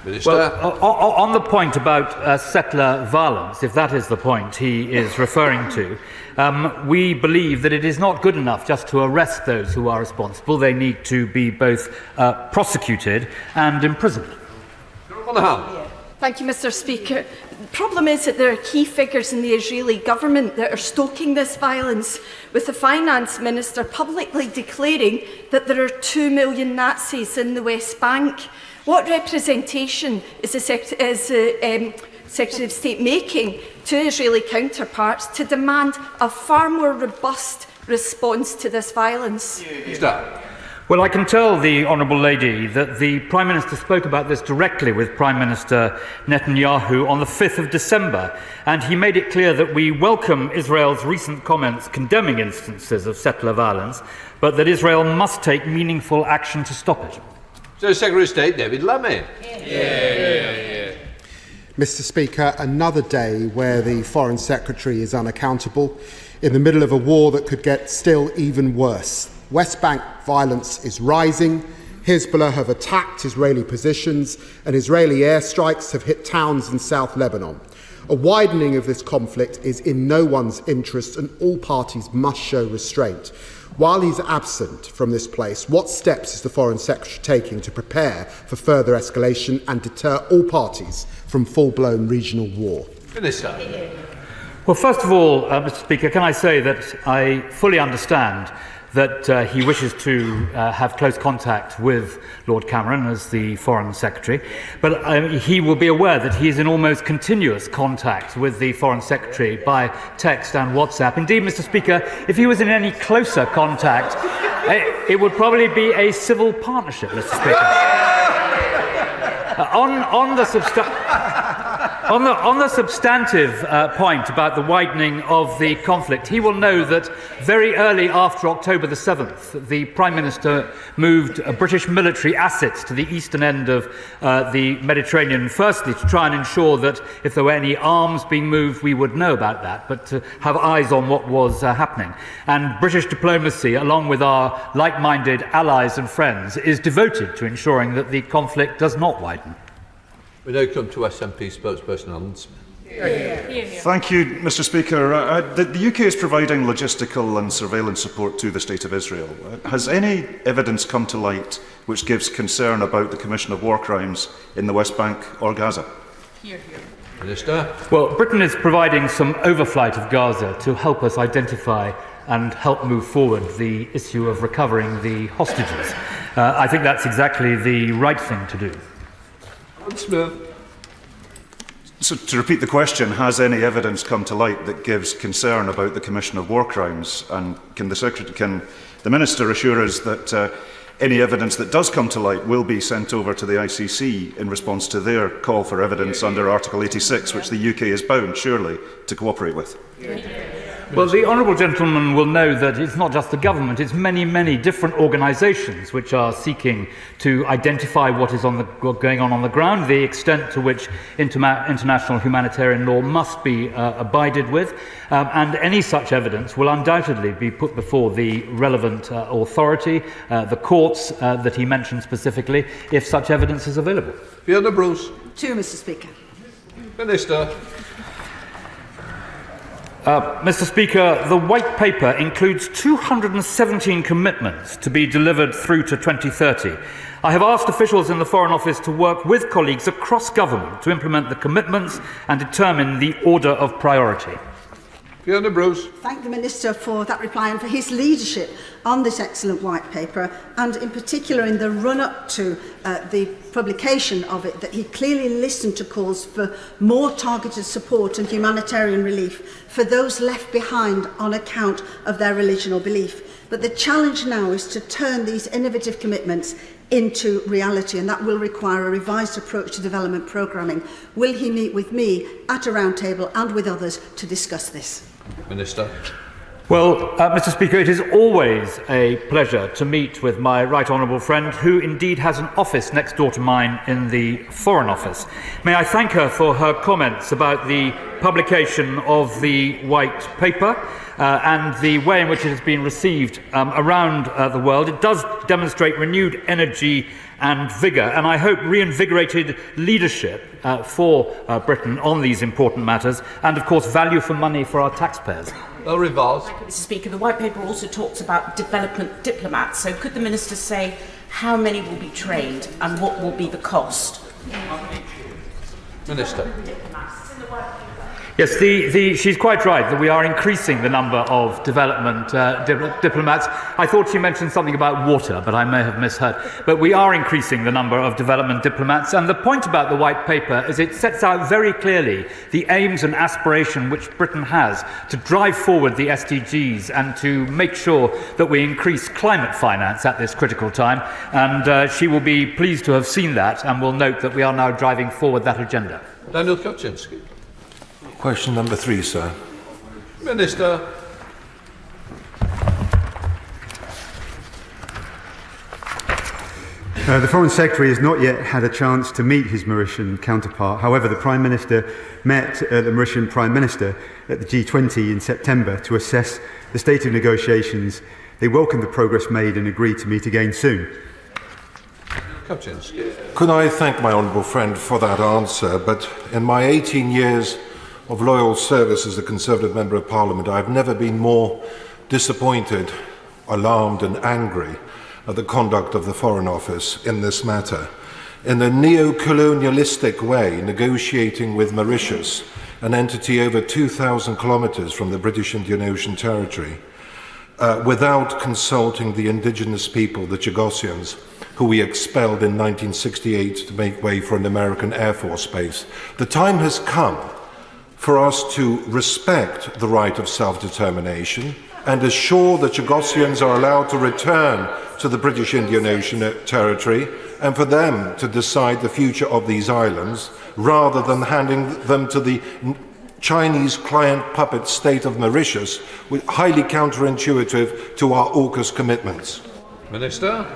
Minister. Well, on the point about settler violence, if that is the point he is referring to, we believe that it is not good enough just to arrest those who are responsible. They need to be both prosecuted and imprisoned. Thank you, Mr. Speaker. The problem is that there are key figures in the Israeli government that are stoking this violence, with the Finance Minister publicly declaring that there are 2 million Nazis in the West Bank. What representation is the Secretary of State making to Israeli counterparts to demand a far more robust response to this violence? Well, I can tell the Honourable Lady that the Prime Minister spoke about this directly with Prime Minister Netanyahu on the 5th of December, and he made it clear that we welcome Israel's recent comments condemning instances of settler violence, but that Israel must take meaningful action to stop it. So, Secretary of State David Lammy. Mr. Speaker, another day where the Foreign Secretary is unaccountable in the middle of a war that could get still even worse. West Bank violence is rising. Hezbollah have attacked Israeli positions, and Israeli airstrikes have hit towns in South Lebanon. A widening of this conflict is in no one's interest, and all parties must show restraint. While he's absent from this place, what steps is the Foreign Secretary taking to prepare for further escalation and deter all parties from full-blown regional war? Minister. Well, first of all, Mr. Speaker, can I say that I fully understand that he wishes to have close contact with Lord Cameron as the Foreign Secretary, but he will be aware that he is in almost continuous contact with the Foreign Secretary by text and WhatsApp. Indeed, Mr. Speaker, if he was in any closer contact, it would probably be a civil partnership, Mr. Speaker. On the substantive point about the widening of the conflict, he will know that very early after October the 7th, the Prime Minister moved British military assets to the eastern end of the Mediterranean, firstly to try and ensure that if there were any arms being moved, we would know about that, but to have eyes on what was happening. And British diplomacy, along with our like-minded allies and friends, is devoted to ensuring that the conflict does not widen. We now come to SNP spokesperson Alan Smith. Thank you, Mr. Speaker. The UK is providing logistical and surveillance support to the State of Israel. Has any evidence come to light which gives concern about the commission of war crimes in the West Bank or Gaza? Minister. Well, Britain is providing some overflight of Gaza to help us identify and help move forward the issue of recovering the hostages. I think that's exactly the right thing to do. Smith. So, to repeat the question, has any evidence come to light that gives concern about the commission of war crimes? And can the Minister assure us that any evidence that does come to light will be sent over to the ICC in response to their call for evidence under Article 86, which the UK is bound, surely, to cooperate with? Well, the honourable gentleman will know that it's not just the government, it's many, many different organisations which are seeking to identify what is going on the ground, the extent to which international humanitarian law must be abided with, and any such evidence will undoubtedly be put before the relevant authority, the courts that he mentioned specifically, if such evidence is available. Fiona Bruce. Mr. Speaker. Minister. Mr. Speaker, the White Paper includes 217 commitments to be delivered through to 2030. I have asked officials in the Foreign Office to work with colleagues across government to implement the commitments and determine the order of priority. Fiona Bruce. Thank the Minister for that reply and for his leadership on this excellent White Paper, and in particular in the run-up to the publication of it, that he clearly listened to calls for more targeted support and humanitarian relief for those left behind on account of their religion or belief. But the challenge now is to turn these innovative commitments into reality, and that will require a revised approach to development programming. Will he meet with me at a round table and with others to discuss this? Minister. Well, Mr. Speaker, it is always a pleasure to meet with my right honourable friend, who indeed has an office next door to mine in the Foreign Office. May I thank her for her comments about the publication of the White Paper and the way in which it has been received around the world. It does demonstrate renewed energy and vigour, and I hope reinvigorated leadership for Britain on these important matters, and of course value for money for our taxpayers. Well, revolves. Mr. Speaker, the White Paper also talks about development diplomats. So could the Minister say how many will be trained and what will be the cost? Minister. Yes, she's quite right that we are increasing the number of development diplomats. I thought she mentioned something about water, but I may have misheard. But we are increasing the number of development diplomats. And the point about the White Paper is it sets out very clearly the aims and aspiration which Britain has to drive forward the SDGs and to make sure that we increase climate finance at this critical time. And she will be pleased to have seen that and will note that we are now driving forward that agenda. Daniel Kaczynski. Question number 3, sir. Minister. The Foreign Secretary has not yet had a chance to meet his Mauritian counterpart. However, the Prime Minister met the Mauritian Prime Minister at the G20 in September to assess the state of negotiations. They welcomed the progress made and agreed to meet again soon. Kaczynski. Could I thank my honourable friend for that answer, but in my 18 years of loyal service as a Conservative Member of Parliament, I've never been more disappointed, alarmed and angry at the conduct of the Foreign Office in this matter. In a neo-colonialistic way, negotiating with Mauritius, an entity over 2,000 kilometres from the British Indian Ocean Territory, without consulting the indigenous people, the Chagosians, who we expelled in 1968 to make way for an American Air Force base. The time has come for us to respect the right of self-determination and assure the Chagosians are allowed to return to the British Indian Ocean Territory and for them to decide the future of these islands rather than handing them to the Chinese client puppet state of Mauritius, which is highly counterintuitive to our AUKUS commitments. Minister.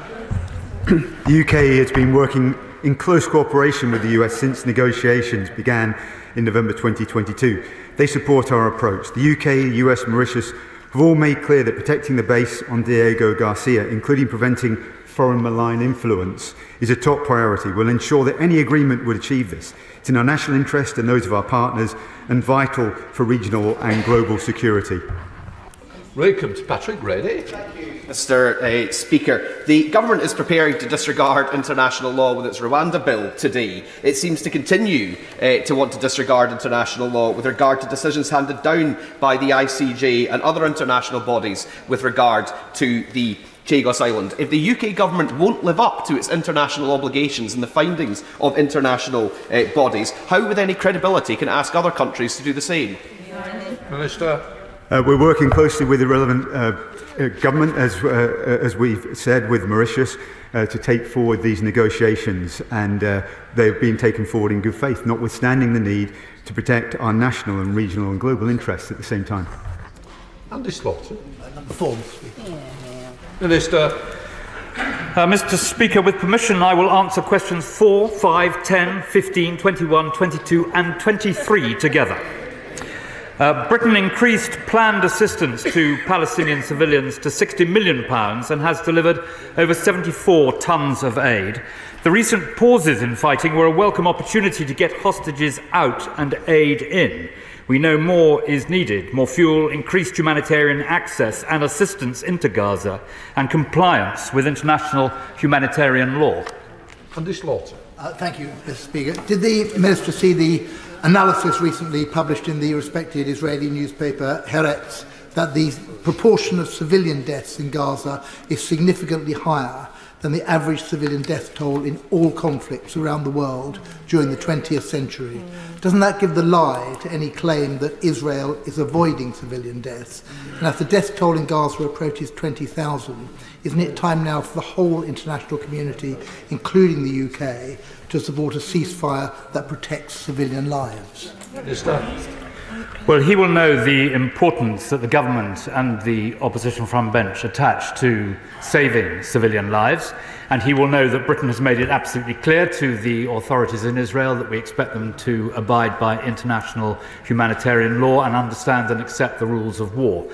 The UK has been working in close cooperation with the US since negotiations began in November 2022. They support our approach. The UK, US, Mauritius have all made clear that protecting the base on Diego Garcia, including preventing foreign malign influence, is a top priority. We'll ensure that any agreement would achieve this. It's in our national interest and those of our partners and vital for regional and global security. Welcome to Patrick Grady. Mr. Speaker, the government is preparing to disregard international law with its Rwanda bill today. It seems to continue to want to disregard international law with regard to decisions handed down by the ICJ and other international bodies with regard to the Chagos Island. If the UK government won't live up to its international obligations and the findings of international bodies, how with any credibility can it ask other countries to do the same? Minister. We're working closely with the relevant government, as we've said, with Mauritius, to take forward these negotiations, and they've been taken forward in good faith, notwithstanding the need to protect our national and regional and global interests at the same time. Andy Slaughter. Number 4. Minister. Mr. Speaker, with permission, I will answer questions 4, 5, 10, 15, 21, 22 and 23 together. Britain increased planned assistance to Palestinian civilians to £60 million and has delivered over 74 tonnes of aid. The recent pauses in fighting were a welcome opportunity to get hostages out and aid in. We know more is needed: more fuel, increased humanitarian access and assistance into Gaza, and compliance with international humanitarian law. Andy Slaughter. Thank you, Mr. Speaker. Did the Minister see the analysis recently published in the respected Israeli newspaper Haaretz that the proportion of civilian deaths in Gaza is significantly higher than the average civilian death toll in all conflicts around the world during the 20th century? Doesn't that give the lie to any claim that Israel is avoiding civilian deaths? And as the death toll in Gaza approaches 20,000, isn't it time now for the whole international community, including the UK, to support a ceasefire that protects civilian lives? Well, he will know the importance that the government and the opposition front bench attach to saving civilian lives, And he will know that Britain has made it absolutely clear to the authorities in Israel that we expect them to abide by international humanitarian law and understand and accept the rules of war.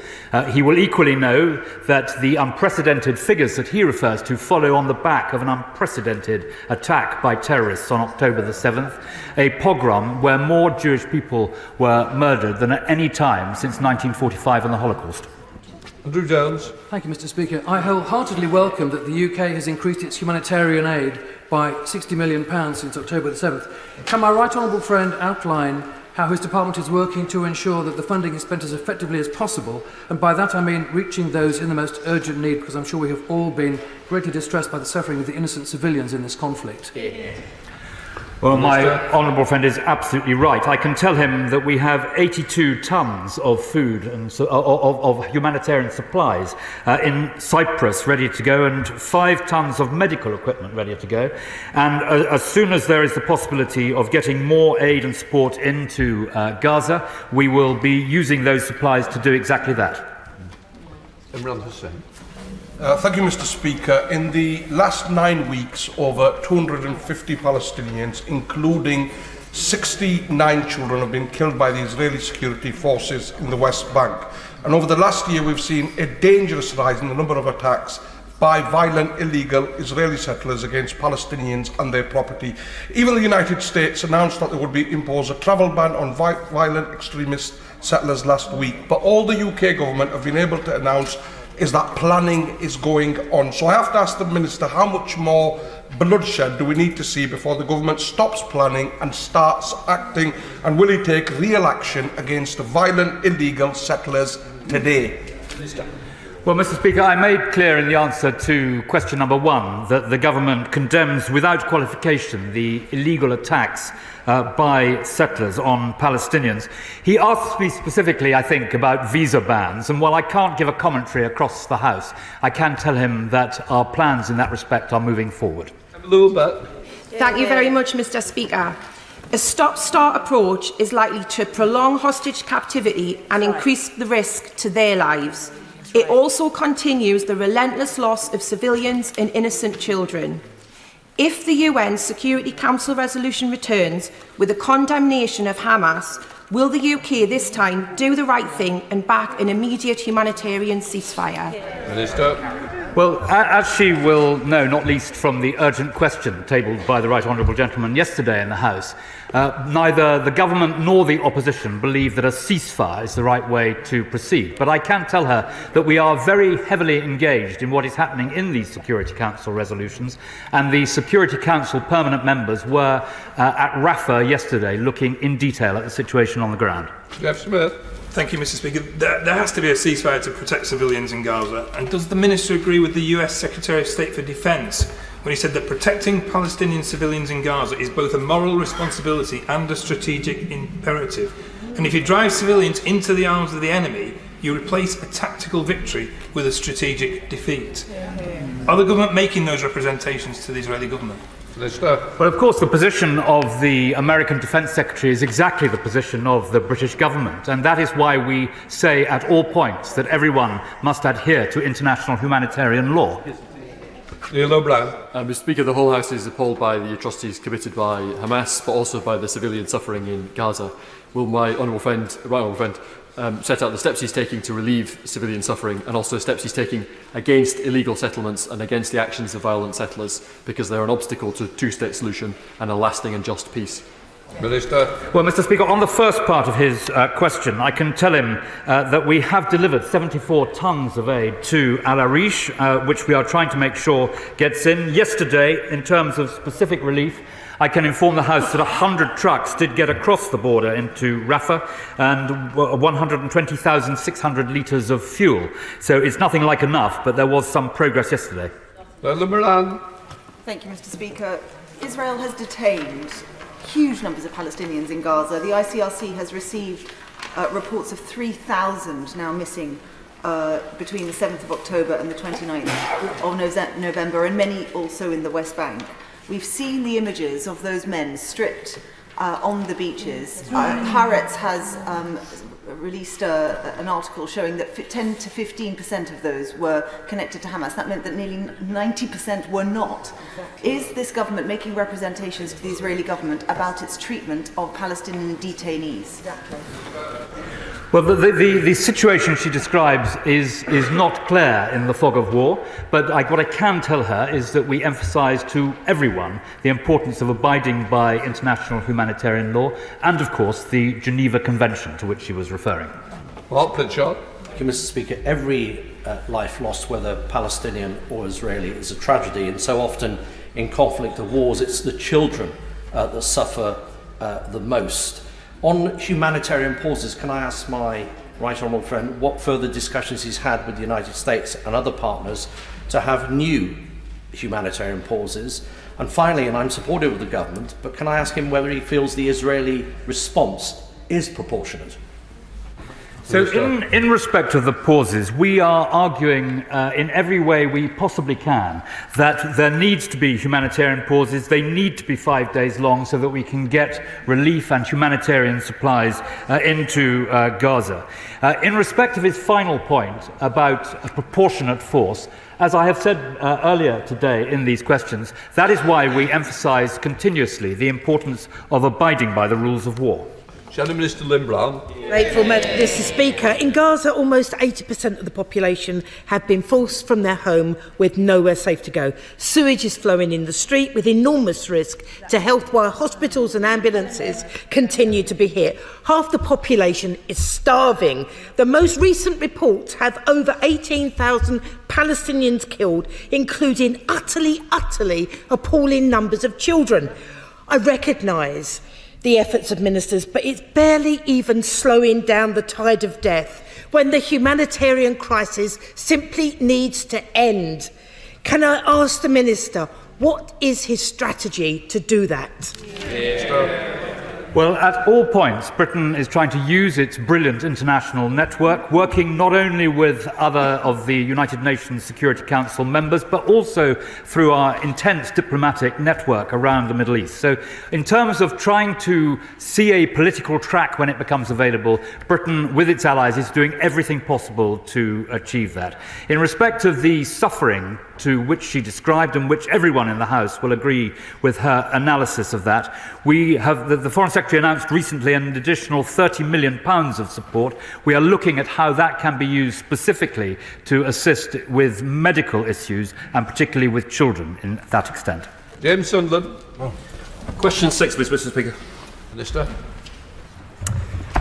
He will equally know that the unprecedented figures that he refers to follow on the back of an unprecedented attack by terrorists on October the 7th, a pogrom where more Jewish people were murdered than at any time since 1945 and the Holocaust. Andrew Jones. Thank you, Mr. Speaker. I wholeheartedly welcome that the UK has increased its humanitarian aid by £60 million since October the 7th. Can my right honourable friend outline how his department is working to ensure that the funding is spent as effectively as possible? And by that I mean reaching those in the most urgent need, because I'm sure we have all been greatly distressed by the suffering of the innocent civilians in this conflict. Well, my honourable friend is absolutely right. I can tell him that we have 82 tonnes of food and of humanitarian supplies in Cyprus ready to go, and 5 tonnes of medical equipment ready to go. And as soon as there is the possibility of getting more aid and support into Gaza, we will be using those supplies to do exactly that. Imran Hussain. Thank you, Mr. Speaker. In the last 9 weeks, over 250 Palestinians, including 69 children, have been killed by the Israeli security forces in the West Bank. And over the last year, we've seen a dangerous rise in the number of attacks by violent, illegal Israeli settlers against Palestinians and their property. Even the United States announced that they would impose a travel ban on violent extremist settlers last week. But all the UK government have been able to announce is that planning is going on. So I have to ask the Minister, how much more bloodshed do we need to see before the government stops planning and starts acting? And will he take real action against the violent, illegal settlers today? Well, Mr. Speaker, I made clear in the answer to question number 1 that the government condemns without qualification the illegal attacks by settlers on Palestinians. He asked me specifically, I think, about visa bans, and while I can't give a commentary across the House, I can tell him that our plans in that respect are moving forward. Thank you very much, Mr. Speaker. A stop-start approach is likely to prolong hostage captivity and increase the risk to their lives. It also continues the relentless loss of civilians and innocent children. If the UN Security Council resolution returns with a condemnation of Hamas, will the UK this time do the right thing and back an immediate humanitarian ceasefire? Minister. Well, as she will know, not least from the urgent question tabled by the right honourable gentleman yesterday in the House, neither the government nor the opposition believe that a ceasefire is the right way to proceed. But I can tell her that we are very heavily engaged in what is happening in these Security Council resolutions, and the Security Council permanent members were at Rafah yesterday looking in detail at the situation on the ground. Jeff Smith. Thank you, Mr. Speaker. There has to be a ceasefire to protect civilians in Gaza. And does the Minister agree with the US Secretary of State for Defence when he said that protecting Palestinian civilians in Gaza is both a moral responsibility and a strategic imperative? And if you drive civilians into the arms of the enemy, you replace a tactical victory with a strategic defeat. Are the government making those representations to the Israeli government? Well, of course, the position of the American Defence Secretary is exactly the position of the British government, and that is why we say at all points that everyone must adhere to international humanitarian law. Neil O'Brien. Mr. Speaker, the whole House is appalled by the atrocities committed by Hamas, but also by the civilian suffering in Gaza. Will my honourable friend, set out the steps he's taking to relieve civilian suffering, and also steps he's taking against illegal settlements and against the actions of violent settlers, because they're an obstacle to a two-state solution and a lasting and just peace? Minister. Well, Mr. Speaker, on the first part of his question, I can tell him that we have delivered 74 tonnes of aid to Al Arish, which we are trying to make sure gets in. Yesterday, in terms of specific relief, I can inform the House that 100 trucks did get across the border into Rafah, and 120,600 litres of fuel. So it's nothing like enough, but there was some progress yesterday. Thank you, Mr. Speaker. Israel has detained huge numbers of Palestinians in Gaza. The ICRC has received reports of 3,000 now missing between the 7th of October and the 29th of November, and many also in the West Bank. We've seen the images of those men stripped on the beaches. Haaretz has released an article showing that 10 to 15% of those were connected to Hamas. That meant that nearly 90% were not. Is this government making representations to the Israeli government about its treatment of Palestinian detainees? Well, the situation she describes is not clear in the fog of war, but what I can tell her is that we emphasise to everyone the importance of abiding by international humanitarian law and, of course, the Geneva Convention to which she was referring. Thank you, Mr. Speaker. Every life lost, whether Palestinian or Israeli, is a tragedy, and so often in conflict or wars, it's the children that suffer the most. On humanitarian pauses, can I ask my right honourable friend what further discussions he's had with the United States and other partners to have new humanitarian pauses? And finally, and I'm supportive of the government, but can I ask him whether he feels the Israeli response is proportionate? So in respect of the pauses, we are arguing in every way we possibly can that there needs to be humanitarian pauses. They need to be 5 days long so that we can get relief and humanitarian supplies into Gaza. In respect of his final point about a proportionate force, as I have said earlier today in these questions, that is why we emphasise continuously the importance of abiding by the rules of war. Minister Lindblom. Grateful, Mr. Speaker. In Gaza, almost 80% of the population have been forced from their home with nowhere safe to go. Sewage is flowing in the street with enormous risk to health, while hospitals and ambulances continue to be hit. Half the population is starving. The most recent reports have over 18,000 Palestinians killed, including utterly appalling numbers of children. I recognise the efforts of ministers, but it's barely even slowing down the tide of death when the humanitarian crisis simply needs to end. Can I ask the Minister, what is his strategy to do that? Well, at all points, Britain is trying to use its brilliant international network, working not only with other of the United Nations Security Council members, but also through our intense diplomatic network around the Middle East. So in terms of trying to see a political track when it becomes available, Britain, with its allies, is doing everything possible to achieve that. In respect of the suffering to which she described, and which everyone in the House will agree with her analysis of that, we have the Foreign Secretary announced recently an additional £30 million of support. We are looking at how that can be used specifically to assist with medical issues, and particularly with children in that extent. James Sunderland. Question 6, please, Mr. Speaker. Minister.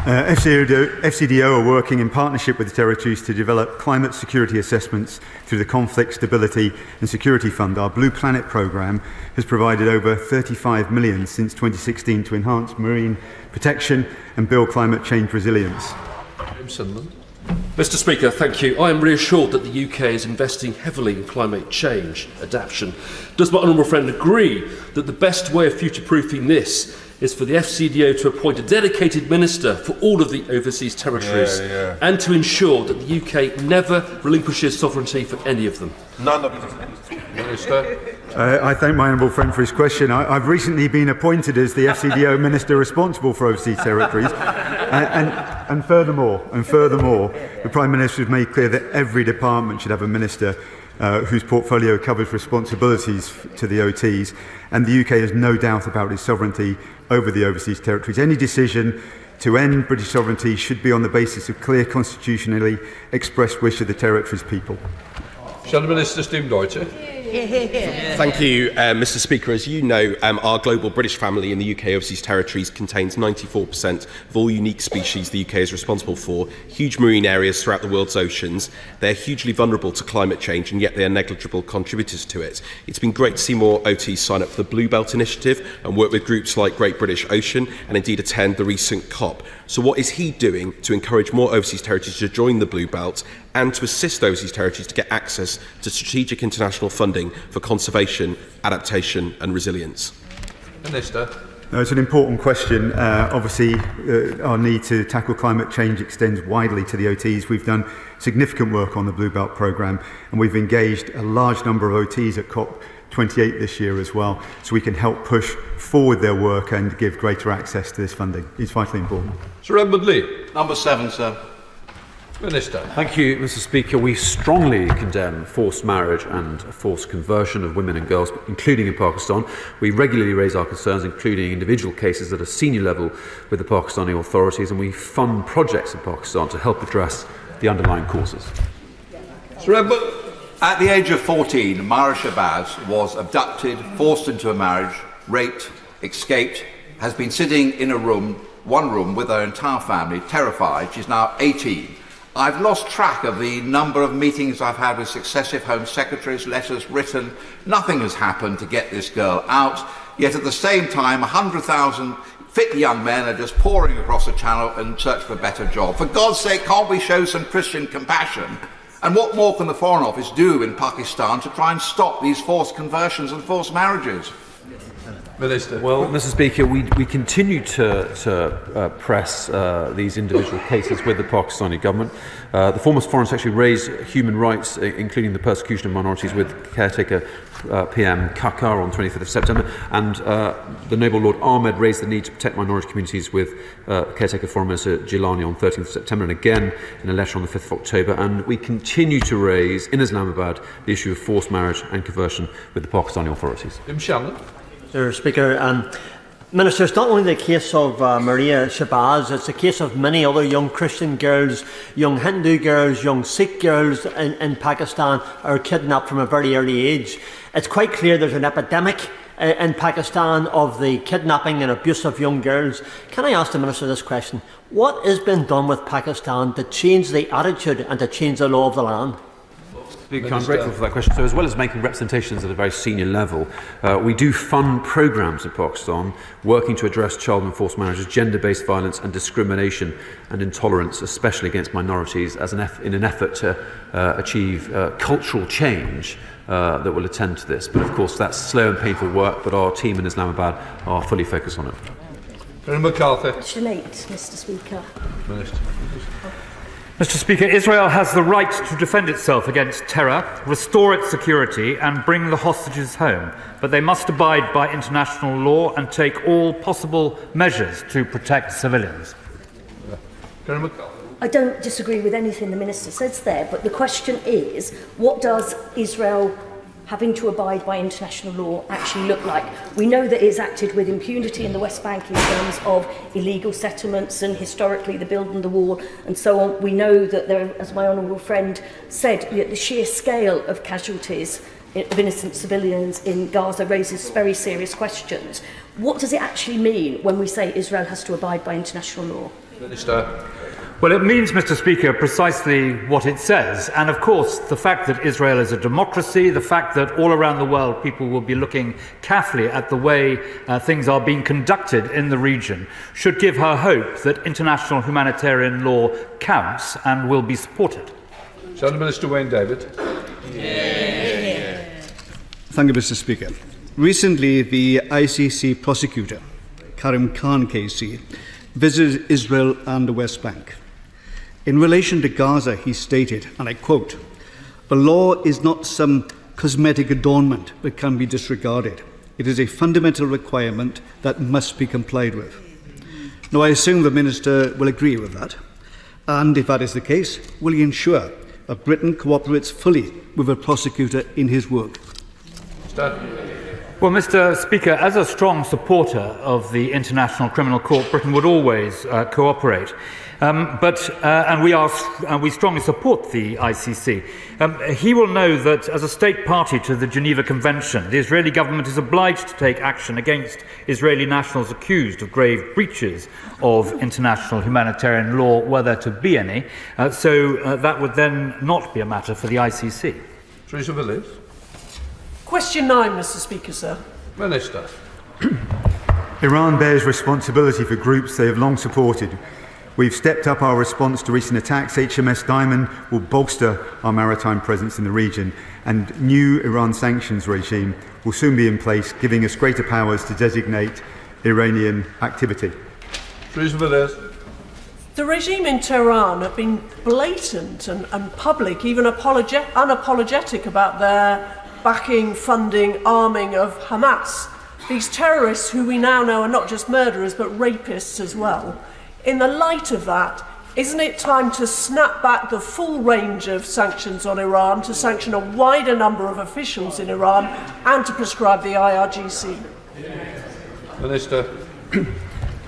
FCDO are working in partnership with the territories to develop climate security assessments through the Conflict Stability and Security Fund. Our Blue Planet programme has provided over $35 million since 2016 to enhance marine protection and build climate change resilience. Mr. Speaker, thank you. I am reassured that the UK is investing heavily in climate change adaptation. Does my honourable friend agree that the best way of future-proofing this is for the FCDO to appoint a dedicated minister for all of the overseas territories and to ensure that the UK never relinquishes sovereignty for any of them? None of them. Minister. I thank my honourable friend for his question. I've recently been appointed as the FCDO minister responsible for overseas territories, and furthermore, the Prime Minister has made clear that every department should have a minister whose portfolio covers responsibilities to the OTs, and the UK has no doubt about its sovereignty over the overseas territories. Any decision to end British sovereignty should be on the basis of clear constitutionally expressed wish of the territory's people. Shall the Minister Steve Deutsche? Thank you, Mr. Speaker. As you know, our global British family in the UK overseas territories contains 94% of all unique species the UK is responsible for, huge marine areas throughout the world's oceans. They're hugely vulnerable to climate change, and yet they are negligible contributors to it. It's been great to see more OTs sign up for the Blue Belt Initiative and work with groups like Great British Ocean, and indeed attend the recent COP. So what is he doing to encourage more overseas territories to join the Blue Belt and to assist overseas territories to get access to strategic international funding for conservation, adaptation and resilience? Minister. It's an important question. Obviously, our need to tackle climate change extends widely to the OTs. We've done significant work on the Blue Belt programme, and we've engaged a large number of OTs at COP 28 this year as well, so we can help push forward their work and give greater access to this funding. It's vitally important. Sir Edward Lee. Number 7, sir. Minister. Thank you, Mr. Speaker. We strongly condemn forced marriage and forced conversion of women and girls, including in Pakistan. We regularly raise our concerns, including individual cases at a senior level with the Pakistani authorities, and we fund projects in Pakistan to help address the underlying causes. Sir Edward. At the age of 14, Mara Shabazz was abducted, forced into a marriage, raped, escaped, has been sitting in one room with her entire family, terrified. She's now 18. I've lost track of the number of meetings I've had with successive Home Secretaries, letters written. Nothing has happened to get this girl out. Yet at the same time, 100,000 fit young men are just pouring across the channel in search of a better job. For God's sake, can't we show some Christian compassion? And what more can the Foreign Office do in Pakistan to try and stop these forced conversions and forced marriages? Minister. Well, Mr. Speaker, we continue to press these individual cases with the Pakistani government. The former Foreign Secretary raised human rights, including the persecution of minorities, with caretaker PM Kakar on 25th of September, and the Noble Lord Ahmed raised the need to protect minority communities with caretaker Foreign Minister Gilani on 13th of September, and again in a letter on the 5th of October. And we continue to raise in Islamabad the issue of forced marriage and conversion with the Pakistani authorities. Mr. Speaker, Minister, it's not only the case of Maria Shabazz, it's the case of many other young Christian girls, young Hindu girls, young Sikh girls in Pakistan are kidnapped from a very early age. It's quite clear there's an epidemic in Pakistan of the kidnapping and abuse of young girls. Can I ask the Minister this question? What has been done with Pakistan to change the attitude and to change the law of the land? Speaker, I'm grateful for that question. So, as well as making representations at a very senior level, we do fund programmes in Pakistan working to address child and forced marriages, gender-based violence and discrimination and intolerance, especially against minorities, as in an effort to achieve cultural change that will attend to this. But of course, that's slow and painful work, but our team in Islamabad are fully focused on it. McCarthy. Question 8, Mr. Speaker. Minister. Mr. Speaker, Israel has the right to defend itself against terror, restore its security and bring the hostages home, but they must abide by international law and take all possible measures to protect civilians. I don't disagree with anything the Minister says there, but the question is, what does Israel having to abide by international law actually look like? We know that it's acted with impunity in the West Bank in terms of illegal settlements and historically the building the wall and so on. We know that there, as my honourable friend said, the sheer scale of casualties of innocent civilians in Gaza raises very serious questions. What does it actually mean when we say Israel has to abide by international law? Minister. Well, it means, Mr. Speaker, precisely what it says. And of course, the fact that Israel is a democracy, the fact that all around the world people will be looking carefully at the way things are being conducted in the region, should give her hope that international humanitarian law counts and will be supported. Shall the Minister Wayne David? Thank you, Mr. Speaker. Recently, the ICC prosecutor, Karim Khan KC, visited Israel and the West Bank. In relation to Gaza, he stated, and I quote, "The law is not some cosmetic adornment that can be disregarded. It is a fundamental requirement that must be complied with." Now, I assume the Minister will agree with that. And if that is the case, will he ensure that Britain cooperates fully with the prosecutor in his work? Well, Mr. Speaker, as a strong supporter of the International Criminal Court, Britain would always cooperate. And we strongly support the ICC. He will know that as a state party to the Geneva Convention, the Israeli government is obliged to take action against Israeli nationals accused of grave breaches of international humanitarian law, were there to be any. So that would then not be a matter for the ICC. Teresa Villiers. Question 9, Mr. Speaker, sir. Minister. Iran bears responsibility for groups they have long supported. We've stepped up our response to recent attacks. HMS Diamond will bolster our maritime presence in the region, and new Iran sanctions regime will soon be in place, giving us greater powers to designate Iranian activity. Teresa Villiers. The regime in Tehran have been blatant and public, even unapologetic about their backing, funding, arming of Hamas. These terrorists, who we now know are not just murderers but rapists as well. In the light of that, isn't it time to snap back the full range of sanctions on Iran, to sanction a wider number of officials in Iran, and to prescribe the IRGC? Minister.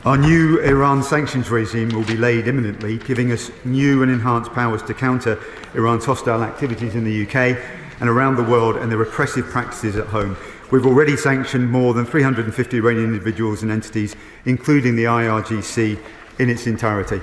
Our new Iran sanctions regime will be laid imminently, giving us new and enhanced powers to counter Iran's hostile activities in the UK and around the world and their repressive practices at home. We've already sanctioned more than 350 Iranian individuals and entities, including the IRGC in its entirety.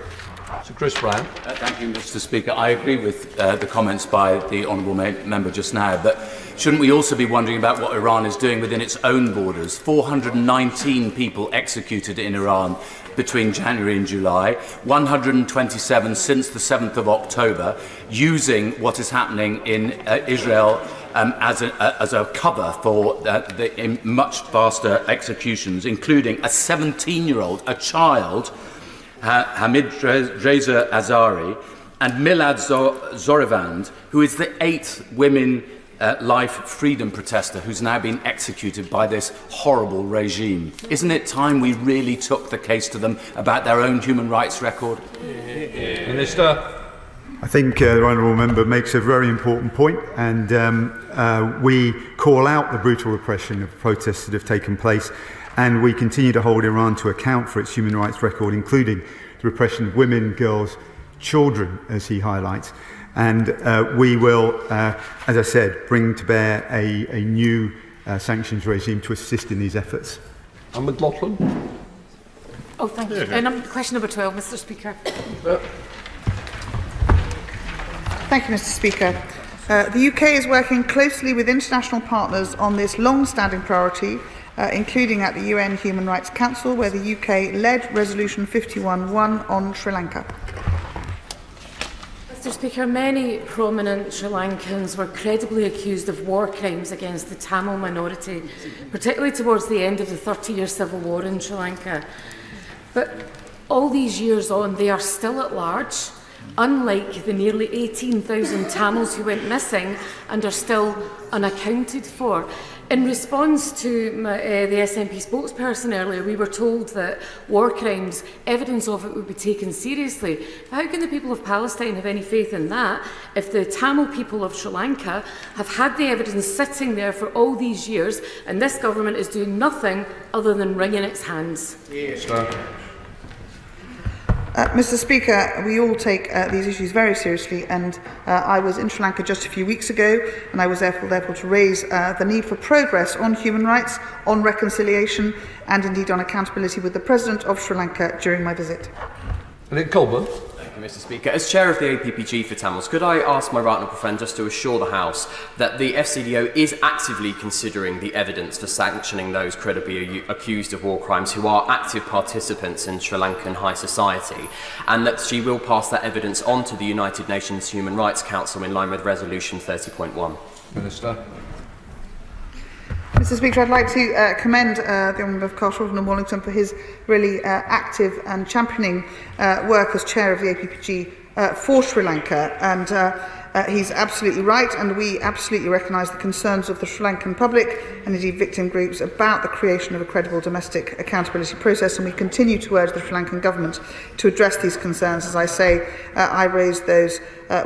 Sir Chris Brown. Thank you, Mr. Speaker. I agree with the comments by the honourable member just now, but shouldn't we also be wondering about what Iran is doing within its own borders? 419 people executed in Iran between January and July, 127 since the 7th of October, using what is happening in Israel as a cover for the much faster executions, including a 17-year-old, a child, Hamid Reza Azari, and Milad Zorevand, who is the 8th women life freedom protester who's now been executed by this horrible regime. Isn't it time we really took the case to them about their own human rights record? Minister. I think the honourable member makes a very important point, and we call out the brutal repression of protests that have taken place, and we continue to hold Iran to account for its human rights record, including the repression of women, girls, children, as he highlights. And we will, as I said, bring to bear a new sanctions regime to assist in these efforts. And McLaughlin. Oh, thank you. Question number 12, Mr. Speaker. Thank you, Mr. Speaker. The UK is working closely with international partners on this long-standing priority, including at the UN Human Rights Council, where the UK led Resolution 51-1 on Sri Lanka. Mr. Speaker, many prominent Sri Lankans were credibly accused of war crimes against the Tamil minority, particularly towards the end of the 30-year civil war in Sri Lanka. But all these years on, they are still at large, unlike the nearly 18,000 Tamils who went missing and are still unaccounted for. In response to the SNP spokesperson earlier, we were told that war crimes, evidence of it would be taken seriously. But how can the people of Palestine have any faith in that if the Tamil people of Sri Lanka have had the evidence sitting there for all these years and this government is doing nothing other than wringing its hands? Mr. Speaker, we all take these issues very seriously, and I was in Sri Lanka just a few weeks ago, and I was therefore to raise the need for progress on human rights, on reconciliation, and indeed on accountability with the President of Sri Lanka during my visit. Nick Colburn. Thank you, Mr. Speaker. As chair of the APPG for Tamils, could I ask my right honourable friend just to assure the House that the FCDO is actively considering the evidence for sanctioning those credibly accused of war crimes who are active participants in Sri Lankan high society, and that she will pass that evidence on to the United Nations Human Rights Council in line with Resolution 30.1? Minister. Mr. Speaker, I'd like to commend the Honourable Member of Carshalton and Wallington for his really active and championing work as chair of the APPG for Sri Lanka. And he's absolutely right, and we absolutely recognise the concerns of the Sri Lankan public and indeed victim groups about the creation of a credible domestic accountability process, and we continue to urge the Sri Lankan government to address these concerns. As I say, I raised those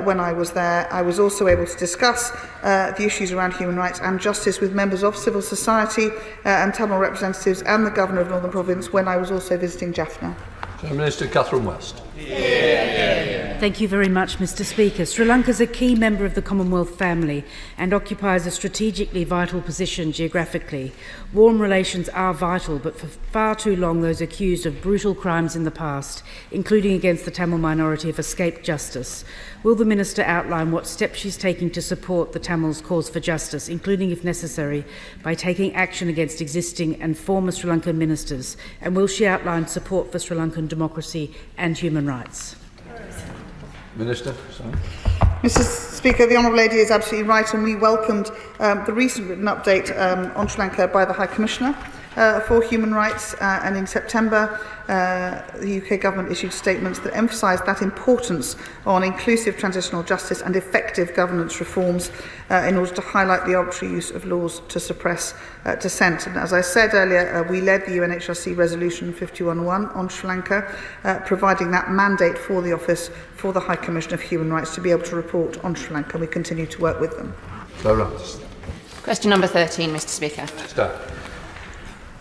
when I was there. I was also able to discuss the issues around human rights and justice with members of civil society and Tamil representatives and the Governor of Northern Province when I was also visiting Jaffna. Minister Catherine West. Thank you very much, Mr. Speaker. Sri Lanka is a key member of the Commonwealth family and occupies a strategically vital position geographically. Warm relations are vital, but for far too long those accused of brutal crimes in the past, including against the Tamil minority, have escaped justice. Will the Minister outline what steps she's taking to support the Tamils' cause for justice, including, if necessary, by taking action against existing and former Sri Lankan ministers? And will she outline support for Sri Lankan democracy and human rights? Minister. Sorry. Mr. Speaker, the Honourable Lady is absolutely right, and we welcomed the recent written update on Sri Lanka by the High Commissioner. for human rights, and in September the UK government issued statements that emphasised that importance on inclusive transitional justice and effective governance reforms in order to highlight the arbitrary use of laws to suppress dissent. And as I said earlier, we led the UNHRC Resolution 51-1 on Sri Lanka, providing that mandate for the Office for the High Commission of Human Rights to be able to report on Sri Lanka. We continue to work with them. Question number 13, Mr Speaker.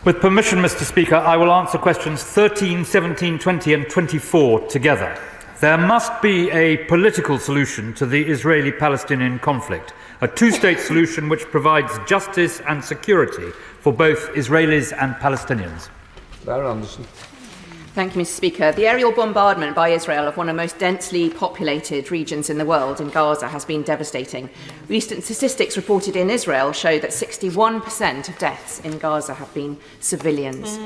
With permission, Mr Speaker, I will answer questions 13, 17, 20 and 24 together. There must be a political solution to the Israeli-Palestinian conflict, a two-state solution which provides justice and security for both Israelis and Palestinians. Sarah Anderson. Thank you, Mr Speaker. The aerial bombardment by Israel of one of the most densely populated regions in the world, in Gaza, has been devastating. Recent statistics reported in Israel show that 61% of deaths in Gaza have been civilians.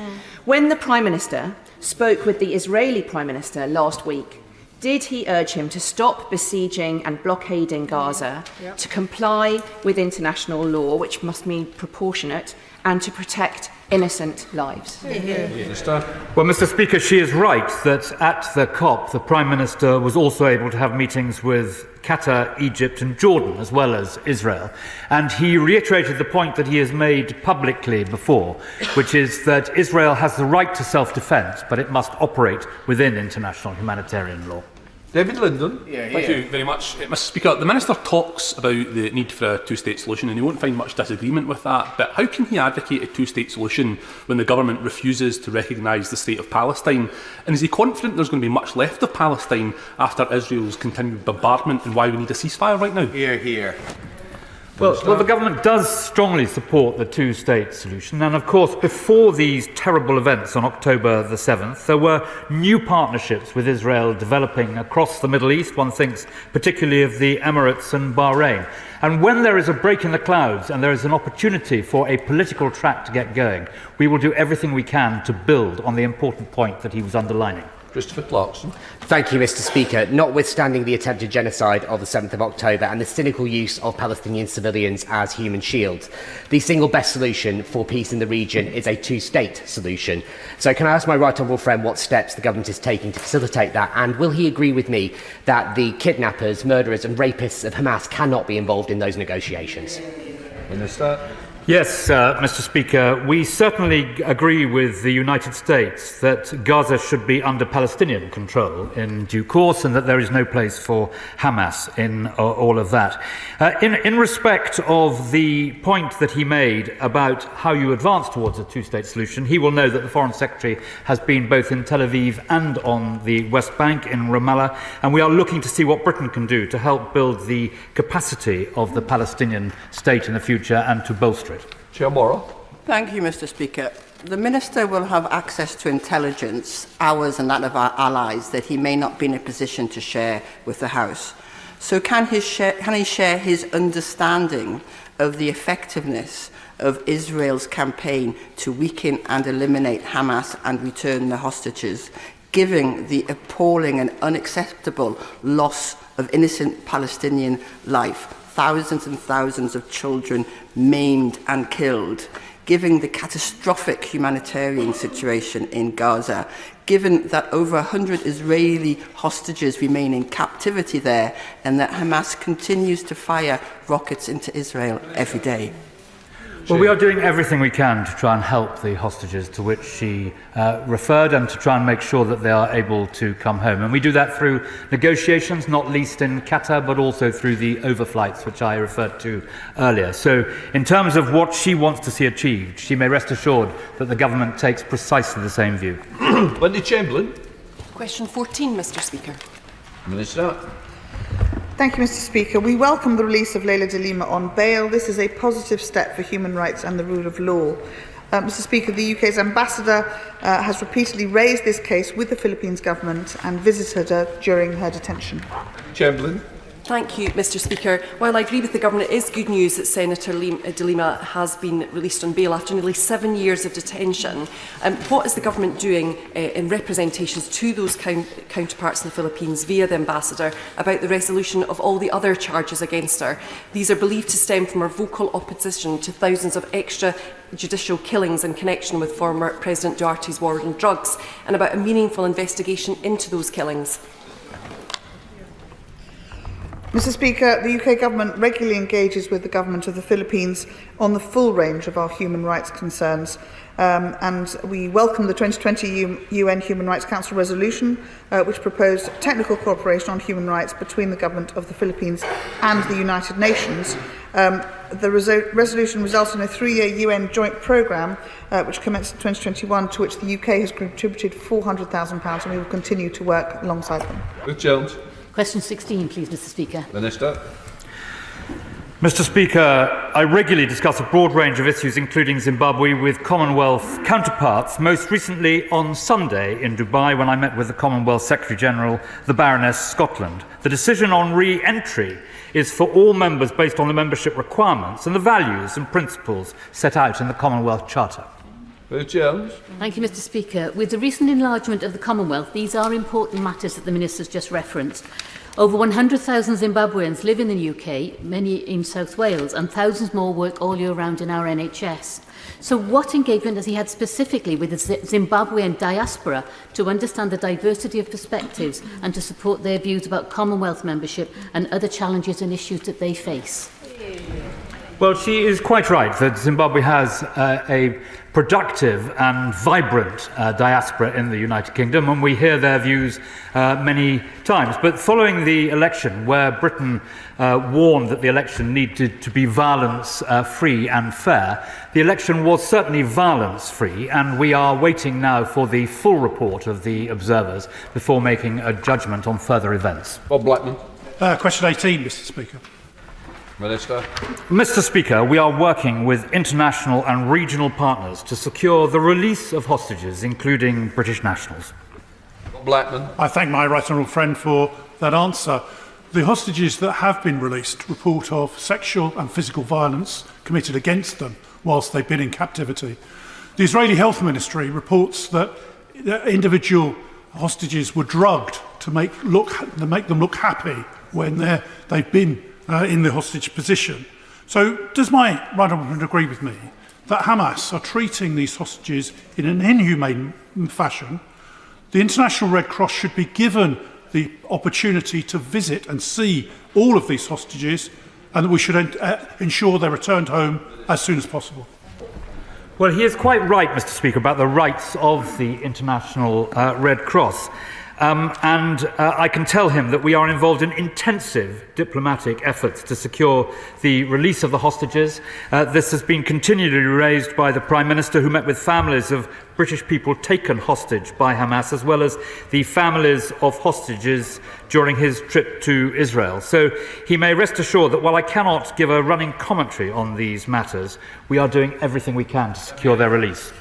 When the Prime Minister spoke with the Israeli Prime Minister last week, did he urge him to stop besieging and blockading Gaza, to comply with international law, which must mean proportionate, and to protect innocent lives? Well, Mr Speaker, she is right that at the COP, the Prime Minister was also able to have meetings with Qatar, Egypt and Jordan, as well as Israel. And he reiterated the point that he has made publicly before, which is that Israel has the right to self-defence, but it must operate within international humanitarian law. David Linden. Thank you very much. Mr Speaker, the Minister talks about the need for a two-state solution, and he won't find much disagreement with that, but how can he advocate a two-state solution when the government refuses to recognise the state of Palestine? And is he confident there's going to be much left of Palestine after Israel's continued bombardment, and why we need a ceasefire right now? Hear, hear. Well, the government does strongly support the two-state solution, and of course before these terrible events on October the 7th there were new partnerships with Israel developing across the Middle East. One thinks particularly of the Emirates and Bahrain. And when there is a break in the clouds and there is an opportunity for a political track to get going, we will do everything we can to build on the important point that he was underlining. Christopher Clarkson. Thank you, Mr Speaker. Notwithstanding the attempted genocide of the 7th of October and the cynical use of Palestinian civilians as human shields, the single best solution for peace in the region is a two-state solution. So can I ask my right honourable friend what steps the government is taking to facilitate that, and will he agree with me that the kidnappers, murderers and rapists of Hamas cannot be involved in those negotiations? Minister. Yes, Mr Speaker, we certainly agree with the United States that Gaza should be under Palestinian control in due course and that there is no place for Hamas in all of that. In respect of the point that he made about how you advance towards a two-state solution, he will know that the Foreign Secretary has been both in Tel Aviv and on the West Bank in Ramallah, and we are looking to see what Britain can do to help build the capacity of the Palestinian state in the future and to bolster it. Chair Morrow. Thank you, Mr Speaker. The Minister will have access to intelligence, ours and that of our allies, that he may not be in a position to share with the House. So can he share his understanding of the effectiveness of Israel's campaign to weaken and eliminate Hamas and return the hostages, given the appalling and unacceptable loss of innocent Palestinian life? Thousands and thousands of children maimed and killed, given the catastrophic humanitarian situation in Gaza, given that over 100 Israeli hostages remain in captivity there, and that Hamas continues to fire rockets into Israel every day. Well, we are doing everything we can to try and help the hostages to which she referred and to try and make sure that they are able to come home. And we do that through negotiations, not least in Qatar, but also through the overflights, which I referred to earlier. So in terms of what she wants to see achieved, she may rest assured that the government takes precisely the same view. Wendy Chamberlain. Question 14, Mr Speaker. Minister. Thank you, Mr Speaker. We welcome the release of Leila de Lima on bail. This is a positive step for human rights and the rule of law. Mr Speaker, the UK's ambassador has repeatedly raised this case with the Philippines government and visited her during her detention. Chamberlain. Thank you, Mr Speaker. While I agree with the Government, it is good news that Senator De Lima has been released on bail after nearly 7 years of detention. What is the Government doing in representations to those counterparts in the Philippines via the Ambassador about the resolution of all the other charges against her? These are believed to stem from her vocal opposition to thousands of extrajudicial killings in connection with former President Duarte's war on drugs, and about a meaningful investigation into those killings. Mr Speaker, the UK Government regularly engages with the Government of the Philippines on the full range of our human rights concerns, and we welcome the 2020 UN Human Rights Council resolution, which proposed technical cooperation on human rights between the Government of the Philippines and the United Nations. The resolution results in a 3-year UN joint programme, which commenced in 2021, to which the UK has contributed £400,000, and we will continue to work alongside them. Ruth Jones. Question 16, please, Mr Speaker. Minister. Mr Speaker, I regularly discuss a broad range of issues, including Zimbabwe, with Commonwealth counterparts, most recently on Sunday in Dubai when I met with the Commonwealth Secretary-General, the Baroness Scotland. The decision on re-entry is for all members based on the membership requirements and the values and principles set out in the Commonwealth Charter. Ruth Jones. Thank you, Mr Speaker. With the recent enlargement of the Commonwealth, these are important matters that the Minister's just referenced. Over 100,000 Zimbabweans live in the UK, many in South Wales, and thousands more work all year round in our NHS. So what engagement has he had specifically with the Zimbabwean diaspora to understand the diversity of perspectives and to support their views about Commonwealth membership and other challenges and issues that they face? Well, she is quite right that Zimbabwe has a productive and vibrant diaspora in the United Kingdom, and we hear their views many times. But following the election, where Britain warned that the election needed to be violence-free and fair, the election was certainly violence-free, and we are waiting now for the full report of the observers before making a judgment on further events. Bob Blackman. Question 18, Mr Speaker. Minister. Mr Speaker, we are working with international and regional partners to secure the release of hostages, including British nationals. Blackman. I thank my right honourable friend for that answer. The hostages that have been released report of sexual and physical violence committed against them whilst they've been in captivity. The Israeli Health Ministry reports that individual hostages were drugged to make them look happy when they've been in the hostage position. So does my right honourable friend agree with me that Hamas are treating these hostages in an inhumane fashion? The International Red Cross should be given the opportunity to visit and see all of these hostages, and that we should ensure they're returned home as soon as possible. Well, he is quite right, Mr Speaker, about the rights of the International Red Cross. I can tell him that we are involved in intensive diplomatic efforts to secure the release of the hostages. This has been continually raised by the Prime Minister, who met with families of British people taken hostage by Hamas, as well as the families of hostages during his trip to Israel. So he may rest assured that while I cannot give a running commentary on these matters, we are doing everything we can to secure their release.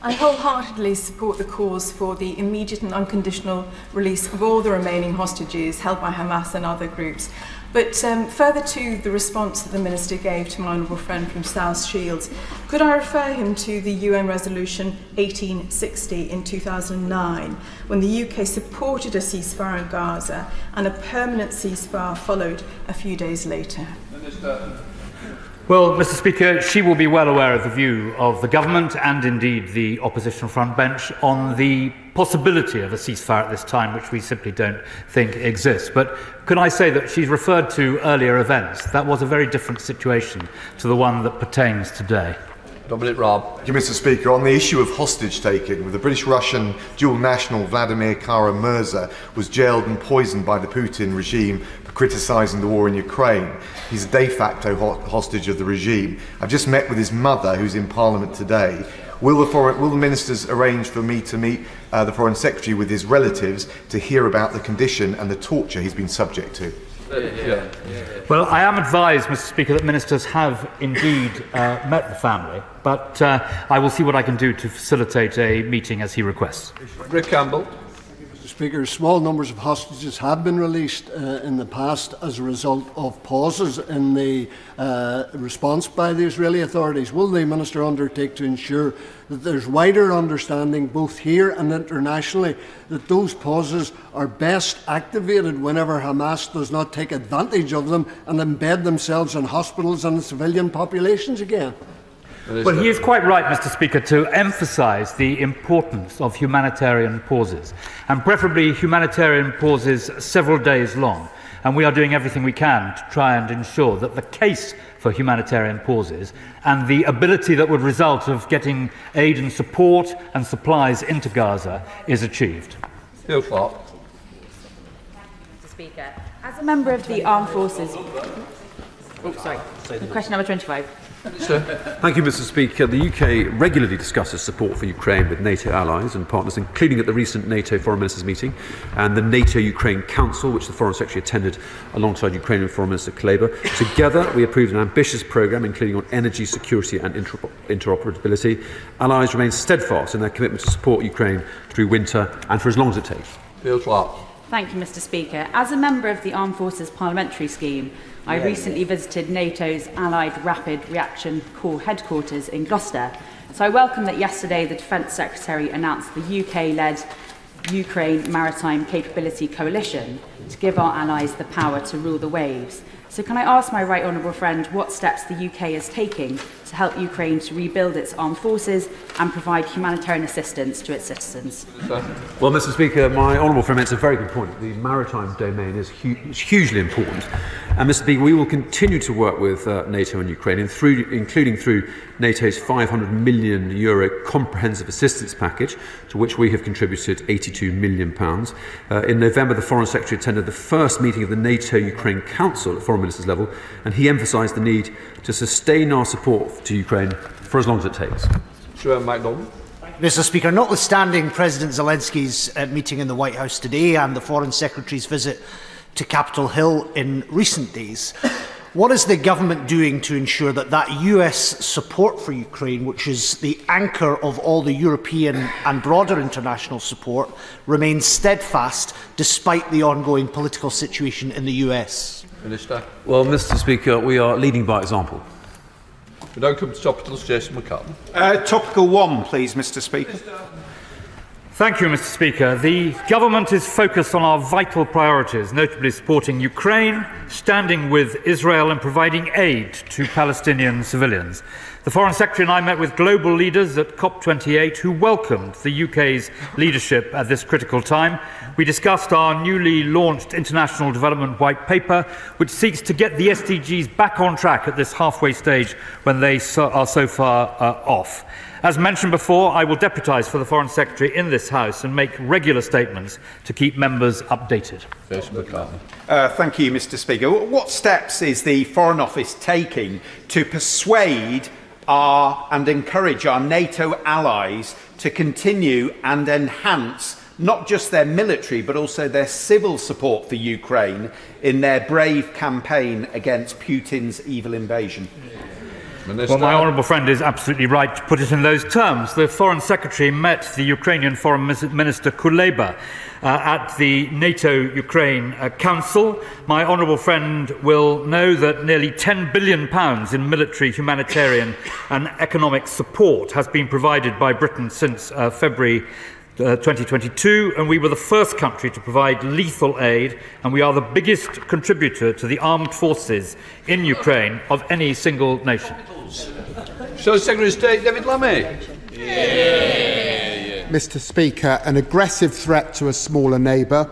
I wholeheartedly support the cause for the immediate and unconditional release of all the remaining hostages held by Hamas and other groups. But further to the response that the Minister gave to my honourable friend from South Shields, could I refer him to the UN Resolution 1860 in 2009, when the UK supported a ceasefire in Gaza and a permanent ceasefire followed a few days later? Minister. Well, Mr Speaker, she will be well aware of the view of the government and indeed the opposition front bench on the possibility of a ceasefire at this time, which we simply don't think exists. But could I say that she's referred to earlier events? That was a very different situation to the one that pertains today. Dominic Raab. Thank you, Mr Speaker. On the issue of hostage taking, with the British-Russian dual national Vladimir Kara-Murza was jailed and poisoned by the Putin regime for criticising the war in Ukraine. He's a de facto hostage of the regime. I've just met with his mother, who's in Parliament today. Will the ministers arrange for me to meet the Foreign Secretary with his relatives to hear about the condition and the torture he's been subject to? Well, I am advised, Mr Speaker, that ministers have indeed met the family, but I will see what I can do to facilitate a meeting as he requests. Rick Campbell. Mr. Speaker, small numbers of hostages have been released in the past as a result of pauses in the response by the Israeli authorities. Will the Minister undertake to ensure that there's wider understanding, both here and internationally, that those pauses are best activated whenever Hamas does not take advantage of them and embed themselves in hospitals and civilian populations again? Well, he is quite right, Mr. Speaker, to emphasise the importance of humanitarian pauses, and preferably humanitarian pauses several days long. And we are doing everything we can to try and ensure that the case for humanitarian pauses and the ability that would result of getting aid and support and supplies into Gaza is achieved. Bill Clark. Mr. Speaker, as a member of the Armed Forces... Question number 25. Thank you, Mr. Speaker. The UK regularly discusses support for Ukraine with NATO allies and partners, including at the recent NATO Foreign Ministers meeting and the NATO-Ukraine Council, which the Foreign Secretary attended alongside Ukrainian Foreign Minister Kuleba. Together, we approved an ambitious programme, including on energy security and interoperability. Allies remain steadfast in their commitment to support Ukraine through winter and for as long as it takes. Bill Clark. Thank you, Mr. Speaker. As a member of the Armed Forces Parliamentary Scheme, I recently visited NATO's Allied Rapid Reaction Corps headquarters in Gloucester. So I welcome that yesterday the Defence Secretary announced the UK-led Ukraine Maritime Capability Coalition to give our allies the power to rule the waves. So can I ask my right honourable friend what steps the UK is taking to help Ukraine to rebuild its armed forces and provide humanitarian assistance to its citizens? Well, Mr. Speaker, my honourable friend makes a very good point. The maritime domain is hugely important. And, Mr. Speaker, we will continue to work with NATO and Ukraine, including through NATO's €500 million comprehensive assistance package, to which we have contributed £82 million. In November, the Foreign Secretary attended the first meeting of the NATO-Ukraine Council at Foreign Ministers level, and he emphasised the need to sustain our support to Ukraine for as long as it takes. Mr. Speaker, notwithstanding President Zelensky's meeting in the White House today and the Foreign Secretary's visit to Capitol Hill in recent days, what is the government doing to ensure that that US support for Ukraine, which is the anchor of all the European and broader international support, remains steadfast despite the ongoing political situation in the US? Minister. Well, Mr. Speaker, we are leading by example. We don't come to topicals, Jason McCartney. Topical 1, please, Mr. Speaker. Thank you, Mr. Speaker. The government is focused on our vital priorities, notably supporting Ukraine, standing with Israel and providing aid to Palestinian civilians. The Foreign Secretary and I met with global leaders at COP28 who welcomed the UK's leadership at this critical time. We discussed our newly launched International Development White Paper, which seeks to get the SDGs back on track at this halfway stage when they are so far off. As mentioned before, I will deputise for the Foreign Secretary in this House and make regular statements to keep members updated. Thank you, Mr. Speaker. What steps is the Foreign Office taking to persuade and encourage our NATO allies to continue and enhance not just their military but also their civil support for Ukraine in their brave campaign against Putin's evil invasion? Well, my honourable friend is absolutely right to put it in those terms. The Foreign Secretary met the Ukrainian Foreign Minister Kuleba at the NATO-Ukraine Council. My honourable friend will know that nearly £10 billion in military, humanitarian and economic support has been provided by Britain since February 2022, and we were the first country to provide lethal aid, and we are the biggest contributor to the armed forces in Ukraine of any single nation. So, Secretary of State David Lammy. Mr. Speaker, an aggressive threat to a smaller neighbour,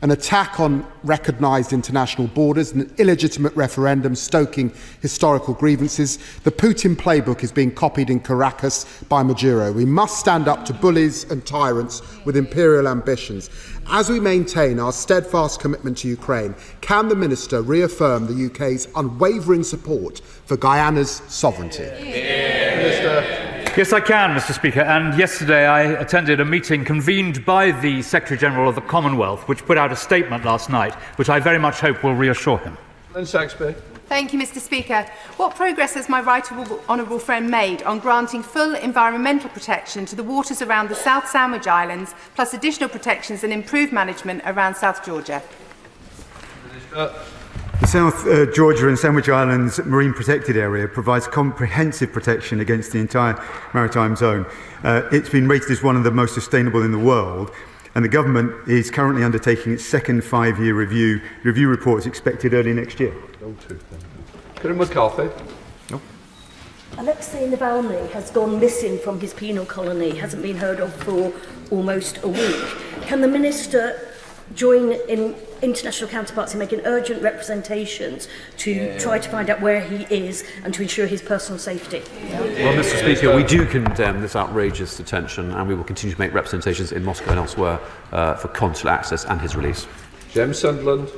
an attack on recognised international borders, an illegitimate referendum stoking historical grievances. The Putin playbook is being copied in Caracas by Maduro. We must stand up to bullies and tyrants with imperial ambitions. As we maintain our steadfast commitment to Ukraine, can the Minister reaffirm the UK's unwavering support for Guyana's sovereignty? Yes, I can, Mr. Speaker. And yesterday I attended a meeting convened by the Secretary-General of the Commonwealth, which put out a statement last night, which I very much hope will reassure him. Len Saxby. Thank you, Mr. Speaker. What progress has my right honourable friend made on granting full environmental protection to the waters around the South Sandwich Islands, plus additional protections and improved management around South Georgia? The South Georgia and Sandwich Islands Marine Protected Area provides comprehensive protection against the entire maritime zone. It's been rated as one of the most sustainable in the world, and the government is currently undertaking its second 5-year review. The review report is expected early next year. Colonel McCarthy. Alexei Navalny has gone missing from his penal colony, hasn't been heard of for almost a week. Can the Minister join in international counterparts in making urgent representations to try to find out where he is and to ensure his personal safety? Well, Mr. Speaker, we do condemn this outrageous detention, and we will continue to make representations in Moscow and elsewhere for consular access and his release. James Sunderland.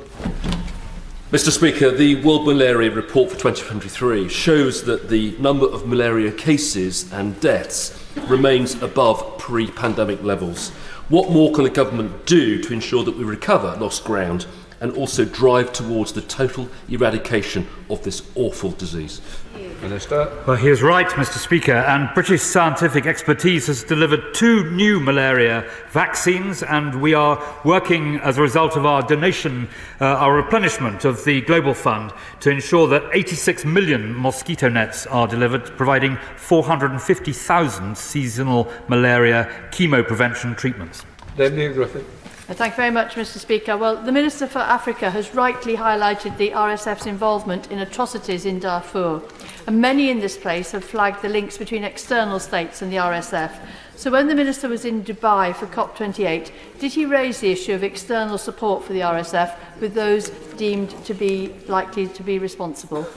Mr. Speaker, the World Malaria Report for 2023 shows that the number of malaria cases and deaths remains above pre-pandemic levels. What more can the government do to ensure that we recover lost ground and also drive towards the total eradication of this awful disease? Minister. Well, he is right, Mr. Speaker, and British scientific expertise has delivered 2 new malaria vaccines, and we are working as a result of our donation, our replenishment of the Global Fund, to ensure that 86 million mosquito nets are delivered, providing 450,000 seasonal malaria chemo prevention treatments. David Griffith. Thank you very much, Mr. Speaker. Well, the Minister for Africa has rightly highlighted the RSF's involvement in atrocities in Darfur, and many in this place have flagged the links between external states and the RSF. So when the Minister was in Dubai for COP28, did he raise the issue of external support for the RSF with those deemed to be likely to be responsible?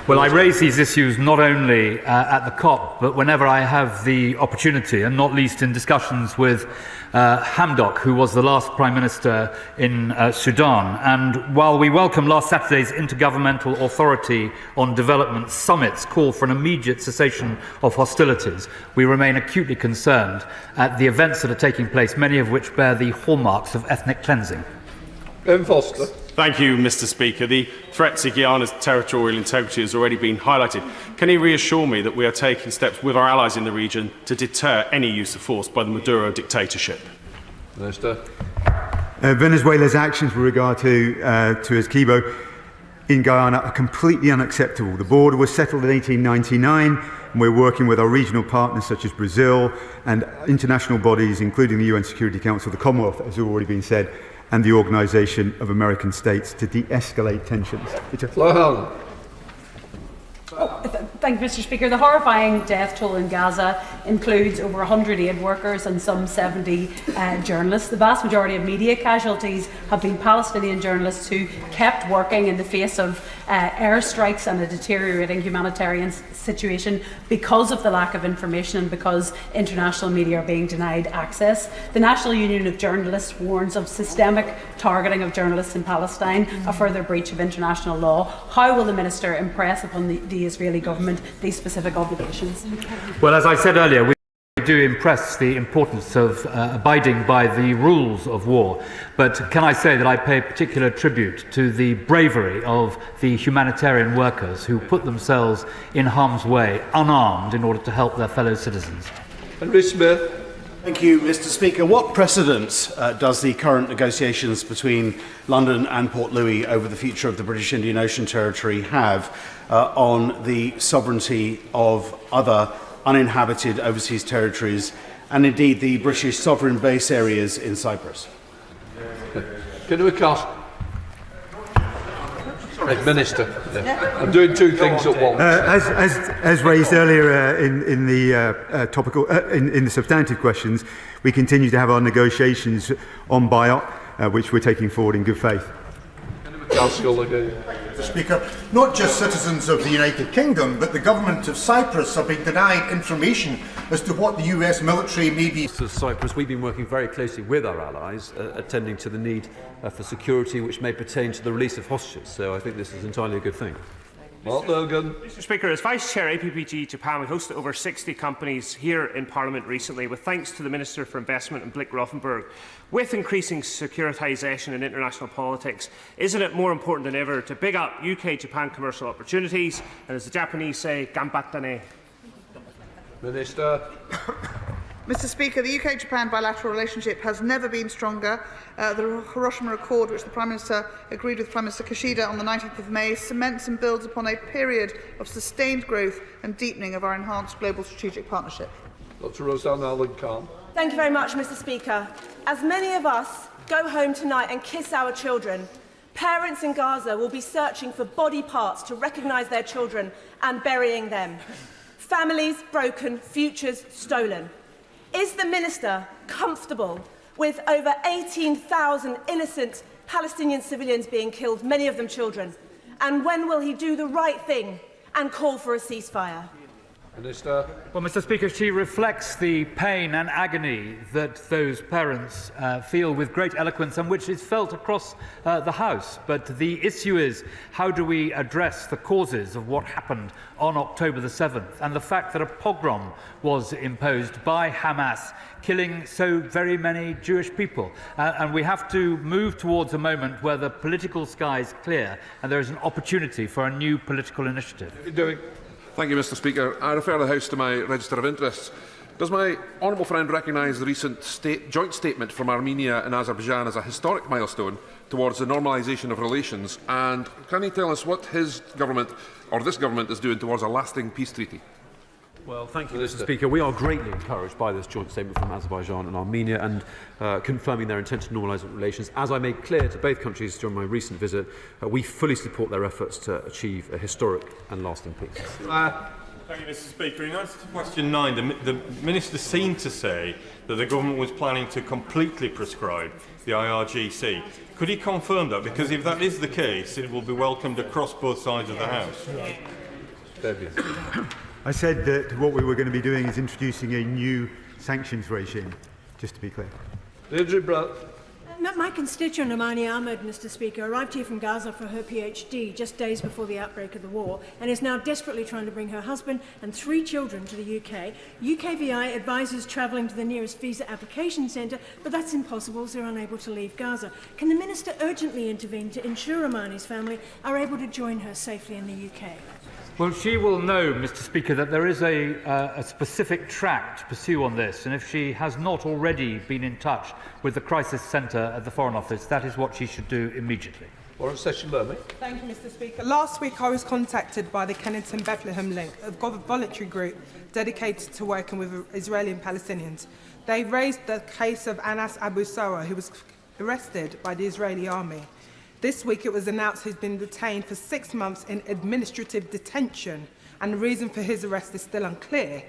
Well, I raise these issues not only at the COP, but whenever I have the opportunity, and not least in discussions with Hamdok, who was the last Prime Minister in Sudan. And while we welcome last Saturday's Intergovernmental Authority on Development Summit's call for an immediate cessation of hostilities, we remain acutely concerned at the events that are taking place, many of which bear the hallmarks of ethnic cleansing. Foster. Thank you, Mr. Speaker. The threat to Guyana's territorial integrity has already been highlighted. Can he reassure me that we are taking steps with our allies in the region to deter any use of force by the Maduro dictatorship? Minister. Venezuela's actions with regard to Esquibo in Guyana are completely unacceptable. The border was settled in 1899, and we're working with our regional partners such as Brazil and international bodies, including the UN Security Council, the Commonwealth, as has already been said, and the Organisation of American States to de-escalate tensions. Thank you, Mr. Speaker. The horrifying death toll in Gaza includes over 100 aid workers and some 70 journalists. The vast majority of media casualties have been Palestinian journalists who kept working in the face of airstrikes and a deteriorating humanitarian situation because of the lack of information and because international media are being denied access. The National Union of Journalists warns of systemic targeting of journalists in Palestine, a further breach of international law. How will the Minister impress upon the Israeli government these specific obligations? Well, as I said earlier, we do impress the importance of abiding by the rules of war. But can I say that I pay particular tribute to the bravery of the humanitarian workers who put themselves in harm's way, unarmed, in order to help their fellow citizens. Henry Smith. Thank you, Mr. Speaker. What precedent does the current negotiations between London and Port Louis over the future of the British Indian Ocean Territory have on the sovereignty of other uninhabited overseas territories and indeed the British sovereign base areas in Cyprus? Can we cast? Sorry, Minister. Yeah. I'm doing 2 things at once. As raised earlier in the topical, in the substantive questions, we continue to have our negotiations on BIOT, which we're taking forward in good faith. Mr. Speaker, not just citizens of the United Kingdom, but the government of Cyprus are being denied information as to what the US military may be. Cyprus, we've been working very closely with our allies, attending to the need for security which may pertain to the release of hostages. So I think this is entirely a good thing. Mark Logan. Mr. Speaker, as Vice Chair APPG Japan, we hosted over 60 companies here in Parliament recently, with thanks to the Minister for Investment and Blake Rothenberg. With increasing securitisation in international politics, isn't it more important than ever to big up UK-Japan commercial opportunities, and as the Japanese say, ganbatta ne? Minister. Mr. Speaker, the UK-Japan bilateral relationship has never been stronger. The Hiroshima Accord, which the Prime Minister agreed with Prime Minister Kishida on the 19th of May, cements and builds upon a period of sustained growth and deepening of our enhanced global strategic partnership. Dr. Roseanne Allen-Khan. Thank you very much, Mr. Speaker. As many of us go home tonight and kiss our children, parents in Gaza will be searching for body parts to recognise their children and burying them. Families broken, futures stolen. Is the Minister comfortable with over 18,000 innocent Palestinian civilians being killed, many of them children? And when will he do the right thing and call for a ceasefire? Minister. Well, Mr. Speaker, she reflects the pain and agony that those parents feel with great eloquence, and which is felt across the House. But the issue is, how do we address the causes of what happened on October the 7th, and the fact that a pogrom was imposed by Hamas, killing so very many Jewish people. And we have to move towards a moment where the political sky is clear and there is an opportunity for a new political initiative. Thank you, Mr. Speaker. I refer the House to my register of interests. Does my honourable friend recognise the recent joint statement from Armenia and Azerbaijan as a historic milestone towards the normalisation of relations? And can he tell us what his government, or this government, is doing towards a lasting peace treaty? Well, thank you, Mr. Speaker. We are greatly encouraged by this joint statement from Azerbaijan and Armenia, and confirming their intent to normalise relations. As I made clear to both countries during my recent visit, we fully support their efforts to achieve a historic and lasting peace. Thank you, Mr. Speaker. In answer to question 9, the Minister seemed to say that the government was planning to completely prescribe the IRGC. Could he confirm that? Because if that is the case, it will be welcomed across both sides of the House. I said that what we were going to be doing is introducing a new sanctions regime, just to be clear. My constituent Amani Ahmed, Mr. Speaker, arrived here from Gaza for her PhD just days before the outbreak of the war and is now desperately trying to bring her husband and 3 children to the UK. UKVI advises travelling to the nearest visa application centre, but that's impossible as they're unable to leave Gaza. Can the Minister urgently intervene to ensure Amani's family are able to join her safely in the UK? Well, she will know, Mr. Speaker, that there is a specific track to pursue on this, and if she has not already been in touch with the crisis centre at the Foreign Office, that is what she should do immediately. Warren Session-Lermy. Thank you, Mr. Speaker. Last week I was contacted by the Kennington Bethlehem Link, a voluntary group dedicated to working with Israeli and Palestinians. They raised the case of Anas Abu Sara, who was arrested by the Israeli army. This week it was announced he's been detained for 6 months in administrative detention, and the reason for his arrest is still unclear.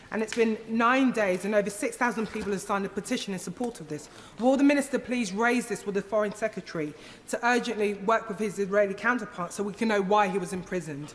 And it's been 9 days and over 6,000 people have signed a petition in support of this. Will the Minister please raise this with the Foreign Secretary to urgently work with his Israeli counterpart so we can know why he was imprisoned?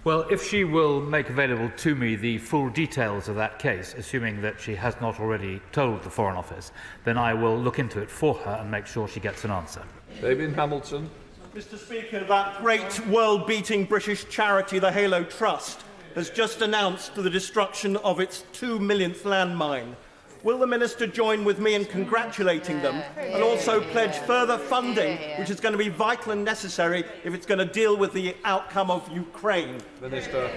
Well, if she will make available to me the full details of that case, assuming that she has not already told the Foreign Office, then I will look into it for her and make sure she gets an answer. David Hamilton. Mr. Speaker, that great world-beating British charity, the Halo Trust, has just announced the destruction of its 2 millionth landmine. Will the Minister join with me in congratulating them and also pledge further funding, which is going to be vital and necessary if it's going to deal with the outcome of Ukraine? Minister.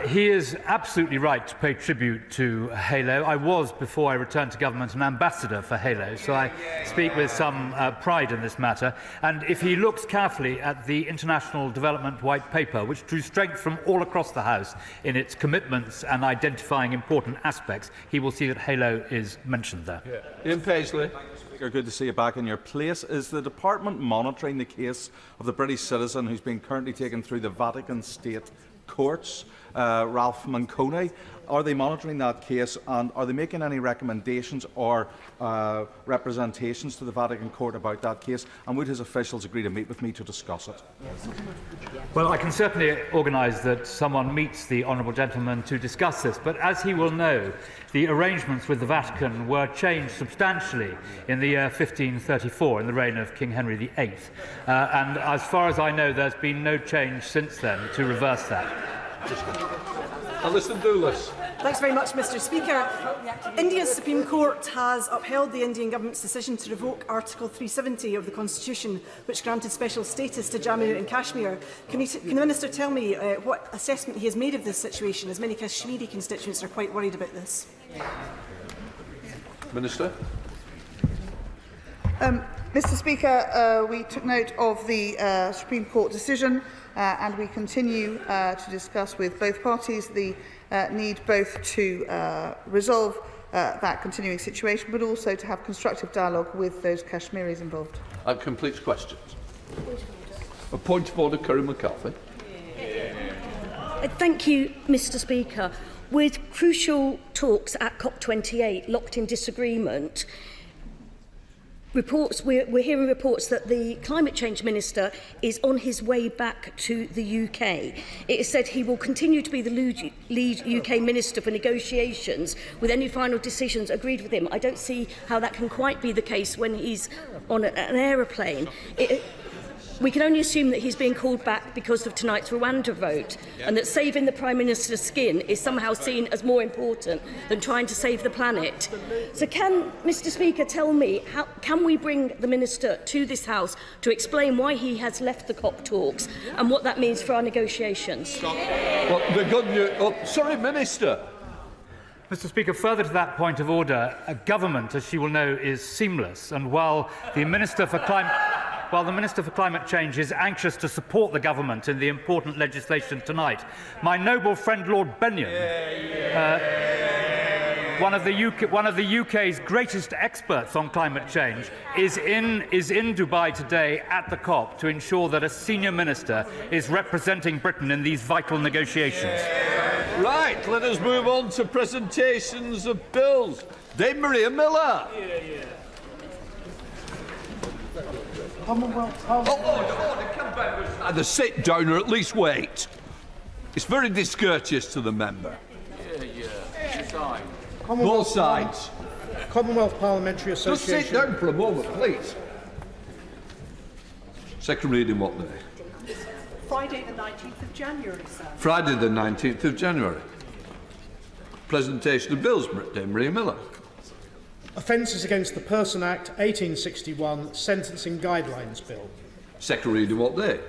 He is absolutely right to pay tribute to Halo. I was, before I returned to government, an ambassador for Halo, so I speak with some pride in this matter. And if he looks carefully at the International Development White Paper, which drew strength from all across the House in its commitments and identifying important aspects, he will see that Halo is mentioned there. Ian Paisley. Speaker, good to see you back in your place. Is the department monitoring the case of the British citizen who's been currently taken through the Vatican state courts? Ralph Manconi. Are they monitoring that case, and are they making any recommendations or representations to the Vatican Court about that case? And would his officials agree to meet with me to discuss it? Well, I can certainly organise that someone meets the honourable gentleman to discuss this, but as he will know, the arrangements with the Vatican were changed substantially in the year 1534, in the reign of King Henry VIII. And as far as I know, there's been no change since then to reverse that. Alison Doulis. Thanks very much, Mr. Speaker. India's Supreme Court has upheld the Indian government's decision to revoke Article 370 of the Constitution, which granted special status to Jammu and Kashmir. Can the Minister tell me what assessment he has made of this situation, as many Kashmiri constituents are quite worried about this? Minister. Mr. Speaker, we took note of the Supreme Court decision and we continue to discuss with both parties the need both to resolve that continuing situation, but also to have constructive dialogue with those Kashmiris involved. That completes questions. A point of order, Curry McCarthy. Thank you, Mr. Speaker. With crucial talks at COP28 locked in disagreement, we're hearing reports that the Climate Change Minister is on his way back to the UK. It is said he will continue to be the lead UK Minister for negotiations, with any final decisions agreed with him. I don't see how that can quite be the case when he's on an aeroplane. We can only assume that he's being called back because of tonight's Rwanda vote, and that saving the Prime Minister's skin is somehow seen as more important than trying to save the planet. So can Mr. Speaker tell me, how can we bring the Minister to this House to explain why he has left the COP talks and what that means for our negotiations? Well, the good news... sorry, Minister. Mr. Speaker, further to that point of order, a government, as she will know, is seamless, and while the Minister for Climate Change is anxious to support the government in the important legislation tonight, my noble friend Lord Benyon, one of the UK's greatest experts on climate change, is in Dubai today at the COP to ensure that a senior minister is representing Britain in these vital negotiations. Right, let us move on to presentations of bills. Dame Maria Miller. Either sit down or at least wait. It's very discourteous to the member. Both sides. Commonwealth Parliamentary Association. Just sit down for a moment, please. Second reading what day? Friday the 19th of January, sir. Friday the 19th of January. Presentation of bills, Dame Maria Miller. Offences Against the Person Act 1861 Sentencing Guidelines Bill. Second reading what day?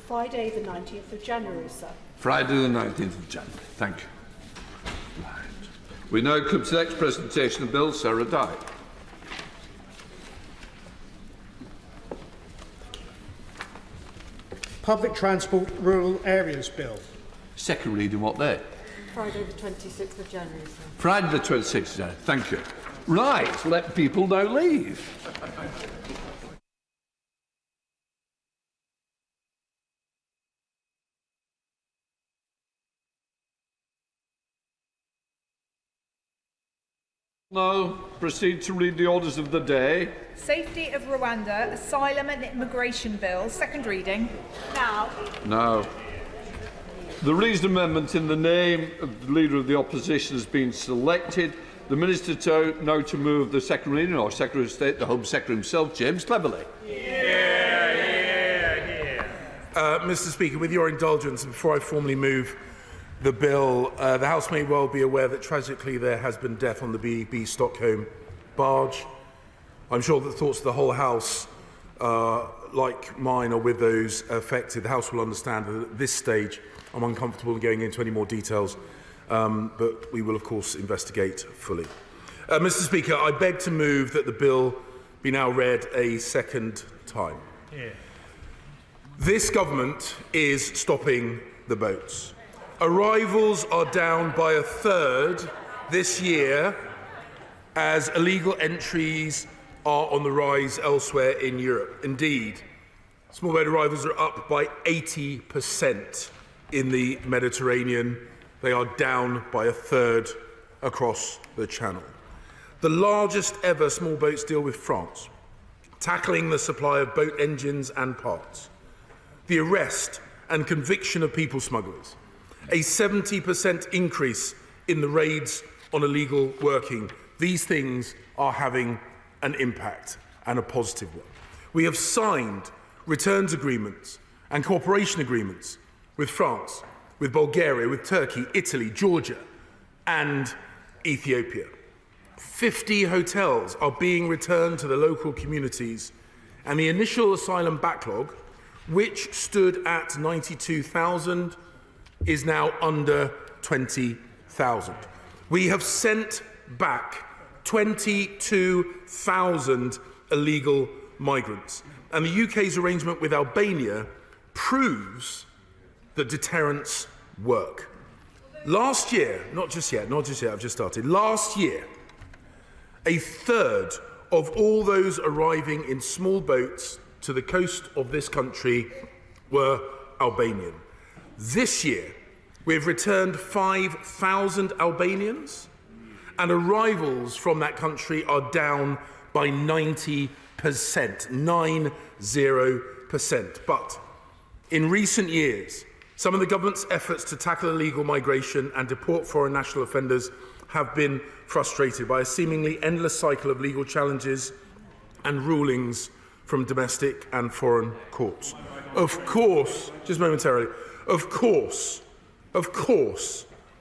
Friday the 19th of January, sir. Friday the 19th of January. Thank you. Right. We now come to the next presentation of bills, Sarah Dye. Public Transport Rural Areas Bill. Second reading what day? Friday the 26th of January, sir. Friday the 26th of January. Thank you. Right, let people now leave. Now proceed to read the orders of the day. Safety of Rwanda, Asylum and Immigration Bill, second reading. Now, the reasoned amendment in the name of the Leader of the Opposition has been selected. The Minister now to move the second reading, or Secretary of State, the Home Secretary himself, James Cleverly. Mr. Speaker, with your indulgence, and before I formally move the bill, the House may well be aware that tragically there has been death on the BB Stockholm barge. I'm sure that the thoughts of the whole House, like mine, are with those affected. The House will understand that at this stage I'm uncomfortable in going into any more details, but we will of course investigate fully. Mr. Speaker, I beg to move that the bill be now read a second time. Yeah. This government is stopping the boats. Arrivals are down by a third this year as illegal entries are on the rise elsewhere in Europe. Indeed, small boat arrivals are up by 80% in the Mediterranean They are down by a third across the Channel. The largest ever small boats deal with France, tackling the supply of boat engines and parts. The arrest and conviction of people smugglers. A 70% increase in the raids on illegal working. These things are having an impact, and a positive one. We have signed returns agreements and cooperation agreements with France, with Bulgaria, with Turkey, Italy, Georgia, and Ethiopia. 50 hotels are being returned to the local communities, and the initial asylum backlog, which stood at 92,000, is now under 20,000. We have sent back 22,000 illegal migrants, and the UK's arrangement with Albania proves that deterrents work. Last year, not just yet, I've just started. Last year, a third of all those arriving in small boats to the coast of this country were Albanian. This year, we've returned 5,000 Albanians, and arrivals from that country are down by 90%, 90%. But in recent years, some of the government's efforts to tackle illegal migration and deport foreign national offenders have been frustrated by a seemingly endless cycle of legal challenges and rulings from domestic and foreign courts. Of course, just momentarily, of course,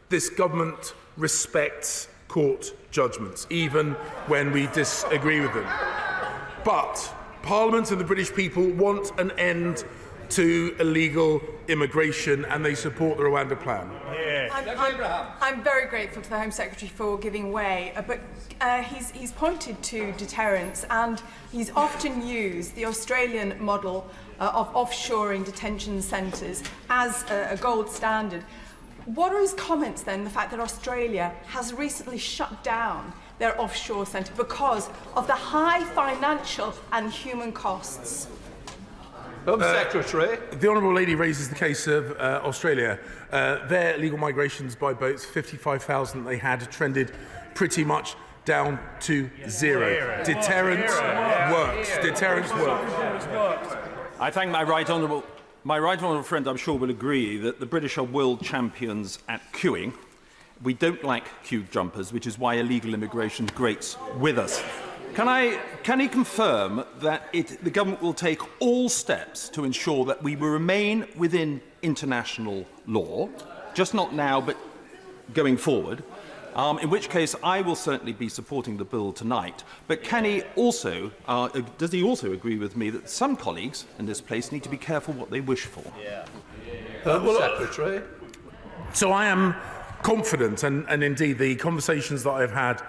this government respects court judgments, even when we disagree with them. But Parliament and the British people want an end to illegal immigration, and they support the Rwanda plan. I'm very grateful to the Home Secretary for giving way, but he's pointed to deterrence, and he's often used the Australian model of offshoring detention centres as a gold standard. What are his comments then, the fact that Australia has recently shut down their offshore centre because of the high financial and human costs? Home Secretary. The Honourable Lady raises the case of Australia. Their illegal migrations by boats, 55,000 they had, trended pretty much down to zero. Deterrence works. Deterrence works. I thank my right honourable friend, I'm sure, will agree that the British are world champions at queuing. We don't like queue jumpers, which is why illegal immigration grates with us. Can he confirm that the government will take all steps to ensure that we will remain within international law, just not now, but going forward? In which case, I will certainly be supporting the bill tonight. But can he also, does he also agree with me that some colleagues in this place need to be careful what they wish for? Secretary. So I am confident, and indeed the conversations that I've had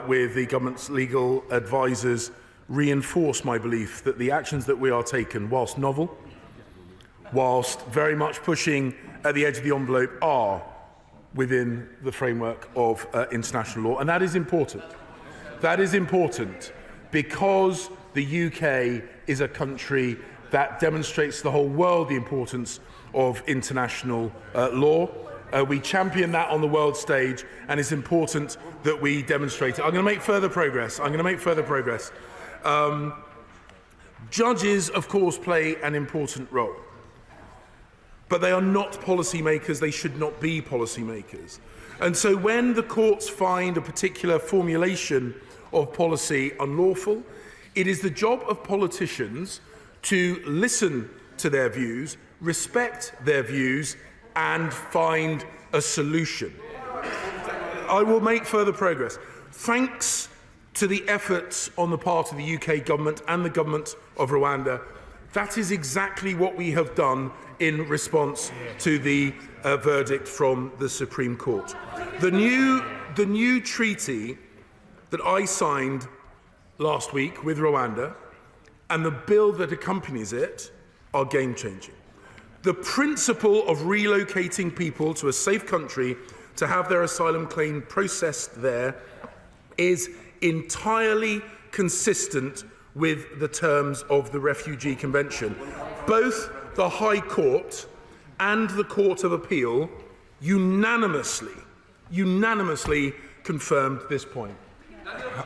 with the government's legal advisers reinforce my belief that the actions that we are taking, whilst novel, whilst very much pushing at the edge of the envelope, are within the framework of international law. And that is important. That is important because the UK is a country that demonstrates to the whole world the importance of international law. We champion that on the world stage, and it's important that we demonstrate it. I'm going to make further progress. Judges, of course, play an important role. But they are not policymakers. They should not be policymakers. And so when the courts find a particular formulation of policy unlawful, it is the job of politicians to listen to their views, respect their views, and find a solution. I will make further progress. Thanks to the efforts on the part of the UK government and the government of Rwanda, that is exactly what we have done in response to the verdict from the Supreme Court. The new treaty that I signed last week with Rwanda and the bill that accompanies it are game-changing. The principle of relocating people to a safe country to have their asylum claim processed there is entirely consistent with the terms of the Refugee Convention. Both the High Court and the Court of Appeal unanimously confirmed this point.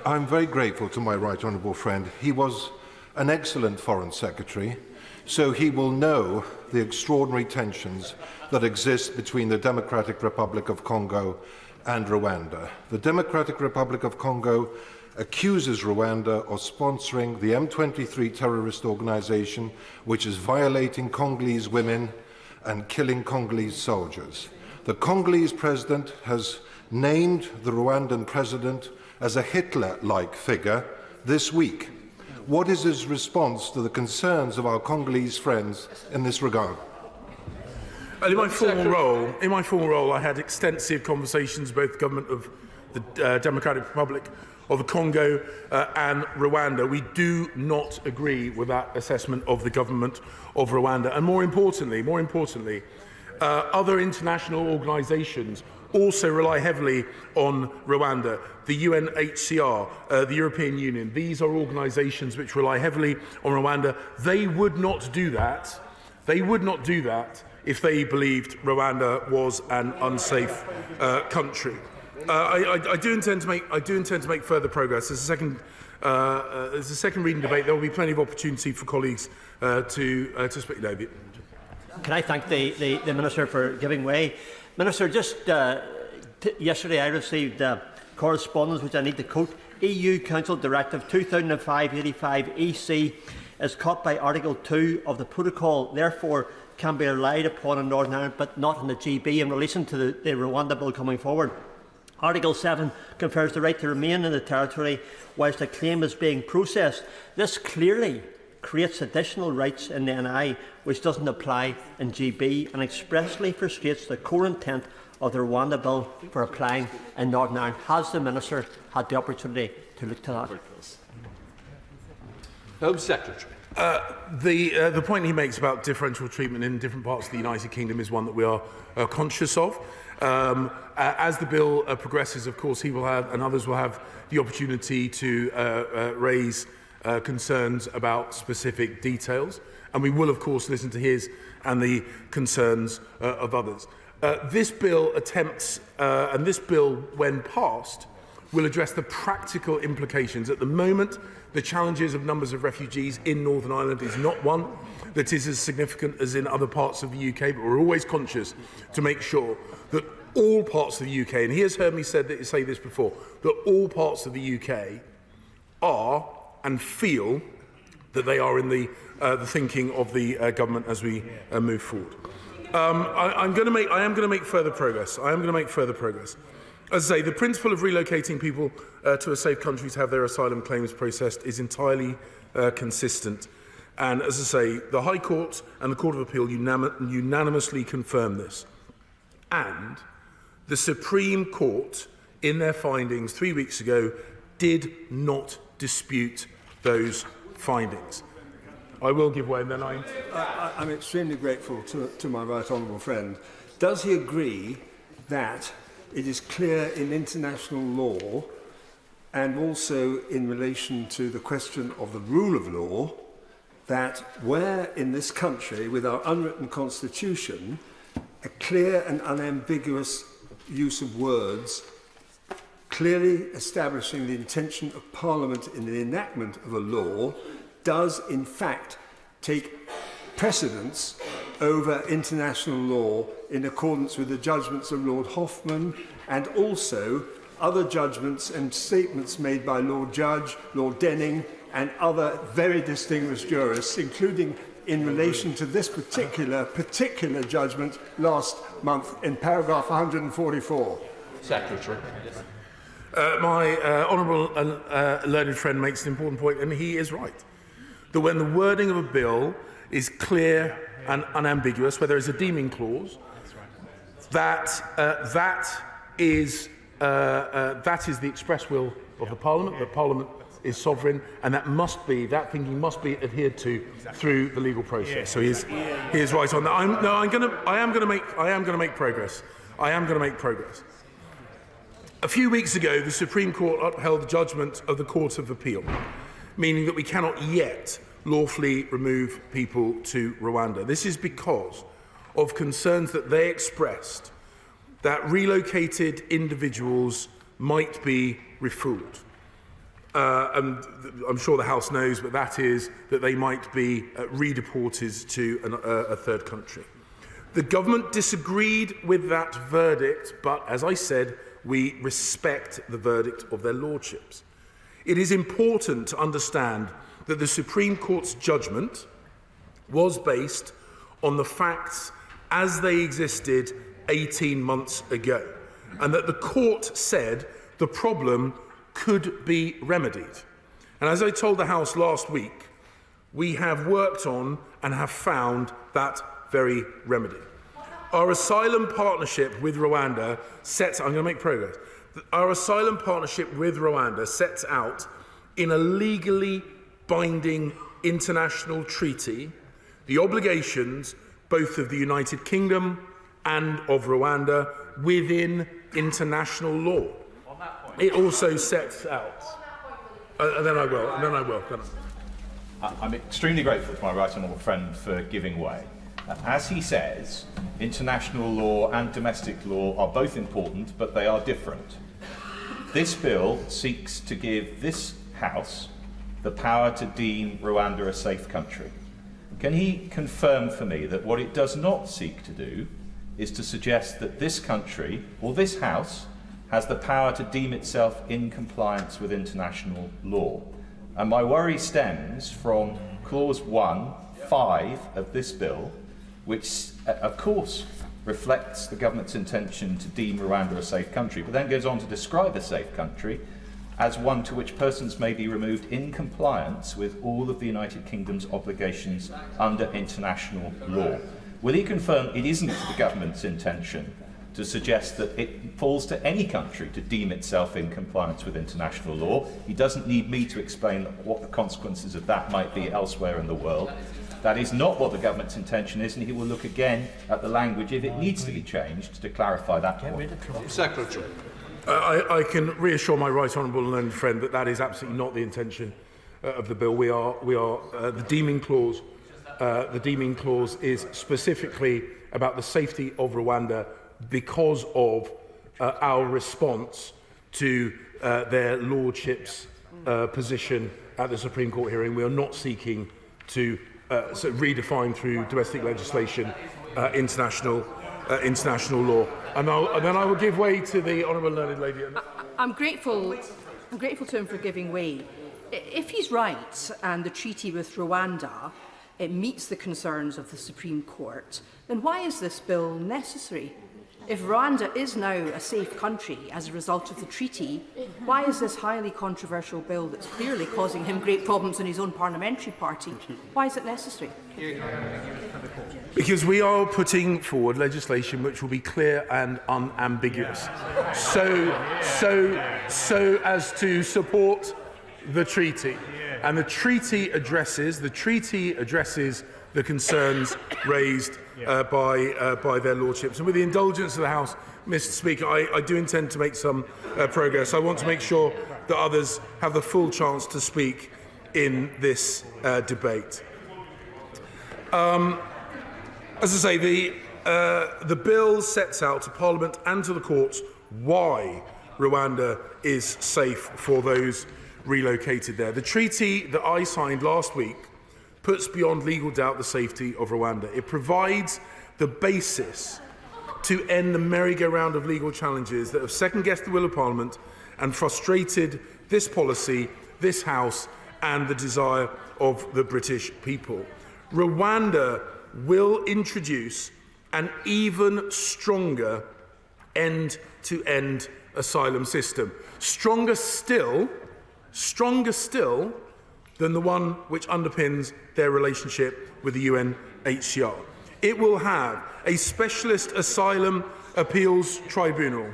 I'm very grateful to my right honourable friend. He was an excellent Foreign Secretary, so he will know the extraordinary tensions that exist between the Democratic Republic of Congo and Rwanda. The Democratic Republic of Congo accuses Rwanda of sponsoring the M23 terrorist organisation, which is violating Congolese women and killing Congolese soldiers. The Congolese president has named the Rwandan president as a Hitler-like figure this week. What is his response to the concerns of our Congolese friends in this regard? In my formal role, I had extensive conversations with both the government of the Democratic Republic of the Congo and Rwanda. We do not agree with that assessment of the government of Rwanda. And more importantly, other international organisations also rely heavily on Rwanda. The UNHCR, the European Union, these are organisations which rely heavily on Rwanda. They would not do that. They would not do that if they believed Rwanda was an unsafe country. I do intend to make further progress. There's a second reading debate. There will be plenty of opportunity for colleagues to speak. No, Can I thank the Minister for giving way? Minister, just yesterday I received correspondence which I need to quote. EU Council Directive 2005/85/EC is caught by Article 2 of the Protocol, therefore can be relied upon in Northern Ireland but not in the GB in relation to the Rwanda bill coming forward. Article 7 confers the right to remain in the territory whilst a claim is being processed. This clearly creates additional rights in the NI which doesn't apply in GB and expressly frustrates the core intent of the Rwanda bill for applying in Northern Ireland. Has the Minister had the opportunity to look to that? Home Secretary. The point he makes about differential treatment in different parts of the United Kingdom is one that we are conscious of. As the bill progresses, of course, he will have, and others will have, the opportunity to raise concerns about specific details, and we will, of course, listen to his and the concerns of others. This bill attempts, and this bill, when passed, will address the practical implications. At the moment, the challenges of numbers of refugees in Northern Ireland is not one that is as significant as in other parts of the UK, but we're always conscious to make sure that all parts of the UK, and he has heard me say this before, that all parts of the UK are and feel that they are in the thinking of the government as we move forward. I am going to make further progress. As I say, the principle of relocating people to a safe country to have their asylum claims processed is entirely consistent. And as I say, the High Court and the Court of Appeal unanimously confirm this. And the Supreme Court, in their findings 3 weeks ago, did not dispute those findings. I will give way, and then I'm extremely grateful to my right honourable friend. Does he agree that it is clear in international law, and also in relation to the question of the rule of law, that where in this country, with our unwritten constitution, a clear and unambiguous use of words clearly establishing the intention of Parliament in the enactment of a law does in fact take precedence over international law in accordance with the judgments of Lord Hoffman and also other judgments and statements made by Lord Judge, Lord Denning and other very distinguished jurists, including in relation to this particular judgment last month in paragraph 144. Secretary. My honourable and learned friend makes an important point, and he is right, that when the wording of a bill is clear and unambiguous, where there is a deeming clause, that is the express will of the Parliament, that Parliament is sovereign, and that thinking must be adhered to through the legal process. Yes. So he is right on that. I am going to make progress. A few weeks ago, the Supreme Court upheld the judgment of the Court of Appeal, meaning that we cannot yet lawfully remove people to Rwanda. This is because of concerns that they expressed that relocated individuals might be refooled. And I'm sure the House knows, but that is that they might be redeported to a third country. The government disagreed with that verdict, but as I said, we respect the verdict of their lordships. It is important to understand that the Supreme Court's judgment was based on the facts as they existed 18 months ago, and that the court said the problem could be remedied. And as I told the House last week, we have worked on and have found that very remedy. Our asylum partnership with Rwanda sets, I'm going to make progress. Our asylum partnership with Rwanda sets out in a legally binding international treaty the obligations both of the United Kingdom and of Rwanda within international law. It also sets out, and then I will. I'm extremely grateful to my right honourable friend for giving way. As he says, international law and domestic law are both important, but they are different. This bill seeks to give this House the power to deem Rwanda a safe country. Can he confirm for me that what it does not seek to do is to suggest that this country, or this House, has the power to deem itself in compliance with international law? And my worry stems from Clause 1(5) of this bill, which, of course, reflects the government's intention to deem Rwanda a safe country, but then goes on to describe a safe country as one to which persons may be removed in compliance with all of the United Kingdom's obligations under international law. Will he confirm it isn't the government's intention to suggest that it falls to any country to deem itself in compliance with international law? He doesn't need me to explain what the consequences of that might be elsewhere in the world. That is not what the government's intention is, and he will look again at the language if it needs to be changed to clarify that point. Secretary. I can reassure my right honourable and learned friend that that is absolutely not the intention of the bill. The deeming clause. The deeming clause is specifically about the safety of Rwanda because of our response to their lordships' position at the Supreme Court hearing. We are not seeking to redefine through domestic legislation international law. And then I will give way to the honourable learned lady. I'm grateful to him for giving way. If he's right and the treaty with Rwanda it meets the concerns of the Supreme Court, then why is this bill necessary? If Rwanda is now a safe country as a result of the treaty, why is this highly controversial bill that's clearly causing him great problems in his own parliamentary party, why is it necessary? Because we are putting forward legislation which will be clear and unambiguous, so as to support the treaty. And the treaty addresses the concerns raised by their lordships. And with the indulgence of the House, Mr. Speaker, I do intend to make some progress. I want to make sure that others have the full chance to speak in this debate. As I say, the bill sets out to Parliament and to the courts why Rwanda is safe for those relocated there. The treaty that I signed last week puts beyond legal doubt the safety of Rwanda. It provides the basis to end the merry-go-round of legal challenges that have second-guessed the will of Parliament and frustrated this policy, this House, and the desire of the British people. Rwanda will introduce an even stronger end-to-end asylum system. Stronger still than the one which underpins their relationship with the UNHCR. It will have a specialist asylum appeals tribunal.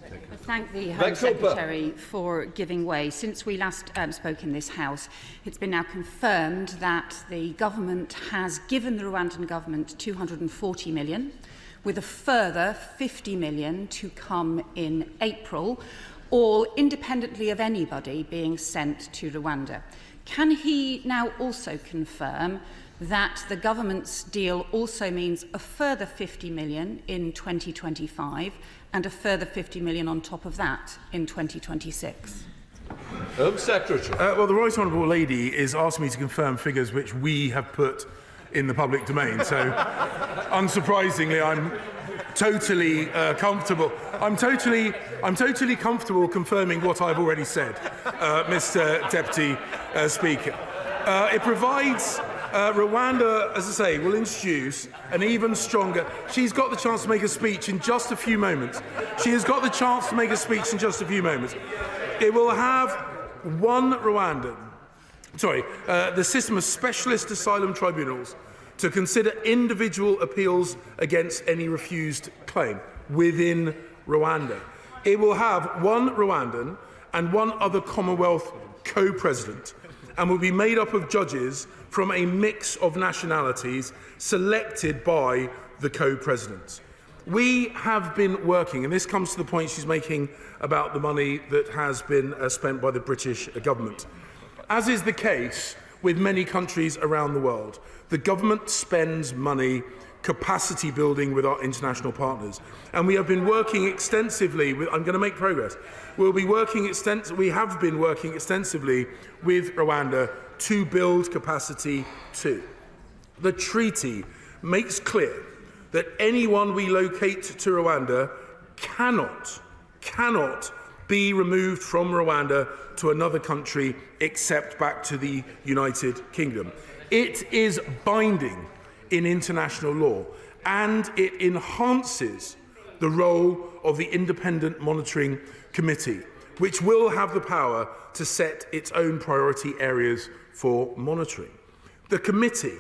I thank the Home Secretary for giving way. Since we last spoke in this House, it's been now confirmed that the government has given the Rwandan government 240 million, with a further 50 million to come in April, all independently of anybody being sent to Rwanda. Can he now also confirm that the government's deal also means a further 50 million in 2025 and a further 50 million on top of that in 2026. Home Secretary. Well, the Right Honourable Lady is asking me to confirm figures which we have put in the public domain. So, unsurprisingly, I'm totally comfortable. I'm totally comfortable confirming what I've already said, Mr. Deputy Speaker. It provides Rwanda, as I say, will introduce an even stronger. She's got the chance to make a speech in just a few moments. She has got the chance to make a speech in just a few moments. It will have one Rwandan. The system of specialist asylum tribunals to consider individual appeals against any refused claim within Rwanda. It will have one Rwandan and one other Commonwealth co-president, and will be made up of judges from a mix of nationalities selected by the co-presidents. We have been working, and this comes to the point she's making about the money that has been spent by the British government. As is the case with many countries around the world, the government spends money capacity building with our international partners. And we have been working extensively with, I'm going to make progress, we have been working extensively with Rwanda to build capacity too. The treaty makes clear that anyone we locate to Rwanda cannot be removed from Rwanda to another country except back to the United Kingdom. It is binding in international law, and it enhances the role of the Independent Monitoring Committee, which will have the power to set its own priority areas for monitoring. The committee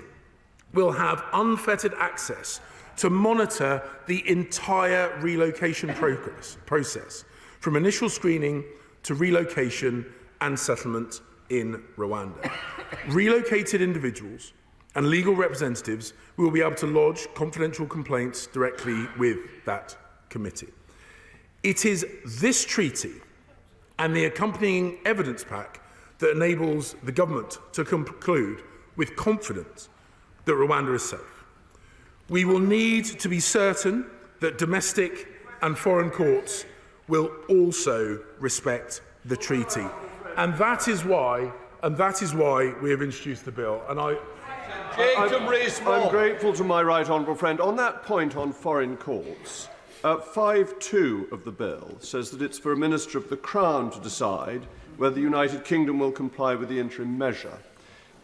will have unfettered access to monitor the entire relocation process, from initial screening to relocation and settlement in Rwanda. Relocated individuals and legal representatives will be able to lodge confidential complaints directly with that committee. It is this treaty and the accompanying evidence pack that enables the government to conclude with confidence that Rwanda is safe. We will need to be certain that domestic and foreign courts will also respect the treaty. And that is why we have introduced the bill. And I'm grateful to my right honourable friend. On that point on foreign courts, 5.2 of the bill says that it's for a Minister of the Crown to decide whether the United Kingdom will comply with the interim measure.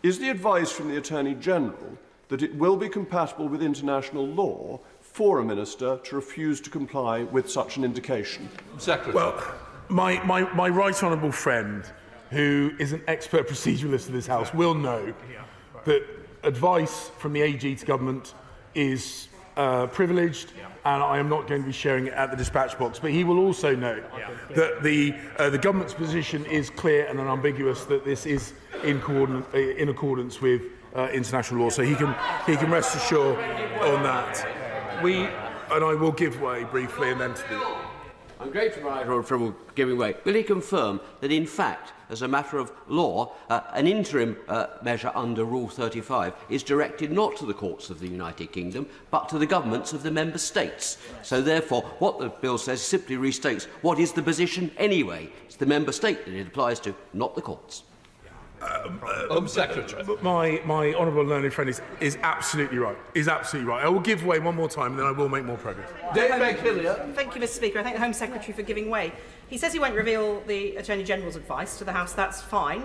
Is the advice from the Attorney General that it will be compatible with international law for a minister to refuse to comply with such an indication? Secretary. Well, my right honourable friend, who is an expert proceduralist in this House, will know that advice from the AG to government is privileged, and I am not going to be sharing it at the dispatch box. But he will also know that the government's position is clear and unambiguous, that this is in accordance with international law. So he can rest assured on that. And I will give way briefly and then to the... I'm grateful for giving way. Will he confirm that, in fact, as a matter of law, an interim measure under Rule 35 is directed not to the courts of the United Kingdom, but to the governments of the member states? So, therefore, what the bill says simply restates what is the position anyway. It's the member state that it applies to, not the courts. Secretary. My honourable learned friend is absolutely right. I will give way one more time, and then I will make more progress. Thank you, Mr. Speaker. I thank the Home Secretary for giving way. He says he won't reveal the Attorney General's advice to the House. That's fine.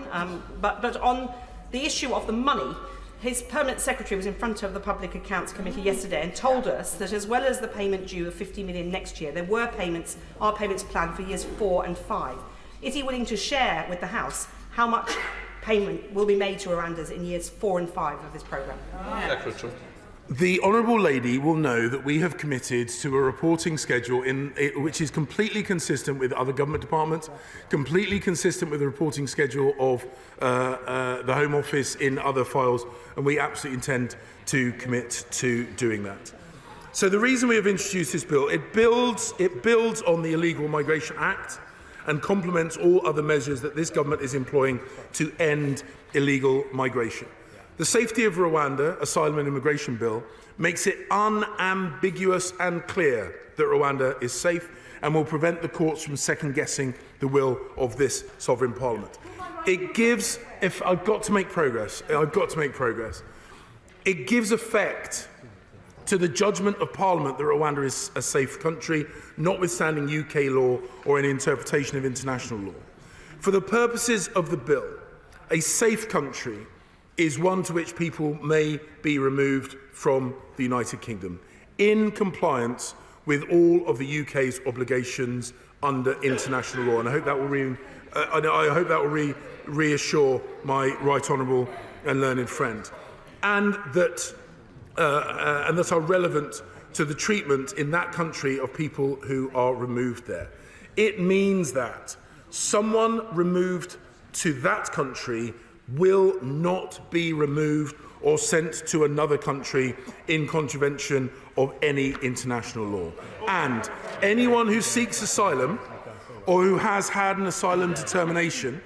But on the issue of the money, his Permanent Secretary was in front of the Public Accounts Committee yesterday and told us that, as well as the payment due of 50 million next year, there are payments planned for years 4 and 5. Is he willing to share with the House how much payment will be made to Rwandans in years 4 and 5 of this programme? Secretary. The Honourable Lady will know that we have committed to a reporting schedule which is completely consistent with other government departments, completely consistent with the reporting schedule of the Home Office in other files, and we absolutely intend to commit to doing that. So the reason we have introduced this bill, it builds on the Illegal Migration Act and complements all other measures that this government is employing to end illegal migration. The Safety of Rwanda Asylum and Immigration Bill makes it unambiguous and clear that Rwanda is safe and will prevent the courts from second-guessing the will of this sovereign parliament. It gives, if I've got to make progress, it gives effect to the judgment of Parliament that Rwanda is a safe country, notwithstanding UK law or any interpretation of international law. For the purposes of the bill, a safe country is one to which people may be removed from the United Kingdom in compliance with all of the UK's obligations under international law. And I hope that will, reassure my right honourable and learned friend, and that are relevant to the treatment in that country of people who are removed there. It means that someone removed to that country will not be removed or sent to another country in contravention of any international law. And anyone who seeks asylum or who has had an asylum determination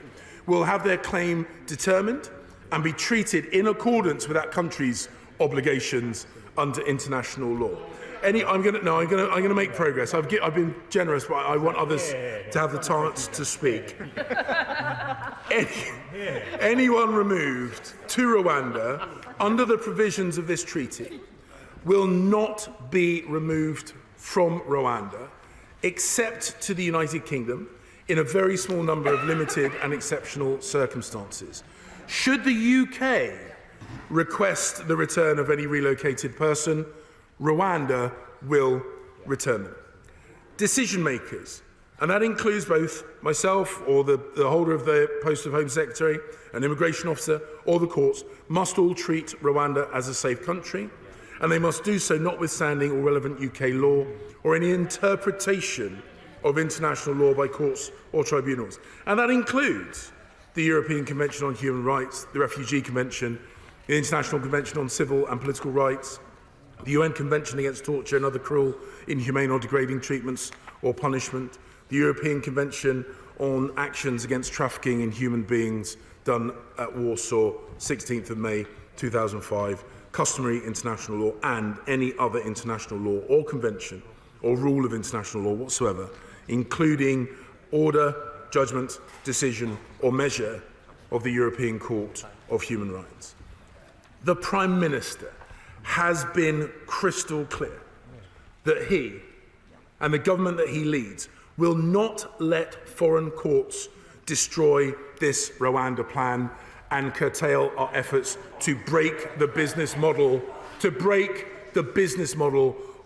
will have their claim determined and be treated in accordance with that country's obligations under international law. I'm going to make progress. I've been generous, but I want others to have the chance to speak. Anyone removed to Rwanda under the provisions of this treaty will not be removed from Rwanda, except to the United Kingdom, in a very small number of limited and exceptional circumstances. Should the UK request the return of any relocated person, Rwanda will return them. Decision makers, and that includes both myself or the holder of the post of Home Secretary, an immigration officer, or the courts, must all treat Rwanda as a safe country, and they must do so notwithstanding all relevant UK law or any interpretation of international law by courts or tribunals. And that includes the European Convention on Human Rights, the Refugee Convention, the International Convention on Civil and Political Rights, the UN Convention Against Torture and Other Cruel, Inhumane or Degrading Treatments or Punishment, the European Convention on Actions Against Trafficking in Human Beings done at Warsaw, 16th of May 2005, customary international law, and any other international law or convention or rule of international law whatsoever, including order, judgment, decision or measure of the European Court of Human Rights. The Prime Minister has been crystal clear that he and the government that he leads will not let foreign courts destroy this Rwanda plan and curtail our efforts to break the business model,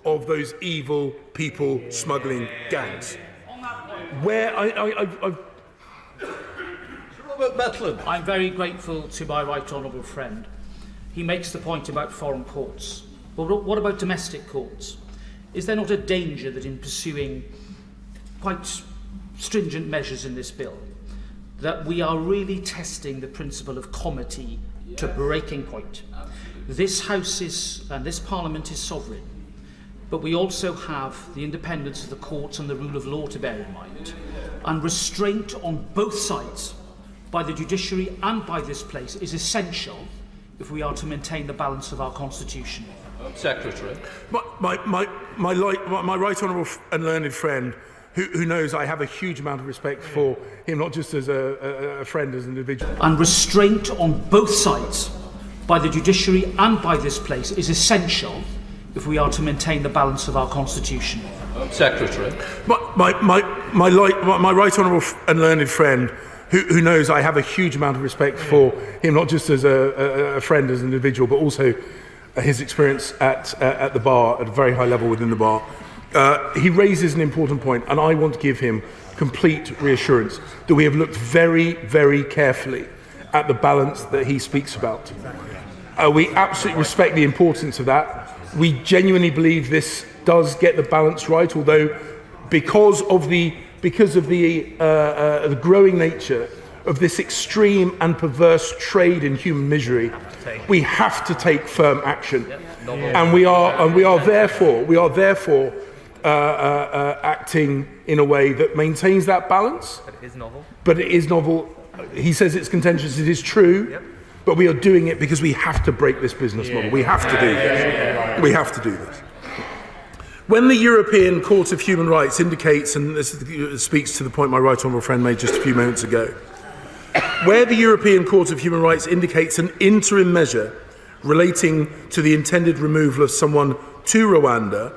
of those evil people smuggling gangs. I'm very grateful to my right honourable friend. He makes the point about foreign courts. But what about domestic courts? Is there not a danger that in pursuing quite stringent measures in this bill, that we are really testing the principle of comity to breaking point? This House and this Parliament is sovereign, but we also have the independence of the courts and the rule of law to bear in mind. And restraint on both sides, by the judiciary and by this place, is essential if we are to maintain the balance of our constitution. Secretary. My right honourable and learned friend, who knows I have a huge amount of respect for him, not just as a friend, as an individual. And restraint on both sides, by the judiciary and by this place, is essential if we are to maintain the balance of our constitution. Secretary. My right honourable and learned friend, who knows I have a huge amount of respect for him, not just as a friend, as an individual, but also his experience at the bar, at a very high level within the bar. He raises an important point, and I want to give him complete reassurance that we have looked very, very carefully at the balance that he speaks about. We absolutely respect the importance of that. We genuinely believe this does get the balance right, although because of the growing nature of this extreme and perverse trade in human misery, we have to take firm action, and we are therefore acting in a way that maintains that balance. But it is novel. But it is novel. He says it's contentious. It is true. but we are doing it because we have to break this business model. We have to do this. We have to do this. When the European Court of Human Rights indicates, and this speaks to the point my right honourable friend made just a few moments ago, where the European Court of Human Rights indicates an interim measure relating to the intended removal of someone to Rwanda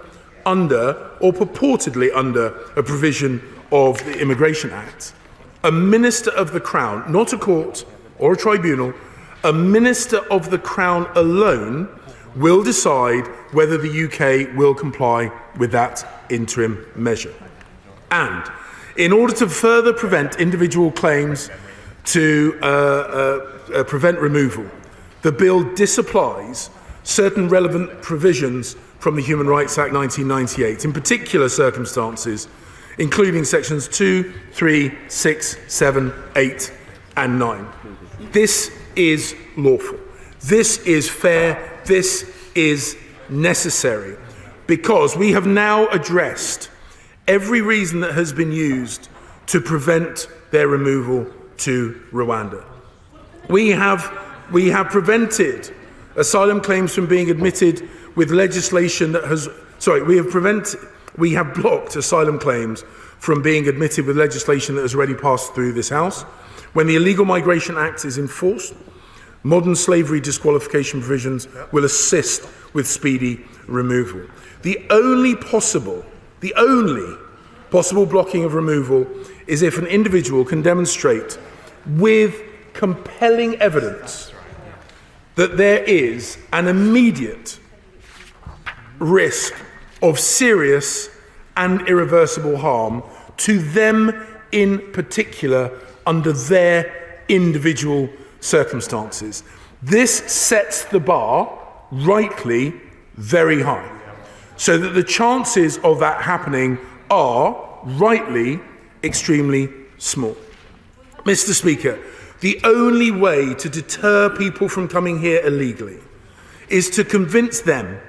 under, or purportedly under, a provision of the Immigration Act, a Minister of the Crown, not a court or a tribunal, a Minister of the Crown alone will decide whether the UK will comply with that interim measure. And in order to further prevent individual claims to prevent removal, the bill disapplies certain relevant provisions from the Human Rights Act 1998, in particular circumstances, including sections 2, 3, 6, 7, 8 and 9. This is lawful. This is fair. This is necessary, because we have now addressed every reason that has been used to prevent their removal to Rwanda. We have prevented asylum claims from being admitted with legislation that has, we have blocked asylum claims from being admitted with legislation that has already passed through this House. When the Illegal Migration Act is enforced, modern slavery disqualification provisions will assist with speedy removal. The only possible blocking of removal is if an individual can demonstrate with compelling evidence that there is an immediate risk of serious and irreversible harm to them in particular under their individual circumstances. This sets the bar, rightly, very high, so that the chances of that happening are, rightly, extremely small. Mr. Speaker, the only way to deter people from coming here illegally is to convince them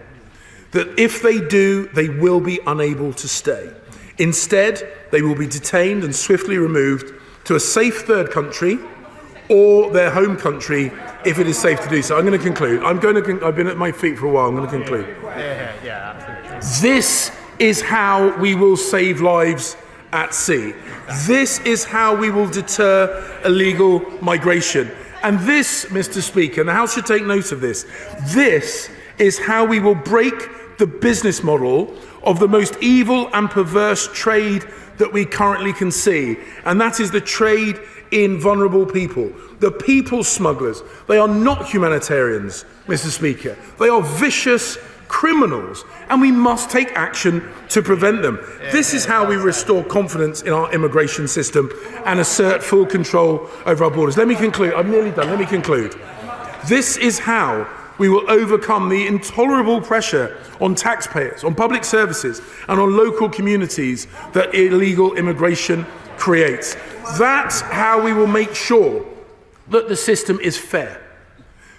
that if they do, they will be unable to stay. Instead, they will be detained and swiftly removed to a safe third country or their home country if it is safe to do so. I'm going to conclude. I've been at my feet for a while. I'm going to conclude. This is how we will save lives at sea. This is how we will deter illegal migration. And this, Mr. Speaker, and the House should take note of this, this is how we will break the business model of the most evil and perverse trade that we currently can see, and that is the trade in vulnerable people. The people smugglers, they are not humanitarians, Mr. Speaker. They are vicious criminals, and we must take action to prevent them. This is how we restore confidence in our immigration system and assert full control over our borders. Let me conclude. I'm nearly done. Let me conclude. This is how we will overcome the intolerable pressure on taxpayers, on public services, and on local communities that illegal immigration creates. That's how we will make sure that the system is fair.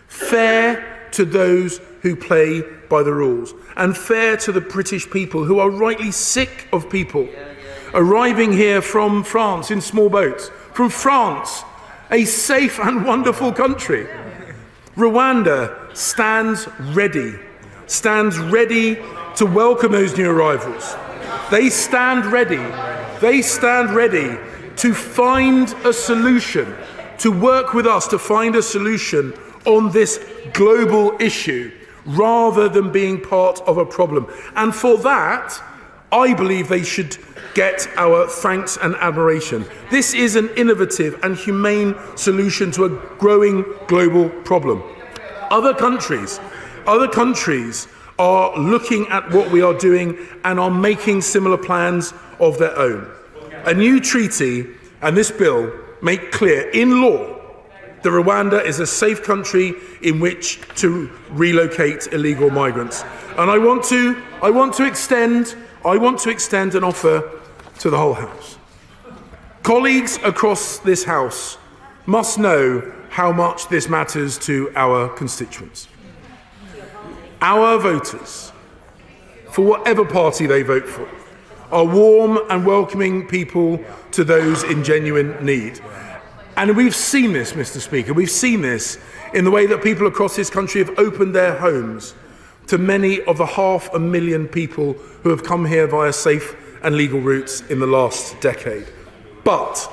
Fair to those who play by the rules, and fair to the British people who are rightly sick of people arriving here from France in small boats. From France, a safe and wonderful country. Rwanda stands ready to welcome those new arrivals. They stand ready to find a solution, to work with us to find a solution on this global issue, rather than being part of a problem. And for that, I believe they should get our thanks and admiration. This is an innovative and humane solution to a growing global problem. Other countries are looking at what we are doing and are making similar plans of their own. A new treaty and this bill make clear in law that Rwanda is a safe country in which to relocate illegal migrants. And I want to extend an offer to the whole House. Colleagues across this House must know how much this matters to our constituents. Our voters, for whatever party they vote for, are warm and welcoming people to those in genuine need. And we've seen this, Mr. Speaker, we've seen this in the way that people across this country have opened their homes to many of the 500,000 people who have come here via safe and legal routes in the last decade. But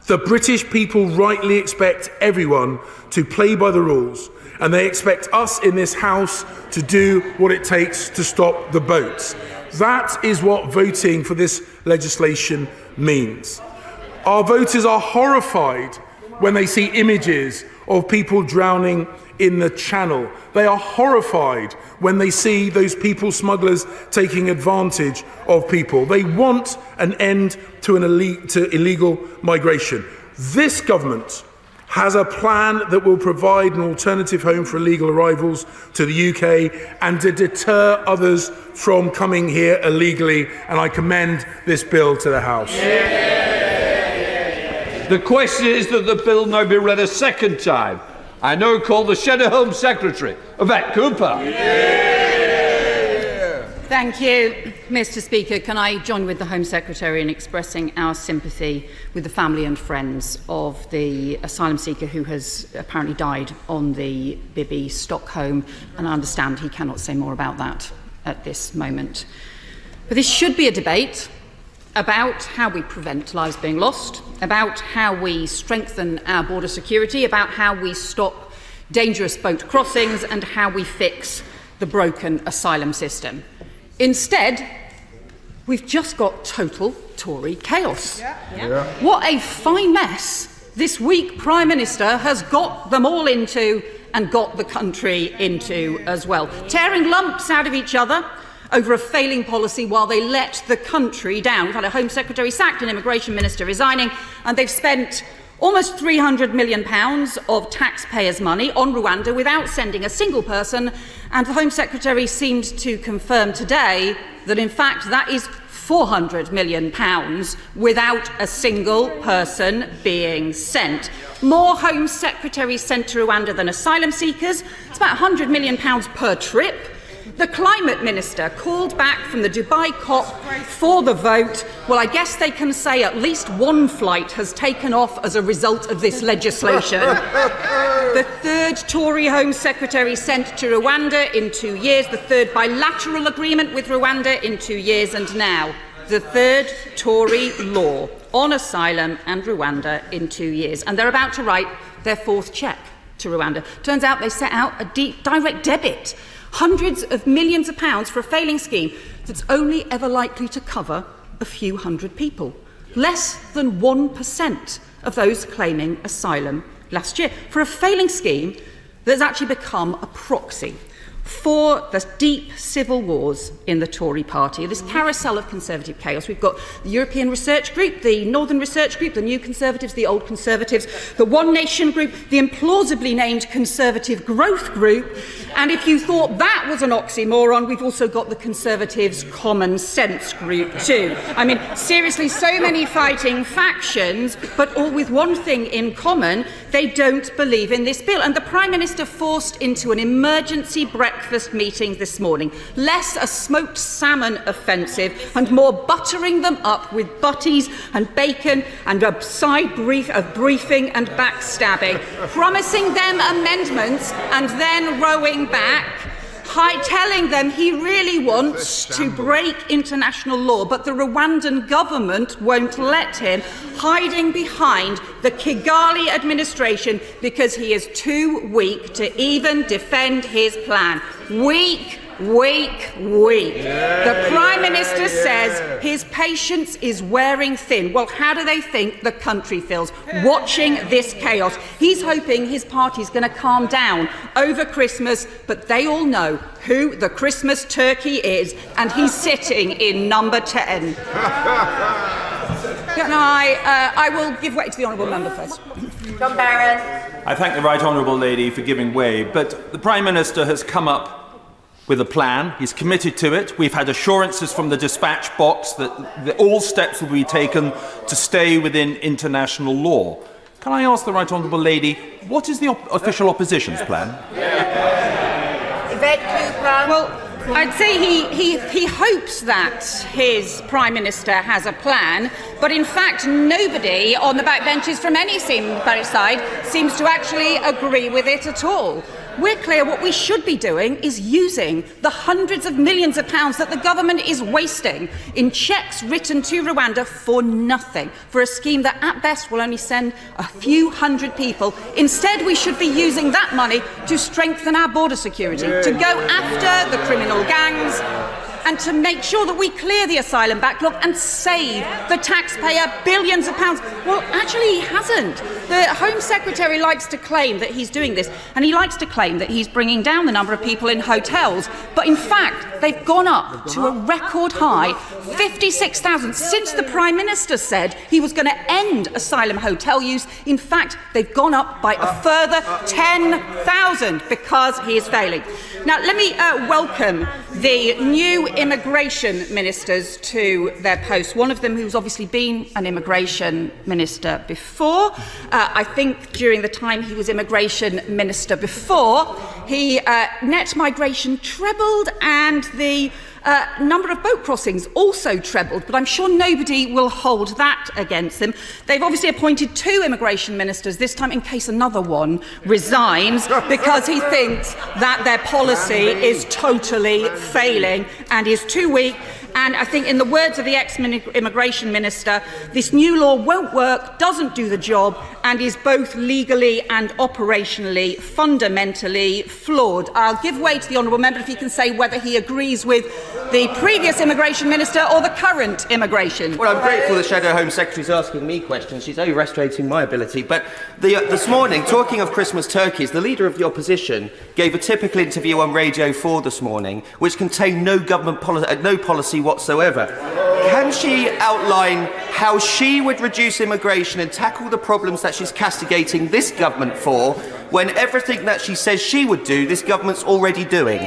the British people rightly expect everyone to play by the rules, and they expect us in this House to do what it takes to stop the boats. That is what voting for this legislation means. Our voters are horrified when they see images of people drowning in the Channel. They are horrified when they see those people smugglers taking advantage of people. They want an end to illegal migration. This government has a plan that will provide an alternative home for illegal arrivals to the UK and to deter others from coming here illegally, and I commend this bill to the House. The question is that the bill now be read a second time. I now call the Shadow Home Secretary, Yvette Cooper. Thank you, Mr. Speaker. Can I join with the Home Secretary in expressing our sympathy with the family and friends of the asylum seeker who has apparently died on the Bibi Stockholm, and I understand he cannot say more about that at this moment. But this should be a debate about how we prevent lives being lost, about how we strengthen our border security, about how we stop dangerous boat crossings, and how we fix the broken asylum system. Instead, we've just got total Tory chaos. What a fine mess this week Prime Minister has got them all into and got the country into as well. Tearing lumps out of each other over a failing policy while they let the country down. We've had a Home Secretary sacked, an Immigration Minister resigning, and they've spent almost £300 million of taxpayers' money on Rwanda without sending a single person, and the Home Secretary seemed to confirm today that in fact that is £400 million without a single person being sent. More Home Secretaries sent to Rwanda than asylum seekers. It's about £100 million per trip. The Climate Minister called back from the Dubai COP for the vote. Well, I guess they can say at least one flight has taken off as a result of this legislation. The third Tory Home Secretary sent to Rwanda in 2 years, the third bilateral agreement with Rwanda in 2 years, and now the third Tory law on asylum and Rwanda in 2 years. And they're about to write their fourth cheque to Rwanda. Turns out they set out a direct debit, hundreds of millions of pounds for a failing scheme that's only ever likely to cover a few hundred people. Less than 1% of those claiming asylum last year. For a failing scheme that's actually become a proxy for the deep civil wars in the Tory party, this carousel of Conservative chaos. We've got the European Research Group, the Northern Research Group, the New Conservatives, the Old Conservatives, the One Nation Group, the implausibly named Conservative Growth Group, and if you thought that was an oxymoron, we've also got the Conservatives Common Sense Group too. I mean, seriously, so many fighting factions, but all with one thing in common: they don't believe in this bill. And the Prime Minister forced into an emergency breakfast meeting this morning less a smoked salmon offensive and more buttering them up with butties and bacon and a side briefing and backstabbing, promising them amendments and then rowing back, telling them he really wants to break international law, but the Rwandan government won't let him, hiding behind the Kigali administration because he is too weak to even defend his plan. Weak. The Prime Minister says his patience is wearing thin. Well, how do they think the country feels watching this chaos? He's hoping his party's going to calm down over Christmas, but they all know who the Christmas turkey is, and he's sitting in number 10. I will give way to the honourable member first. John Barron. I thank the Right Honourable Lady for giving way, but the Prime Minister has come up with a plan. He's committed to it. We've had assurances from the dispatch box that all steps will be taken to stay within international law. Can I ask the Right Honourable Lady, what is the official opposition's plan? Yvette Cooper. Well, I'd say he hopes that his Prime Minister has a plan, but in fact nobody on the backbenches from any side seems to actually agree with it at all. We're clear what we should be doing is using the hundreds of millions of pounds that the government is wasting in cheques written to Rwanda for nothing, for a scheme that at best will only send a few hundred people. Instead, we should be using that money to strengthen our border security, to go after the criminal gangs, and to make sure that we clear the asylum backlog and save the taxpayer billions of pounds. Well, actually, he hasn't. The Home Secretary likes to claim that he's doing this, and he likes to claim that he's bringing down the number of people in hotels. But in fact, they've gone up to a record high, 56,000, since the Prime Minister said he was going to end asylum hotel use. In fact, they've gone up by a further 10,000 because he is failing. Now, let me welcome the new immigration ministers to their posts. One of them who's obviously been an immigration minister before. I think during the time he was immigration minister before, net migration trebled and the number of boat crossings also trebled, but I'm sure nobody will hold that against them. They've obviously appointed 2 immigration ministers, this time in case another one resigns, because he thinks that their policy is totally failing and is too weak. And I think, in the words of the ex-immigration minister, this new law won't work, doesn't do the job, and is both legally and operationally fundamentally flawed. I'll give way to the honourable member if he can say whether he agrees with the previous immigration minister or the current immigration. Well, I'm grateful the Shadow Home Secretary is asking me questions. She's overestimating my ability. But this morning, talking of Christmas turkeys, the Leader of the Opposition gave a typical interview on Radio 4 this morning, which contained no government no policy whatsoever. Can she outline how she would reduce immigration and tackle the problems that she's castigating this government for, when everything that she says she would do, this government's already doing?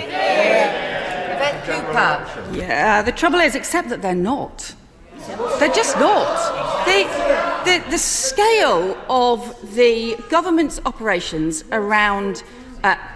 Yeah, the trouble is, except that they're not. They're just not. The scale of the government's operations around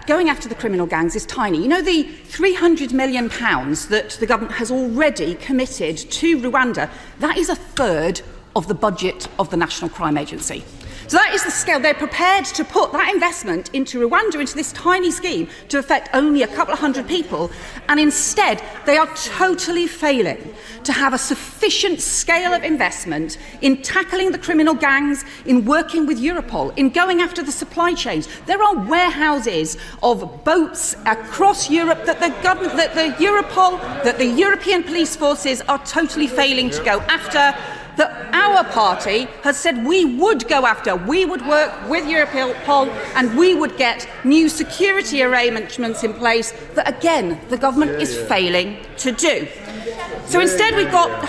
going after the criminal gangs is tiny. You know, the £300 million that the government has already committed to Rwanda, that is a third of the budget of the National Crime Agency. So that is the scale. They're prepared to put that investment into Rwanda, into this tiny scheme, to affect only a couple of hundred people, and instead they are totally failing to have a sufficient scale of investment in tackling the criminal gangs, in working with Europol, in going after the supply chains. There are warehouses of boats across Europe that the government, that the Europol, that the European police forces are totally failing to go after, that our party has said we would go after. We would work with Europol and we would get new security arrangements in place that, again, the government is failing to do. So instead we've got the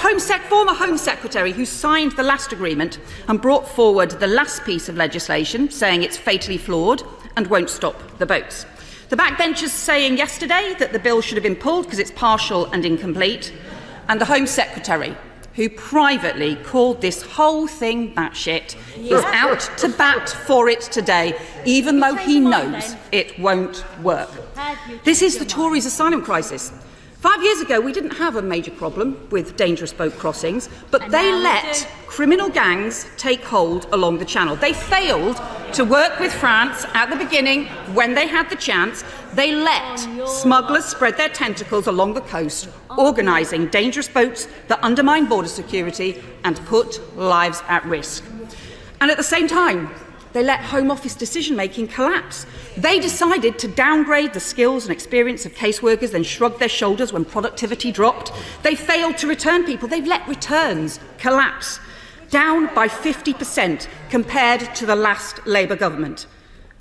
former Home Secretary who signed the last agreement and brought forward the last piece of legislation, saying it's fatally flawed and won't stop the boats. The backbenchers saying yesterday that the bill should have been pulled because it's partial and incomplete, and the Home Secretary, who privately called this whole thing batshit, is out to bat for it today, even though he knows it won't work. This is the Tories' asylum crisis. 5 years ago, we didn't have a major problem with dangerous boat crossings, but they let criminal gangs take hold along the Channel. They failed to work with France at the beginning when they had the chance. They let smugglers spread their tentacles along the coast, organising dangerous boats that undermine border security and put lives at risk. And at the same time, they let Home Office decision-making collapse. They decided to downgrade the skills and experience of caseworkers, then shrugged their shoulders when productivity dropped. They failed to return people. They've let returns collapse, down by 50% compared to the last Labour government.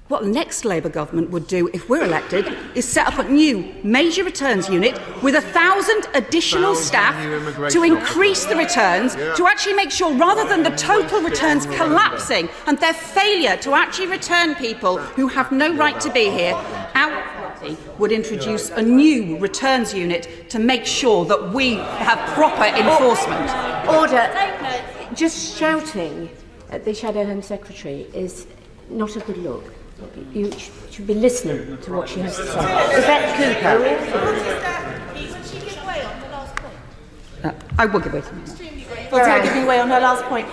What the next Labour government would do if we're elected is set up a new major returns unit with 1,000 additional staff to increase the returns, to actually make sure, rather than the total returns collapsing and their failure to actually return people who have no right to be here, our party would introduce a new returns unit to make sure that we have proper enforcement. Order. Just shouting at the Shadow Home Secretary is not a good look. You should be listening to what she has to say. Yvette Cooper. I will give way to giving way on her last point.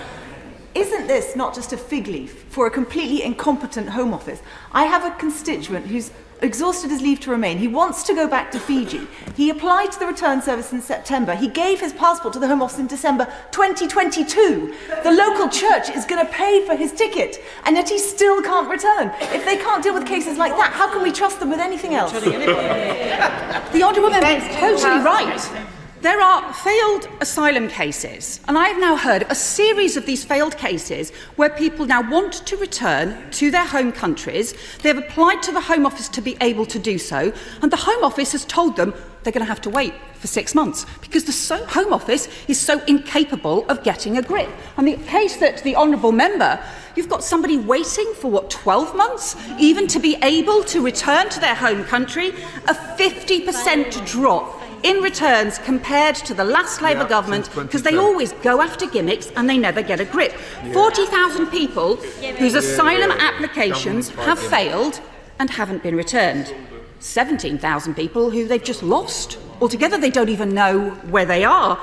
Isn't this not just a fig leaf for a completely incompetent Home Office? I have a constituent who's exhausted his leave to remain. He wants to go back to Fiji. He applied to the Return Service in September. He gave his passport to the Home Office in December 2022. The local church is going to pay for his ticket, and yet he still can't return. If they can't deal with cases like that, how can we trust them with anything else? The Honourable Member is totally right. There are failed asylum cases, and I have now heard a series of these failed cases where people now want to return to their home countries. They've applied to the Home Office to be able to do so, and the Home Office has told them they're going to have to wait for 6 months because the Home Office is so incapable of getting a grip. And the case that the Honourable Member, you've got somebody waiting for, 12 months, even to be able to return to their home country, a 50% drop in returns compared to the last Labour government, because they always go after gimmicks and they never get a grip. 40,000 people whose asylum applications have failed and haven't been returned. 17,000 people who they've just lost. Altogether, they don't even know where they are.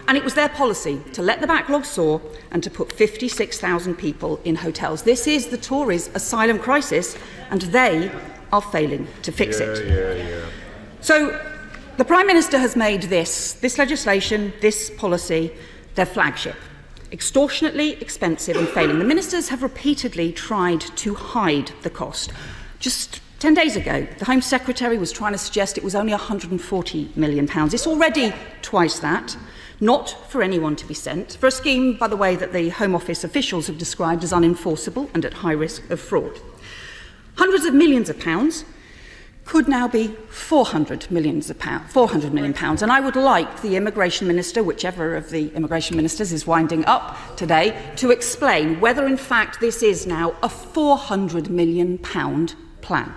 And it was their policy to let the backlog soar and to put 56,000 people in hotels. This is the Tories' asylum crisis, and they are failing to fix it. So the Prime Minister has made this legislation, this policy, their flagship. Extortionately expensive and failing. The ministers have repeatedly tried to hide the cost. Just 10 days ago, the Home Secretary was trying to suggest it was only £140 million. It's already twice that, not for anyone to be sent, for a scheme, by the way, that the Home Office officials have described as unenforceable and at high risk of fraud. Hundreds of millions of pounds could now be £400 million. And I would like the Immigration Minister, whichever of the Immigration Ministers is winding up today, to explain whether in fact this is now a £400 million plan.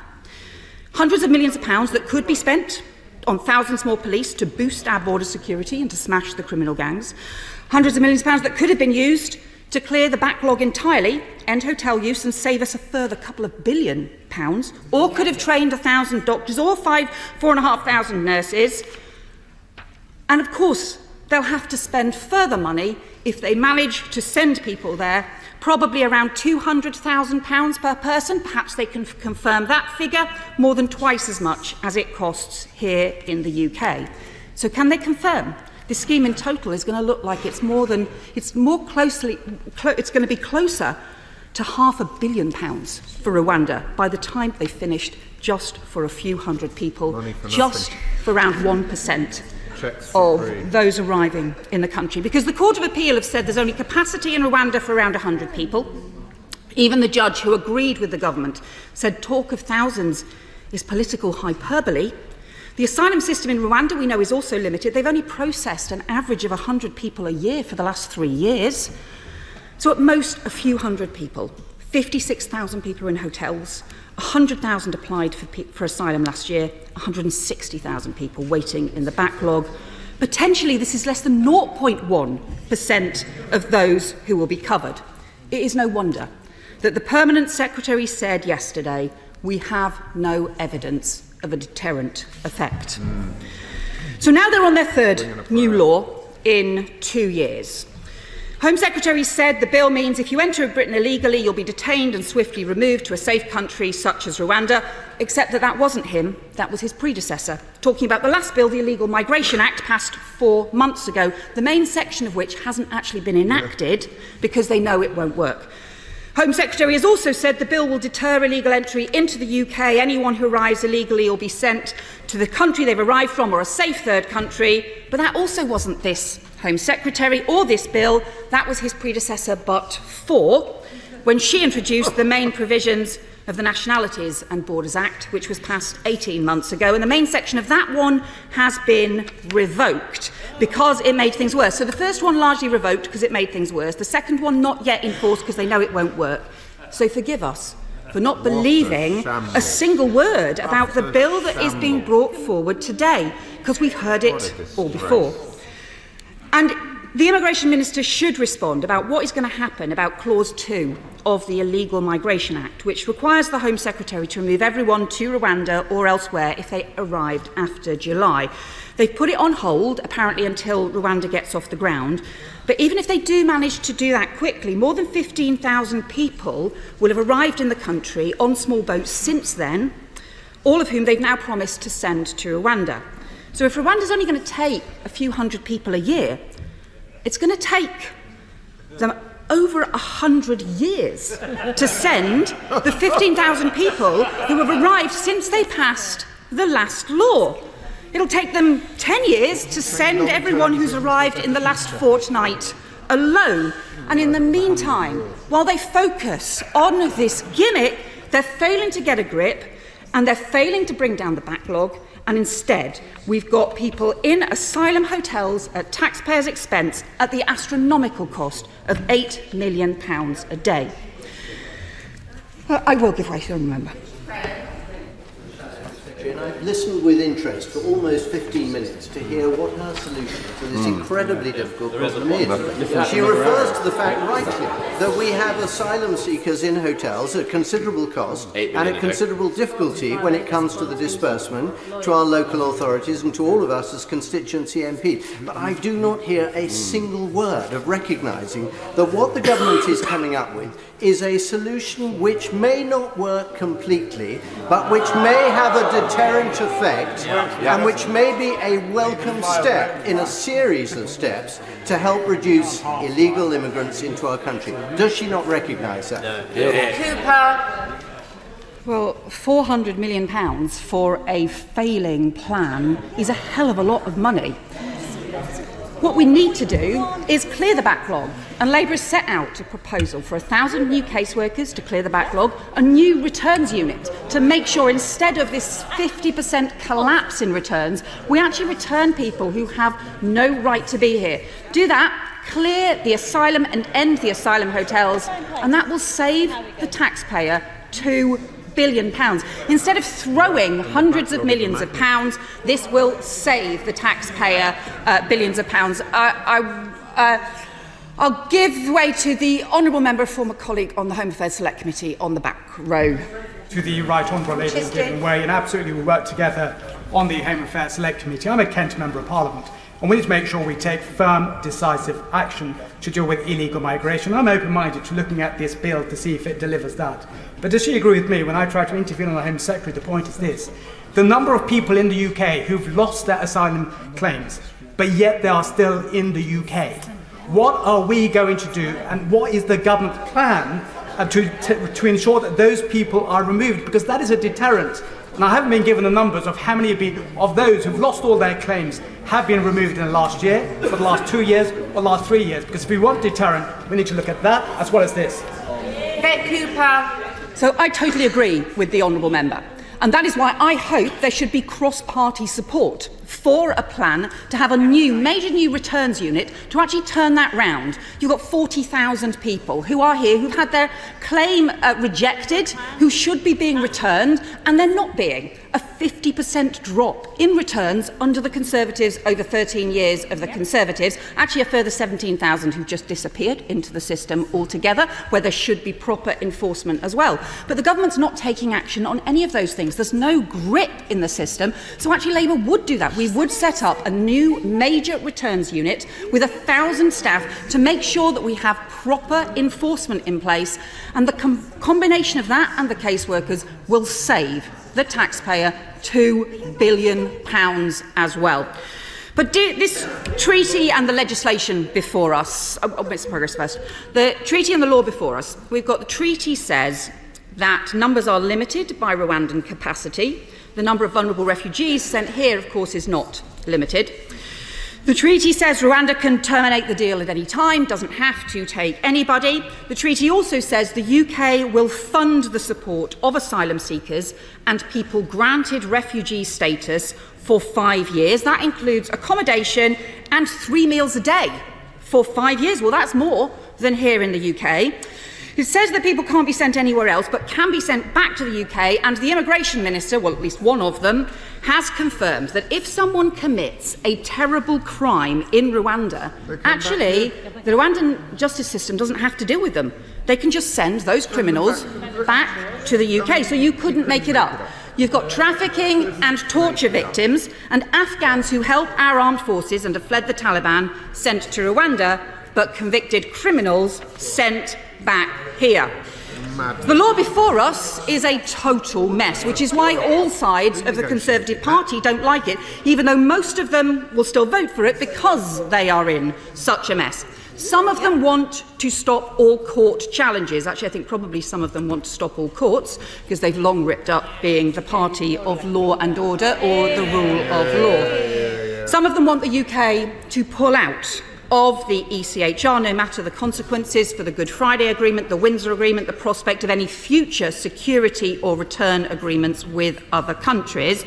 Hundreds of millions of pounds that could be spent on thousands more police to boost our border security and to smash the criminal gangs. Hundreds of millions of pounds that could have been used to clear the backlog entirely, end hotel use and save us a further couple of £1 billion, or could have trained 1,000 doctors or 4,500 nurses. And of course, they'll have to spend further money if they manage to send people there, probably around £200,000 per person. Perhaps they can confirm that figure, more than twice as much as it costs here in the UK. So can they confirm this scheme in total is going to look like it's going to be closer to £500 million for Rwanda by the time they finished, just for a few hundred people, just for around 1% of those arriving in the country. Because the Court of Appeal have said there's only capacity in Rwanda for around 100 people. Even the judge who agreed with the government said talk of thousands is political hyperbole. The asylum system in Rwanda, we know, is also limited. They've only processed an average of 100 people a year for the last 3 years. So at most, a few hundred people. 56,000 people are in hotels. 100,000 applied for asylum last year. 160,000 people waiting in the backlog. Potentially, this is less than 0.1% of those who will be covered. It is no wonder that the Permanent Secretary said yesterday, we have no evidence of a deterrent effect. So now they're on their third new law in 2 years. Home Secretary said the bill means if you enter Britain illegally, you'll be detained and swiftly removed to a safe country such as Rwanda, except that wasn't him, that was his predecessor. Talking about the last bill, the Illegal Migration Act, passed 4 months ago, the main section of which hasn't actually been enacted because they know it won't work. Home Secretary has also said the bill will deter illegal entry into the UK. Anyone who arrives illegally will be sent to the country they've arrived from or a safe third country. But that also wasn't this Home Secretary or this bill. That was his predecessor, but for when she introduced the main provisions of the Nationalities and Borders Act, which was passed 18 months ago. And the main section of that one has been revoked because it made things worse. So the first one largely revoked because it made things worse. The second one not yet enforced because they know it won't work. So forgive us for not believing a single word about the bill that is being brought forward today, because we've heard it all before. And the Immigration Minister should respond about what is going to happen about Clause 2 of the Illegal Migration Act, which requires the Home Secretary to remove everyone to Rwanda or elsewhere if they arrived after July. They've put it on hold, apparently until Rwanda gets off the ground. But even if they do manage to do that quickly, more than 15,000 people will have arrived in the country on small boats since then, all of whom they've now promised to send to Rwanda. So if Rwanda's only going to take a few hundred people a year, it's going to take them over 100 years to send the 15,000 people who have arrived since they passed the last law. It'll take them 10 years to send everyone who's arrived in the last fortnight alone. And in the meantime, while they focus on this gimmick, they're failing to get a grip and they're failing to bring down the backlog. And instead, we've got people in asylum hotels at taxpayers' expense at the astronomical cost of £8 million a day. I will give way to a member. And I've listened with interest for almost 15 minutes to hear what her solution to this incredibly difficult problem is. She refers to the fact rightly that we have asylum seekers in hotels at considerable cost and at considerable difficulty when it comes to the disbursement to our local authorities and to all of us as constituency MPs. But I do not hear a single word of recognising that what the government is coming up with is a solution which may not work completely, but which may have a deterrent effect and which may be a welcome step in a series of steps to help reduce illegal immigrants into our country. Does she not recognise that? Cooper. Well, £400 million for a failing plan is a hell of a lot of money. What we need to do is clear the backlog, and Labour has set out a proposal for 1,000 new caseworkers to clear the backlog, a new returns unit to make sure instead of this 50% collapse in returns, we actually return people who have no right to be here. Do that, clear the asylum and end the asylum hotels, and that will save the taxpayer £2 billion. Instead of throwing hundreds of millions of pounds, this will save the taxpayer billions of pounds. I'll give way to the honourable member, former colleague on the Home Affairs Select Committee on the back row. To the right honourable lady in giving way, and absolutely we work together on the Home Affairs Select Committee. I'm a Kent Member of Parliament, and we need to make sure we take firm, decisive action to deal with illegal migration. I'm open-minded to looking at this bill to see if it delivers that. But does she agree with me when I try to intervene on the Home Secretary? The point is this: the number of people in the UK who've lost their asylum claims, but yet they are still in the UK. What are we going to do, and what is the government plan to ensure that those people are removed? Because that is a deterrent. And I haven't been given the numbers of how many of those who've lost all their claims have been removed in the last year, for the last 2 years, or the last 3 years. Because if we want deterrent, we need to look at that as well as this. Cooper. So I totally agree with the honourable member. And that is why I hope there should be cross-party support for a plan to have a major new returns unit to actually turn that round. You've got 40,000 people who are here, who've had their claim rejected, who should be being returned, and they're not being. A 50% drop in returns under the Conservatives over 13 years of the Conservatives. Actually, a further 17,000 who've just disappeared into the system altogether, where there should be proper enforcement as well. But the government's not taking action on any of those things. There's no grip in the system. So actually, Labour would do that. We would set up a new major returns unit with 1,000 staff to make sure that we have proper enforcement in place. And the combination of that and the caseworkers will save the taxpayer £2 billion as well. But this treaty and the legislation before us, Mr. Progress first, the treaty and the law before us, we've got the treaty says that numbers are limited by Rwandan capacity. The number of vulnerable refugees sent here, of course, is not limited. The treaty says Rwanda can terminate the deal at any time, doesn't have to take anybody. The treaty also says the UK will fund the support of asylum seekers and people granted refugee status for 5 years. That includes accommodation and 3 meals a day for 5 years. Well, that's more than here in the UK. It says that people can't be sent anywhere else, but can be sent back to the UK, and the Immigration Minister, well, at least one of them, has confirmed that if someone commits a terrible crime in Rwanda, actually, the Rwandan justice system doesn't have to deal with them. They can just send those criminals back to the UK. So you couldn't make it up. You've got trafficking and torture victims and Afghans who help our armed forces and have fled the Taliban sent to Rwanda, but convicted criminals sent back here. The law before us is a total mess, which is why all sides of the Conservative Party don't like it, even though most of them will still vote for it because they are in such a mess. Some of them want to stop all court challenges. Actually, I think probably some of them want to stop all courts because they've long ripped up being the party of law and order or the rule of law. Some of them want the UK to pull out of the ECHR, no matter the consequences for the Good Friday Agreement, the Windsor Agreement, the prospect of any future security or return agreements with other countries.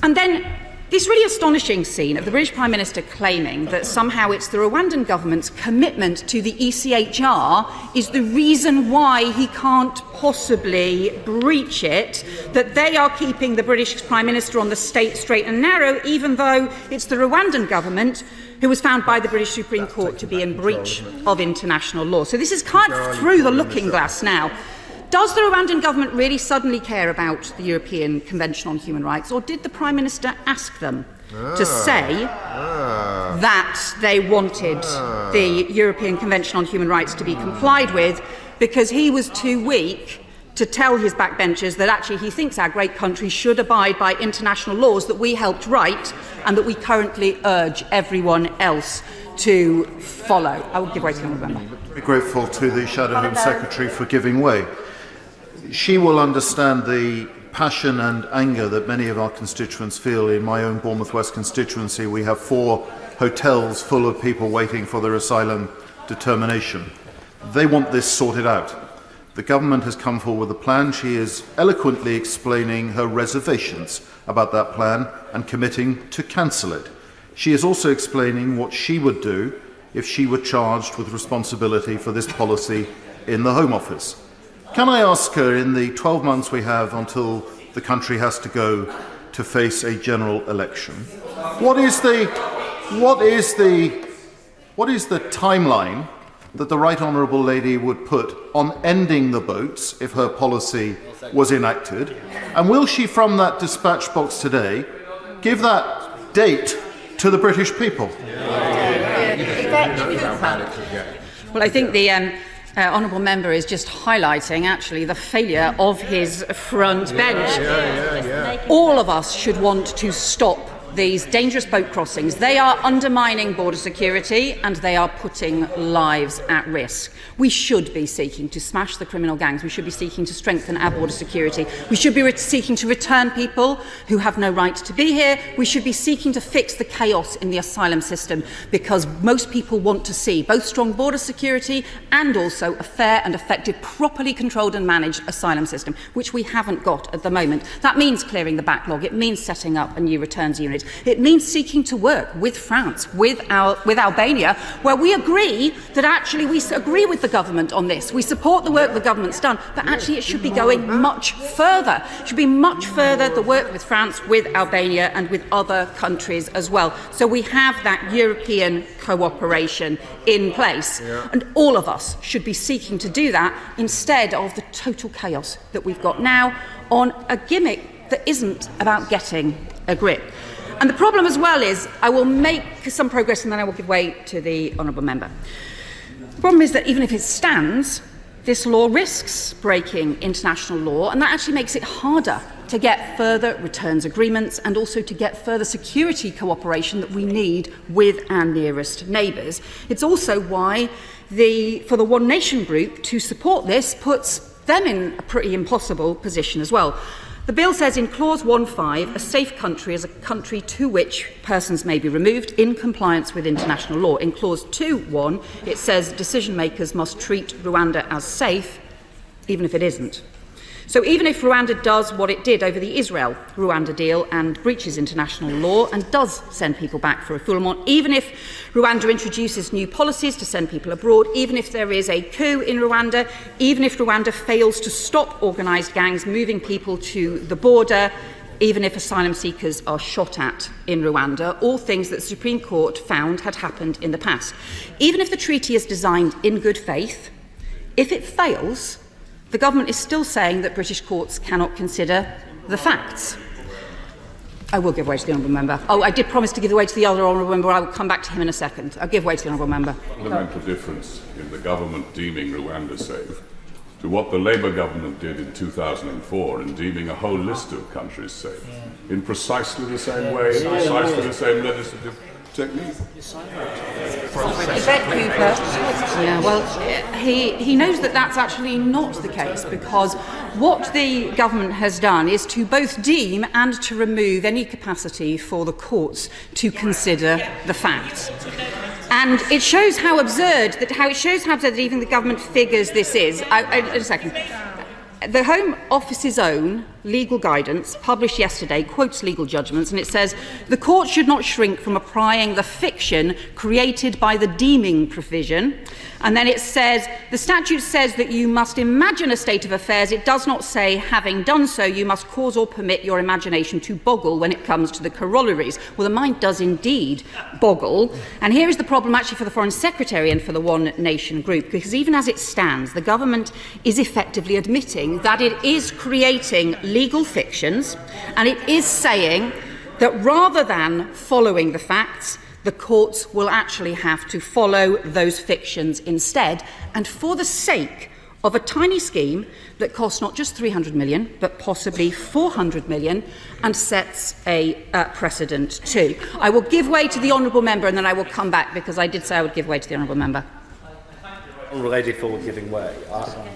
And then this really astonishing scene of the British Prime Minister claiming that somehow it's the Rwandan government's commitment to the ECHR is the reason why he can't possibly breach it, that they are keeping the British Prime Minister on the straight and narrow, even though it's the Rwandan government who was found by the British Supreme Court to be in breach of international law. So this is kind of through the looking glass now. Does the Rwandan government really suddenly care about the European Convention on Human Rights, or did the Prime Minister ask them to say that they wanted the European Convention on Human Rights to be complied with because he was too weak to tell his backbenchers that actually he thinks our great country should abide by international laws that we helped write and that we currently urge everyone else to follow? I will give way to the Honourable Member. I'm grateful to the Shadow Home Secretary for giving way. She will understand the passion and anger that many of our constituents feel. In my own Bournemouth West constituency, we have 4 hotels full of people waiting for their asylum determination. They want this sorted out. The government has come forward with a plan. She is eloquently explaining her reservations about that plan and committing to cancel it. She is also explaining what she would do if she were charged with responsibility for this policy in the Home Office. Can I ask her, in the 12 months we have until the country has to go to face a general election, what is the timeline that the Right Honourable Lady would put on ending the boats if her policy was enacted? And will she, from that dispatch box today, give that date to the British people? Well, I think the Honourable Member is just highlighting, actually, the failure of his front bench. All of us should want to stop these dangerous boat crossings. They are undermining border security and they are putting lives at risk. We should be seeking to smash the criminal gangs. We should be seeking to strengthen our border security. We should be seeking to return people who have no right to be here. We should be seeking to fix the chaos in the asylum system, because most people want to see both strong border security and also a fair and effective, properly controlled and managed asylum system, which we haven't got at the moment. That means clearing the backlog. It means setting up a new returns unit. It means seeking to work with France, with Albania, where we agree that actually we agree with the government on this. We support the work the government's done, but actually it should be going much further. It should be much further, the work with France, with Albania and with other countries as well. So we have that European cooperation in place. And all of us should be seeking to do that instead of the total chaos that we've got now on a gimmick that isn't about getting a grip. And the problem as well is, I will make some progress and then I will give way to the Honourable Member. The problem is that even if it stands, this law risks breaking international law, and that actually makes it harder to get further returns agreements and also to get further security cooperation that we need with our nearest neighbours. It's also why for the One Nation group to support this puts them in a pretty impossible position as well. The bill says in Clause 1.5, a safe country is a country to which persons may be removed in compliance with international law. In Clause 2.1, it says decision makers must treat Rwanda as safe, even if it isn't. So even if Rwanda does what it did over the Israel-Rwanda deal and breaches international law and does send people back for refoulement, even if Rwanda introduces new policies to send people abroad, even if there is a coup in Rwanda, even if Rwanda fails to stop organised gangs moving people to the border, even if asylum seekers are shot at in Rwanda, all things that the Supreme Court found had happened in the past. Even if the treaty is designed in good faith, if it fails, the government is still saying that British courts cannot consider the facts. I will give way to the honourable member. Oh, I did promise to give way to the other honourable member. I will come back to him in a second. I'll give way to the honourable member. Fundamental difference in the government deeming Rwanda safe to what the Labour government did in 2004 in deeming a whole list of countries safe in precisely the same way, in precisely the same legislative technique. Yvette Cooper. Yeah, well, he knows that that's actually not the case, because what the government has done is to both deem and to remove any capacity for the courts to consider the facts. And it shows how absurd that even the government figures this is. A second. The Home Office's own legal guidance, published yesterday, quotes legal judgments, and it says, the court should not shrink from applying the fiction created by the deeming provision. And then it says, the statute says that you must imagine a state of affairs. It does not say, having done so, you must cause or permit your imagination to boggle when it comes to the corollaries. Well, the mind does indeed boggle. And here is the problem actually for the Foreign Secretary and for the One Nation group, because even as it stands, the government is effectively admitting that it is creating legal fictions, and it is saying that rather than following the facts, the courts will actually have to follow those fictions instead, and for the sake of a tiny scheme that costs not just 300 million, but possibly 400 million, and sets a precedent too. I will give way to the honourable member, and then I will come back, because I did say I would give way to the honourable member. Lady for giving way.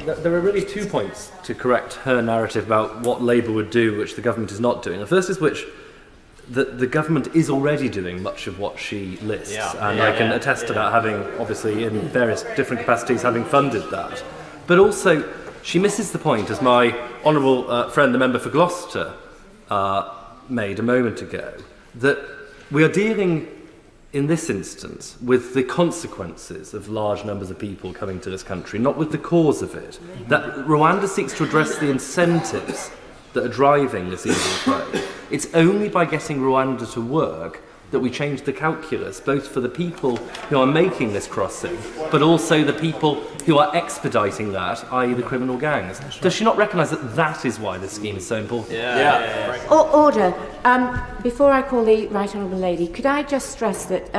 There are really 2 points to correct her narrative about what Labour would do, which the government is not doing. The first is which the government is already doing much of what she lists, and I can attest to that, having obviously in various different capacities having funded that. But also, she misses the point, as my honourable friend, the member for Gloucester, made a moment ago, that we are dealing in this instance with the consequences of large numbers of people coming to this country, not with the cause of it. That Rwanda seeks to address the incentives that are driving this evil play. It's only by getting Rwanda to work that we change the calculus, both for the people who are making this crossing, but also the people who are expediting that, i.e. the criminal gangs. Does she not recognise that that is why this scheme is so important? Order. Before I call the Right Honourable Lady, could I just stress that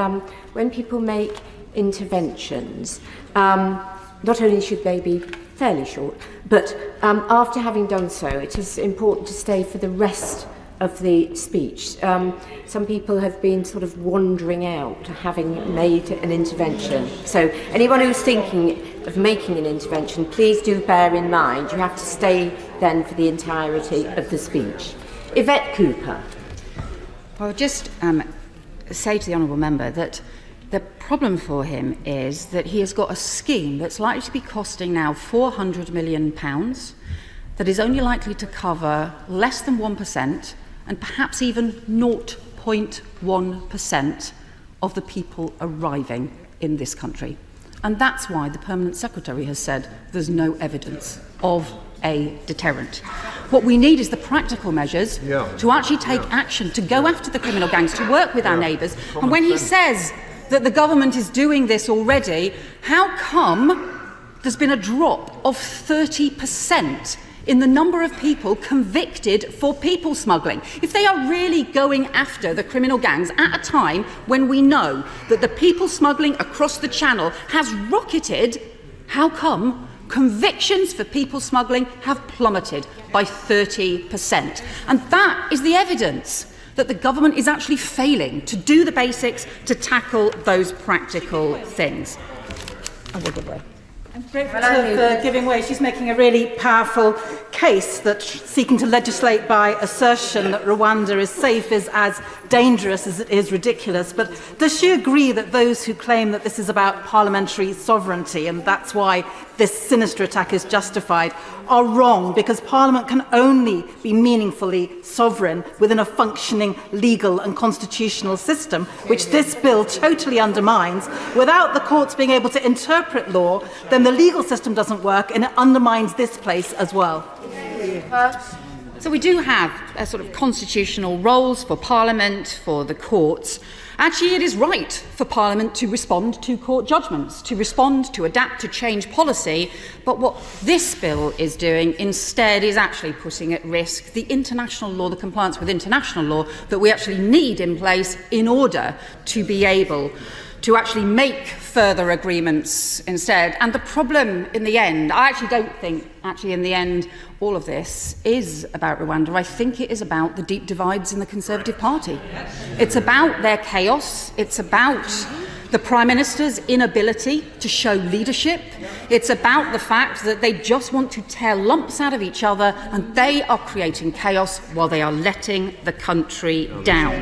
when people make interventions, not only should they be fairly short, but after having done so, it is important to stay for the rest of the speech. Some people have been sort of wandering out, having made an intervention. So anyone who's thinking of making an intervention, please do bear in mind you have to stay then for the entirety of the speech. Yvette Cooper. Well, just say to the honourable member that the problem for him is that he has got a scheme that's likely to be costing now £400 million, that is only likely to cover less than 1%, and perhaps even 0.1% of the people arriving in this country. And that's why the Permanent Secretary has said there's no evidence of a deterrent. What we need is the practical measures to actually take action, to go after the criminal gangs, to work with our neighbours. And when he says that the government is doing this already, how come there's been a drop of 30% in the number of people convicted for people smuggling? If they are really going after the criminal gangs at a time when we know that the people smuggling across the channel has rocketed, how come convictions for people smuggling have plummeted by 30%? And that is the evidence that the government is actually failing to do the basics to tackle those practical things. I will give way. I'm grateful to her for giving way. She's making a really powerful case that seeking to legislate by assertion that Rwanda is safe is as dangerous as it is ridiculous. But does she agree that those who claim that this is about parliamentary sovereignty and that's why this sinister attack is justified are wrong, because Parliament can only be meaningfully sovereign within a functioning legal and constitutional system, which this bill totally undermines? Without the courts being able to interpret law, then the legal system doesn't work and it undermines this place as well. So So we do have a sort of constitutional roles for Parliament, for the courts. Actually, it is right for Parliament to respond to court judgments, to respond, to adapt, to change policy. But what this bill is doing instead is actually putting at risk the international law, the compliance with international law that we actually need in place in order to be able to actually make further agreements instead. And the problem in the end, I actually don't think, in the end, all of this is about Rwanda. I think it is about the deep divides in the Conservative Party. It's about their chaos. It's about the Prime Minister's inability to show leadership. It's about the fact that they just want to tear lumps out of each other, and they are creating chaos while they are letting the country down.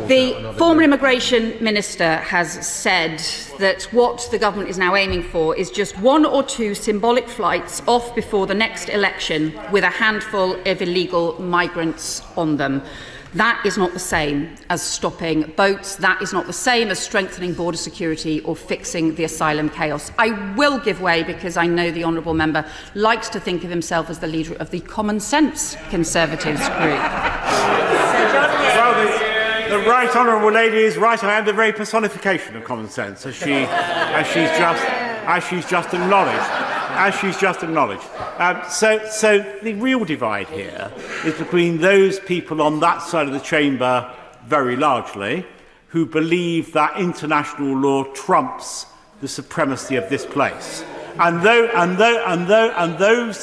The former Immigration Minister has said that what the government is now aiming for is just 1 or 2 symbolic flights off before the next election with a handful of illegal migrants on them. That is not the same as stopping boats. That is not the same as strengthening border security or fixing the asylum chaos. I will give way because I know the honourable member likes to think of himself as the leader of the common sense Conservatives group. The right honourable lady is right. I am the very personification of common sense, as she's just acknowledged. So the real divide here is between those people on that side of the chamber, very largely, who believe that international law trumps the supremacy of this place, and those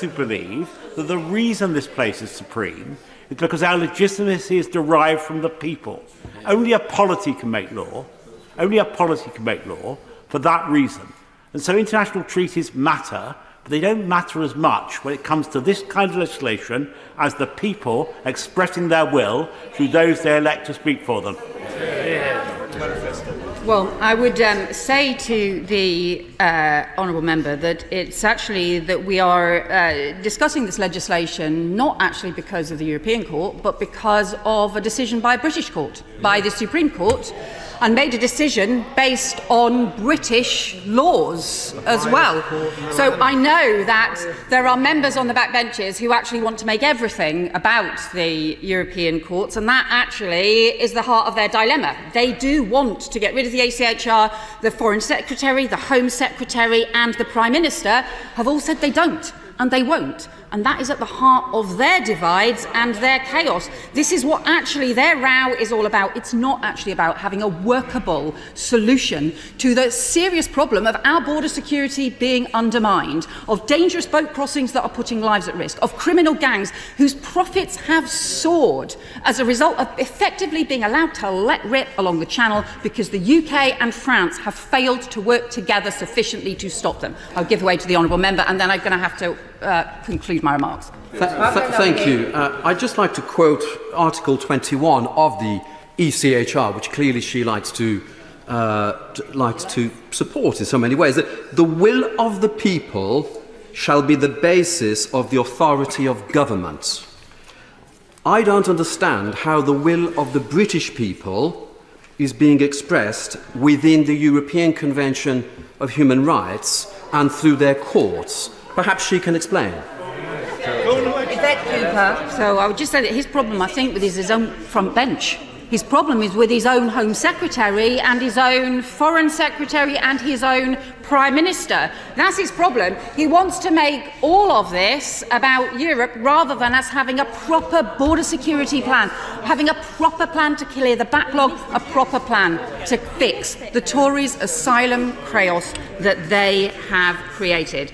who believe that the reason this place is supreme is because our legitimacy is derived from the people. Only a polity can make law. For that reason. And so international treaties matter, but they don't matter as much when it comes to this kind of legislation as the people expressing their will through those they elect to speak for them. Well, I would say to the honourable member that it's actually that we are discussing this legislation not actually because of the European Court, but because of a decision by a British court, by the Supreme Court, and made a decision based on British laws as well. So I know that there are members on the backbenches who actually want to make everything about the European courts, and that actually is the heart of their dilemma. They do want to get rid of the ACHR. The Foreign Secretary, the Home Secretary and the Prime Minister have all said they don't, and they won't. And that is at the heart of their divides and their chaos. This is what actually their row is all about. It's not actually about having a workable solution to the serious problem of our border security being undermined, of dangerous boat crossings that are putting lives at risk, of criminal gangs whose profits have soared as a result of effectively being allowed to let rip along the channel because the UK and France have failed to work together sufficiently to stop them. I'll give way to the honourable member, and then I'm going to have to conclude my remarks. Thank you. I'd just like to quote Article 21 of the ECHR, which clearly she likes to support in so many ways. That the will of the people shall be the basis of the authority of government. I don't understand how the will of the British people is being expressed within the European Convention of Human Rights and through their courts. Perhaps she can explain. So I would just say that his problem, I think, with his own front bench. His problem is with his own Home Secretary and his own Foreign Secretary and his own Prime Minister. That's his problem. He wants to make all of this about Europe rather than us having a proper border security plan, having a proper plan to clear the backlog, a proper plan to fix the Tories' asylum chaos that they have created.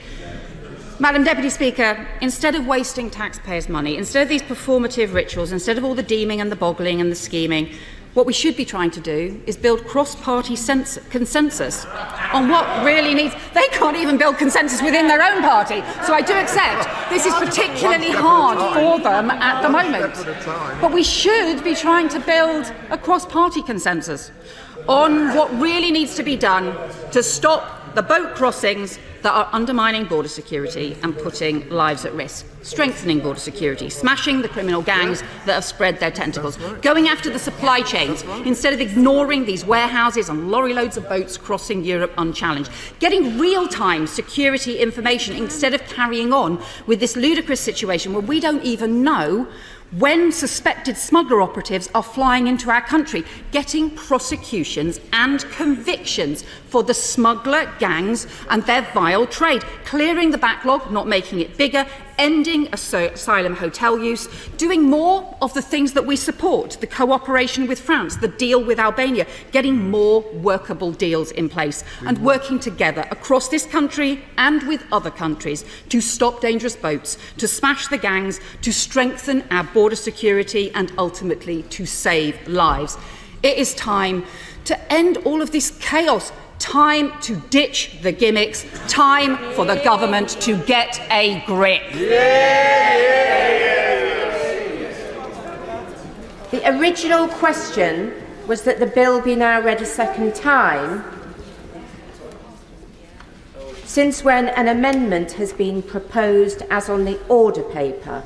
Madam Deputy Speaker, instead of wasting taxpayers' money, instead of these performative rituals, instead of all the deeming and the boggling and the scheming, what we should be trying to do is build cross-party consensus on what really needs... They can't even build consensus within their own party. So I do accept this is particularly hard for them at the moment. But we should be trying to build a cross-party consensus on what really needs to be done to stop the boat crossings that are undermining border security and putting lives at risk, strengthening border security, smashing the criminal gangs that have spread their tentacles, going after the supply chains instead of ignoring these warehouses and lorry loads of boats crossing Europe unchallenged, getting real-time security information instead of carrying on with this ludicrous situation where we don't even know when suspected smuggler operatives are flying into our country, getting prosecutions and convictions for the smuggler gangs and their vile trade, clearing the backlog, not making it bigger, ending asylum hotel use, doing more of the things that we support, the cooperation with France, the deal with Albania, getting more workable deals in place, and working together across this country and with other countries to stop dangerous boats, to smash the gangs, to strengthen our border security, and ultimately to save lives. It is time to end all of this chaos. Time to ditch the gimmicks. Time for the government to get a grip. The original question was that the bill be now read a second time, since when an amendment has been proposed as on the order paper.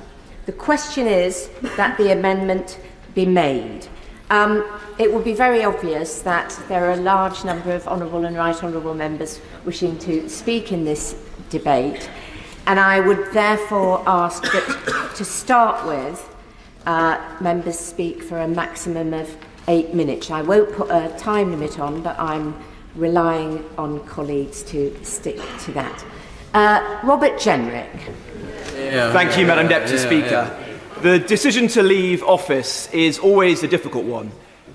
The question is that the amendment be made. It will be very obvious that there are a large number of honourable and right honourable members wishing to speak in this debate, and I would therefore ask that to start with, members speak for a maximum of 8 minutes. I won't put a time limit on, but I'm relying on colleagues to stick to that. Robert Jenrick. Thank you, Madam Deputy Speaker. The decision to leave office is always a difficult one.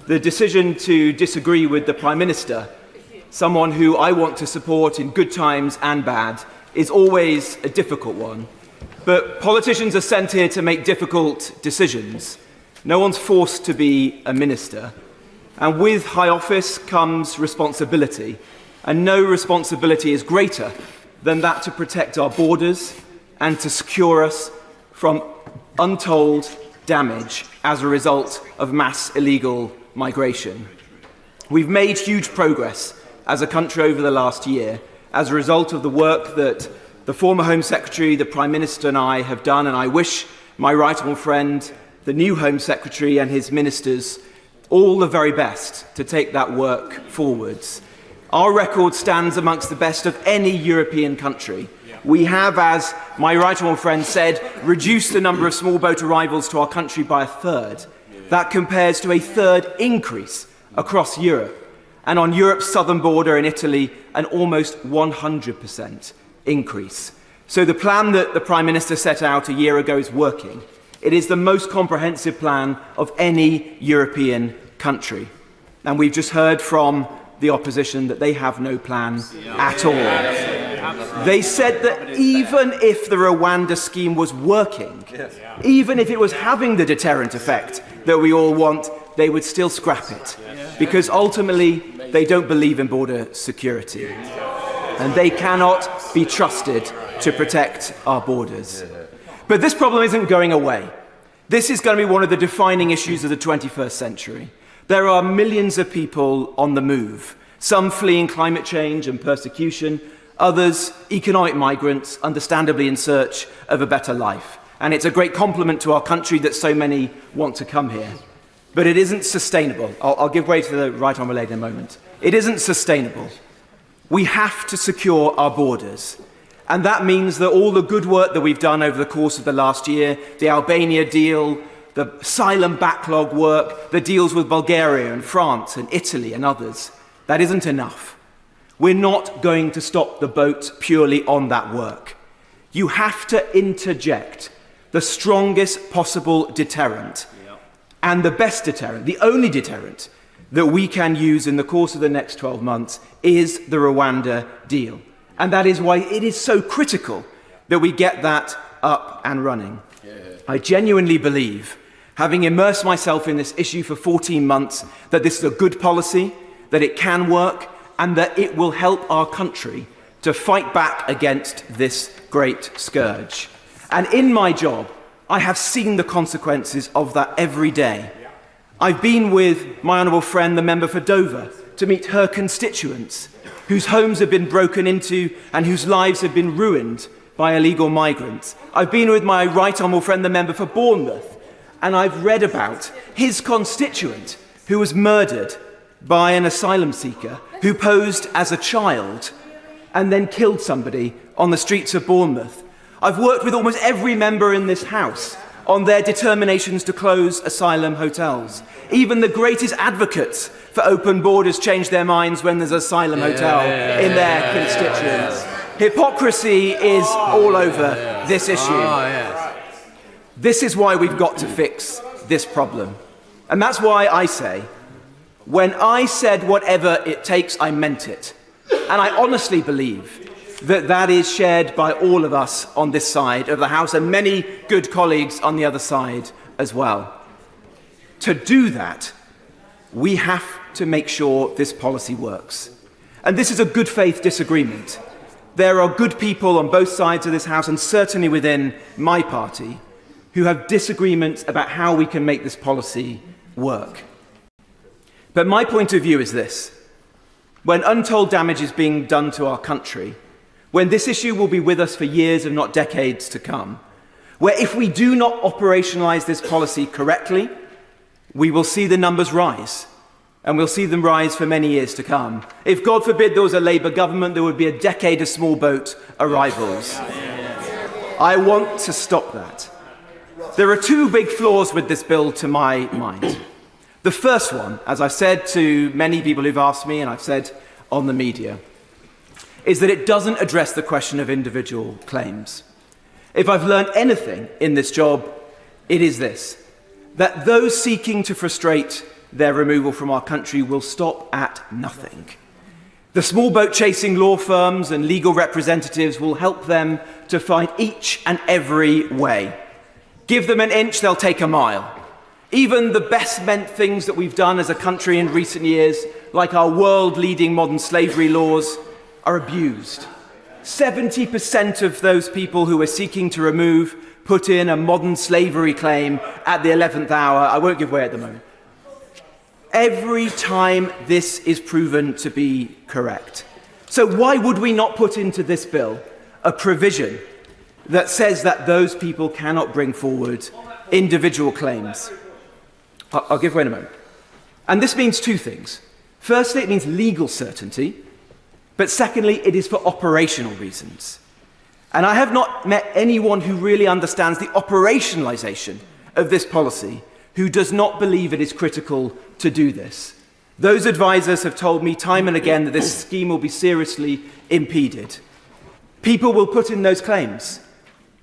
The decision to disagree with the Prime Minister, someone who I want to support in good times and bad, is always a difficult one. But politicians are sent here to make difficult decisions. No one's forced to be a minister. And with high office comes responsibility. And no responsibility is greater than that to protect our borders and to secure us from untold damage as a result of mass illegal migration. We've made huge progress as a country over the last year as a result of the work that the former Home Secretary, the Prime Minister and I have done, and I wish my right honourable friend, the new Home Secretary and his ministers all the very best to take that work forwards. Our record stands amongst the best of any European country. We have, as my right honourable friend said, reduced the number of small boat arrivals to our country by a third. That compares to a third increase across Europe. And on Europe's southern border in Italy, an almost 100% increase. So the plan that the Prime Minister set out a year ago is working. It is the most comprehensive plan of any European country. And we've just heard from the opposition that they have no plan at all. They said that even if the Rwanda scheme was working, even if it was having the deterrent effect that we all want, they would still scrap it. Because ultimately, they don't believe in border security. And they cannot be trusted to protect our borders. But this problem isn't going away. This is going to be one of the defining issues of the 21st century. There are millions of people on the move, some fleeing climate change and persecution, others economic migrants, understandably in search of a better life. And it's a great compliment to our country that so many want to come here. But it isn't sustainable. I'll give way to the right honourable lady in a moment. It isn't sustainable. We have to secure our borders. And that means that all the good work that we've done over the course of the last year, the Albania deal, the asylum backlog work, the deals with Bulgaria and France and Italy and others, that isn't enough. We're not going to stop the boat purely on that work. You have to interject the strongest possible deterrent and the best deterrent, the only deterrent that we can use in the course of the next 12 months is the Rwanda deal. And that is why it is so critical that we get that up and running. I genuinely believe, having immersed myself in this issue for 14 months, that this is a good policy, that it can work, and that it will help our country to fight back against this great scourge. And in my job, I have seen the consequences of that every day. I've been with my honourable friend, the member for Dover, to meet her constituents, whose homes have been broken into and whose lives have been ruined by illegal migrants. I've been with my right honourable friend, the member for Bournemouth, and I've read about his constituent who was murdered by an asylum seeker who posed as a child and then killed somebody on the streets of Bournemouth. I've worked with almost every member in this House on their determinations to close asylum hotels. Even the greatest advocates for open borders change their minds when there's an asylum hotel in their constituents. Hypocrisy is all over this issue. This is why we've got to fix this problem. And that's why I say, when I said whatever it takes, I meant it. And I honestly believe that that is shared by all of us on this side of the House and many good colleagues on the other side as well. To do that, we have to make sure this policy works. And this is a good faith disagreement. There are good people on both sides of this House, and certainly within my party, who have disagreements about how we can make this policy work. But my point of view is this. When untold damage is being done to our country, when this issue will be with us for years and not decades to come, where if we do not operationalise this policy correctly, we will see the numbers rise, and we'll see them rise for many years to come. If, God forbid, there was a Labour government, there would be a decade of small boat arrivals. I want to stop that. There are two big flaws with this bill to my mind. The first one, as I've said to many people who've asked me, and I've said on the media, is that it doesn't address the question of individual claims. If I've learned anything in this job, it is this, that those seeking to frustrate their removal from our country will stop at nothing. The small boat chasing law firms and legal representatives will help them to find each and every way. Give them an inch, they'll take a mile. Even the best meant things that we've done as a country in recent years, like our world-leading modern slavery laws, are abused. 70% of those people who are seeking to remove put in a modern slavery claim at the 11th hour. I won't give way at the moment. Every time this is proven to be correct. So why would we not put into this bill a provision that says that those people cannot bring forward individual claims? I'll give way in a moment. And this means two things. Firstly, it means legal certainty. But secondly, it is for operational reasons. And I have not met anyone who really understands the operationalisation of this policy who does not believe it is critical to do this. Those advisors have told me time and again that this scheme will be seriously impeded. People will put in those claims.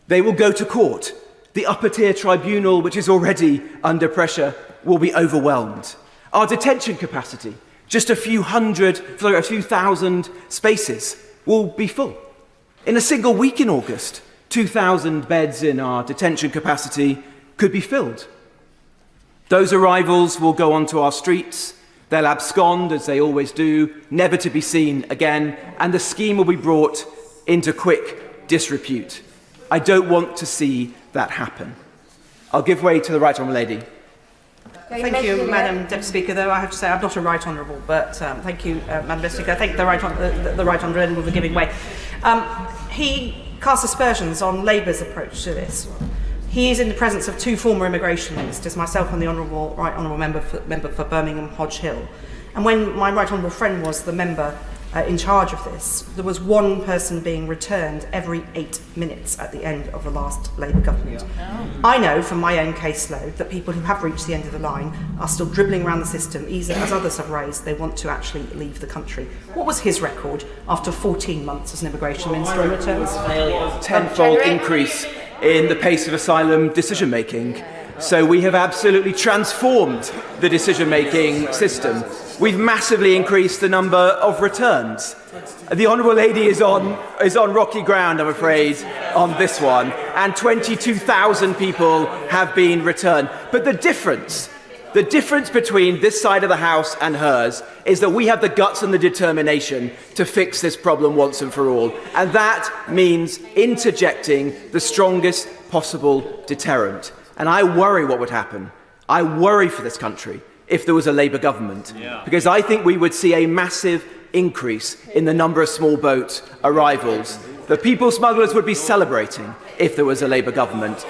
They will go to court. The upper tier tribunal, which is already under pressure, will be overwhelmed. Our detention capacity, just a few thousand spaces, will be full. In a single week in August, 2,000 beds in our detention capacity could be filled. Those arrivals will go onto our streets. They'll abscond, as they always do, never to be seen again, and the scheme will be brought into quick disrepute. I don't want to see that happen. I'll give way to the Right Honourable Lady. Thank you, Madam Deputy Speaker. Though I have to say I'm not a Right Honourable, but thank you, Madam Deputy Speaker. I thank the Right Honourable for giving way. He casts aspersions on Labour's approach to this. He is in the presence of two former immigration ministers, myself and the Right Honourable member for Birmingham Hodge Hill. And when my Right Honourable friend was the member in charge of this, there was one person being returned every 8 minutes at the end of the last Labour government. I know from my own caseload that people who have reached the end of the line are still dribbling around the system, either, as others have raised, they want to actually leave the country. What was his record after 14 months as an immigration minister in returns? Tenfold increase in the pace of asylum decision-making. So we have absolutely transformed the decision-making system. We've massively increased the number of returns. The Honourable Lady is on rocky ground, I'm afraid, on this one, and 22,000 people have been returned. But the difference between this side of the House and hers is that we have the guts and the determination to fix this problem once and for all. And that means interjecting the strongest possible deterrent. And I worry what would happen. I worry for this country if there was a Labour government, because I think we would see a massive increase in the number of small boat arrivals. The people smugglers would be celebrating if there was a Labour government.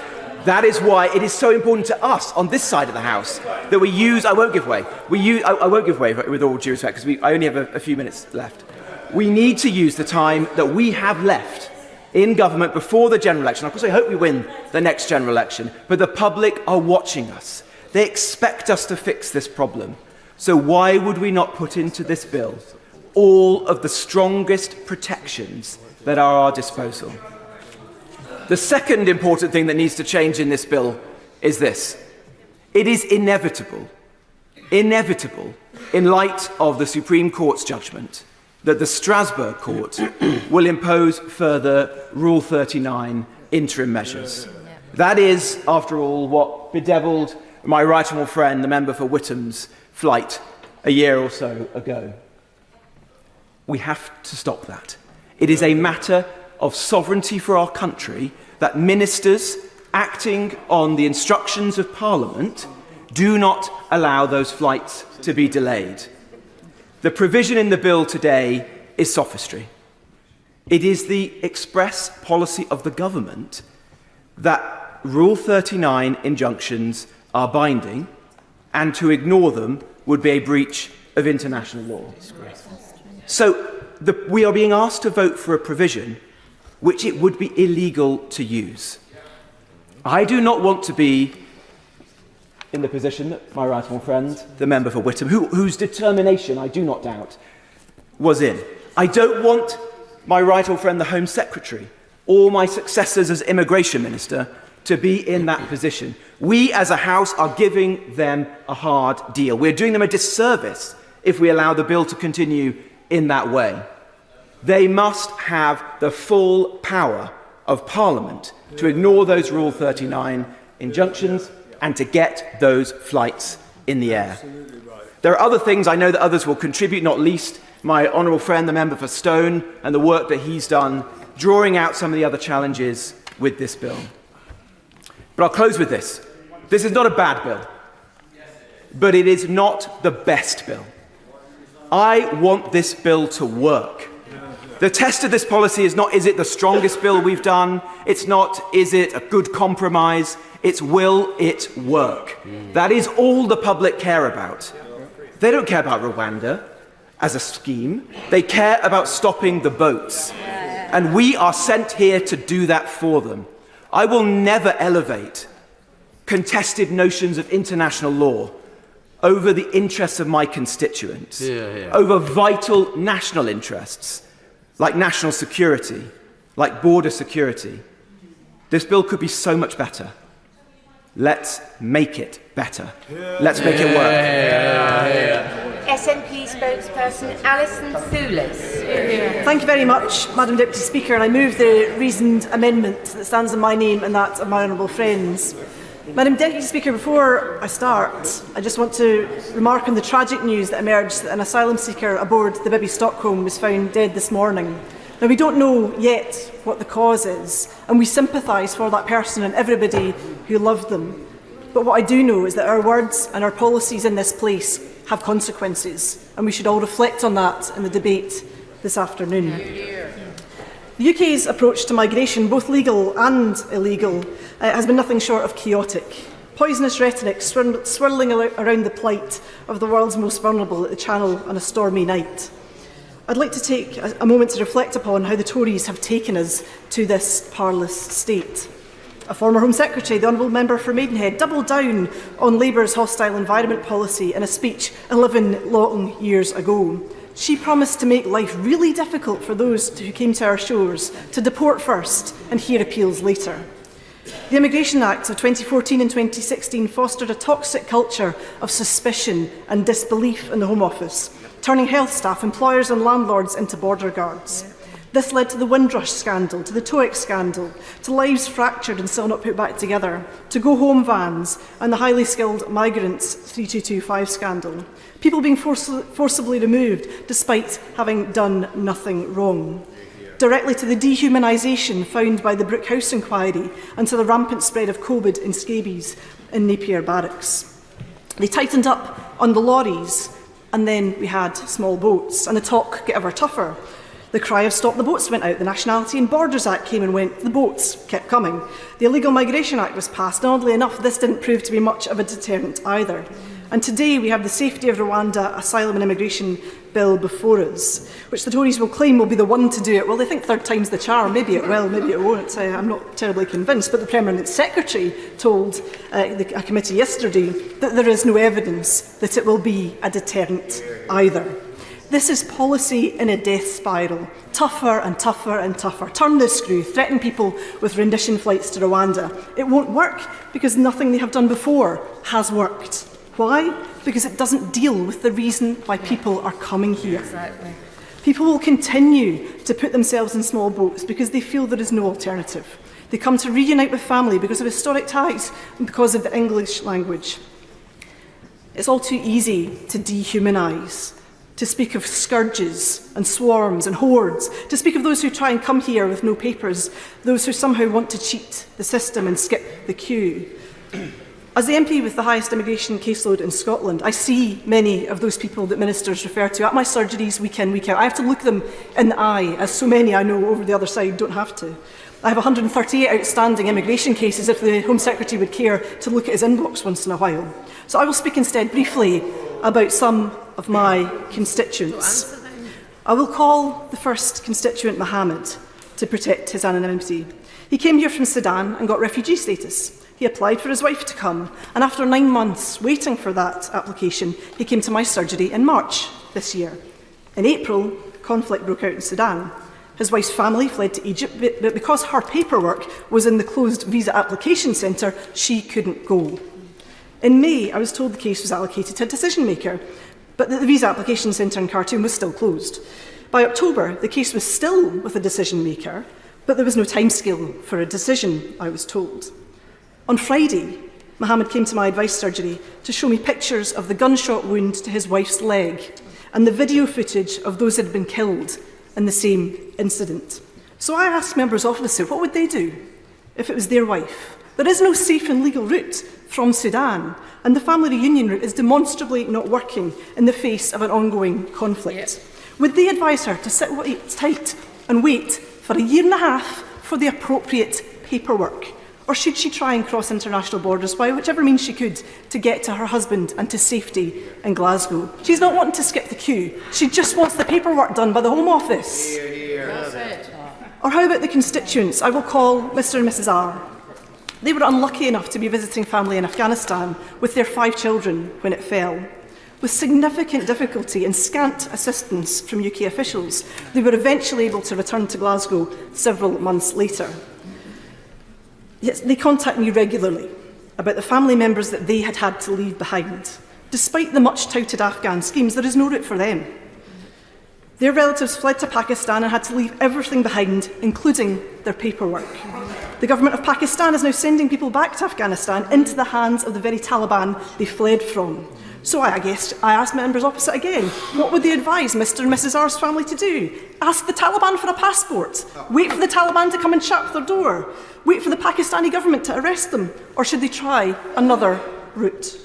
That is why it is so important to us on this side of the House that we use, I won't give way with all due respect, because I only have a few minutes left. We need to use the time that we have left in government before the general election. Of course, I hope we win the next general election, but the public are watching us. They expect us to fix this problem. So why would we not put into this bill all of the strongest protections that are at our disposal? The second important thing that needs to change in this bill is this. It is inevitable, in light of the Supreme Court's judgment, that the Strasbourg Court will impose further Rule 39 interim measures. That is, after all, what bedevilled my right honourable friend, the member for Whittam's flight a year or so ago. We have to stop that. It is a matter of sovereignty for our country that ministers acting on the instructions of Parliament do not allow those flights to be delayed. The provision in the bill today is sophistry. It is the express policy of the government that Rule 39 injunctions are binding, and to ignore them would be a breach of international law. So we are being asked to vote for a provision which it would be illegal to use. I do not want to be in the position that my right honourable friend, the member for Whittam, whose determination I do not doubt, was in. I don't want my right honourable friend, the Home Secretary, or my successors as Immigration Minister to be in that position. We as a House are giving them a hard deal. We're doing them a disservice if we allow the bill to continue in that way. They must have the full power of Parliament to ignore those Rule 39 injunctions and to get those flights in the air. There are other things I know that others will contribute, not least my honourable friend, the member for Stone, and the work that he's done, drawing out some of the other challenges with this bill. But I'll close with this. This is not a bad bill, but it is not the best bill. I want this bill to work. The test of this policy is not, is it the strongest bill we've done? It's not, is it a good compromise? It's, will it work? That is all the public care about. They don't care about Rwanda as a scheme. They care about stopping the boats. And we are sent here to do that for them. I will never elevate contested notions of international law over the interests of my constituents, over vital national interests, like national security, like border security. This bill could be so much better. Let's make it better. Let's make it work. SNP spokesperson Alison Thewlis. Thank you very much, Madam Deputy Speaker, and I move the reasoned amendment that stands in my name and that of my honourable friends. Madam Deputy Speaker, before I start, I just want to remark on the tragic news that emerged that an asylum seeker aboard the Bibi Stockholm was found dead this morning. Now, we don't know yet what the cause is, and we sympathise for that person and everybody who loved them. But what I do know is that our words and our policies in this place have consequences, and we should all reflect on that in the debate this afternoon. The UK's approach to migration, both legal and illegal, has been nothing short of chaotic. Poisonous rhetoric swirling around the plight of the world's most vulnerable at the Channel on a stormy night. I'd like to take a moment to reflect upon how the Tories have taken us to this parlous state. A former Home Secretary, the Honourable Member for Maidenhead, doubled down on Labour's hostile environment policy in a speech 11 long years ago. She promised to make life really difficult for those who came to our shores, to deport first and hear appeals later. The Immigration Acts of 2014 and 2016 fostered a toxic culture of suspicion and disbelief in the Home Office, turning health staff, employers and landlords into border guards. This led to the Windrush scandal, to the TOEIC scandal, to lives fractured and still not put back together, to go-home vans and the highly skilled migrants 3225 scandal. People being forcibly removed despite having done nothing wrong. Directly to the dehumanisation found by the Brick House inquiry and to the rampant spread of COVID in scabies in Napier Barracks. They tightened up on the lorries, And then we had small boats, and the talk got ever tougher. The cry of stop the boats went out, the Nationality and Borders Act came and went, the boats kept coming. The Illegal Migration Act was passed, and oddly enough, this didn't prove to be much of a deterrent either. And today we have the Safety of Rwanda Asylum and Immigration Bill before us, which the Tories will claim will be the one to do it. Well, they think third time's the charm. Maybe it will, maybe it won't. I'm not terribly convinced. But the Permanent Secretary told a committee yesterday that there is no evidence that it will be a deterrent either. This is policy in a death spiral. Tougher and tougher and tougher. Turn the screw, threaten people with rendition flights to Rwanda. It won't work because nothing they have done before has worked. Why? Because it doesn't deal with the reason why people are coming here. Exactly. People will continue to put themselves in small boats because they feel there is no alternative. They come to reunite with family because of historic ties and because of the English language. It's all too easy to dehumanise, to speak of scourges and swarms and hordes, to speak of those who try and come here with no papers, those who somehow want to cheat the system and skip the queue. As the MP with the highest immigration caseload in Scotland, I see many of those people that ministers refer to at my surgeries week in, week out. I have to look them in the eye, as so many I know over the other side don't have to. I have 138 outstanding immigration cases if the Home Secretary would care to look at his inbox once in a while. So I will speak instead briefly about some of my constituents. I will call the first constituent Mohammed to protect his anonymity. He came here from Sudan and got refugee status. He applied for his wife to come, and after 9 months waiting for that application, he came to my surgery in March this year. In April, conflict broke out in Sudan. His wife's family fled to Egypt, but because her paperwork was in the closed visa application centre, she couldn't go. In May, I was told the case was allocated to a decision maker, but that the visa application centre in Khartoum was still closed. By October, the case was still with a decision maker, but there was no timescale for a decision, I was told. On Friday, Mohammed came to my advice surgery to show me pictures of the gunshot wound to his wife's leg and the video footage of those that had been killed in the same incident. So I asked members opposite, what would they do if it was their wife? There is no safe and legal route from Sudan, and the family reunion route is demonstrably not working in the face of an ongoing conflict. Would they advise her to sit tight and wait for a year and a half for the appropriate paperwork? Or should she try and cross international borders by whichever means she could to get to her husband and to safety in Glasgow? She's not wanting to skip the queue. She just wants the paperwork done by the Home Office. That's it. Or how about the constituents? I will call Mr. and Mrs. R. They were unlucky enough to be visiting family in Afghanistan with their 5 children when it fell. With significant difficulty and scant assistance from UK officials, they were eventually able to return to Glasgow several months later. Yet they contact me regularly about the family members that they had to leave behind. Despite the much touted Afghan schemes, there is no route for them. Their relatives fled to Pakistan and had to leave everything behind, including their paperwork. The government of Pakistan is now sending people back to Afghanistan into the hands of the very Taliban they fled from. So I asked members opposite again, what would they advise Mr. and Mrs. R's family to do? Ask the Taliban for a passport? Wait for the Taliban to come and shut their door? Wait for the Pakistani government to arrest them? Or should they try another route?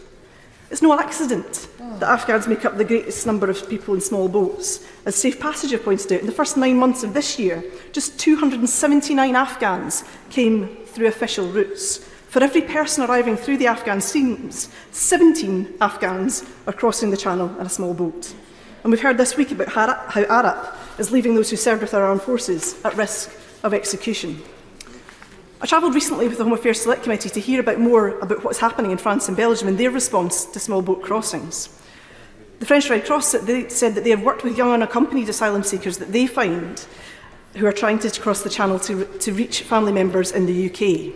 It's no accident that Afghans make up the greatest number of people in small boats. As Safe Passage have pointed out, in the first 9 months of this year, just 279 Afghans came through official routes. For every person arriving through the Afghan seams, 17 Afghans are crossing the channel in a small boat. And we've heard this week about how Arab is leaving those who served with our armed forces at risk of execution. I travelled recently with the Home Affairs Select Committee to hear more about what's happening in France and Belgium and their response to small boat crossings. The French Red Cross said that they have worked with young unaccompanied asylum seekers that they find who are trying to cross the channel to reach family members in the UK.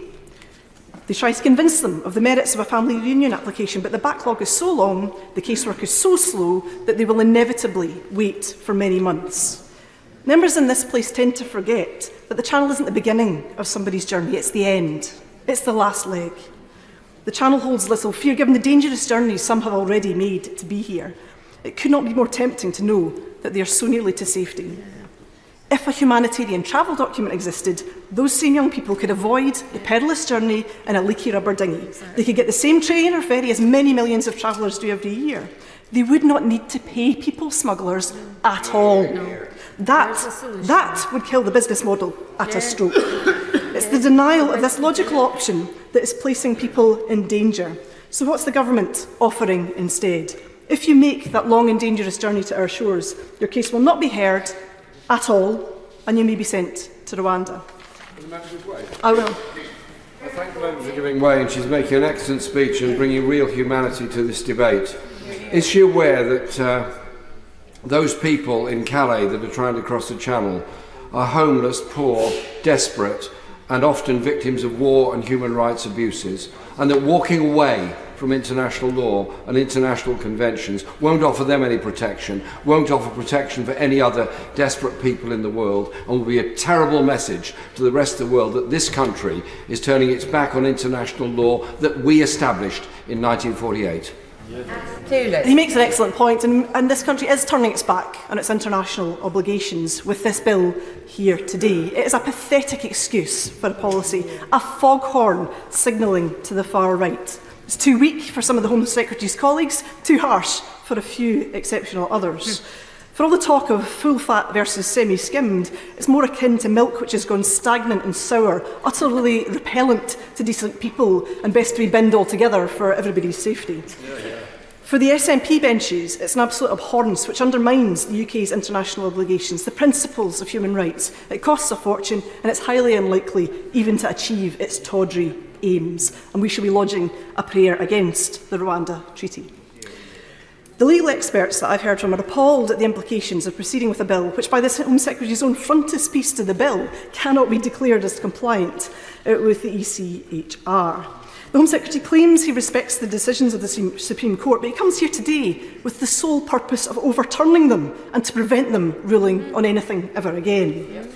They try to convince them of the merits of a family reunion application, but the backlog is so long, the casework is so slow, that they will inevitably wait for many months. Members in this place tend to forget that the channel isn't the beginning of somebody's journey, it's the end. It's the last leg. The channel holds little fear, given the dangerous journeys some have already made to be here. It could not be more tempting to know that they are so nearly to safety. If a humanitarian travel document existed, those same young people could avoid the perilous journey in a leaky rubber dinghy. They could get the same train or ferry as many millions of travellers do every year. They would not need to pay people smugglers at all. That would kill the business model at a stroke. It's the denial of this logical option that is placing people in danger. So what's the government offering instead? If you make that long and dangerous journey to our shores, your case will not be heard at all, and you may be sent to Rwanda. I will. I thank the member for giving way, and she's making an excellent speech and bringing real humanity to this debate. Is she aware that those people in Calais that are trying to cross the Channel are homeless, poor, desperate, and often victims of war and human rights abuses, and that walking away from international law and international conventions won't offer them any protection, won't offer protection for any other desperate people in the world, and will be a terrible message to the rest of the world that this country is turning its back on international law that we established in 1948. He makes an excellent point, and this country is turning its back on its international obligations with this bill here today. It is a pathetic excuse for a policy, a foghorn signalling to the far right. It's too weak for some of the Home Secretary's colleagues, too harsh for a few exceptional others. For all the talk of full-fat versus semi-skimmed, it's more akin to milk which has gone stagnant and sour, utterly repellent to decent people, and best to be binned altogether for everybody's safety. For the SNP benches, it's an absolute abhorrence which undermines the UK's international obligations, the principles of human rights. It costs a fortune, and it's highly unlikely even to achieve its tawdry aims, and we should be lodging a prayer against the Rwanda Treaty. The legal experts that I've heard from are appalled at the implications of proceeding with a bill which, by the Home Secretary's own frontispiece to the bill, cannot be declared as compliant with the ECHR. The Home Secretary claims he respects the decisions of the Supreme Court, but he comes here today with the sole purpose of overturning them and to prevent them ruling on anything ever again.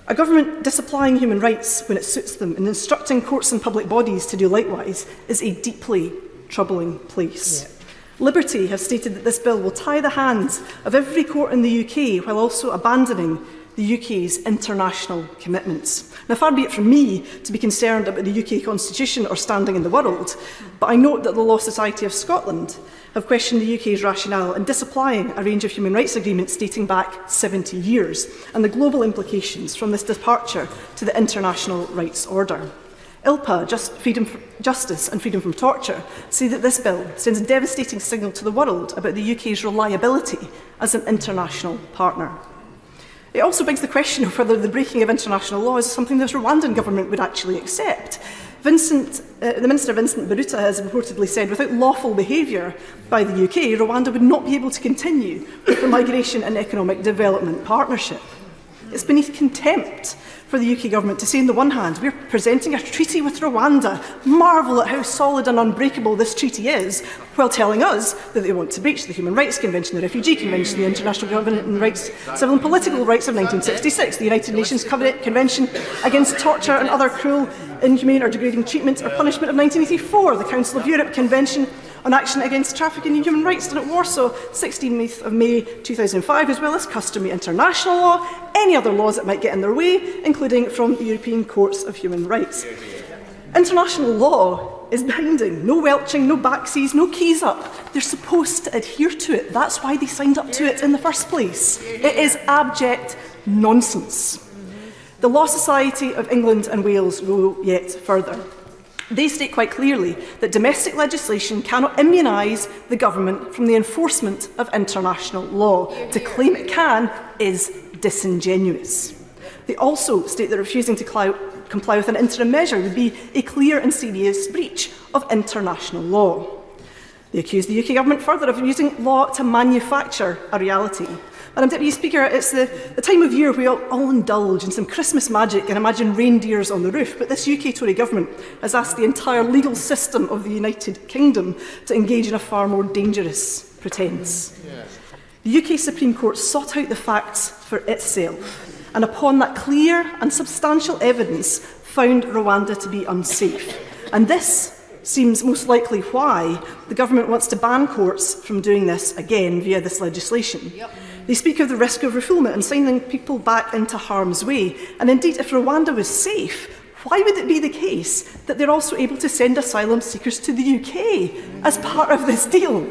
A government disapplying human rights when it suits them and instructing courts and public bodies to do likewise is a deeply troubling place. Liberty have stated that this bill will tie the hands of every court in the UK while also abandoning the UK's international commitments. Now, far be it from me to be concerned about the UK Constitution or standing in the world, but I note that the Law Society of Scotland have questioned the UK's rationale in disapplying a range of human rights agreements dating back 70 years and the global implications from this departure to the international rights order. ILPA, Justice and Freedom from Torture, say that this bill sends a devastating signal to the world about the UK's reliability as an international partner. It also begs the question of whether the breaking of international law is something the Rwandan government would actually accept. The Minister Vincent Biruta has reportedly said without lawful behaviour by the UK, Rwanda would not be able to continue with the Migration and Economic Development Partnership. It's beneath contempt for the UK government to say, on the one hand, we're presenting a treaty with Rwanda, marvel at how solid and unbreakable this treaty is, while telling us that they want to breach the Human Rights Convention, the Refugee Convention, the International Covenant on Rights, Civil and Political Rights of 1966, the United Nations Convention Against Torture and Other Cruel, Inhumane or Degrading Treatment or Punishment of 1984, the Council of Europe Convention on Action Against Trafficking in Human Rights done at Warsaw, 16th of May 2005, as well as customary international law, any other laws that might get in their way, including from the European Courts of Human Rights. International law is binding. No welching, no backseas, no keys up. They're supposed to adhere to it. That's why they signed up to it in the first place. It is abject nonsense. The Law Society of England and Wales go yet further. They state quite clearly that domestic legislation cannot immunise the government from the enforcement of international law. To claim it can is disingenuous. They also state that refusing to comply with an interim measure would be a clear and serious breach of international law. They accuse the UK government further of using law to manufacture a reality. Madam Deputy Speaker, it's the time of year we all indulge in some Christmas magic and imagine reindeers on the roof, but this UK Tory government has asked the entire legal system of the United Kingdom to engage in a far more dangerous pretence. The UK Supreme Court sought out the facts for itself, and upon that clear and substantial evidence found Rwanda to be unsafe. And this seems most likely why the government wants to ban courts from doing this again via this legislation. They speak of the risk of refoulement and sending people back into harm's way. And indeed, if Rwanda was safe, why would it be the case that they're also able to send asylum seekers to the UK as part of this deal?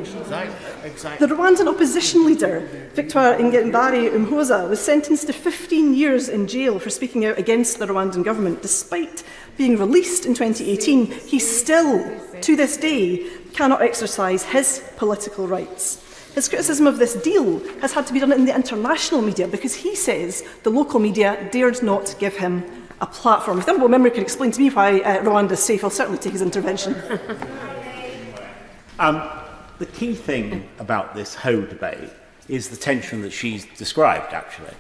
Exactly. The Rwandan opposition leader, Victoire Ingabire Umuhoza, was sentenced to 15 years in jail for speaking out against the Rwandan government. Despite being released in 2018, he still, to this day, cannot exercise his political rights. His criticism of this deal has had to be done in the international media because he says the local media dared not give him a platform. If the Honourable Member could explain to me why Rwanda is safe, I'll certainly take his intervention. The key thing about this whole debate is the tension that she's described, actually.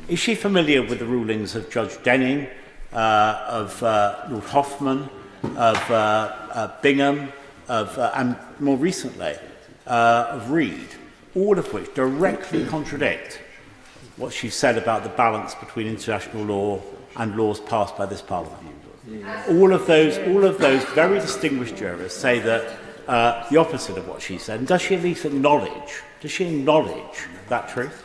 Is she familiar with the rulings of Judge Denning, of Lord Hoffman, of Bingham, and more recently, of Reid, all of which directly contradict what she said about the balance between international law and laws passed by this Parliament? All of those very distinguished jurists say that the opposite of what she said. And does she at least acknowledge that truth?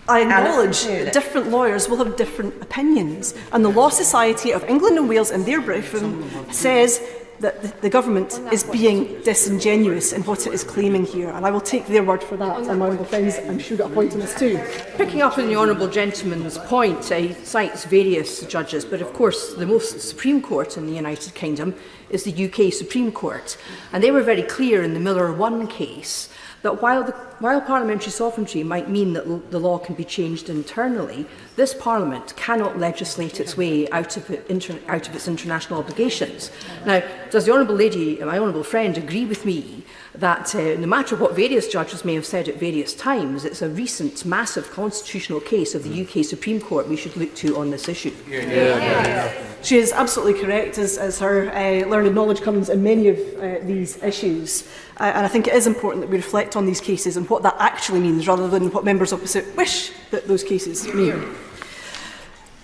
I acknowledge that different lawyers will have different opinions, and the Law Society of England and Wales in their briefing says that the government is being disingenuous in what it is claiming here, and I will take their word for that, and my honourable friends, I'm sure, got a point on this too. Picking up on the honourable gentleman's point, he cites various judges, but of course the most Supreme Court in the United Kingdom is the UK Supreme Court, and they were very clear in the Miller 1 case that while parliamentary sovereignty might mean that the law can be changed internally, this Parliament cannot legislate its way out of its international obligations. Now, does the Honourable Lady, my Honourable Friend, agree with me that no matter what various judges may have said at various times, it's a recent massive constitutional case of the UK Supreme Court we should look to on this issue? She is absolutely correct, as her learned knowledge comes in many of these issues. And I think it is important that we reflect on these cases and what that actually means, rather than what members opposite wish that those cases mean.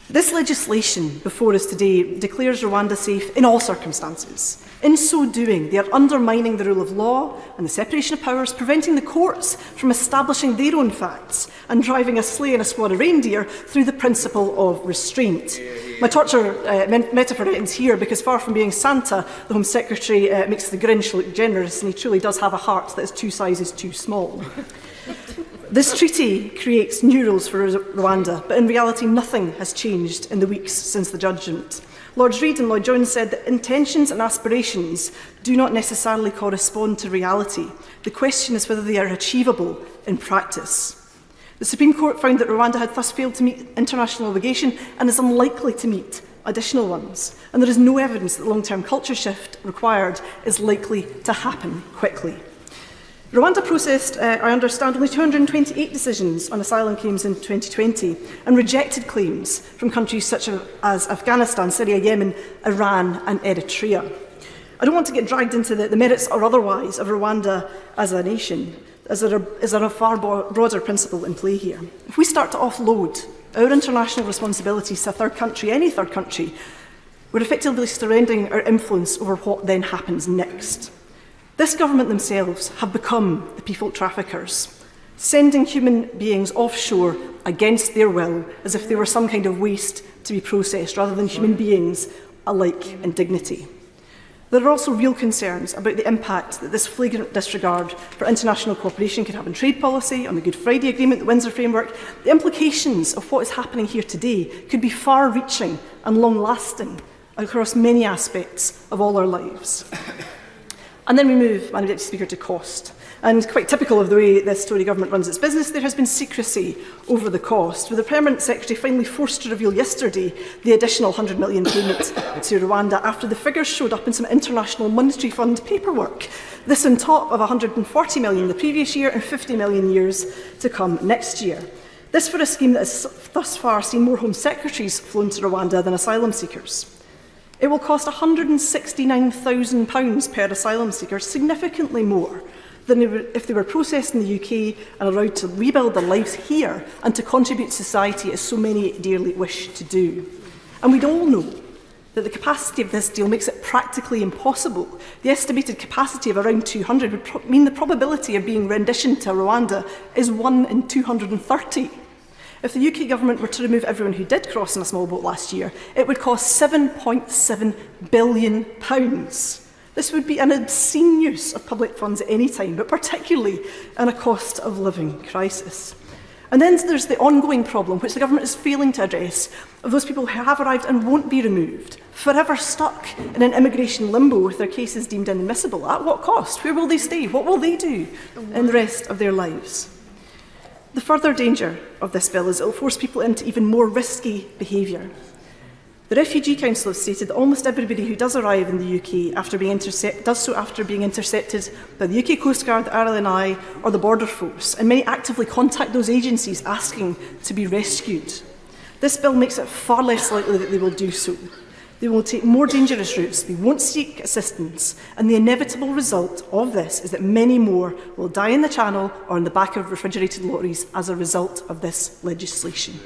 This legislation before us today declares Rwanda safe in all circumstances. In so doing, they are undermining the rule of law and the separation of powers, preventing the courts from establishing their own facts and driving a sleigh and a squad of reindeer through the principle of restraint. My torture metaphor ends here because far from being Santa, the Home Secretary makes the Grinch look generous, and he truly does have a heart that is 2 sizes too small. This treaty creates new rules for Rwanda, but in reality nothing has changed in the weeks since the judgment. Lords Reid and Lloyd Jones said that intentions and aspirations do not necessarily correspond to reality. The question is whether they are achievable in practice. The Supreme Court found that Rwanda had thus failed to meet international obligation and is unlikely to meet additional ones. And there is no evidence that the long-term culture shift required is likely to happen quickly. Rwanda processed, I understand, only 228 decisions on asylum claims in 2020 and rejected claims from countries such as Afghanistan, Syria, Yemen, Iran and Eritrea. I don't want to get dragged into the merits or otherwise of Rwanda as a nation, as there is a far broader principle in play here. If we start to offload our international responsibilities to a third country, any third country, we're effectively surrendering our influence over what then happens next. This government themselves have become the people traffickers, sending human beings offshore against their will as if they were some kind of waste to be processed rather than human beings alike in dignity. There are also real concerns about the impact that this flagrant disregard for international cooperation could have on trade policy, on the Good Friday Agreement, the Windsor Framework. The implications of what is happening here today could be far-reaching and long-lasting across many aspects of all our lives. And then we move, Madam Deputy Speaker, to cost. And quite typical of the way this Tory government runs its business, there has been secrecy over the cost, with the Permanent Secretary finally forced to reveal yesterday the additional £100 million payment to Rwanda after the figures showed up in some International Monetary Fund paperwork. This on top of £140 million the previous year and £50 million years to come next year. This for a scheme that has thus far seen more Home Secretaries flown to Rwanda than asylum seekers. It will cost £169,000 per asylum seeker, significantly more than if they were processed in the UK and allowed to rebuild their lives here and to contribute to society as so many dearly wish to do. And we'd all know that the capacity of this deal makes it practically impossible. The estimated capacity of around 200 would mean the probability of being renditioned to Rwanda is 1 in 230. If the UK government were to remove everyone who did cross in a small boat last year, it would cost £7.7 billion. This would be an obscene use of public funds at any time, but particularly in a cost of living crisis. And then there's the ongoing problem, which the government is failing to address, of those people who have arrived and won't be removed, forever stuck in an immigration limbo with their cases deemed inadmissible. At what cost? Where will they stay? What will they do in the rest of their lives? The further danger of this bill is it will force people into even more risky behaviour. The Refugee Council has stated that almost everybody who does arrive in the UK does so after being intercepted by the UK Coast Guard, the RLNI or the Border Force, and many actively contact those agencies asking to be rescued. This bill makes it far less likely that they will do so. They will take more dangerous routes, they won't seek assistance, and the inevitable result of this is that many more will die in the Channel or in the back of refrigerated lorries as a result of this legislation.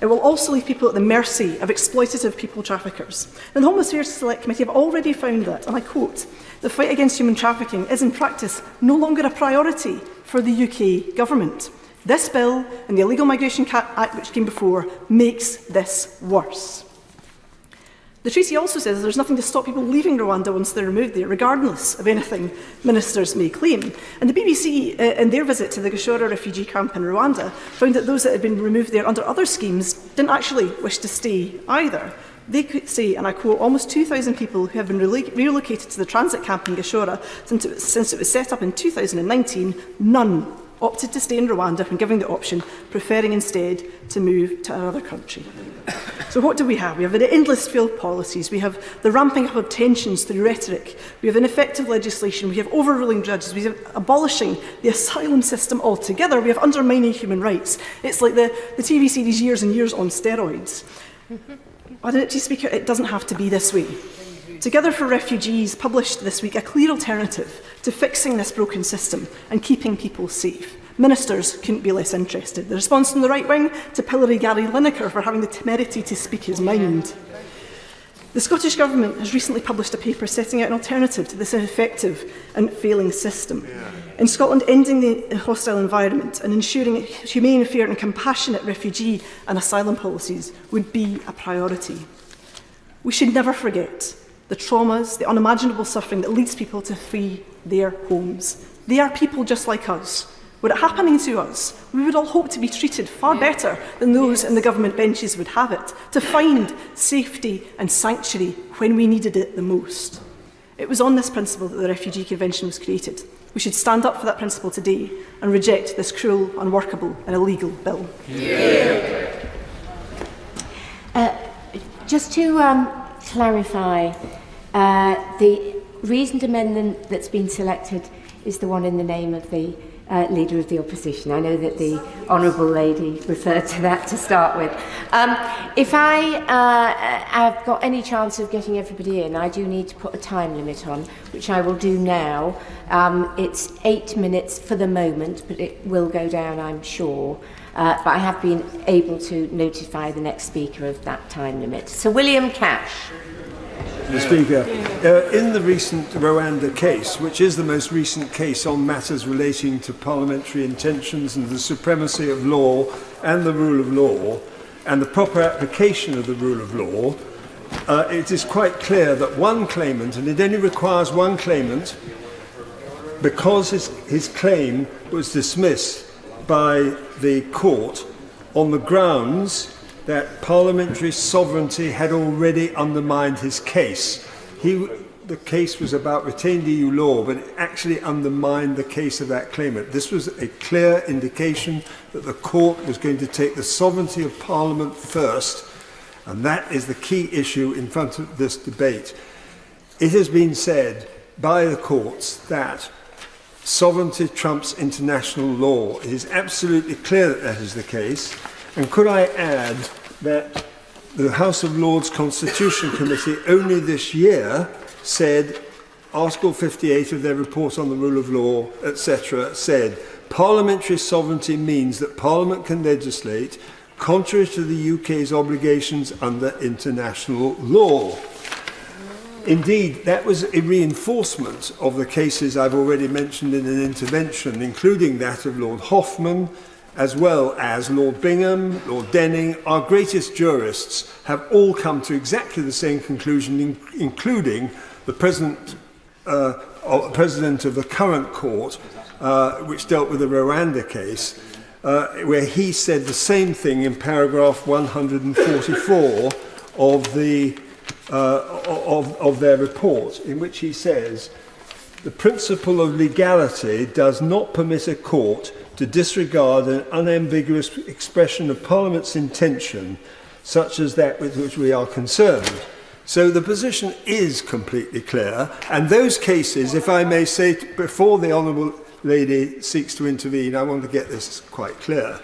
It will also leave people at the mercy of exploitative people traffickers. And the Home Affairs Select Committee have already found that, and I quote, "The fight against human trafficking is in practice no longer a priority for the UK government. This bill and the Illegal Migration Act which came before makes this worse." The treaty also says there's nothing to stop people leaving Rwanda once they're removed there, regardless of anything ministers may claim. And the BBC, in their visit to the Gashora refugee camp in Rwanda, found that those that had been removed there under other schemes didn't actually wish to stay either. They could say, and I quote, "Almost 2,000 people who have been relocated to the transit camp in Gashora since it was set up in 2019, none opted to stay in Rwanda when given the option, preferring instead to move to another country." So what do we have? We have the endless failed policies, we have the ramping up of tensions through rhetoric, we have ineffective legislation, we have overruling judges, we have abolishing the asylum system altogether, we have undermining human rights. It's like the TV series Years and Years on steroids. Madam Speaker, it doesn't have to be this way. Together for Refugees published this week a clear alternative to fixing this broken system and keeping people safe. Ministers couldn't be less interested. The response from the right wing to pillory Gary Lineker for having the temerity to speak his mind. The Scottish Government has recently published a paper setting out an alternative to this ineffective and failing system. In Scotland, ending the hostile environment and ensuring humane, fair and compassionate refugee and asylum policies would be a priority. We should never forget the traumas, the unimaginable suffering that leads people to flee their homes. They are people just like us. Were it happening to us, we would all hope to be treated far better than those in the government benches would have it, to find safety and sanctuary when we needed it the most. It was on this principle that the Refugee Convention was created. We should stand up for that principle today and reject this cruel, unworkable and illegal bill. Just to clarify, the reasoned amendment that's been selected is the one in the name of the Leader of the Opposition. I know that the Honourable Lady referred to that to start with. If I have got any chance of getting everybody in, I do need to put a time limit on, which I will do now. It's 8 minutes for the moment, but it will go down, I'm sure. But I have been able to notify the next speaker of that time limit. Sir William Cash. Mr. Speaker, in the recent Rwanda case, which is the most recent case on matters relating to parliamentary intentions and the supremacy of law and the rule of law, and the proper application of the rule of law, it is quite clear that one claimant, and it only requires one claimant, because his claim was dismissed by the court on the grounds that parliamentary sovereignty had already undermined his case. The case was about retained EU law, but it actually undermined the case of that claimant. This was a clear indication that the court was going to take the sovereignty of Parliament first, and that is the key issue in front of this debate. It has been said by the courts that sovereignty trumps international law. It is absolutely clear that that is the case. And could I add that the House of Lords Constitution Committee only this year said, Article 58 of their report on the rule of law, etc., said, parliamentary sovereignty means that Parliament can legislate contrary to the UK's obligations under international law. Indeed, that was a reinforcement of the cases I've already mentioned in an intervention, including that of Lord Hoffman, as well as Lord Bingham, Lord Denning. Our greatest jurists have all come to exactly the same conclusion, including the president of the current court, which dealt with the Rwanda case, where he said the same thing in paragraph 144 of their report, in which he says, the principle of legality does not permit a court to disregard an unambiguous expression of Parliament's intention, such as that with which we are concerned. So the position is completely clear, and those cases, if I may say, before the Honourable Lady seeks to intervene, I want to get this quite clear.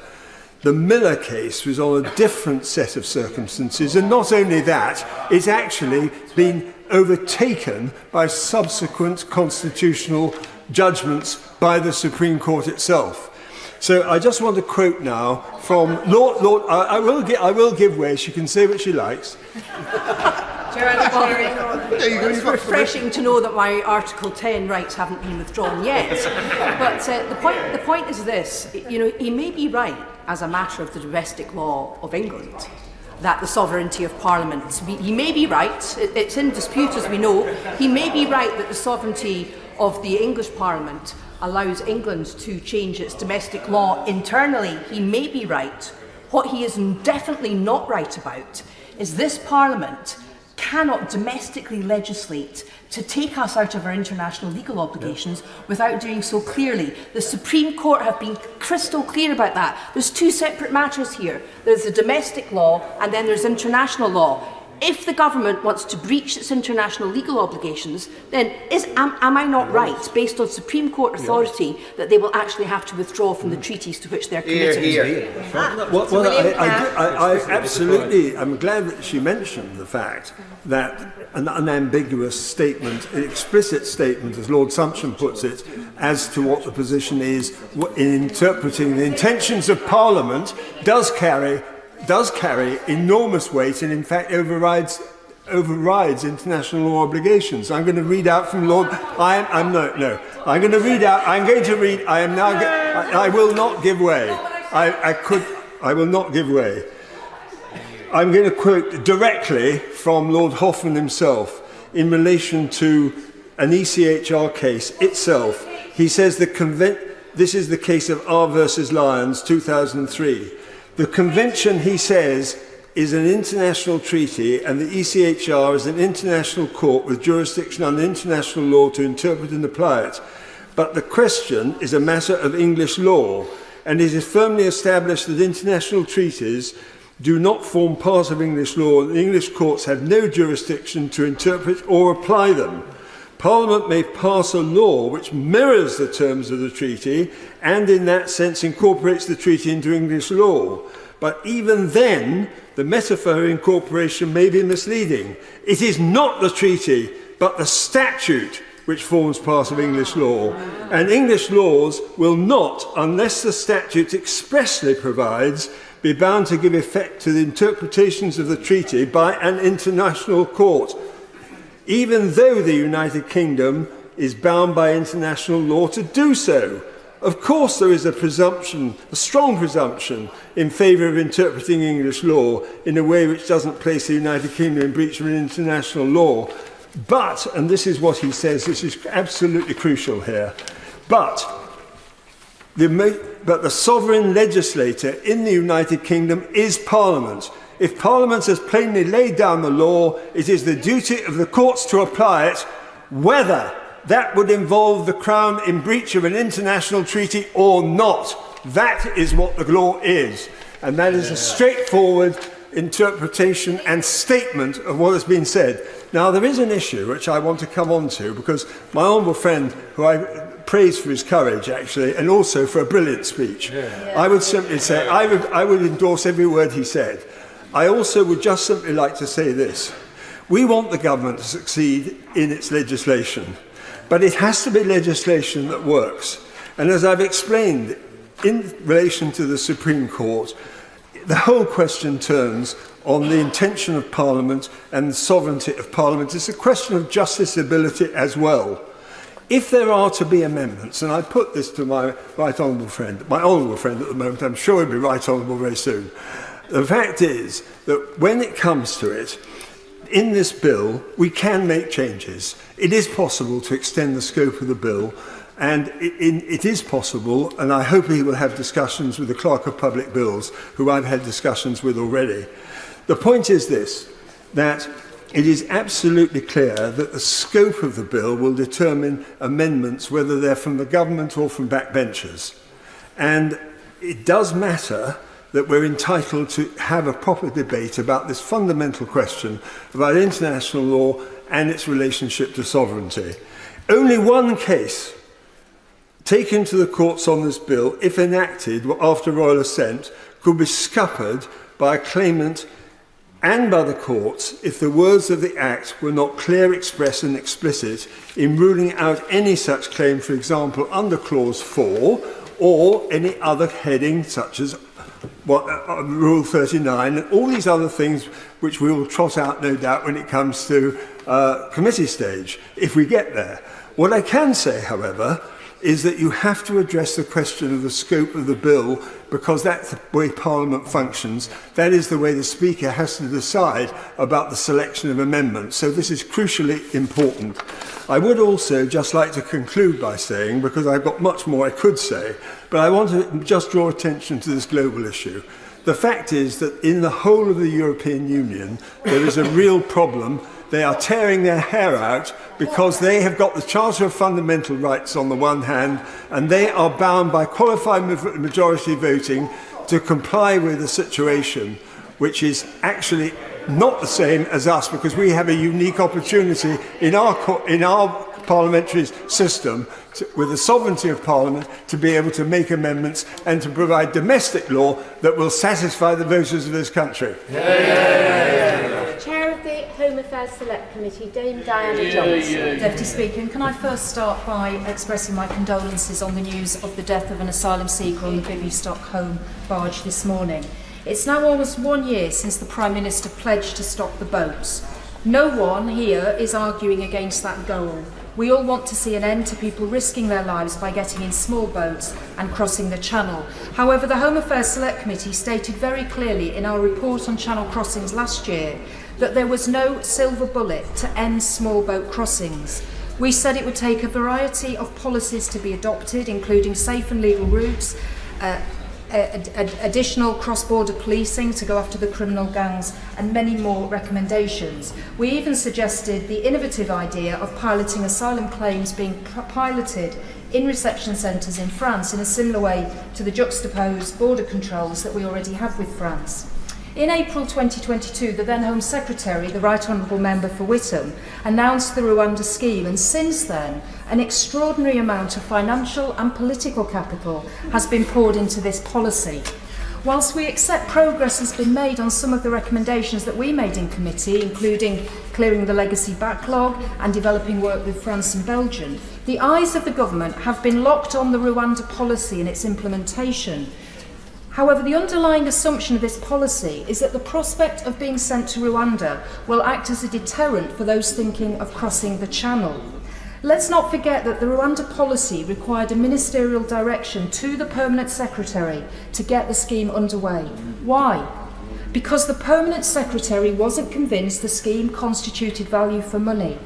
The Miller case was on a different set of circumstances, and not only that, it's actually been overtaken by subsequent constitutional judgments by the Supreme Court itself. So I just want to quote now from I will give way. She can say what she likes. It's refreshing to know that my Article 10 rights haven't been withdrawn yet. But the point is this: he may be right as a matter of the domestic law of England, that the sovereignty of Parliament. He may be right. It's in dispute, as we know. He may be right that the sovereignty of the English Parliament allows England to change its domestic law internally. He may be right. What he is definitely not right about is this Parliament cannot domestically legislate to take us out of our international legal obligations without doing so clearly. The Supreme Court have been crystal clear about that. There's two separate matters here. There's the domestic law and then there's international law. If the government wants to breach its international legal obligations, then am I not right, based on Supreme Court authority, that they will actually have to withdraw from the treaties to which they're committed? I absolutely, I'm glad that she mentioned the fact that an unambiguous statement, an explicit statement, as Lord Sumption puts it, as to what the position is in interpreting the intentions of Parliament does carry enormous weight, and in fact overrides international law obligations. I'm going to read out from Lord. I will not give way. I will not give way. I'm going to quote directly from Lord Hoffman himself in relation to an ECHR case itself. He says this is the case of R versus Lyons, 2003. The convention, he says, is an international treaty, and the ECHR is an international court with jurisdiction under international law to interpret and apply it. But the question is a matter of English law, and it is firmly established that international treaties do not form part of English law, and the English courts have no jurisdiction to interpret or apply them. Parliament may pass a law which mirrors the terms of the treaty and in that sense incorporates the treaty into English law. But even then, the metaphor of incorporation may be misleading. It is not the treaty, but the statute which forms part of English law. And English laws will not, unless the statute expressly provides, be bound to give effect to the interpretations of the treaty by an international court, even though the United Kingdom is bound by international law to do so. Of course there is a presumption, a strong presumption, in favour of interpreting English law in a way which doesn't place the United Kingdom in breach of international law. But, and this is what he says, this is absolutely crucial here, but the sovereign legislator in the United Kingdom is Parliament. If Parliament has plainly laid down the law, it is the duty of the courts to apply it, whether that would involve the Crown in breach of an international treaty or not. That is what the law is. And that is a straightforward interpretation and statement of what has been said. Now, there is an issue which I want to come on to, because my honourable friend, who I praise for his courage, actually, and also for a brilliant speech, I would simply say, I would endorse every word he said. I also would just simply like to say this. We want the government to succeed in its legislation, but it has to be legislation that works. And as I've explained in relation to the Supreme Court, the whole question turns on the intention of Parliament and the sovereignty of Parliament. It's a question of justiciability as well. If there are to be amendments, and I put this to my right honourable friend at the moment, I'm sure he'll be right honourable very soon. The fact is that when it comes to it, in this bill, we can make changes. It is possible to extend the scope of the bill, and it is possible, and I hope he will have discussions with the Clerk of Public Bills, who I've had discussions with already. The point is this, that it is absolutely clear that the scope of the bill will determine amendments, whether they're from the government or from backbenchers. And it does matter that we're entitled to have a proper debate about this fundamental question about international law and its relationship to sovereignty. Only one case taken to the courts on this bill, if enacted after royal assent, could be scuppered by a claimant and by the courts if the words of the Act were not clear, express and explicit in ruling out any such claim, for example, under Clause 4 or any other heading such as Rule 39 and all these other things which we will trot out, no doubt, when it comes to committee stage, if we get there. What I can say, however, is that you have to address the question of the scope of the bill, because that's the way Parliament functions. That is the way the Speaker has to decide about the selection of amendments. So this is crucially important. I would also just like to conclude by saying, because I've got much more I could say, but I want to just draw attention to this global issue. The fact is that in the whole of the European Union, there is a real problem. They are tearing their hair out because they have got the Charter of Fundamental Rights on the one hand, and they are bound by qualified majority voting to comply with a situation which is actually not the same as us, because we have a unique opportunity in our parliamentary system with the sovereignty of Parliament to be able to make amendments and to provide domestic law that will satisfy the voters of this country. Chair of the Home Affairs Select Committee, Dame Diana Johnson. Deputy Speaker, can I first start by expressing my condolences on the news of the death of an asylum seeker on the Bibi Stockholm barge this morning. It's now almost 1 year since the Prime Minister pledged to stop the boats. No one here is arguing against that goal. We all want to see an end to people risking their lives by getting in small boats and crossing the Channel. However, the Home Affairs Select Committee stated very clearly in our report on Channel crossings last year that there was no silver bullet to end small boat crossings. We said it would take a variety of policies to be adopted, including safe and legal routes, additional cross-border policing to go after the criminal gangs, and many more recommendations. We even suggested the innovative idea of piloting asylum claims being piloted in reception centres in France in a similar way to the juxtaposed border controls that we already have with France. In April 2022, the then Home Secretary, the Right Honourable Member for Whittam, announced the Rwanda scheme, and since then, an extraordinary amount of financial and political capital has been poured into this policy. Whilst we accept progress has been made on some of the recommendations that we made in committee, including clearing the legacy backlog and developing work with France and Belgium, the eyes of the government have been locked on the Rwanda policy and its implementation. However, the underlying assumption of this policy is that the prospect of being sent to Rwanda will act as a deterrent for those thinking of crossing the Channel. Let's not forget that the Rwanda policy required a ministerial direction to the Permanent Secretary to get the scheme underway. Why? Because the Permanent Secretary wasn't convinced the scheme constituted value for money.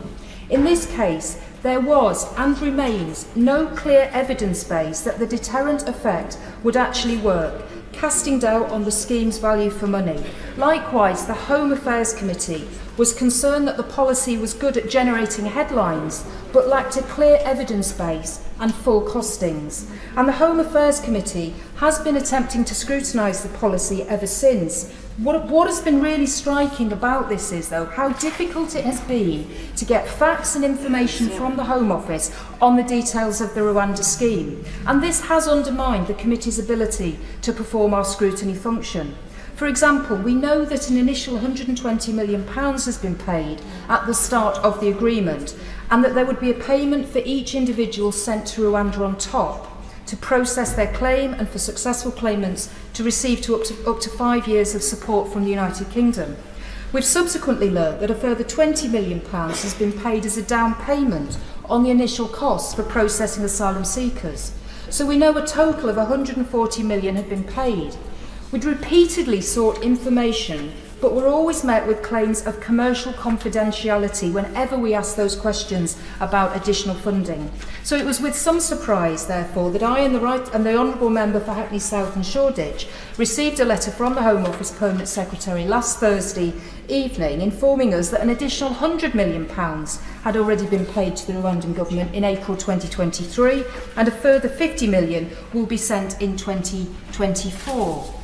In this case, there was and remains no clear evidence base that the deterrent effect would actually work, casting doubt on the scheme's value for money. Likewise, the Home Affairs Committee was concerned that the policy was good at generating headlines, but lacked a clear evidence base and full costings. And the Home Affairs Committee has been attempting to scrutinise the policy ever since. What has been really striking about this is, though, how difficult it has been to get facts and information from the Home Office on the details of the Rwanda scheme. And this has undermined the committee's ability to perform our scrutiny function. For example, we know that an initial £120 million has been paid at the start of the agreement, and that there would be a payment for each individual sent to Rwanda on top. to process their claim and for successful claimants to receive up to 5 years of support from the United Kingdom. We've subsequently learned that a further £20 million has been paid as a down payment on the initial costs for processing asylum seekers. So we know a total of £140 million had been paid. We'd repeatedly sought information, but were always met with claims of commercial confidentiality whenever we asked those questions about additional funding. So it was with some surprise, therefore, that I and the Honourable Member for Hackney South and Shoreditch received a letter from the Home Office Permanent Secretary last Thursday evening informing us that an additional £100 million had already been paid to the Rwandan government in April 2023 and a further £50 million will be sent in 2024.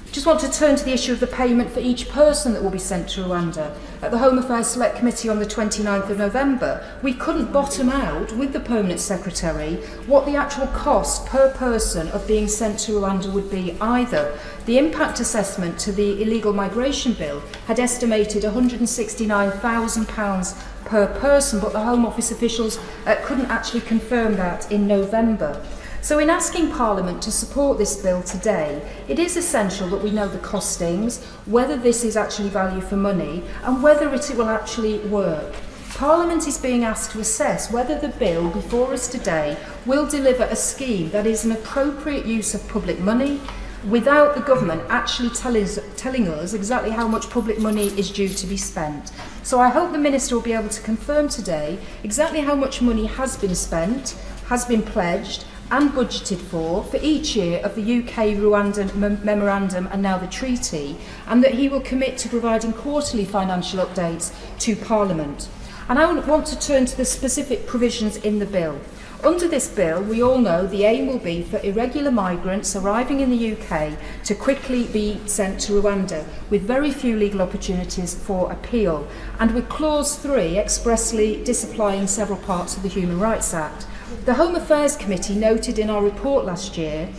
Just want to turn to the issue of the payment for each person that will be sent to Rwanda. At the Home Affairs Select Committee on the 29th of November, we couldn't bottom out with the Permanent Secretary what the actual cost per person of being sent to Rwanda would be either. The impact assessment to the illegal migration bill had estimated £169,000 per person, but the Home Office officials couldn't actually confirm that in November. So in asking Parliament to support this bill today, it is essential that we know the costings, whether this is actually value for money, and whether it will actually work. Parliament is being asked to assess whether the bill before us today will deliver a scheme that is an appropriate use of public money, without the government actually telling us exactly how much public money is due to be spent. So I hope the Minister will be able to confirm today exactly how much money has been spent, has been pledged, and budgeted for each year of the UK-Rwandan memorandum and now the treaty, and that he will commit to providing quarterly financial updates to Parliament. And I want to turn to the specific provisions in the bill. Under this bill, we all know the aim will be for irregular migrants arriving in the UK to quickly be sent to Rwanda, with very few legal opportunities for appeal, and with Clause 3 expressly disapplying several parts of the Human Rights Act. The Home Affairs Committee noted in our report last year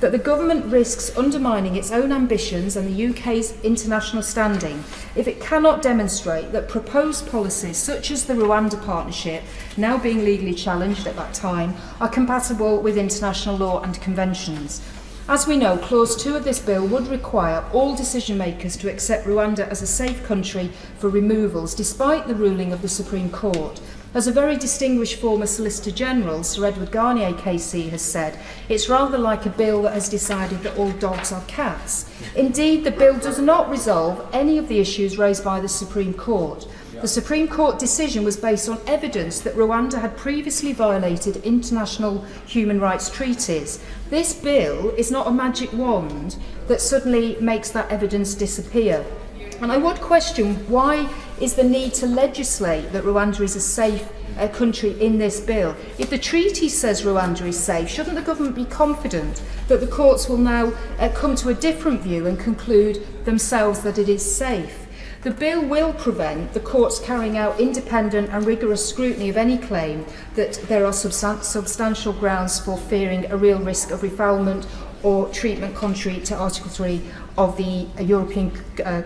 that the government risks undermining its own ambitions and the UK's international standing if it cannot demonstrate that proposed policies such as the Rwanda Partnership, now being legally challenged at that time, are compatible with international law and conventions. As we know, Clause 2 of this bill would require all decision makers to accept Rwanda as a safe country for removals, despite the ruling of the Supreme Court. As a very distinguished former Solicitor General, Sir Edward Garnier KC, has said, it's rather like a bill that has decided that all dogs are cats. Indeed, the bill does not resolve any of the issues raised by the Supreme Court. The Supreme Court decision was based on evidence that Rwanda had previously violated international human rights treaties. This bill is not a magic wand that suddenly makes that evidence disappear. And I would question, why is the need to legislate that Rwanda is a safe country in this bill? If the treaty says Rwanda is safe, shouldn't the government be confident that the courts will now come to a different view and conclude themselves that it is safe? The bill will prevent the courts carrying out independent and rigorous scrutiny of any claim that there are substantial grounds for fearing a real risk of refoulement or treatment contrary to Article 3 of the European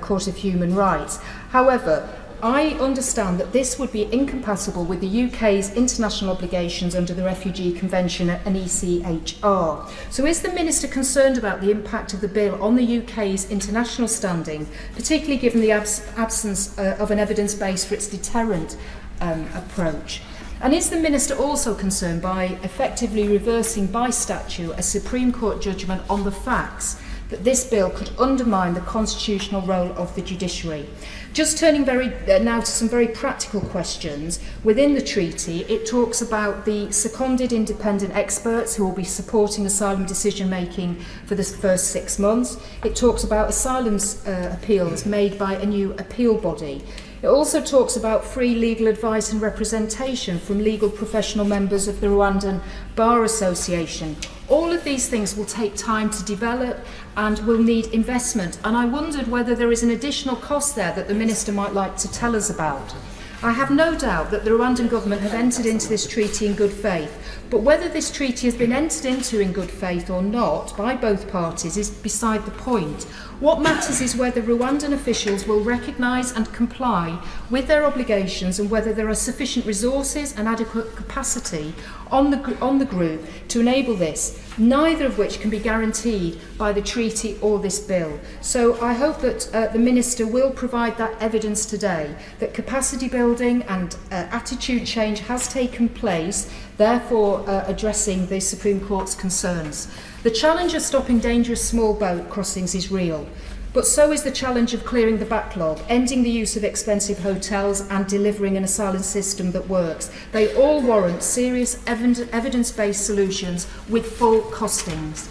Court of Human Rights. However, I understand that this would be incompatible with the UK's international obligations under the Refugee Convention and ECHR. So is the Minister concerned about the impact of the bill on the UK's international standing, particularly given the absence of an evidence base for its deterrent approach? And is the Minister also concerned by effectively reversing by statute a Supreme Court judgment on the facts that this bill could undermine the constitutional role of the judiciary? Just turning now to some very practical questions. Within the treaty, it talks about the seconded independent experts who will be supporting asylum decision-making for the first 6 months. It talks about asylum appeals made by a new appeal body. It also talks about free legal advice and representation from legal professional members of the Rwandan Bar Association. All of these things will take time to develop and will need investment, and I wondered whether there is an additional cost there that the Minister might like to tell us about. I have no doubt that the Rwandan government have entered into this treaty in good faith, but whether this treaty has been entered into in good faith or not by both parties is beside the point. What matters is whether Rwandan officials will recognise and comply with their obligations and whether there are sufficient resources and adequate capacity on the group to enable this. neither of which can be guaranteed by the treaty or this bill. So I hope that the Minister will provide that evidence today, that capacity building and attitude change has taken place, therefore addressing the Supreme Court's concerns. The challenge of stopping dangerous small boat crossings is real. But so is the challenge of clearing the backlog, ending the use of expensive hotels and delivering an asylum system that works. They all warrant serious evidence-based solutions with full costings.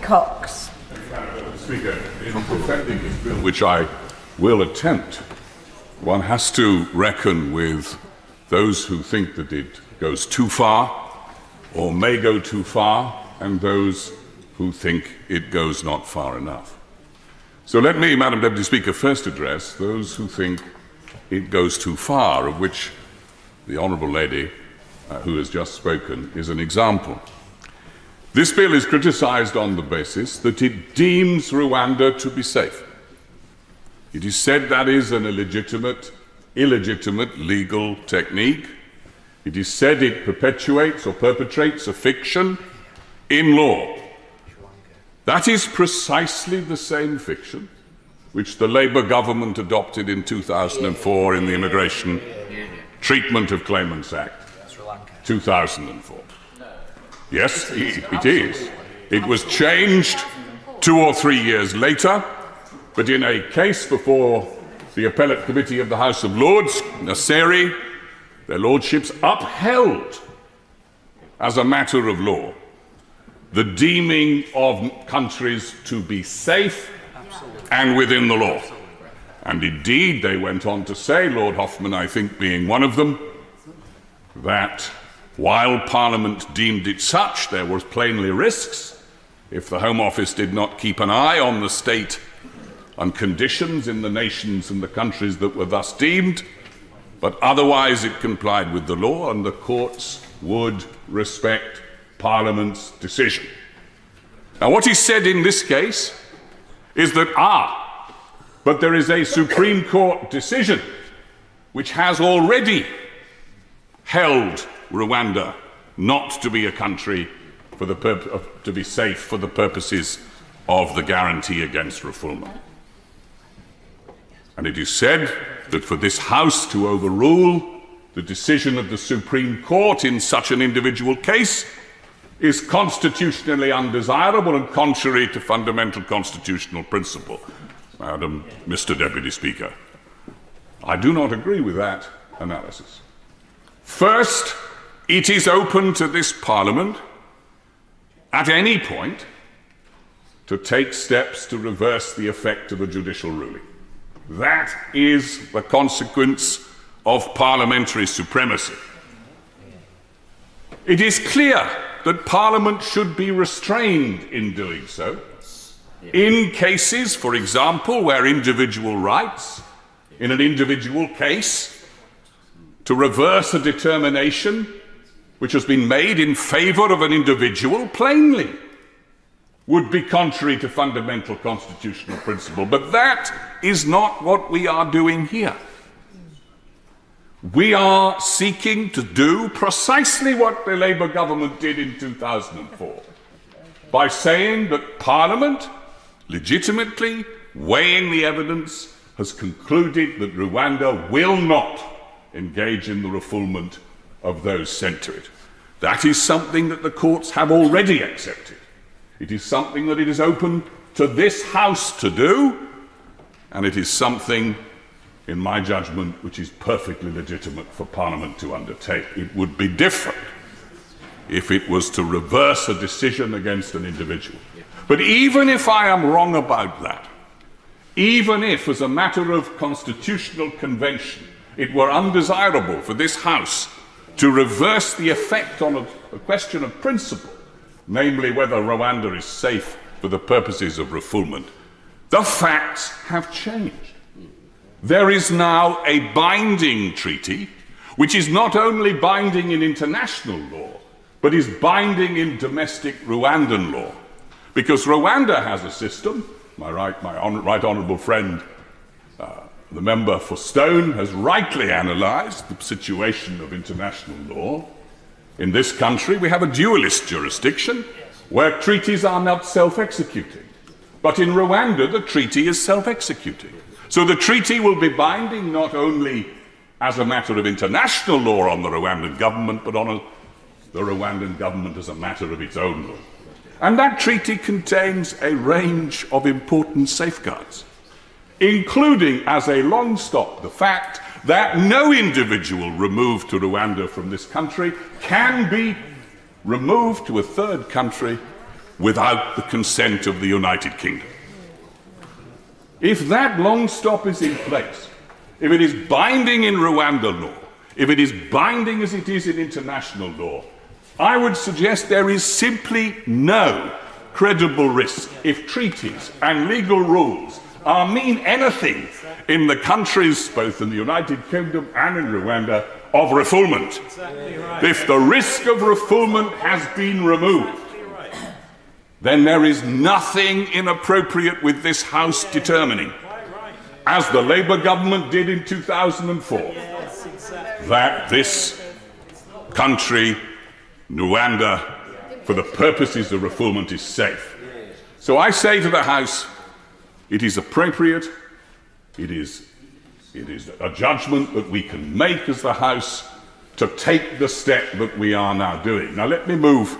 Cox. Speaker, in defending this bill, which I will attempt, one has to reckon with those who think that it goes too far or may go too far, and those who think it goes not far enough. So let me, Madam Deputy Speaker, first address those who think it goes too far, of which the Honourable Lady who has just spoken is an example. This bill is criticised on the basis that it deems Rwanda to be safe. It is said that is an illegitimate legal technique. It is said it perpetuates or perpetrates a fiction in law. That is precisely the same fiction which the Labour government adopted in 2004 in the Immigration Treatment of Claimants Act, 2004. Yes, it is. It was changed 2 or 3 years later, but in a case before the Appellate Committee of the House of Lords, Naseri, their lordships upheld as a matter of law the deeming of countries to be safe and within the law. And indeed, they went on to say, Lord Hoffman, I think, being one of them, that while Parliament deemed it such, there was plainly risks if the Home Office did not keep an eye on the state and conditions in the nations and the countries that were thus deemed, but otherwise it complied with the law, and the courts would respect Parliament's decision. Now, what is said in this case is that, but there is a Supreme Court decision which has already held Rwanda not to be a country for the to be safe for the purposes of the guarantee against refoulement. And it is said that for this House to overrule the decision of the Supreme Court in such an individual case is constitutionally undesirable and contrary to fundamental constitutional principle. Mr. Deputy Speaker, I do not agree with that analysis. First, it is open to this Parliament at any point to take steps to reverse the effect of a judicial ruling. That is the consequence of parliamentary supremacy. It is clear that Parliament should be restrained in doing so in cases, for example, where individual rights, in an individual case, to reverse a determination which has been made in favour of an individual plainly would be contrary to fundamental constitutional principle. But that is not what we are doing here. We are seeking to do precisely what the Labour government did in 2004 by saying that Parliament, legitimately weighing the evidence, has concluded that Rwanda will not engage in the refoulement of those sent to it. That is something that the courts have already accepted. It is something that it is open to this House to do, and it is something, in my judgment, which is perfectly legitimate for Parliament to undertake. It would be different if it was to reverse a decision against an individual. But even if I am wrong about that, even if, as a matter of constitutional convention, it were undesirable for this House to reverse the effect on a question of principle, namely whether Rwanda is safe for the purposes of refoulement, the facts have changed. There is now a binding treaty, which is not only binding in international law, but is binding in domestic Rwandan law. Because Rwanda has a system, my right honourable friend, the member for Stone, has rightly analysed the situation of international law, In this country, we have a dualist jurisdiction where treaties are not self-executing. But in Rwanda, the treaty is self-executing. So the treaty will be binding not only as a matter of international law on the Rwandan government, but on the Rwandan government as a matter of its own law. And that treaty contains a range of important safeguards, including as a long stop the fact that no individual removed to Rwanda from this country can be removed to a third country without the consent of the United Kingdom. If that long stop is in place, if it is binding in Rwanda law, if it is binding as it is in international law, I would suggest there is simply no credible risk if treaties and legal rules mean anything in the countries, both in the United Kingdom and in Rwanda, of refoulement. If the risk of refoulement has been removed, then there is nothing inappropriate with this House determining, as the Labour government did in 2004, that this country, Rwanda, for the purposes of refoulement, is safe. So I say to the House, it is appropriate, it is a judgment that we can make as the House to take the step that we are now doing. Now let me move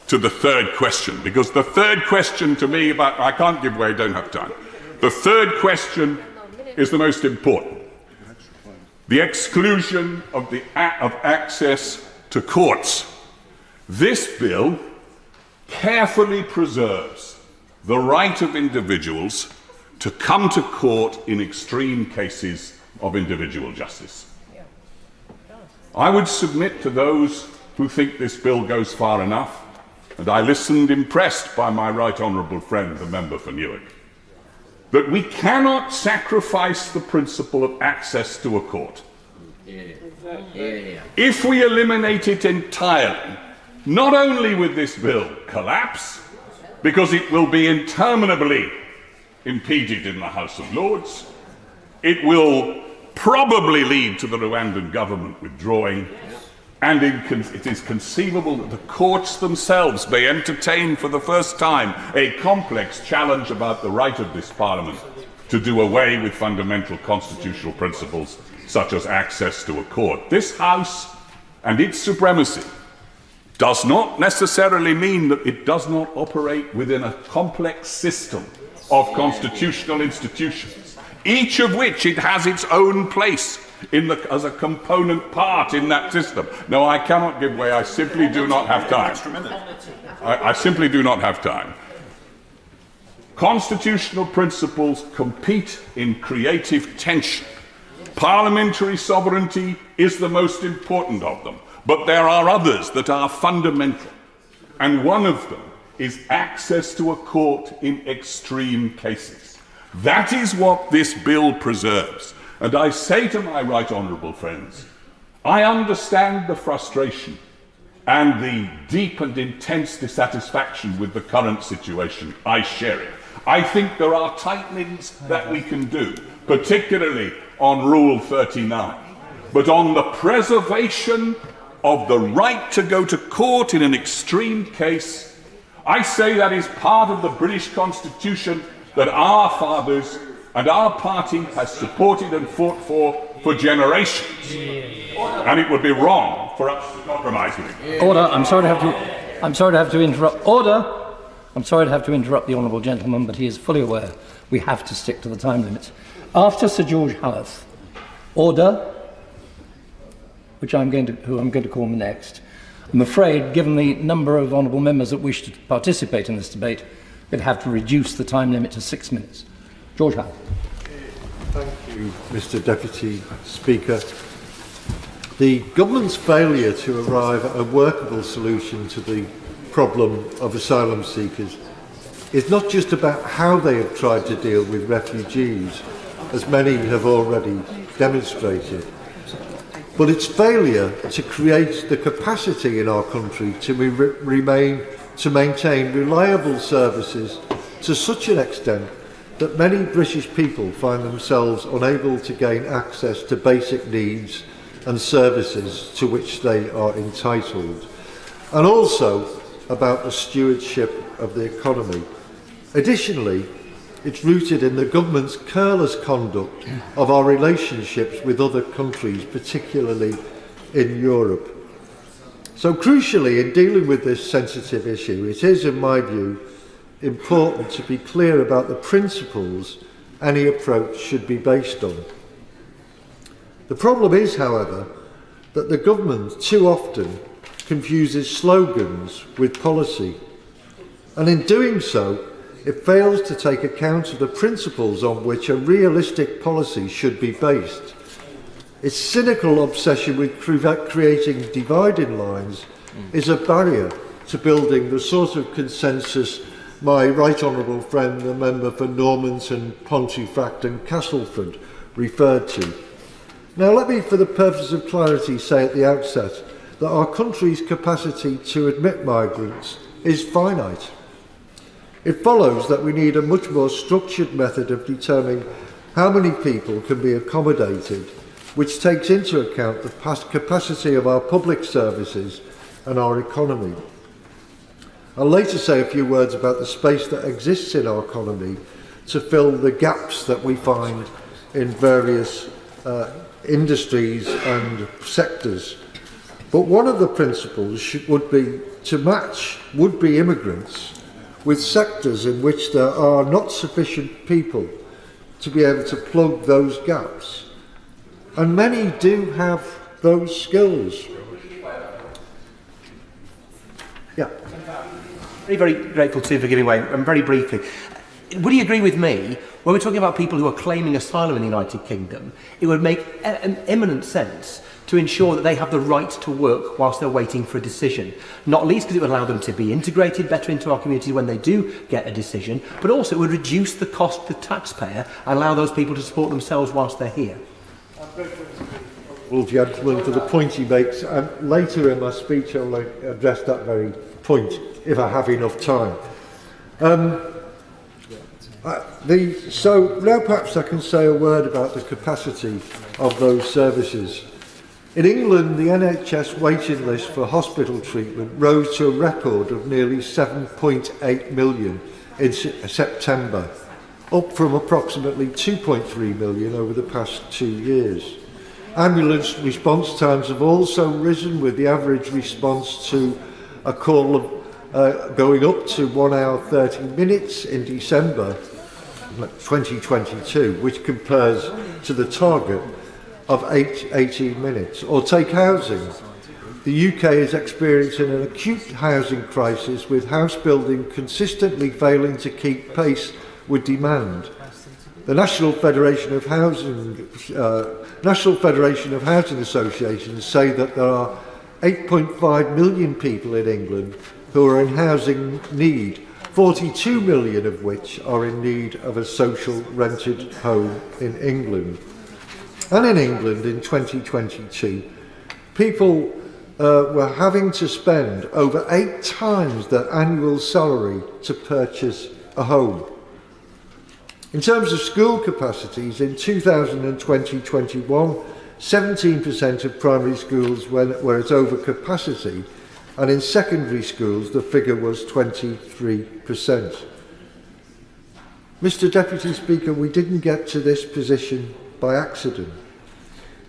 to the third question, because the third question to me about, I can't give way, don't have time. The third question is the most important. The exclusion of access to courts. This bill carefully preserves the right of individuals to come to court in extreme cases of individual justice. I would submit to those who think this bill goes far enough, and I listened impressed by my right honourable friend, the member for Newark, that we cannot sacrifice the principle of access to a court. If we eliminate it entirely, not only would this bill collapse, because it will be interminably impeded in the House of Lords, it will probably lead to the Rwandan government withdrawing, and it is conceivable that the courts themselves may entertain for the first time a complex challenge about the right of this Parliament to do away with fundamental constitutional principles such as access to a court. This House and its supremacy does not necessarily mean that it does not operate within a complex system of constitutional institutions, each of which it has its own place as a component part in that system. No, I cannot give way. I simply do not have time. I simply do not have time. Constitutional principles compete in creative tension. Parliamentary sovereignty is the most important of them, but there are others that are fundamental, and one of them is access to a court in extreme cases. That is what this bill preserves. And I say to my right honourable friends, I understand the frustration and the deep and intense dissatisfaction with the current situation. I share it. I think there are tightenings that we can do, particularly on Rule 39. But on the preservation of the right to go to court in an extreme case, I say that is part of the British Constitution that our fathers and our party has supported and fought for generations. And it would be wrong for us to compromise with it. Order. I'm sorry to have to interrupt. Order. I'm sorry to have to interrupt the honourable gentleman, but he is fully aware we have to stick to the time limits. After Sir George Howarth, order, who I'm going to call next. I'm afraid, given the number of honourable members that wish to participate in this debate, we'd have to reduce the time limit to 6 minutes. George Howarth. Thank you, Mr. Deputy Speaker. The government's failure to arrive at a workable solution to the problem of asylum seekers is not just about how they have tried to deal with refugees, as many have already demonstrated, but its failure to create the capacity in our country to maintain reliable services to such an extent that many British people find themselves unable to gain access to basic needs and services to which they are entitled. and also about the stewardship of the economy. Additionally, it's rooted in the government's careless conduct of our relationships with other countries, particularly in Europe. So crucially, in dealing with this sensitive issue, it is, in my view, important to be clear about the principles any approach should be based on. The problem is, however, that the government too often confuses slogans with policy, and in doing so, it fails to take account of the principles on which a realistic policy should be based. Its cynical obsession with creating dividing lines is a barrier to building the sort of consensus my right honourable friend, the member for Normanton, Pontefract and Castleford, referred to. Now let me, for the purpose of clarity, say at the outset that our country's capacity to admit migrants is finite. It follows that we need a much more structured method of determining how many people can be accommodated, which takes into account the capacity of our public services and our economy. I'll later say a few words about the space that exists in our economy to fill the gaps that we find in various industries and sectors. But one of the principles would be to match would-be immigrants with sectors in which there are not sufficient people to be able to plug those gaps. And many do have those skills. Yeah. Very, very grateful to you for giving way. And very briefly, would you agree with me, when we're talking about people who are claiming asylum in the United Kingdom, it would make an eminent sense to ensure that they have the right to work whilst they're waiting for a decision, not least because it would allow them to be integrated better into our community when they do get a decision, but also it would reduce the cost to the taxpayer and allow those people to support themselves whilst they're here. Well, gentlemen, for the point he makes, and later in my speech I'll address that very point, if I have enough time. So now perhaps I can say a word about the capacity of those services. In England, the NHS waiting list for hospital treatment rose to a record of nearly 7.8 million in September, up from approximately 2.3 million over the past 2 years. Ambulance response times have also risen, with the average response to a call going up to 1 hour 30 minutes in December 2022, which compares to the target of 18 minutes. Or take housing. The UK is experiencing an acute housing crisis, with house building consistently failing to keep pace with demand. The National Federation of Housing Associations say that there are 8.5 million people in England who are in housing need, 42 million of which are in need of a social rented home in England. And in England in 2022, people were having to spend over 8 times their annual salary to purchase a home. In terms of school capacities, in 2020-21, 17% of primary schools were at over capacity, and in secondary schools the figure was 23%. Mr. Deputy Speaker, we didn't get to this position by accident.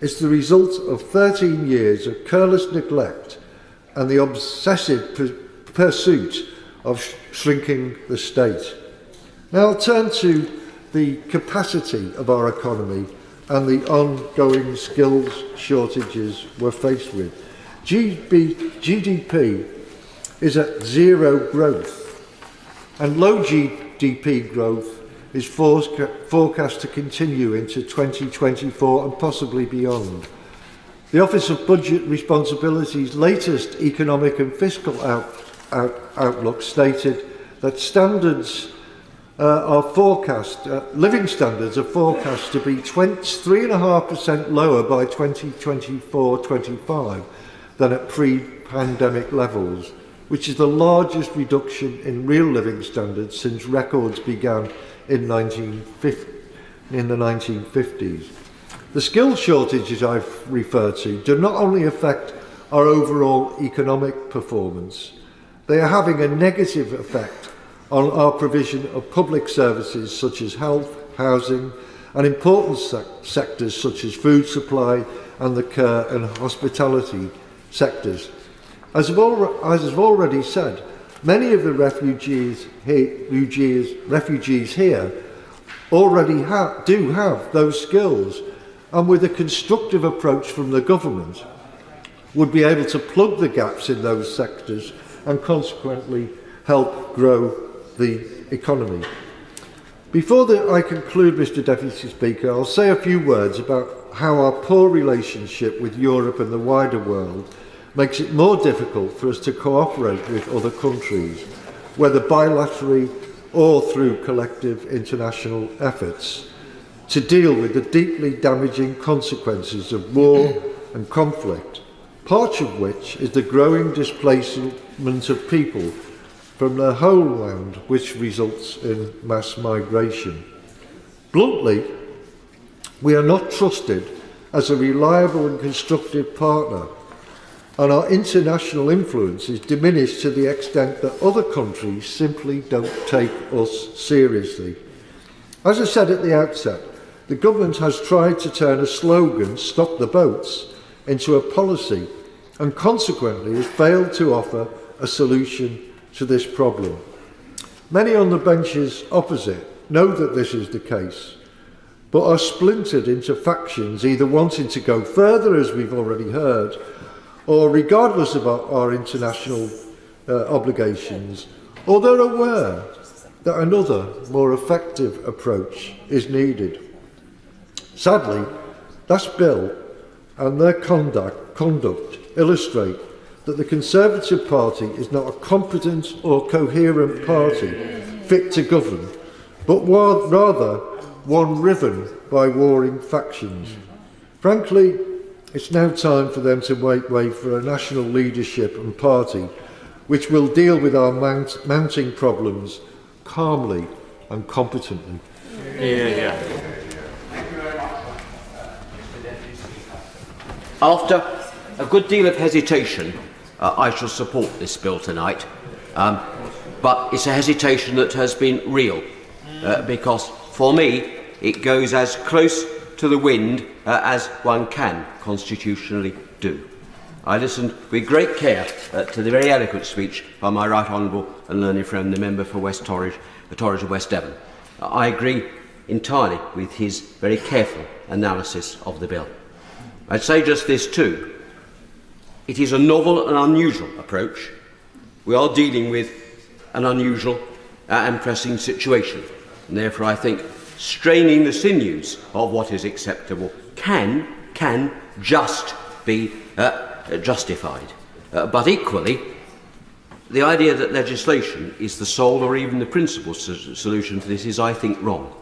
It's the result of 13 years of careless neglect and the obsessive pursuit of shrinking the state. Now I'll turn to the capacity of our economy and the ongoing skills shortages we're faced with. GDP is at zero growth, and low GDP growth is forecast to continue into 2024 and possibly beyond. The Office of Budget Responsibility's latest economic and fiscal outlook stated that living standards are forecast to be 3.5% lower by 2024-25 than at pre-pandemic levels, which is the largest reduction in real living standards since records began in the 1950s. The skill shortages I've referred to do not only affect our overall economic performance. They are having a negative effect on our provision of public services such as health, housing, and important sectors such as food supply and the care and hospitality sectors. As I've already said, many of the refugees here already do have those skills, and with a constructive approach from the government, would be able to plug the gaps in those sectors and consequently help grow the economy. Before I conclude, Mr Deputy Speaker, I'll say a few words about how our poor relationship with Europe and the wider world makes it more difficult for us to cooperate with other countries, whether bilaterally or through collective international efforts, to deal with the deeply damaging consequences of war and conflict, part of which is the growing displacement of people from their homeland, which results in mass migration. Bluntly, we are not trusted as a reliable and constructive partner, and our international influence is diminished to the extent that other countries simply don't take us seriously. As I said at the outset, the government has tried to turn a slogan, "Stop the boats," into a policy, and consequently has failed to offer a solution to this problem. Many on the benches opposite know that this is the case, but are splintered into factions, either wanting to go further, as we've already heard, or regardless of our international obligations, or they're aware that another, more effective approach is needed. Sadly, this bill and their conduct illustrate that the Conservative Party is not a competent or coherent party fit to govern, but rather one riven by warring factions. Frankly, it's now time for them to make way for a national leadership and party which will deal with our mounting problems calmly and competently. After a good deal of hesitation, I shall support this bill tonight, but it's a hesitation that has been real, because for me it goes as close to the wind as one can constitutionally do. I listened with great care to the very eloquent speech by my right honourable and learned friend, the member for West Torridge and West Devon. I agree entirely with his very careful analysis of the bill. I'd say just this too. It is a novel and unusual approach. We are dealing with an unusual and pressing situation, and therefore I think straining the sinews of what is acceptable can just be justified. But equally, the idea that legislation is the sole or even the principal solution to this is, I think, wrong.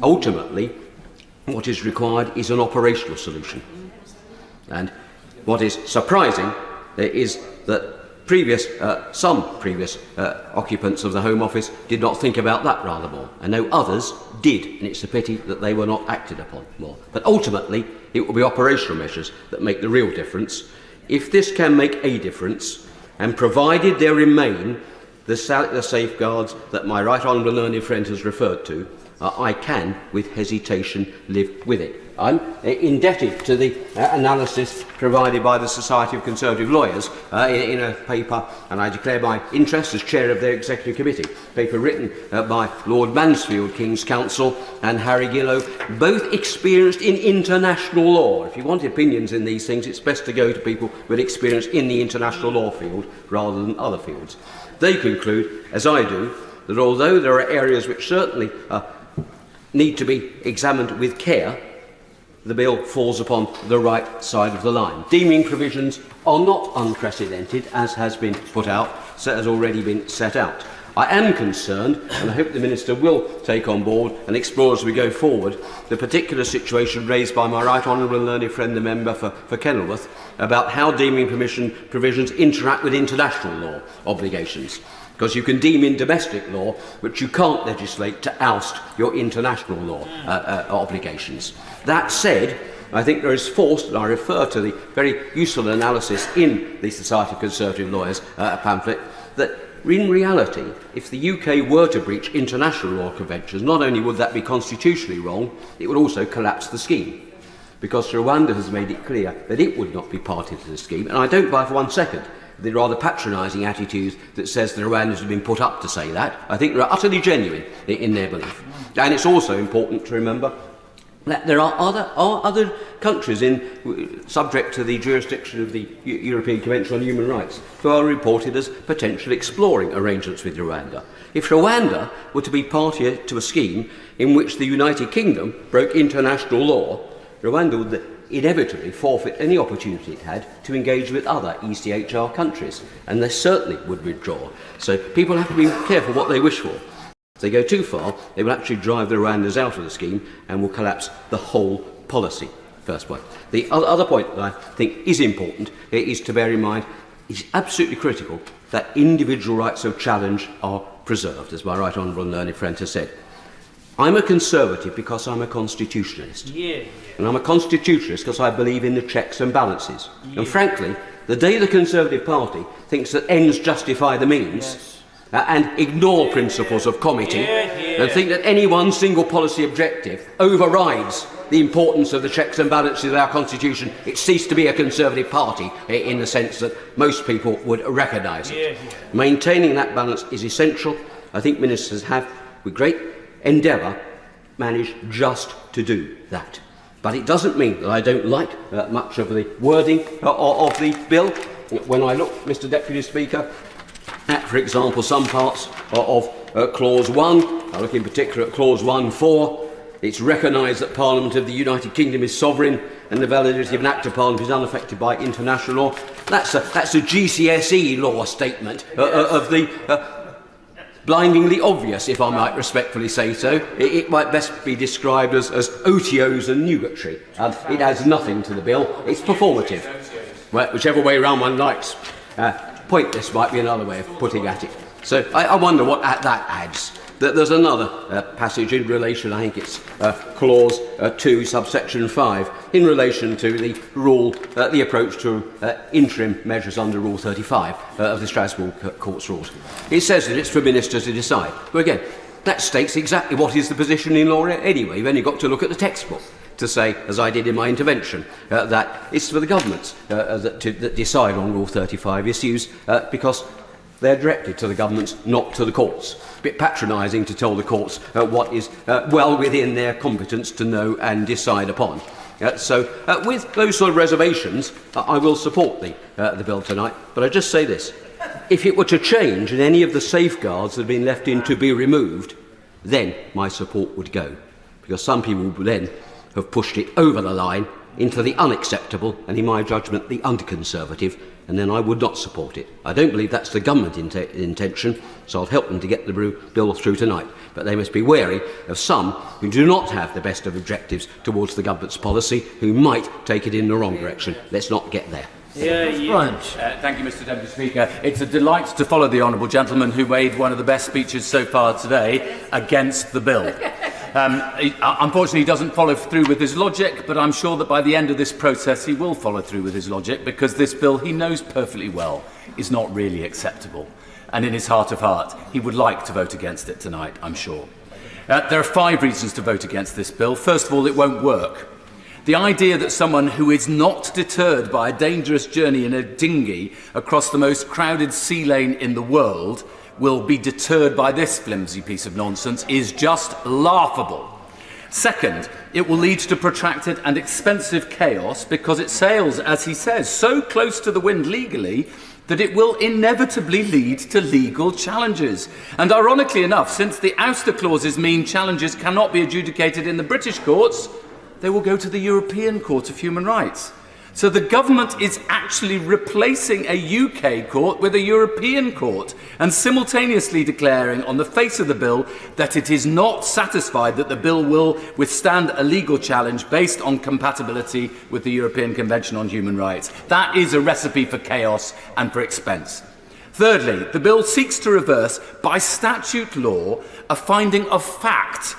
Ultimately, what is required is an operational solution. And what is surprising is that some previous occupants of the Home Office did not think about that rather more. I know others did, and it's a pity that they were not acted upon more. But ultimately, it will be operational measures that make the real difference. If this can make a difference, and provided there remain the safeguards that my right honourable learned friend has referred to, I can, with hesitation, live with it. I'm indebted to the analysis provided by the Society of Conservative Lawyers in a paper, and I declare my interest as chair of their executive committee, paper written by Lord Mansfield, King's Counsel, and Harry Gillow, both experienced in international law. If you want opinions in these things, it's best to go to people with experience in the international law field rather than other fields. They conclude, as I do, that although there are areas which certainly need to be examined with care, the bill falls upon the right side of the line. Deeming provisions are not unprecedented, as has been put out, has already been set out. I am concerned, and I hope the Minister will take on board and explore as we go forward, the particular situation raised by my right honourable and learned friend, the member for Kenilworth, about how deeming provisions interact with international law obligations. Because you can deem in domestic law, but you can't legislate to oust your international law obligations. That said, I think there is forced, and I refer to the very useful analysis in the Society of Conservative Lawyers pamphlet, that in reality, if the UK were to breach international law conventions, not only would that be constitutionally wrong, it would also collapse the scheme. Because Rwanda has made it clear that it would not be party to the scheme, and I don't buy for 1 second the rather patronising attitude that says the Rwandans have been put up to say that. I think they're utterly genuine in their belief. And it's also important to remember that there are other countries subject to the jurisdiction of the European Convention on Human Rights who are reported as potentially exploring arrangements with Rwanda. If Rwanda were to be party to a scheme in which the United Kingdom broke international law, Rwanda would inevitably forfeit any opportunity it had to engage with other ECHR countries, and they certainly would withdraw. So people have to be careful what they wish for. If they go too far, they will actually drive the Rwandans out of the scheme and will collapse the whole policy. First point. The other point that I think is important is to bear in mind it's absolutely critical that individual rights of challenge are preserved, as my right honourable and learned friend has said. I'm a conservative because I'm a constitutionalist. And I'm a constitutionalist because I believe in the checks and balances. And frankly, the day the Conservative Party thinks that ends justify the means and ignore principles of comity and think that any one single policy objective overrides the importance of the checks and balances of our Constitution, it ceased to be a Conservative Party in the sense that most people would recognise it. Maintaining that balance is essential. I think ministers have, with great endeavour, managed just to do that. But it doesn't mean that I don't like much of the wording of the bill. When I look, Mr Deputy Speaker, at, for example, some parts of Clause 1, I look in particular at Clause 1.4, it's recognised that Parliament of the United Kingdom is sovereign and the validity of an Act of Parliament is unaffected by international law. That's a GCSE law statement of the blindingly obvious, if I might respectfully say so. It might best be described as otiose and nugatory. It adds nothing to the bill. It's performative. Well, whichever way round one likes. Pointless might be another way of putting at it. So I wonder what that adds. There's another passage in relation, I think it's Clause 2, subsection 5, in relation to the rule, the approach to interim measures under Rule 35 of the Strasbourg Court's rules. It says that it's for ministers to decide. But again, that states exactly what is the position in law anyway. You've only got to look at the textbook to say, as I did in my intervention, that it's for the governments that decide on Rule 35 issues because they're directed to the governments, not to the courts. A bit patronising to tell the courts what is well within their competence to know and decide upon. So with those sort of reservations, I will support the bill tonight. But I just say this. If it were to change and any of the safeguards that have been left in to be removed, then my support would go. Because some people would then have pushed it over the line into the unacceptable and, in my judgment, the unconservative, and then I would not support it. I don't believe that's the government intention, so I'll help them to get the bill through tonight. But they must be wary of some who do not have the best of objectives towards the government's policy, who might take it in the wrong direction. Let's not get there. Thank you, Mr Deputy Speaker. It's a delight to follow the honourable gentleman who made one of the best speeches so far today against the bill. Unfortunately, he doesn't follow through with his logic, but I'm sure that by the end of this process he will follow through with his logic, because this bill, he knows perfectly well, is not really acceptable. And in his heart of heart, he would like to vote against it tonight, I'm sure. There are 5 reasons to vote against this bill. First of all, it won't work. The idea that someone who is not deterred by a dangerous journey in a dinghy across the most crowded sea lane in the world will be deterred by this flimsy piece of nonsense is just laughable. Second, it will lead to protracted and expensive chaos because it sails, as he says, so close to the wind legally that it will inevitably lead to legal challenges. And ironically enough, since the ouster clauses mean challenges cannot be adjudicated in the British courts, they will go to the European Court of Human Rights. So the government is actually replacing a UK court with a European court and simultaneously declaring on the face of the bill that it is not satisfied that the bill will withstand a legal challenge based on compatibility with the European Convention on Human Rights. That is a recipe for chaos and for expense. Thirdly, the bill seeks to reverse, by statute law, a finding of fact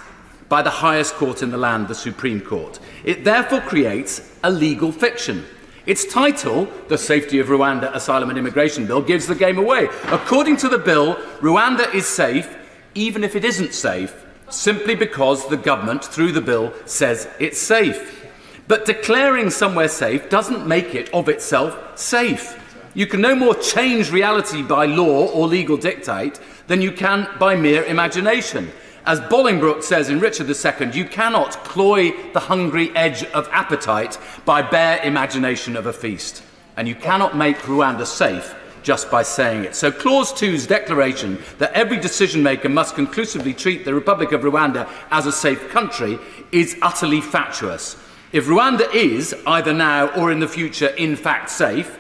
by the highest court in the land, the Supreme Court. It therefore creates a legal fiction. Its title, The Safety of Rwanda Asylum and Immigration Bill, gives the game away. According to the bill, Rwanda is safe, even if it isn't safe, simply because the government, through the bill, says it's safe. But declaring somewhere safe doesn't make it of itself safe. You can no more change reality by law or legal dictate than you can by mere imagination. As Bolingbroke says in Richard II, you cannot cloy the hungry edge of appetite by bare imagination of a feast. And you cannot make Rwanda safe just by saying it. So Clause 2's declaration that every decision maker must conclusively treat the Republic of Rwanda as a safe country is utterly fatuous. If Rwanda is, either now or in the future, in fact safe,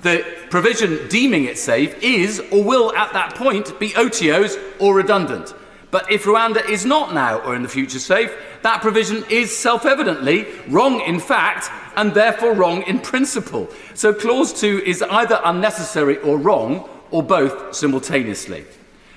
the provision deeming it safe is or will at that point be OTOs or redundant. But if Rwanda is not now or in the future safe, that provision is self-evidently wrong in fact and therefore wrong in principle. So Clause 2 is either unnecessary or wrong, or both simultaneously.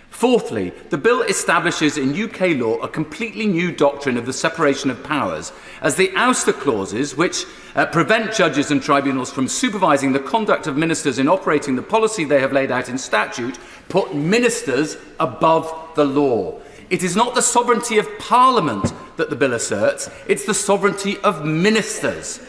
Fourthly, the bill establishes in UK law a completely new doctrine of the separation of powers, as the ouster clauses, which prevent judges and tribunals from supervising the conduct of ministers in operating the policy they have laid out in statute, put ministers above the law. It is not the sovereignty of Parliament that the bill asserts, it's the sovereignty of ministers.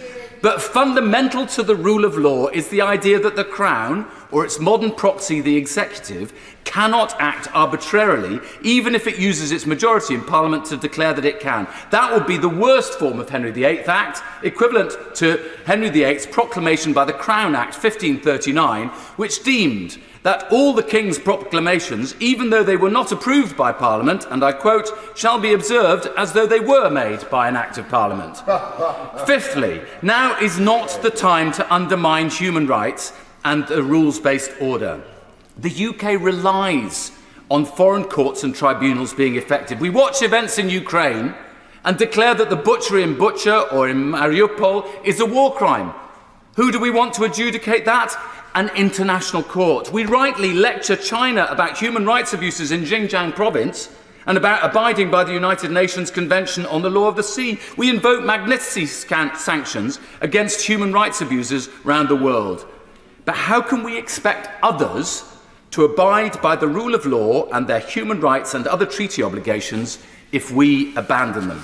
But fundamental to the rule of law is the idea that the Crown, or its modern proxy, the executive, cannot act arbitrarily, even if it uses its majority in Parliament to declare that it can. That would be the worst form of Henry VIII Act, equivalent to Henry VIII's proclamation by the Crown Act 1539, which deemed that all the King's proclamations, even though they were not approved by Parliament, and I quote, shall be observed as though they were made by an Act of Parliament. Fifthly, now is not the time to undermine human rights and a rules-based order. The UK relies on foreign courts and tribunals being effective. We watch events in Ukraine and declare that the butchery in Bucha or in Mariupol is a war crime. Who do we want to adjudicate that? An international court. We rightly lecture China about human rights abuses in Xinjiang province and about abiding by the United Nations Convention on the Law of the Sea. We invoke Magnitsky sanctions against human rights abusers around the world. But how can we expect others to abide by the rule of law and their human rights and other treaty obligations if we abandon them?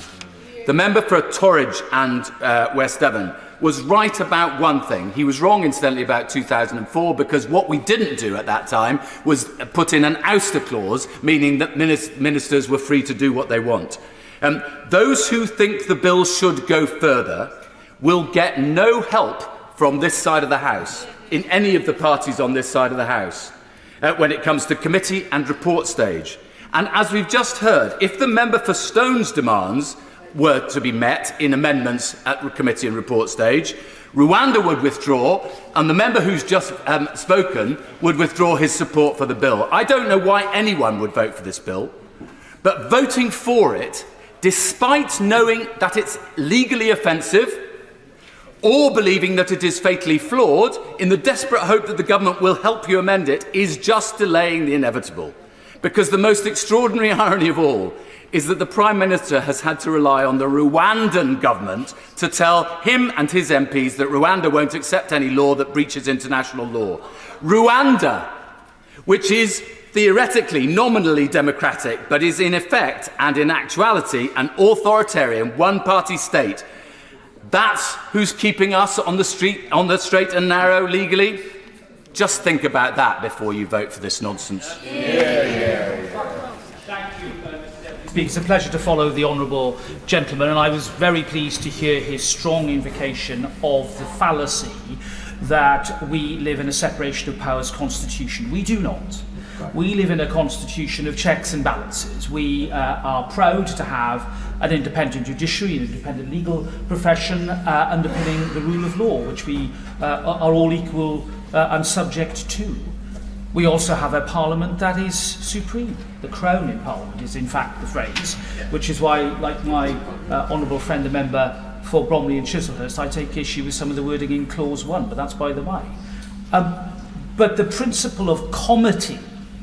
The member for Torridge and West Devon was right about one thing. He was wrong, incidentally, about 2004, because what we didn't do at that time was put in an ouster clause, meaning that ministers were free to do what they want. Those who think the bill should go further will get no help from this side of the House, in any of the parties on this side of the House, when it comes to committee and report stage. And as we've just heard, if the member for Stone's demands were to be met in amendments at committee and report stage, Rwanda would withdraw, and the member who's just spoken would withdraw his support for the bill. I don't know why anyone would vote for this bill, but voting for it, despite knowing that it's legally offensive, or believing that it is fatally flawed, in the desperate hope that the government will help you amend it, is just delaying the inevitable. Because the most extraordinary irony of all is that the Prime Minister has had to rely on the Rwandan government to tell him and his MPs that Rwanda won't accept any law that breaches international law. Rwanda, which is theoretically, nominally democratic, but is in effect and in actuality an authoritarian one-party state. That's who's keeping us on the straight and narrow legally. Just think about that before you vote for this nonsense. Thank you, Speaker. It's a pleasure to follow the honourable gentleman, and I was very pleased to hear his strong invocation of the fallacy that we live in a separation of powers constitution. We do not. We live in a constitution of checks and balances. We are proud to have an independent judiciary, an independent legal profession underpinning the rule of law, which we are all equal and subject to. We also have a parliament that is supreme. The crown in parliament is in fact the phrase, which is why, like my honourable friend, the member for Bromley and Chislehurst, I take issue with some of the wording in clause 1, but that's by the way. But the principle of comity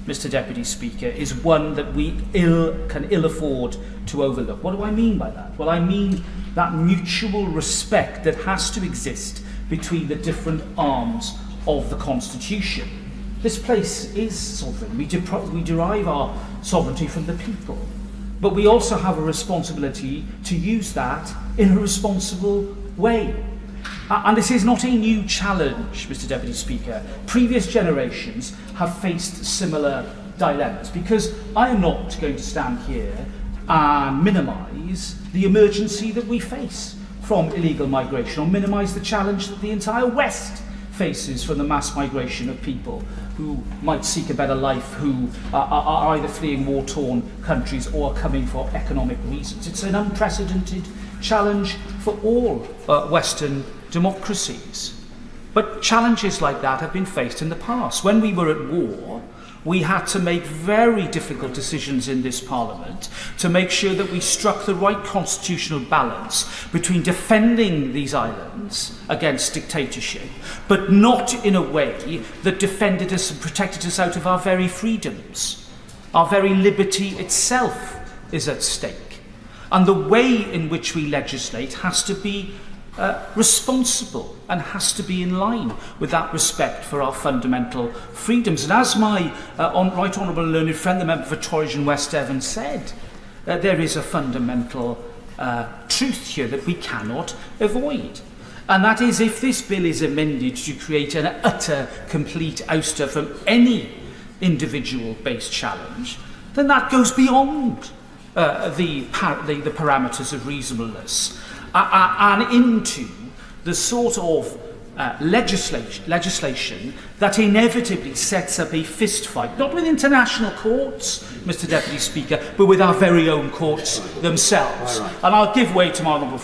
Mr Deputy Speaker, is one that we can ill afford to overlook. What do I mean by that? Well, I mean that mutual respect that has to exist between the different arms of the Constitution. This place is sovereign. We derive our sovereignty from the people. But we also have a responsibility to use that in a responsible way. And this is not a new challenge, Mr Deputy Speaker. Previous generations have faced similar dilemmas, because I am not going to stand here and minimise the emergency that we face from illegal migration, or minimise the challenge that the entire West faces from the mass migration of people who might seek a better life, who are either fleeing war-torn countries or are coming for economic reasons. It's an unprecedented challenge for all Western democracies. But challenges like that have been faced in the past. When we were at war, we had to make very difficult decisions in this Parliament to make sure that we struck the right constitutional balance between defending these islands against dictatorship, but not in a way that defended us and protected us out of our very freedoms. Our very liberty itself is at stake. And the way in which we legislate has to be responsible and has to be in line with that respect for our fundamental freedoms. And as my right honourable and learned friend, the member for Torridge and West Devon, said, there is a fundamental truth here that we cannot avoid. And that is, if this bill is amended to create an utter, complete ouster from any individual-based challenge, then that goes beyond the parameters of reasonableness and into the sort of legislation that inevitably sets up a fist fight, not with international courts, Mr Deputy Speaker, but with our very own courts themselves. And I'll give way to my honourable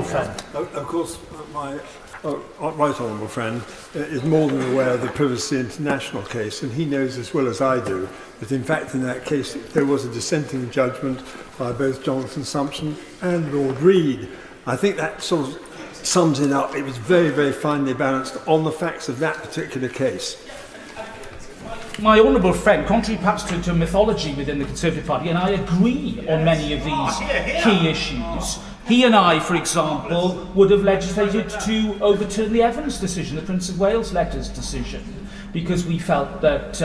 friend. Of course, my right honourable friend is more than aware of the Privacy International case, and he knows as well as I do that in fact in that case there was a dissenting judgment by both Jonathan Sumption and Lord Reid. I think that sort of sums it up. It was very, very finely balanced on the facts of that particular case. My honourable friend, contrary perhaps to mythology within the Conservative Party, and I agree on many of these key issues. He and I, for example, would have legislated to overturn the Evans decision, the Prince of Wales letters decision, because we felt that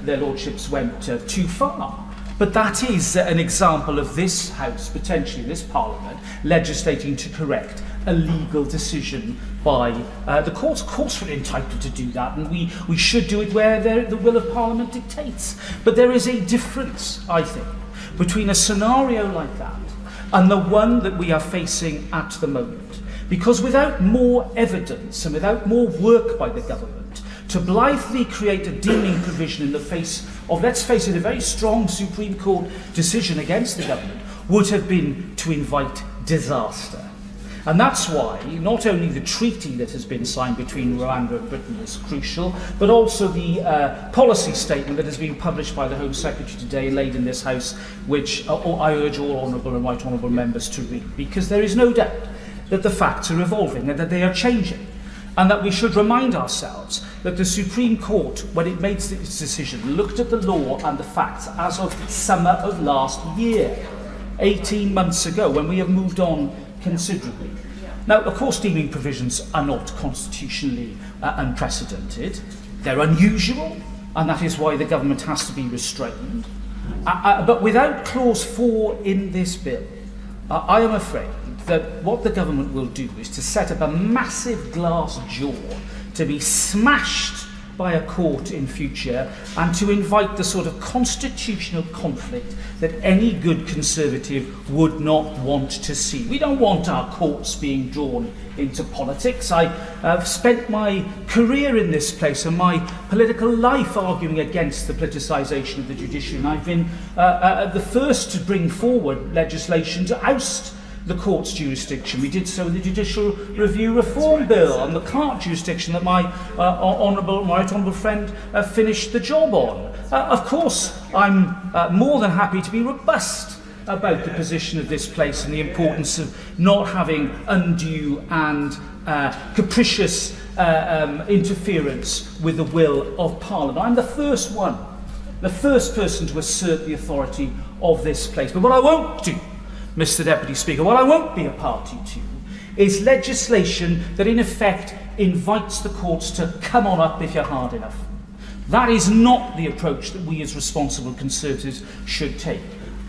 their lordships went too far. But that is an example of this House, potentially this Parliament, legislating to correct a legal decision by the courts. Of course we're entitled to do that, and we should do it where the will of Parliament dictates. But there is a difference, I think, between a scenario like that and the one that we are facing at the moment. Because without more evidence and without more work by the government to blithely create a deeming provision in the face of, let's face it, a very strong Supreme Court decision against the government, would have been to invite disaster. And that's why not only the treaty that has been signed between Rwanda and Britain is crucial, but also the policy statement that has been published by the Home Secretary today, laid in this House, which I urge all honourable and right honourable members to read, because there is no doubt that the facts are evolving and that they are changing, and that we should remind ourselves that the Supreme Court, when it made its decision, looked at the law and the facts as of summer of last year, 18 months ago, when we have moved on considerably. Now, of course, deeming provisions are not constitutionally unprecedented. They're unusual, and that is why the government has to be restrained. But without clause 4 in this bill, I am afraid that what the government will do is to set up a massive glass jaw to be smashed by a court in future, and to invite the sort of constitutional conflict that any good Conservative would not want to see. We don't want our courts being drawn into politics. I have spent my career in this place and my political life arguing against the politicisation of the judiciary, and I've been the first to bring forward legislation to oust the court's jurisdiction. We did so in the Judicial Review Reform Bill and the CART jurisdiction that my right honourable friend finished the job on. Of course, I'm more than happy to be robust about the position of this place and the importance of not having undue and capricious interference with the will of Parliament. I'm the first one the first person to assert the authority of this place. But what I won't do, Mr. Deputy Speaker, what I won't be a party to is legislation that in effect invites the courts to come on up if you're hard enough. That is not the approach that we as responsible Conservatives should take.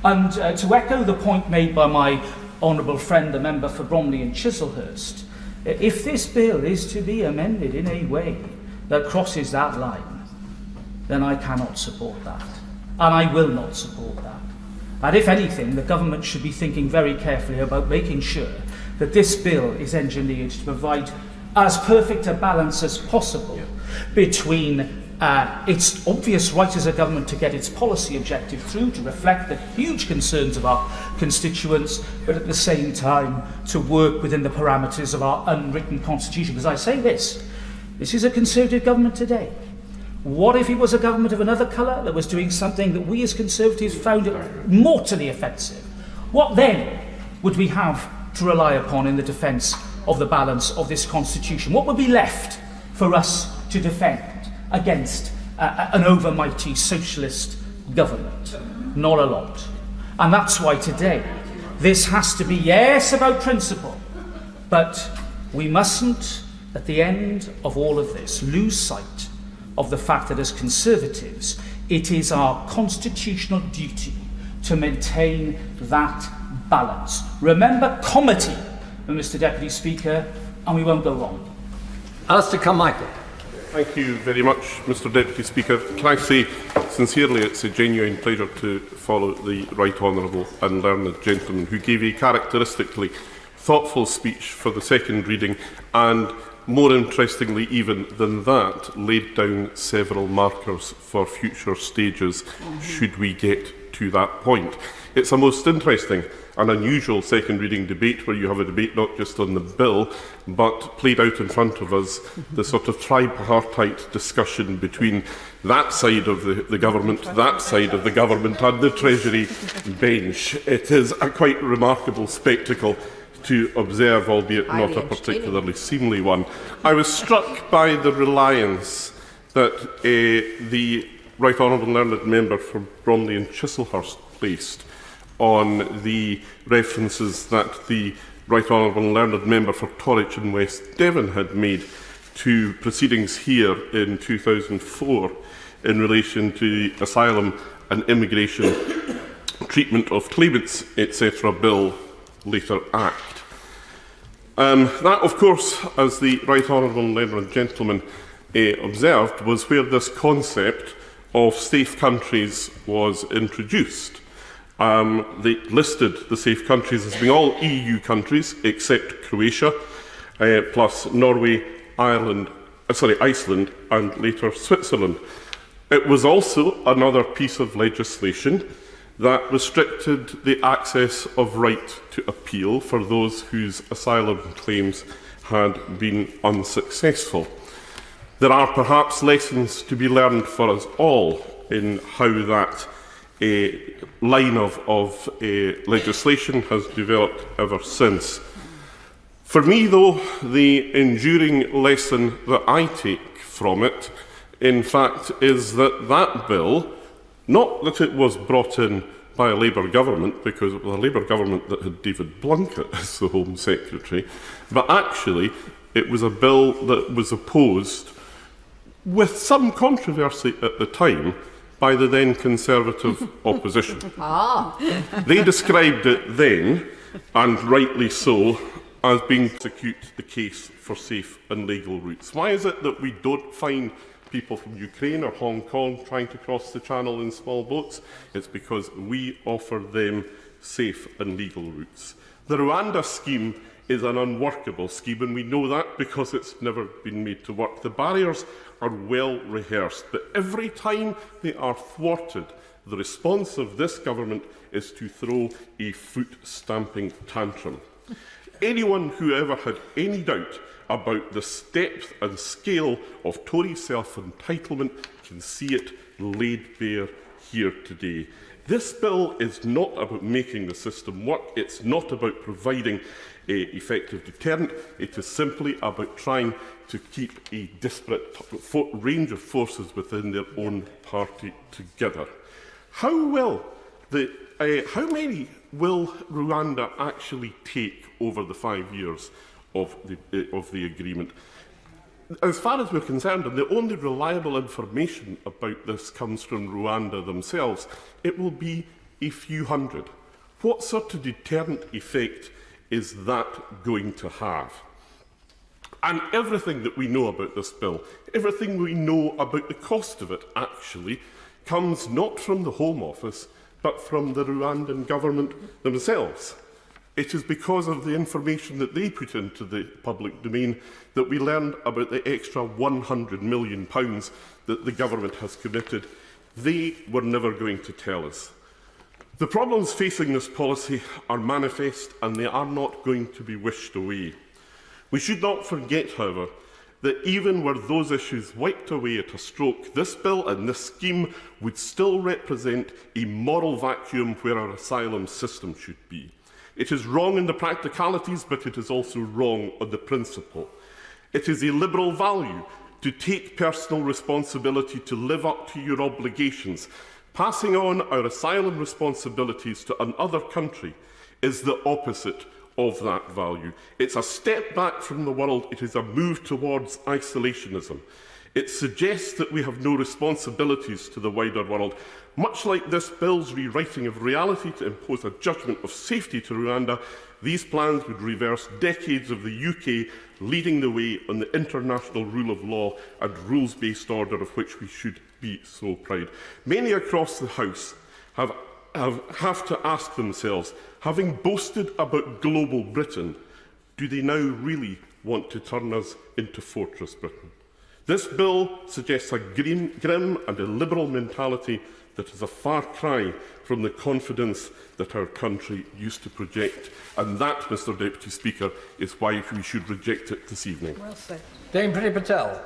And to echo the point made by my honourable friend, the member for Bromley and Chislehurst, if this bill is to be amended in a way that crosses that line, then I cannot support that. And I will not support that. And if anything, the government should be thinking very carefully about making sure that this bill is engineered to provide as perfect a balance as possible between its obvious right as a government to get its policy objective through, to reflect the huge concerns of our constituents, but at the same time to work within the parameters of our unwritten constitution. Because I say this is a Conservative government today. What if it was a government of another colour that was doing something that we as Conservatives found mortally offensive? What then would we have to rely upon in the defence of the balance of this constitution? What would be left for us to defend against an overmighty socialist government? Not a lot. And that's why today this has to be, yes, about principle, but we mustn't, at the end of all of this, lose sight of the fact that as Conservatives, it is our constitutional duty to maintain that balance. Remember comity, Mr. Deputy Speaker, and we won't go wrong. Alistair Carmichael. Thank you very much, Mr. Deputy Speaker. Can I say sincerely it's a genuine pleasure to follow the Right Honourable and learned gentleman who gave a characteristically thoughtful speech for the second reading and, more interestingly even than that, laid down several markers for future stages should we get to that point. It's a most interesting and unusual second reading debate where you have a debate not just on the bill but played out in front of us the sort of tripartite discussion between that side of the government, that side of the government and the Treasury bench. It is a quite remarkable spectacle to observe, albeit not a particularly seemly one. I was struck by the reliance that the Right Honourable Learned Member for Bromley and Chislehurst placed on the references that the Right Honourable Learned Member for Torwich and West Devon had made to proceedings here in 2004 in relation to the Asylum and Immigration Treatment of Claimants, etc. Bill, later Act. That, of course, as the Right Honourable Learned Gentleman observed, was where this concept of safe countries was introduced. They listed the safe countries as being all EU countries except Croatia, plus Norway, Iceland, and later Switzerland. It was also another piece of legislation that restricted the access of right to appeal for those whose asylum claims had been unsuccessful. There are perhaps lessons to be learned for us all in how that line of legislation has developed ever since. For me, though, the enduring lesson that I take from it, in fact, is that that bill, not that it was brought in by a Labour government, because it was a Labour government that had David Blunkett as the Home Secretary, but actually it was a bill that was opposed with some controversy at the time by the then Conservative opposition. They described it then, and rightly so, as being to execute the case for safe and legal routes. Why is it that we don't find people from Ukraine or Hong Kong trying to cross the channel in small boats? It's because we offer them safe and legal routes. The Rwanda scheme is an unworkable scheme, and we know that because it's never been made to work. The barriers are well rehearsed, but every time they are thwarted, the response of this government is to throw a foot-stamping tantrum. Anyone who ever had any doubt about the depth and scale of Tory self-entitlement can see it laid bare here today. This bill is not about making the system work. It's not about providing an effective deterrent. It is simply about trying to keep a disparate range of forces within their own party together. How many will Rwanda actually take over the 5 years of the agreement? As far as we're concerned, and the only reliable information about this comes from Rwanda themselves, it will be a few hundred. What sort of deterrent effect is that going to have? And everything that we know about this bill, everything we know about the cost of it, actually, comes not from the Home Office, but from the Rwandan government themselves. It is because of the information that they put into the public domain that we learned about the extra £100 million that the government has committed. They were never going to tell us. The problems facing this policy are manifest, and they are not going to be wished away. We should not forget, however, that even were those issues wiped away at a stroke, this bill and this scheme would still represent a moral vacuum where our asylum system should be. It is wrong in the practicalities, but it is also wrong on the principle. It is a liberal value to take personal responsibility to live up to your obligations. Passing on our asylum responsibilities to another country is the opposite of that value. It's a step back from the world. It is a move towards isolationism. It suggests that we have no responsibilities to the wider world. Much like this bill's rewriting of reality to impose a judgment of safety to Rwanda, these plans would reverse decades of the UK leading the way on the international rule of law and rules-based order of which we should be so proud. Many across the House have to ask themselves, having boasted about global Britain, do they now really want to turn us into Fortress Britain? This bill suggests a grim and illiberal mentality that is a far cry from the confidence that our country used to project. And that, Mr Deputy Speaker, is why we should reject it this evening. Well said. Dame Priti Patel.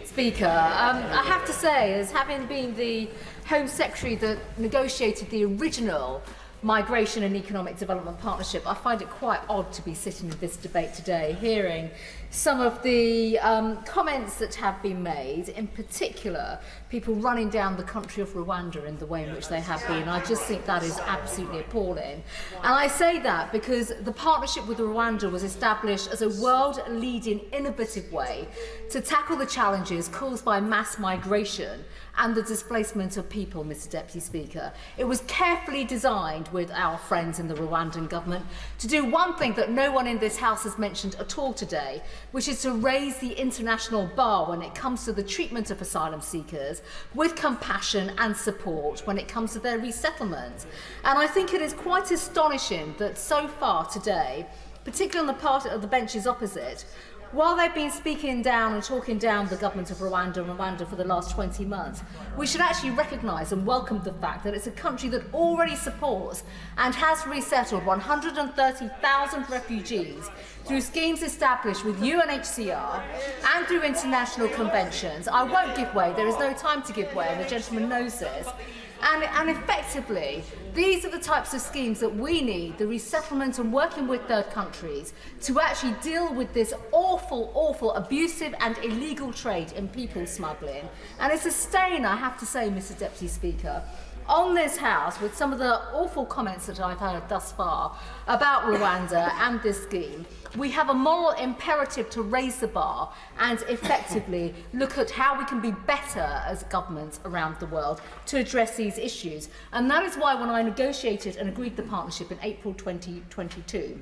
Speaker, I have to say, as having been the Home Secretary that negotiated the original Migration and Economic Development Partnership, I find it quite odd to be sitting in this debate today, hearing some of the comments that have been made, in particular, people running down the country of Rwanda in the way in which they have been. I just think that is absolutely appalling. And I say that because the partnership with Rwanda was established as a world-leading, innovative way to tackle the challenges caused by mass migration and the displacement of people, Mr Deputy Speaker. It was carefully designed with our friends in the Rwandan government to do one thing that no one in this House has mentioned at all today, which is to raise the international bar when it comes to the treatment of asylum seekers with compassion and support when it comes to their resettlement. And I think it is quite astonishing that so far today, particularly on the part of the benches opposite, while they've been speaking down and talking down the government of Rwanda for the last 20 months, we should actually recognise and welcome the fact that it's a country that already supports and has resettled 130,000 refugees through schemes established with UNHCR and through international conventions. I won't give way, there is no time to give way, and the gentleman knows this. And effectively, these are the types of schemes that we need, the resettlement and working with third countries, to actually deal with this awful, awful, abusive and illegal trade in people smuggling. And it's a stain, I have to say, Mr Deputy Speaker, on this House with some of the awful comments that I've heard thus far about Rwanda and this scheme. We have a moral imperative to raise the bar and effectively look at how we can be better as governments around the world to address these issues. And that is why when I negotiated and agreed the partnership in April 2022,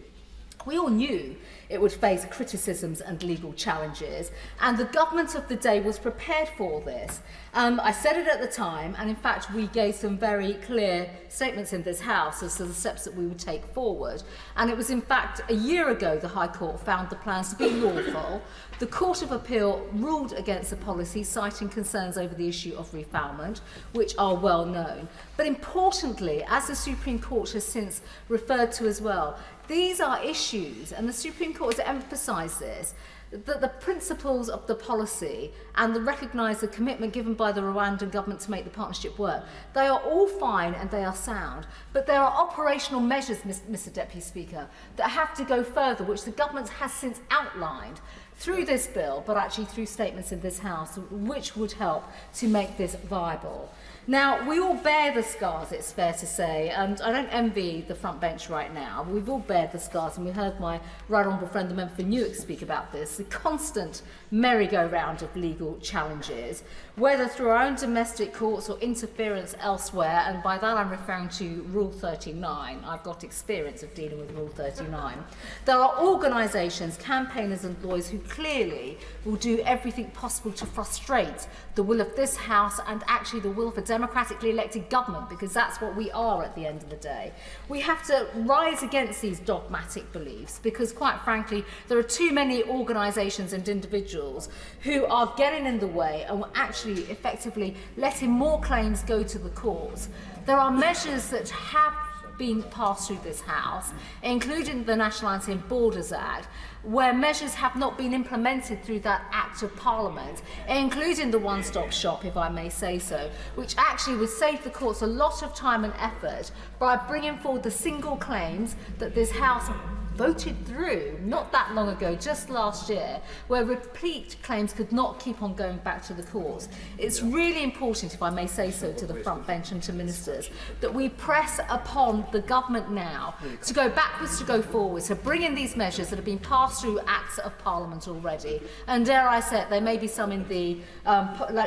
we all knew it would face criticisms and legal challenges, and the government of the day was prepared for this. I said it at the time, and in fact we gave some very clear statements in this House as to the steps that we would take forward. And it was in fact a year ago the High Court found the plans to be lawful. The Court of Appeal ruled against the policy, citing concerns over the issue of refoulement, which are well known. But importantly, as the Supreme Court has since referred to as well, these are issues, and the Supreme Court has emphasised this, that the principles of the policy and recognise the commitment given by the Rwandan government to make the partnership work, they are all fine and they are sound. But there are operational measures, Mr Deputy Speaker, that have to go further, which the government has since outlined through this bill, but actually through statements in this House, which would help to make this viable. Now, we all bear the scars, it's fair to say, and I don't envy the front bench right now. We've all bared the scars, and we heard my right honourable friend, the member for Newark, speak about this, the constant merry-go-round of legal challenges, whether through our own domestic courts or interference elsewhere, and by that I'm referring to Rule 39. I've got experience of dealing with Rule 39. There are organisations, campaigners and lawyers who clearly will do everything possible to frustrate the will of this House and actually the will of a democratically elected government, because that's what we are at the end of the day. We have to rise against these dogmatic beliefs because, quite frankly, there are too many organisations and individuals who are getting in the way and actually effectively letting more claims go to the courts. There are measures that have been passed through this House, including the National Anti-Borders Act, where measures have not been implemented through that Act of Parliament, including the one-stop shop, if I may say so, which actually would save the courts a lot of time and effort by bringing forward the single claims that this House voted through not that long ago, just last year, where repeat claims could not keep on going back to the courts. It's really important, if I may say so, to the front bench and to ministers, that we press upon the government now to go backwards, to go forwards, to bring in these measures that have been passed through Acts of Parliament already. And dare I say it, there may be some in the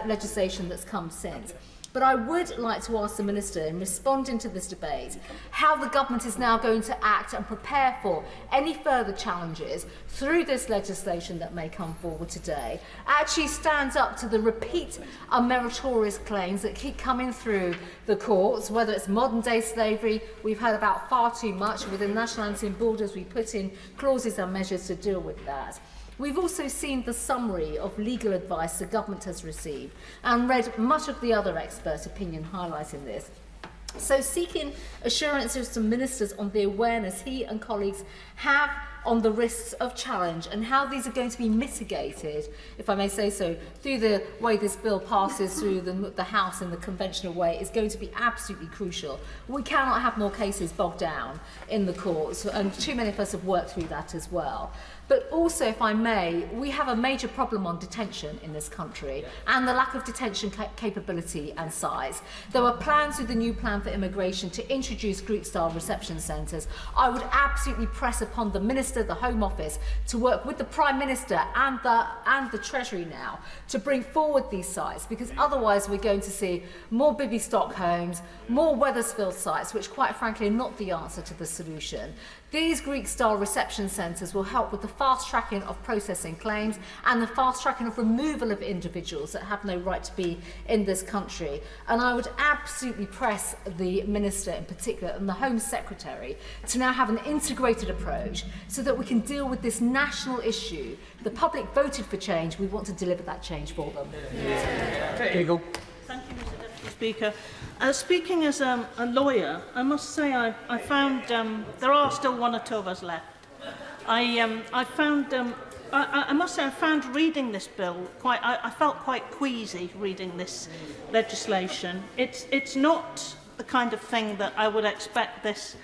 legislation that's come since. But I would like to ask the Minister, in responding to this debate, how the government is now going to act and prepare for any further challenges through this legislation that may come forward today, actually stands up to the repeat unmeritorious claims that keep coming through the courts, whether it's modern-day slavery. We've heard about far too much. Within National Anti-Borders, we put in clauses and measures to deal with that. We've also seen the summary of legal advice the government has received and read much of the other expert opinion highlighting this. So seeking assurances from ministers on the awareness he and colleagues have on the risks of challenge and how these are going to be mitigated, if I may say so, through the way this bill passes through the House in the conventional way is going to be absolutely crucial. We cannot have more cases bogged down in the courts, and too many of us have worked through that as well. But also, if I may, we have a major problem on detention in this country and the lack of detention capability and size. There were plans with the new plan for immigration to introduce Greek-style reception centres. I would absolutely press upon the Minister, the Home Office, to work with the Prime Minister and the Treasury now to bring forward these sites, because otherwise we're going to see more Bibi Stockholms, more Wethersfield sites, which quite frankly are not the answer to the solution. These Greek-style reception centres will help with the fast-tracking of processing claims and the fast-tracking of removal of individuals that have no right to be in this country. And I would absolutely press the Minister in particular and the Home Secretary to now have an integrated approach so that we can deal with this national issue. The public voted for change. We want to deliver that change for them. Thank you, Mr Deputy Speaker. Speaking as a lawyer, I must say I found there are still one or two of us left. I must say I found reading this bill I felt quite queasy reading this legislation. It's not the kind of thing that I would expect this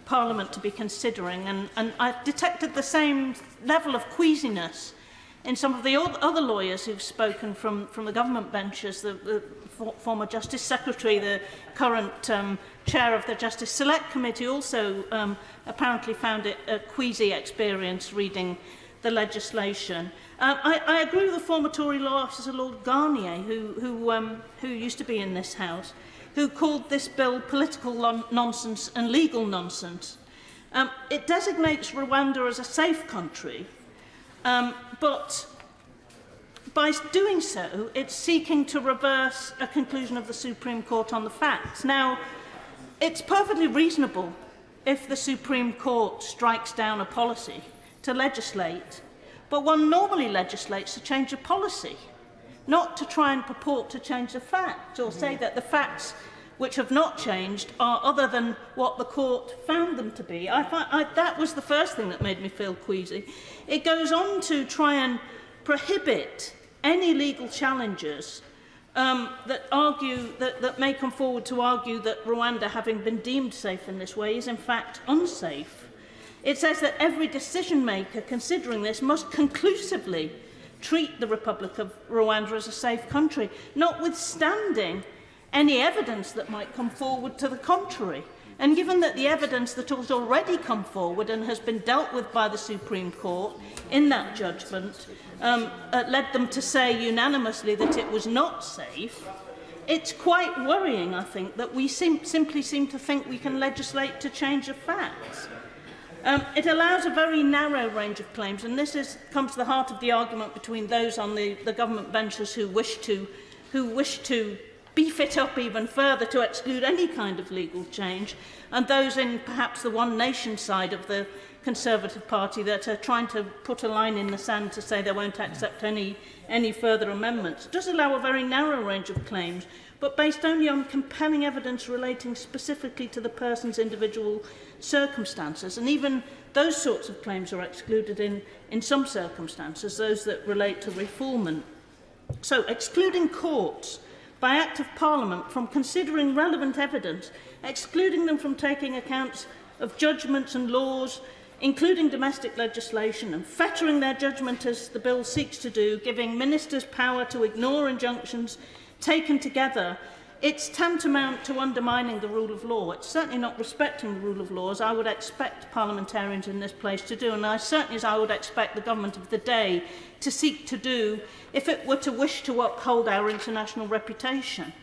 Parliament to be considering, and I detected the same level of queasiness in some of the other lawyers who've spoken from the government benches, the former Justice Secretary, the current chair of the Justice Select Committee also apparently found it a queasy experience reading the legislation. I agree with the former Tory law officer Lord Garnier, who used to be in this House, who called this bill political nonsense and legal nonsense. It designates Rwanda as a safe country, but by doing so, it's seeking to reverse a conclusion of the Supreme Court on the facts. Now, it's perfectly reasonable if the Supreme Court strikes down a policy to legislate, but one normally legislates to change a policy, not to try and purport to change the facts or say that the facts which have not changed are other than what the court found them to be. That was the first thing that made me feel queasy. It goes on to try and prohibit any legal challenges that may come forward to argue that Rwanda, having been deemed safe in this way, is in fact unsafe. It says that every decision maker considering this must conclusively treat the Republic of Rwanda as a safe country, notwithstanding any evidence that might come forward to the contrary. And given that the evidence that has already come forward and has been dealt with by the Supreme Court in that judgment led them to say unanimously that it was not safe, it's quite worrying, I think, that we simply seem to think we can legislate to change the facts. It allows a very narrow range of claims, and this comes to the heart of the argument between those on the government benches who wish to beef it up even further to exclude any kind of legal change, and those in perhaps the One Nation side of the Conservative Party that are trying to put a line in the sand to say they won't accept any further amendments. It does allow a very narrow range of claims, but based only on compelling evidence relating specifically to the person's individual circumstances. And even those sorts of claims are excluded in some circumstances, those that relate to refoulement. So excluding courts by Act of Parliament from considering relevant evidence, excluding them from taking accounts of judgments and laws, including domestic legislation, and fettering their judgment as the bill seeks to do, giving ministers power to ignore injunctions taken together, it's tantamount to undermining the rule of law. It's certainly not respecting the rule of law, as I would expect parliamentarians in this place to do, and as I would expect the government of the day to seek to do if it were to wish to uphold our international reputation.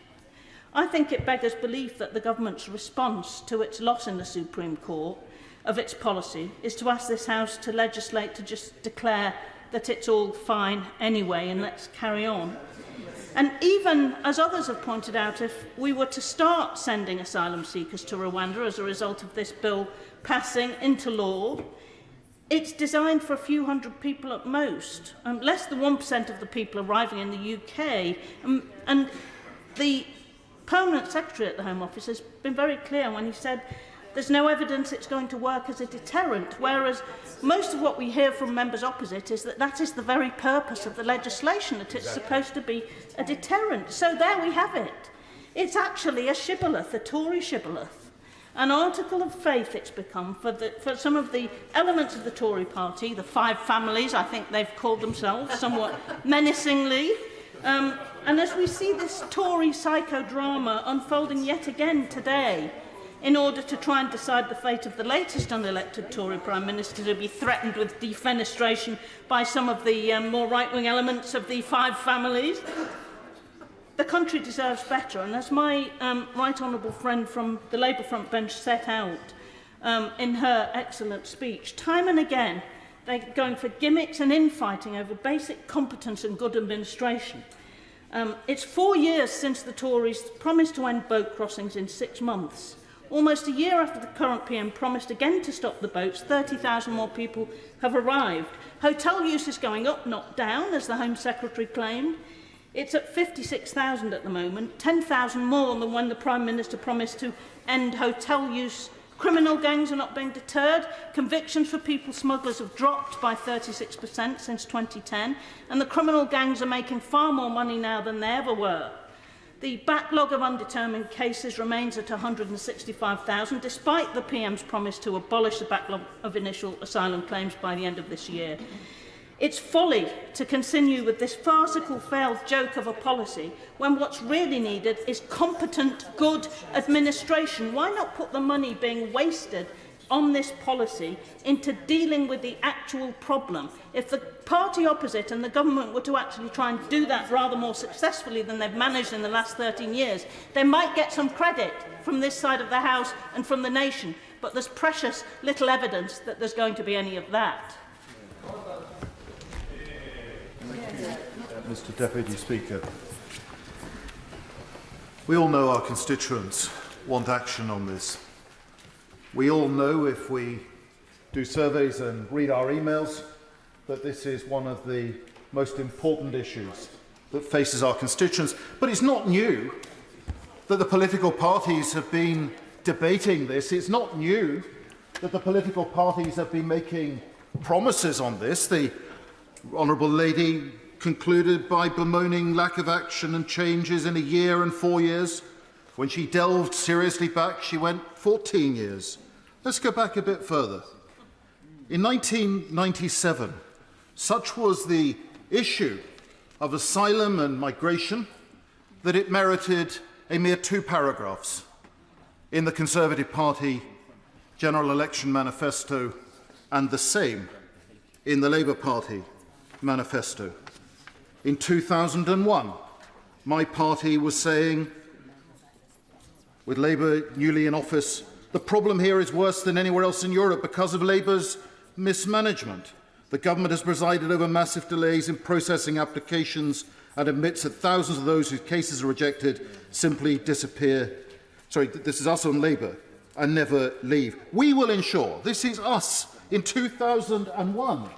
I think it beggars belief that the government's response to its loss in the Supreme Court of its policy is to ask this House to legislate to just declare that it's all fine anyway and let's carry on. And even, as others have pointed out, if we were to start sending asylum seekers to Rwanda as a result of this bill passing into law, it's designed for a few hundred people at most, less than 1% of the people arriving in the UK. And the Permanent Secretary at the Home Office has been very clear when he said there's no evidence it's going to work as a deterrent, whereas most of what we hear from members opposite is that that is the very purpose of the legislation, that it's supposed to be a deterrent. So there we have it. It's actually a shibboleth, a Tory shibboleth, an article of faith it's become for some of the elements of the Tory party, the five families, I think they've called themselves somewhat menacingly. And as we see this Tory psychodrama unfolding yet again today, in order to try and decide the fate of the latest unelected Tory Prime Minister, to be threatened with defenestration by some of the more right-wing elements of the five families. The country deserves better, and as my right honourable friend from the Labour front bench set out in her excellent speech, time and again they're going for gimmicks and infighting over basic competence and good administration. It's 4 years since the Tories promised to end boat crossings in 6 months. Almost a year after the current PM promised again to stop the boats, 30,000 more people have arrived. Hotel use is going up, not down, as the Home Secretary claimed. It's at 56,000 at the moment, 10,000 more than when the Prime Minister promised to end hotel use. Criminal gangs are not being deterred. Convictions for people smugglers have dropped by 36% since 2010, and the criminal gangs are making far more money now than they ever were. The backlog of undetermined cases remains at 165,000, despite the PM's promise to abolish the backlog of initial asylum claims by the end of this year. It's folly to continue with this farcical failed joke of a policy when what's really needed is competent, good administration. Why not put the money being wasted on this policy into dealing with the actual problem? If the party opposite and the government were to actually try and do that rather more successfully than they've managed in the last 13 years, they might get some credit from this side of the House and from the nation, but there's precious little evidence that there's going to be any of that. Mr. Deputy Speaker, we all know our constituents want action on this. We all know, if we do surveys and read our emails, that this is one of the most important issues that faces our constituents. But it's not new. that the political parties have been debating this. It's not new that the political parties have been making promises on this. The Honourable Lady concluded by bemoaning lack of action and changes in a year and 4 years. When she delved seriously back, she went 14 years. Let's go back a bit further. In 1997, such was the issue of asylum and migration that it merited a mere 2 paragraphs in the Conservative Party General Election Manifesto and the same in the Labour Party Manifesto. In 2001, my party was saying, with Labour newly in office, the problem here is worse than anywhere else in Europe because of Labour's mismanagement. The government has presided over massive delays in processing applications and admits that thousands of those whose cases are rejected simply disappear. Sorry, this is us on Labour, and never leave. We will ensure, this is us in 2001,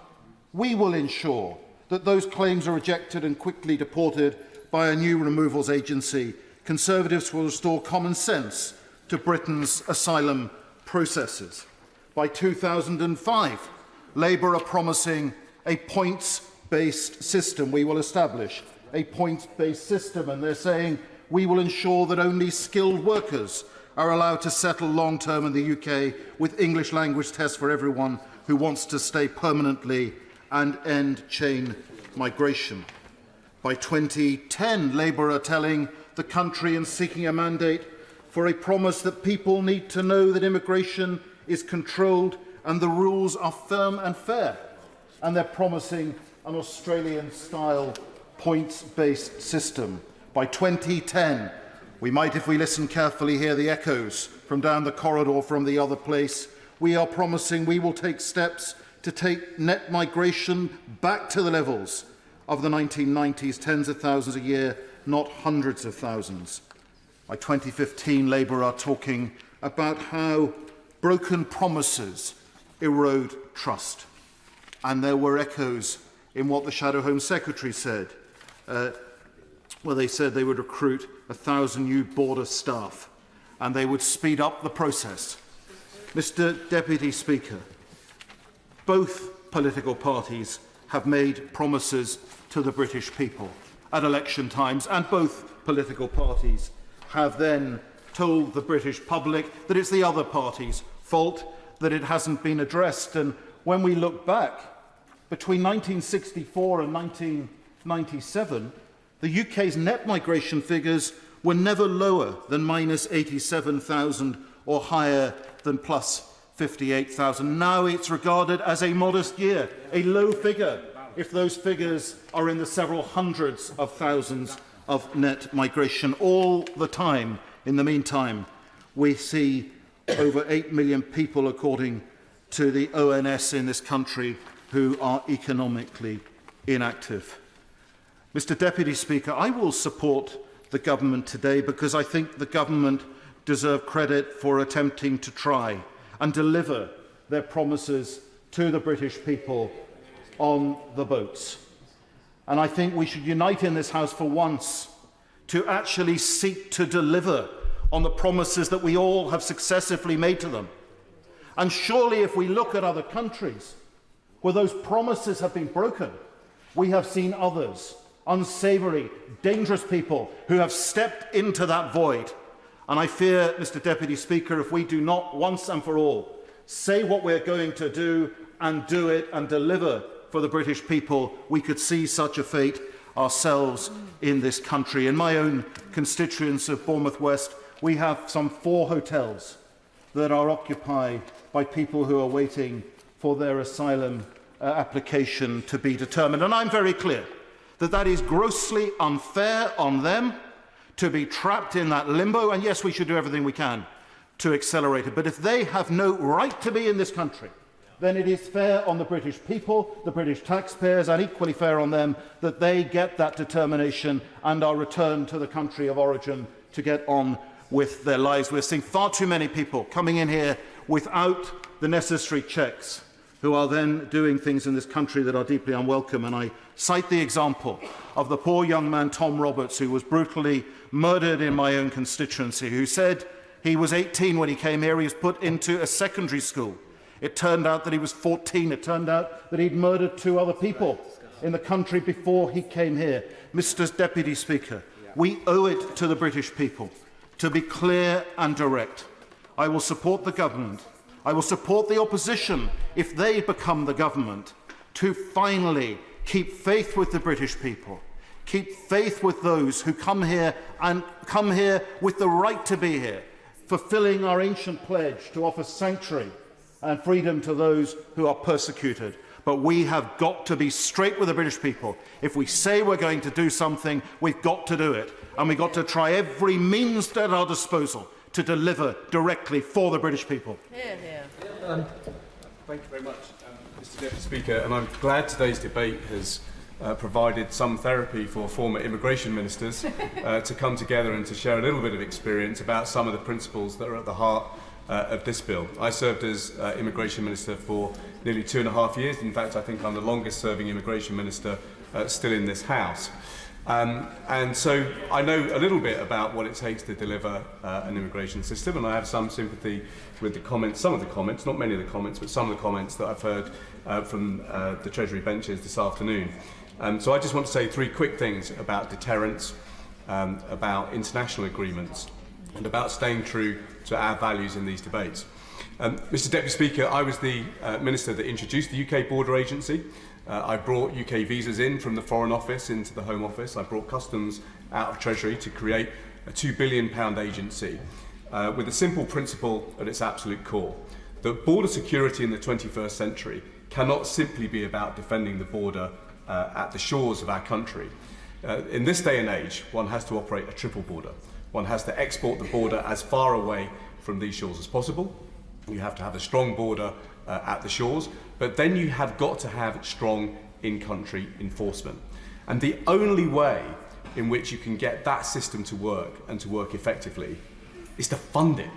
we will ensure that those claims are rejected and quickly deported by a new removals agency. Conservatives will restore common sense to Britain's asylum processes. By 2005, Labour are promising a points-based system. We will establish a points-based system, and they're saying we will ensure that only skilled workers are allowed to settle long-term in the UK with English language tests for everyone who wants to stay permanently and end chain migration. By 2010, Labour are telling the country and seeking a mandate for a promise that people need to know that immigration is controlled and the rules are firm and fair. And they're promising an Australian-style points-based system. By 2010, we might, if we listen carefully, hear the echoes from down the corridor from the other place. We are promising we will take steps to take net migration back to the levels of the 1990s, tens of thousands a year, not hundreds of thousands. By 2015, Labour are talking about how broken promises erode trust. And there were echoes in what the Shadow Home Secretary said, where they said they would recruit 1,000 new border staff and they would speed up the process. Mr. Deputy Speaker, both political parties have made promises to the British people at election times, and both political parties have then told the British public that it's the other party's fault that it hasn't been addressed. And when we look back, between 1964 and 1997, the UK's net migration figures were never lower than minus 87,000 or higher than plus 58,000. Now it's regarded as a modest year, a low figure, if those figures are in the several hundreds of thousands of net migration. All the time, in the meantime, we see over 8 million people, according to the ONS in this country, who are economically inactive. Mr. Deputy Speaker, I will support the government today because I think the government deserve credit for attempting to try and deliver their promises to the British people on the boats. And I think we should unite in this House for once to actually seek to deliver on the promises that we all have successively made to them. And surely if we look at other countries where those promises have been broken, we have seen others, unsavoury, dangerous people who have stepped into that void. And I fear, Mr. Deputy Speaker, if we do not once and for all say what we're going to do and do it and deliver for the British people, we could see such a fate ourselves in this country. In my own constituency of Bournemouth West, we have some 4 hotels that are occupied by people who are waiting for their asylum application to be determined. And I'm very clear that that is grossly unfair on them to be trapped in that limbo. And yes, we should do everything we can to accelerate it. But if they have no right to be in this country, then it is fair on the British people, the British taxpayers, and equally fair on them that they get that determination and are returned to the country of origin to get on with their lives. We're seeing far too many people coming in here without the necessary checks who are then doing things in this country that are deeply unwelcome. And I cite the example of the poor young man, Tom Roberts, who was brutally murdered in my own constituency, who said he was 18 when he came here. He was put into a secondary school. It turned out that he was 14. It turned out that he'd murdered 2 other people in the country before he came here. Mr. Deputy Speaker, we owe it to the British people to be clear and direct. I will support the government. I will support the opposition if they become the government, to finally keep faith with the British people, keep faith with those who come here and come here with the right to be here, fulfilling our ancient pledge to offer sanctuary and freedom to those who are persecuted. But we have got to be straight with the British people. If we say we're going to do something, we've got to do it. And we've got to try every means at our disposal to deliver directly for the British people. Hear, hear. Thank you very much, Mr. Deputy Speaker, and I'm glad today's debate has provided some therapy for former immigration ministers to come together and to share a little bit of experience about some of the principles that are at the heart of this bill. I served as immigration minister for nearly 2.5 years. In fact, I think I'm the longest serving immigration minister still in this House. And so I know a little bit about what it takes to deliver an immigration system, and I have some sympathy with the comments, some of the comments, not many of the comments, but some of the comments that I've heard from the Treasury benches this afternoon. So I just want to say 3 quick things about deterrence, about international agreements, and about staying true to our values in these debates. Mr. Deputy Speaker, I was the minister that introduced the UK Border Agency. I brought UK visas in from the Foreign Office into the Home Office. I brought customs out of Treasury to create a £2 billion agency with a simple principle at its absolute core, that border security in the 21st century cannot simply be about defending the border at the shores of our country. In this day and age, one has to operate a triple border. One has to export the border as far away from these shores as possible. You have to have a strong border at the shores, but then you have got to have strong in-country enforcement. And the only way in which you can get that system to work and to work effectively is to fund it.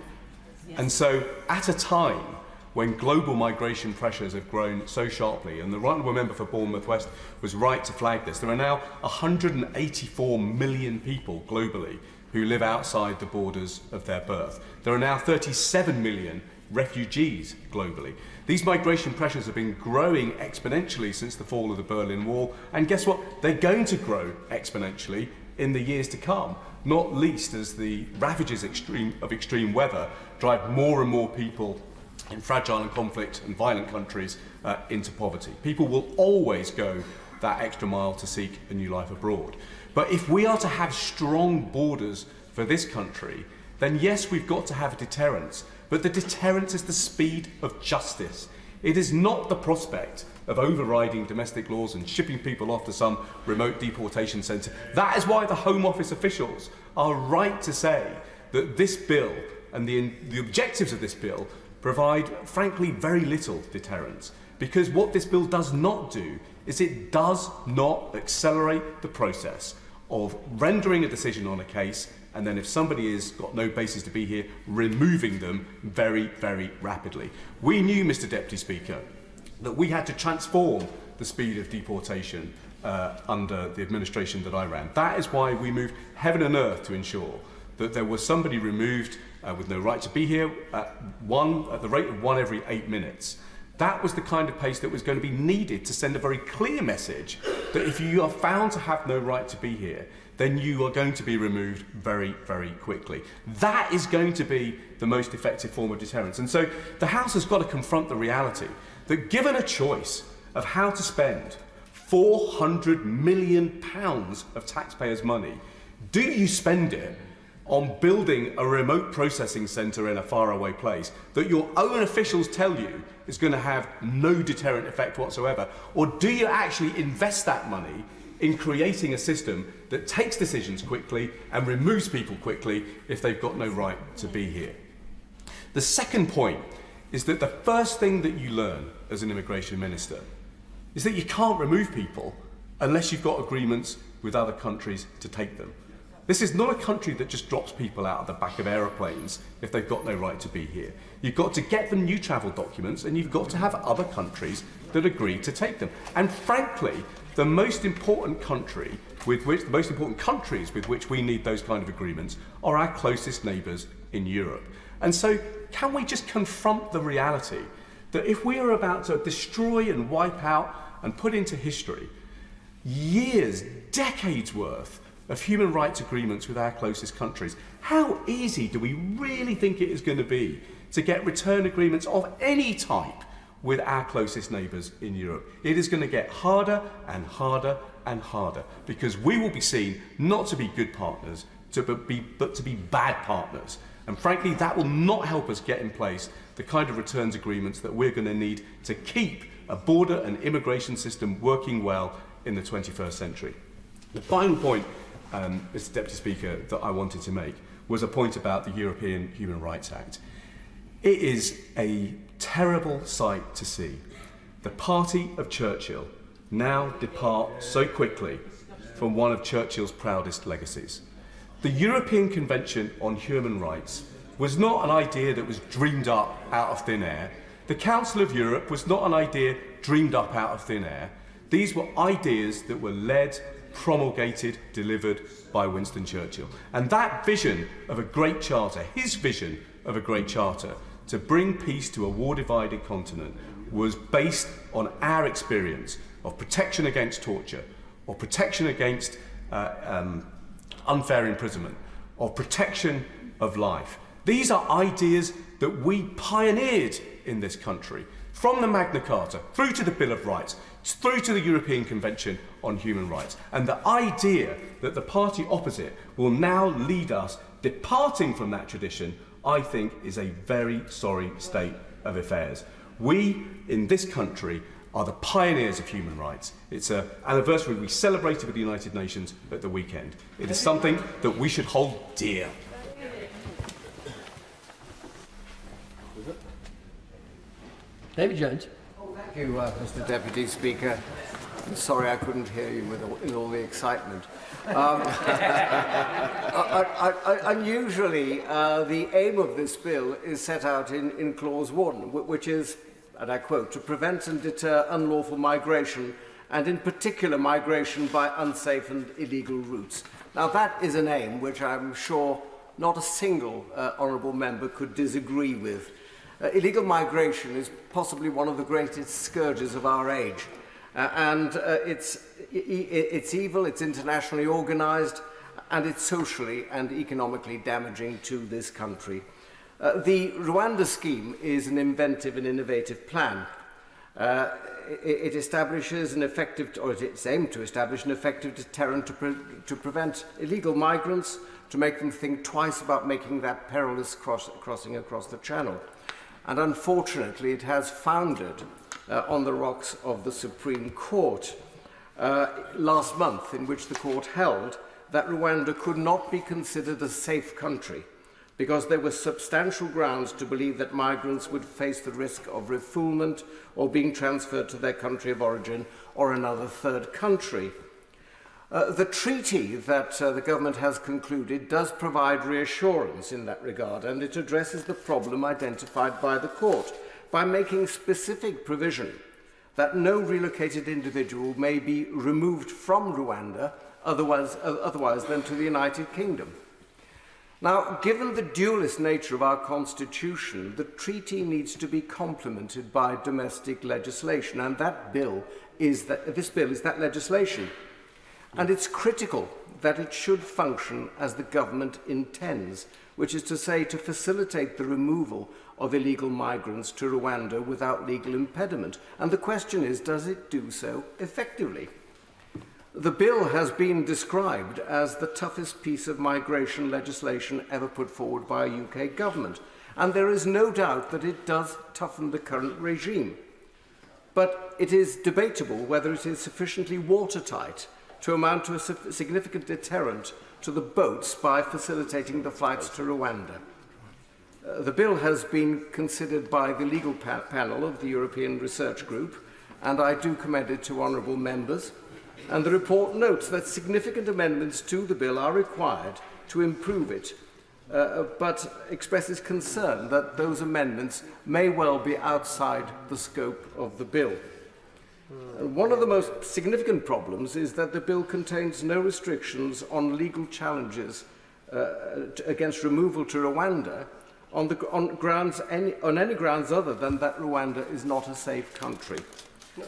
Yes. And so at a time when global migration pressures have grown so sharply, and the right honourable member for Bournemouth West was right to flag this, there are now 184 million people globally who live outside the borders of their birth. There are now 37 million refugees globally. These migration pressures have been growing exponentially since the fall of the Berlin Wall, and guess what? They're going to grow exponentially in the years to come, not least as the ravages of extreme weather drive more and more people in fragile and conflict and violent countries into poverty. People will always go that extra mile to seek a new life abroad. But if we are to have strong borders for this country, then yes, we've got to have a deterrence. But the deterrence is the speed of justice. It is not the prospect of overriding domestic laws and shipping people off to some remote deportation centre. That is why the Home Office officials are right to say that this bill and the objectives of this bill provide, frankly, very little deterrence. Because what this bill does not do is it does not accelerate the process of rendering a decision on a case, and then if somebody has got no basis to be here, removing them very, very rapidly. We knew, Mr. Deputy Speaker, that we had to transform the speed of deportation under the administration that I ran. That is why we moved heaven and earth to ensure that there was somebody removed with no right to be here at the rate of 1 every 8 minutes. That was the kind of pace that was going to be needed to send a very clear message that if you are found to have no right to be here, then you are going to be removed very, very quickly. That is going to be the most effective form of deterrence. And so the House has got to confront the reality that given a choice of how to spend £400 million of taxpayers' money, do you spend it on building a remote processing centre in a faraway place that your own officials tell you is going to have no deterrent effect whatsoever? Or do you actually invest that money in creating a system that takes decisions quickly and removes people quickly if they've got no right to be here? The second point is that the first thing that you learn as an immigration minister is that you can't remove people unless you've got agreements with other countries to take them. This is not a country that just drops people out of the back of aeroplanes if they've got no right to be here. You've got to get them new travel documents, and you've got to have other countries that agree to take them. And frankly, the most important countries with which we need those kind of agreements are our closest neighbours in Europe. And so, can we just confront the reality that if we are about to destroy and wipe out and put into history years, decades worth of human rights agreements with our closest countries, how easy do we really think it is going to be to get return agreements of any type with our closest neighbours in Europe? It is going to get harder and harder and harder, because we will be seen not to be good partners, but to be bad partners. And frankly, that will not help us get in place the kind of returns agreements that we're going to need to keep a border and immigration system working well in the 21st century. The final point, Mr. Deputy Speaker, that I wanted to make was a point about the European Human Rights Act. It is a terrible sight to see the party of Churchill now depart so quickly from one of Churchill's proudest legacies. The European Convention on Human Rights was not an idea that was dreamed up out of thin air. The Council of Europe was not an idea dreamed up out of thin air. These were ideas that were led, promulgated, delivered by Winston Churchill. And that vision of a great charter, his vision of a great charter, to bring peace to a war-divided continent, was based on our experience of protection against torture, or protection against unfair imprisonment, or protection of life. These are ideas that we pioneered in this country, from the Magna Carta, through to the Bill of Rights, through to the European Convention on Human Rights. And the idea that the party opposite will now lead us departing from that tradition, I think, is a very sorry state of affairs. We, in this country, are the pioneers of human rights. It's an anniversary we celebrated with the United Nations at the weekend. It is something that we should hold dear. David Jones. Thank you, Mr. Deputy Speaker. I'm sorry I couldn't hear you in all the excitement. Unusually, the aim of this bill is set out in Clause 1, which is, and I quote, to prevent and deter unlawful migration, and in particular migration by unsafe and illegal routes. Now that is an aim which I'm sure not a single honourable member could disagree with. Illegal migration is possibly one of the greatest scourges of our age. It's evil, it's internationally organised, and it's socially and economically damaging to this country. The Rwanda scheme is an inventive and innovative plan. It establishes an effective, or it's aimed to establish an effective deterrent to prevent illegal migrants, to make them think twice about making that perilous crossing across the Channel. And unfortunately, it has foundered on the rocks of the Supreme Court last month, in which the court held that Rwanda could not be considered a safe country because there were substantial grounds to believe that migrants would face the risk of refoulement or being transferred to their country of origin or another third country. The treaty that the government has concluded does provide reassurance in that regard, and it addresses the problem identified by the court by making specific provision that no relocated individual may be removed from Rwanda otherwise than to the United Kingdom. Now, given the dualist nature of our constitution, the treaty needs to be complemented by domestic legislation, and this bill is that legislation. And it's critical that it should function as the government intends, which is to say to facilitate the removal of illegal migrants to Rwanda without legal impediment. And the question is, does it do so effectively? The bill has been described as the toughest piece of migration legislation ever put forward by a UK government, and there is no doubt that it does toughen the current regime. But it is debatable whether it is sufficiently watertight to amount to a significant deterrent to the boats by facilitating the flights to Rwanda. The bill has been considered by the legal panel of the European Research Group, and I do commend it to honourable members. And the report notes that significant amendments to the bill are required to improve it, but expresses concern that those amendments may well be outside the scope of the bill. One of the most significant problems is that the bill contains no restrictions on legal challenges against removal to Rwanda on any grounds other than that Rwanda is not a safe country.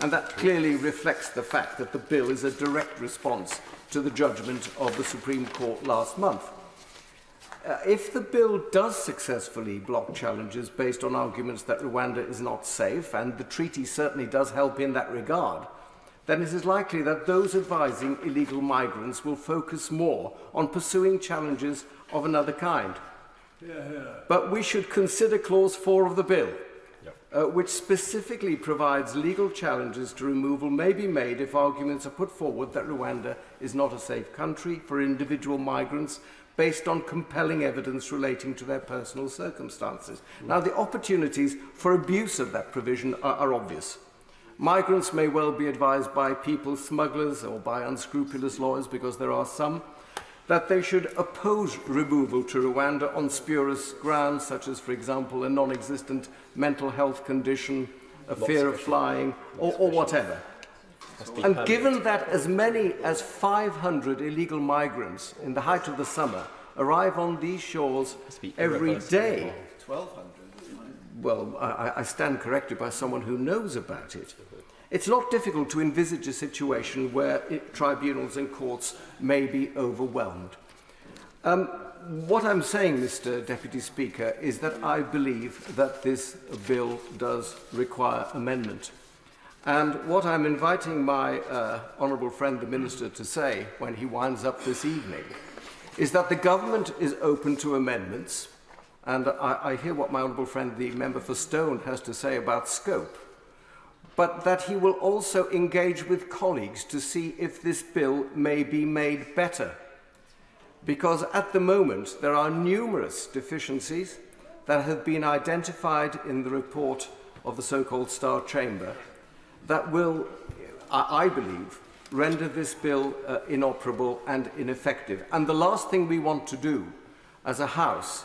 And that clearly reflects the fact that the bill is a direct response to the judgment of the Supreme Court last month. If the bill does successfully block challenges based on arguments that Rwanda is not safe, and the treaty certainly does help in that regard, then it is likely that those advising illegal migrants will focus more on pursuing challenges of another kind. But we should consider Clause 4 of the bill, which specifically provides legal challenges to removal may be made if arguments are put forward that Rwanda is not a safe country for individual migrants based on compelling evidence relating to their personal circumstances. Now, the opportunities for abuse of that provision are obvious. Migrants may well be advised by people smugglers or by unscrupulous lawyers, because there are some, that they should oppose removal to Rwanda on spurious grounds, such as, for example, a non-existent mental health condition, a fear of flying, or whatever. And given that as many as 500 illegal migrants in the height of the summer arrive on these shores every day, 1,200. Well, I stand corrected by someone who knows about it. It's not difficult to envisage a situation where tribunals and courts may be overwhelmed. What I'm saying, Mr. Deputy Speaker, is that I believe that this bill does require amendment. And what I'm inviting my honourable friend, the Minister, to say when he winds up this evening is that the government is open to amendments, and I hear what my honourable friend, the member for Stone, has to say about scope, but that he will also engage with colleagues to see if this bill may be made better. Because at the moment, there are numerous deficiencies that have been identified in the report of the so-called Star Chamber that will, I believe, render this bill inoperable and ineffective. And the last thing we want to do as a House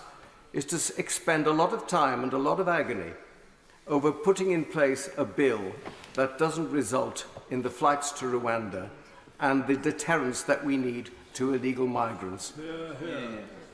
is to expend a lot of time and a lot of agony over putting in place a bill that doesn't result in the flights to Rwanda and the deterrence that we need to illegal migrants.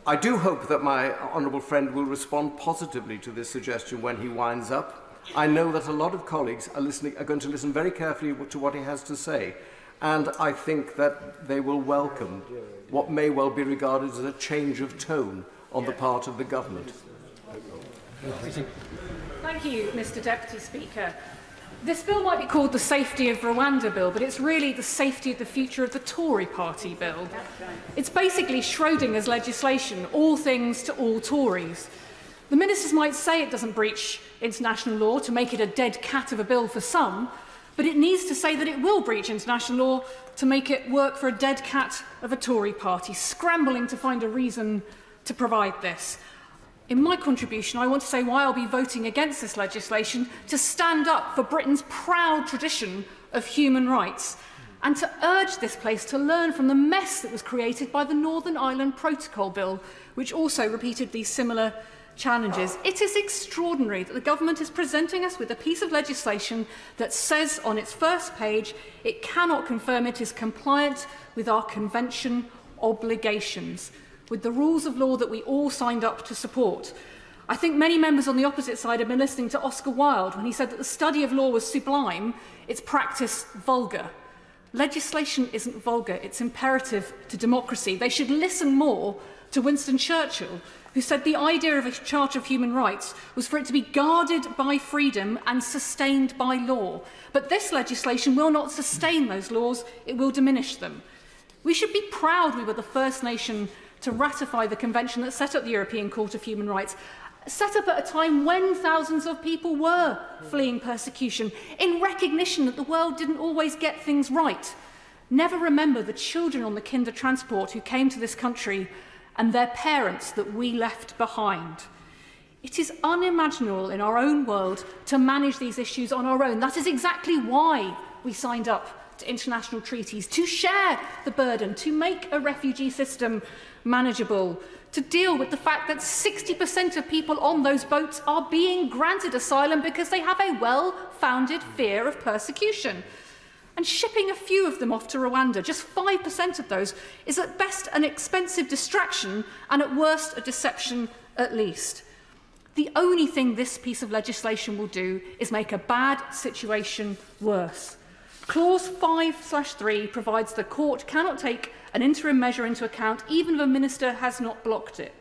I do hope that my honourable friend will respond positively to this suggestion when he winds up. I know that a lot of colleagues are going to listen very carefully to what he has to say, and I think that they will welcome what may well be regarded as a change of tone on the part of the government. Thank you, Mr. Deputy Speaker. This bill might be called the Safety of Rwanda Bill, but it's really the Safety of the Future of the Tory Party Bill. It's basically Schrodinger's legislation, all things to all Tories. The ministers might say it doesn't breach international law to make it a dead cat of a bill for some, but it needs to say that it will breach international law to make it work for a dead cat of a Tory party, scrambling to find a reason to provide this. In my contribution, I want to say why I'll be voting against this legislation, to stand up for Britain's proud tradition of human rights, and to urge this place to learn from the mess that was created by the Northern Ireland Protocol Bill, which also repeated these similar challenges. It is extraordinary that the government is presenting us with a piece of legislation that says on its first page it cannot confirm it is compliant with our convention obligations, with the rules of law that we all signed up to support. I think many members on the opposite side have been listening to Oscar Wilde when he said that the study of law was sublime, its practice vulgar. Legislation isn't vulgar, it's imperative to democracy. They should listen more to Winston Churchill, who said the idea of a Charter of Human Rights was for it to be guarded by freedom and sustained by law. But this legislation will not sustain those laws, it will diminish them. We should be proud we were the first nation to ratify the convention that set up the European Court of Human Rights, set up at a time when thousands of people were fleeing persecution, in recognition that the world didn't always get things right. Never remember the children on the Kinder Transport who came to this country and their parents that we left behind. It is unimaginable in our own world to manage these issues on our own. That is exactly why we signed up to international treaties, to share the burden, to make a refugee system manageable, to deal with the fact that 60% of people on those boats are being granted asylum because they have a well-founded fear of persecution. And shipping a few of them off to Rwanda, just 5% of those, is at best an expensive distraction and at worst a deception at least. The only thing this piece of legislation will do is make a bad situation worse. Clause 5/3 provides the court cannot take an interim measure into account even if a minister has not blocked it.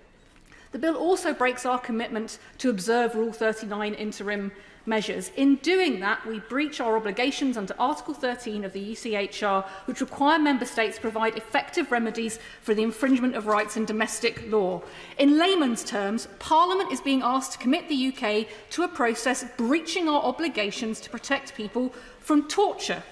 The bill also breaks our commitment to observe Rule 39 interim measures. In doing that, we breach our obligations under Article 13 of the ECHR, which require member states to provide effective remedies for the infringement of rights in domestic law. In layman's terms, Parliament is being asked to commit the UK to a process breaching our obligations to protect people from torture.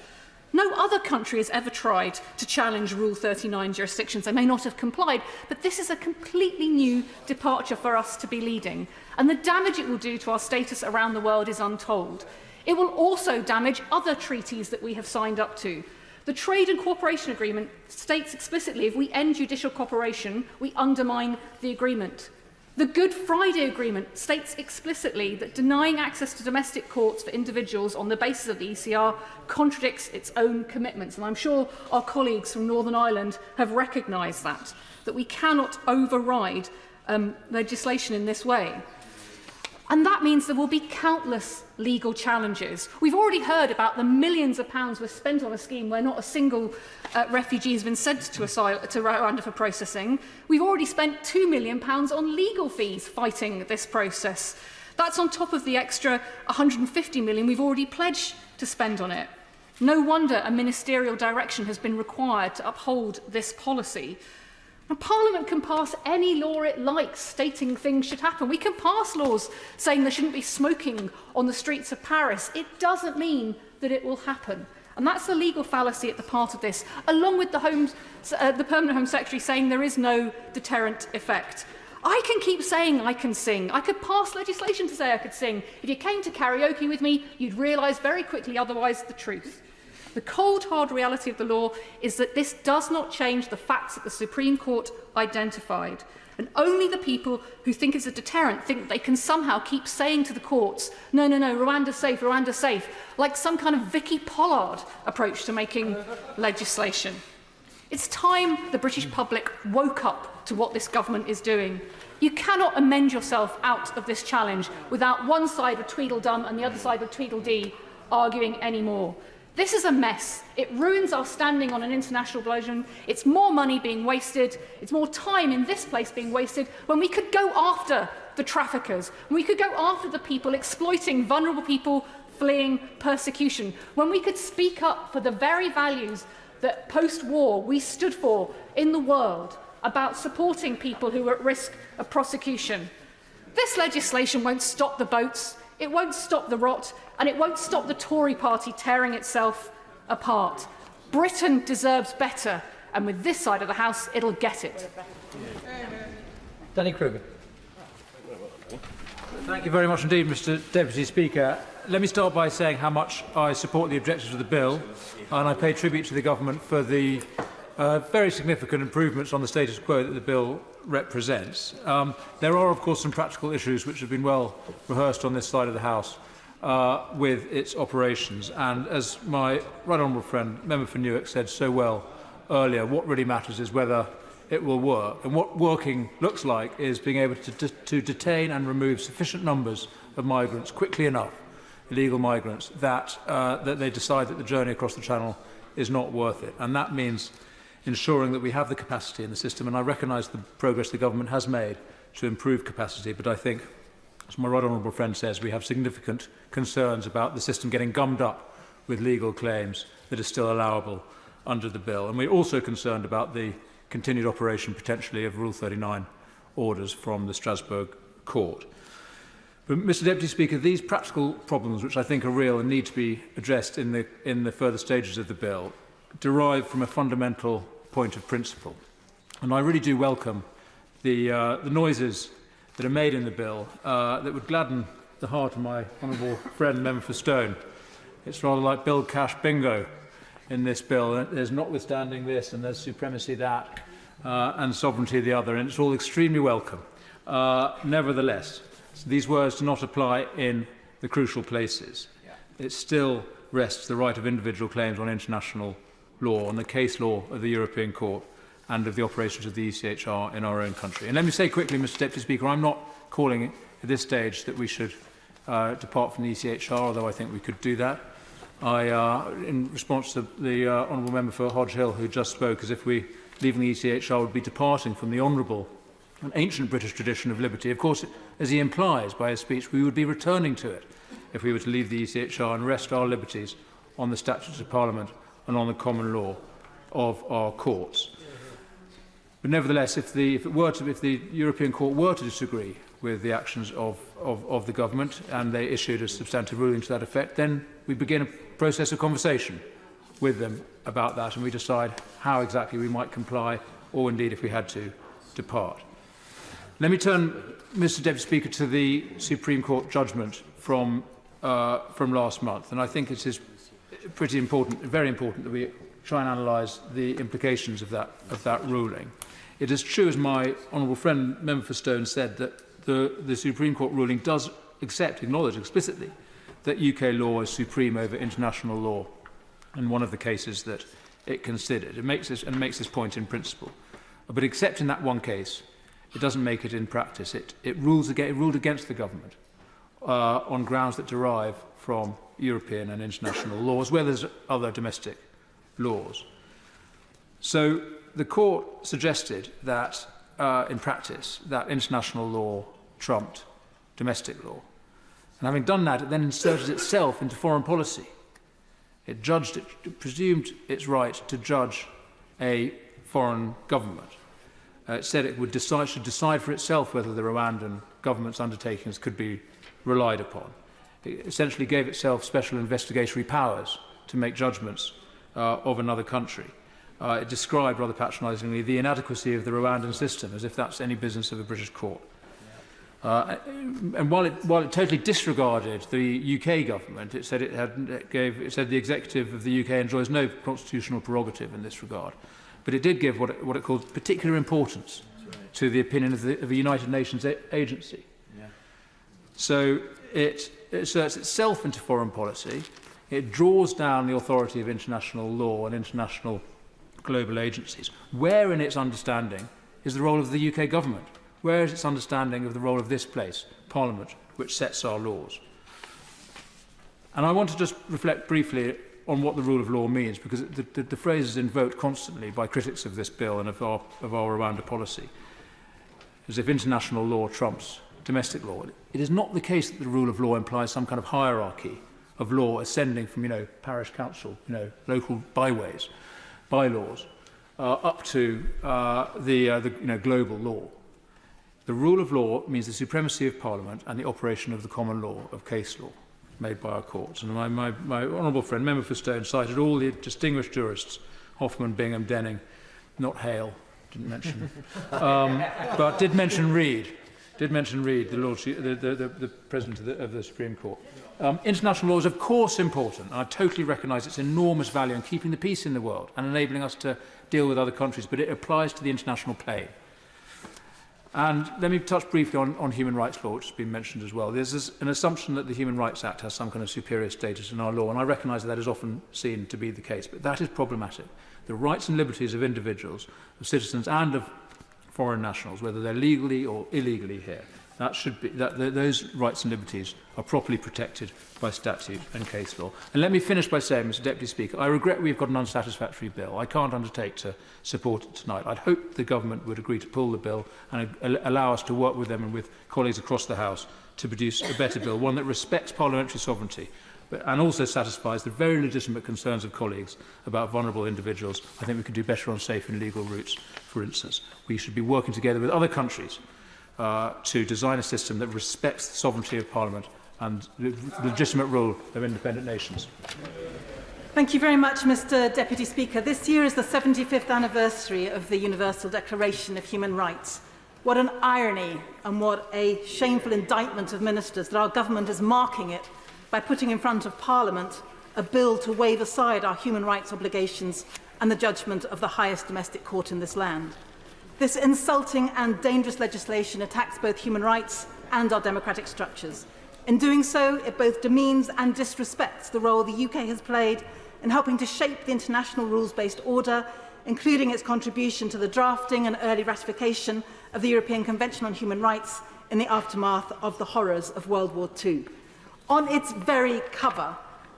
No other country has ever tried to challenge Rule 39 jurisdictions. They may not have complied, but this is a completely new departure for us to be leading. And the damage it will do to our status around the world is untold. It will also damage other treaties that we have signed up to. The Trade and Cooperation Agreement states explicitly if we end judicial cooperation, we undermine the agreement. The Good Friday Agreement states explicitly that denying access to domestic courts for individuals on the basis of the ECR contradicts its own commitments. And I'm sure our colleagues from Northern Ireland have recognised that we cannot override legislation in this way. And that means there will be countless legal challenges. We've already heard about the millions of pounds we've spent on a scheme where not a single refugee has been sent to Rwanda for processing. We've already spent £2 million on legal fees fighting this process. That's on top of the extra £150 million we've already pledged to spend on it. No wonder a ministerial direction has been required to uphold this policy. Now, Parliament can pass any law it likes stating things should happen. We can pass laws saying there shouldn't be smoking on the streets of Paris. It doesn't mean that it will happen. And that's the legal fallacy at the heart of this, along with the Permanent Home Secretary saying there is no deterrent effect. I can keep saying I can sing. I could pass legislation to say I could sing. If you came to karaoke with me, you'd realise very quickly otherwise the truth. The cold, hard reality of the law is that this does not change the facts that the Supreme Court identified. And only the people who think it's a deterrent think that they can somehow keep saying to the courts, no, Rwanda's safe, like some kind of Vicky Pollard approach to making legislation. It's time the British public woke up to what this government is doing. You cannot amend yourself out of this challenge without one side of Tweedledum and the other side of Tweedledee arguing anymore. This is a mess. It ruins our standing on an international bludgeon. It's more money being wasted. It's more time in this place being wasted when we could go after the traffickers, when we could go after the people exploiting vulnerable people fleeing persecution, when we could speak up for the very values that post-war we stood for in the world about supporting people who are at risk of prosecution. This legislation won't stop the boats. It won't stop the rot, and it won't stop the Tory party tearing itself apart. Britain deserves better, and with this side of the House, it'll get it. Danny Kruger. Thank you very much indeed, Mr. Deputy Speaker. Let me start by saying how much I support the objectives of the bill, and I pay tribute to the government for the very significant improvements on the status quo that the bill represents. There are, of course, some practical issues which have been well rehearsed on this side of the House with its operations. And as my right honourable friend, Member for Newark, said so well earlier, what really matters is whether it will work. And what working looks like is being able to detain and remove sufficient numbers of migrants quickly enough, illegal migrants, that they decide that the journey across the Channel is not worth it. And that means ensuring that we have the capacity in the system, and I recognise the progress the government has made to improve capacity, but I think, as my right honourable friend says, we have significant concerns about the system getting gummed up with legal claims that are still allowable under the bill. And we're also concerned about the continued operation, potentially, of Rule 39 orders from the Strasbourg court. But, Mr. Deputy Speaker, these practical problems, which I think are real and need to be addressed in the further stages of the bill, derive from a fundamental point of principle. And I really do welcome the noises that are made in the bill that would gladden the heart of my honourable friend, Member for Stone. It's rather like Bill Cash bingo in this bill. There's notwithstanding this, and there's supremacy that, and sovereignty the other, and it's all extremely welcome. Nevertheless, these words do not apply in the crucial places. It still rests the right of individual claims on international law, on the case law of the European Court, and of the operations of the ECHR in our own country. And let me say quickly, Mr. Deputy Speaker, I'm not calling at this stage that we should depart from the ECHR, although I think we could do that. In response to the Honourable Member for Hodge Hill, who just spoke, as if we leaving the ECHR would be departing from the honourable and ancient British tradition of liberty. Of course, as he implies by his speech, we would be returning to it if we were to leave the ECHR and rest our liberties on the statutes of Parliament and on the common law of our courts. But nevertheless, if the European Court were to disagree with the actions of the government and they issued a substantive ruling to that effect, then we begin a process of conversation with them about that, and we decide how exactly we might comply, or indeed, if we had to, depart. Let me turn, Mr. Deputy Speaker, to the Supreme Court judgment from last month, and I think it is pretty important, very important, that we try and analyse the implications of that ruling. It is true, as my honourable friend, Member for Stone, said, that the Supreme Court ruling does acknowledge explicitly that UK law is supreme over international law in one of the cases that it considered. It makes this point in principle. But except in that one case, it doesn't make it in practice. It ruled against the government on grounds that derive from European and international law, as well as other domestic laws. So the court suggested that, in practice, that international law trumped domestic law. And having done that, it then inserted itself into foreign policy. It presumed its right to judge a foreign government. It said it should decide for itself whether the Rwandan government's undertakings could be relied upon. It essentially gave itself special investigatory powers to make judgments of another country. It described, rather patronisingly, the inadequacy of the Rwandan system, as if that's any business of a British court. And while it totally disregarded the UK government, it said the executive of the UK enjoys no constitutional prerogative in this regard. But it did give what it called particular importance to the opinion of a United Nations agency. Yeah. So it asserts itself into foreign policy. It draws down the authority of international law and international global agencies. Where in its understanding is the role of the UK government? Where is its understanding of the role of this place, Parliament, which sets our laws? And I want to just reflect briefly on what the rule of law means, because the phrase is invoked constantly by critics of this bill and of our Rwanda policy, as if international law trumps domestic law. It is not the case that the rule of law implies some kind of hierarchy of law ascending from, parish council, local bylaws, up to the global law. The rule of law means the supremacy of Parliament and the operation of the common law, of case law, made by our courts. And my honourable friend, Member for Stone, cited all the distinguished jurists, Hoffman, Bingham, Denning, not Hale, didn't mention, but did mention Reid, the President of the Supreme Court. International law is, of course, important, and I totally recognise its enormous value in keeping the peace in the world and enabling us to deal with other countries, but it applies to the international plane. And let me touch briefly on human rights law, which has been mentioned as well. There's an assumption that the Human Rights Act has some kind of superior status in our law, and I recognise that is often seen to be the case, but that is problematic. The rights and liberties of individuals, of citizens and of foreign nationals, whether they're legally or illegally here, those rights and liberties are properly protected by statute and case law. And let me finish by saying, Mr. Deputy Speaker, I regret we've got an unsatisfactory bill. I can't undertake to support it tonight. I'd hope the government would agree to pull the bill and allow us to work with them and with colleagues across the House to produce a better bill, one that respects parliamentary sovereignty and also satisfies the very legitimate concerns of colleagues about vulnerable individuals. I think we could do better on safe and legal routes, for instance. We should be working together with other countries to design a system that respects the sovereignty of Parliament and the legitimate rule of independent nations. Thank you very much, Mr. Deputy Speaker. This year is the 75th anniversary of the Universal Declaration of Human Rights. What an irony and what a shameful indictment of ministers that our government is marking it by putting in front of Parliament a bill to wave aside our human rights obligations and the judgment of the highest domestic court in this land. This insulting and dangerous legislation attacks both human rights and our democratic structures. In doing so, it both demeans and disrespects the role the UK has played in helping to shape the international rules-based order, including its contribution to the drafting and early ratification of the European Convention on Human Rights in the aftermath of the horrors of World War II. On its very cover,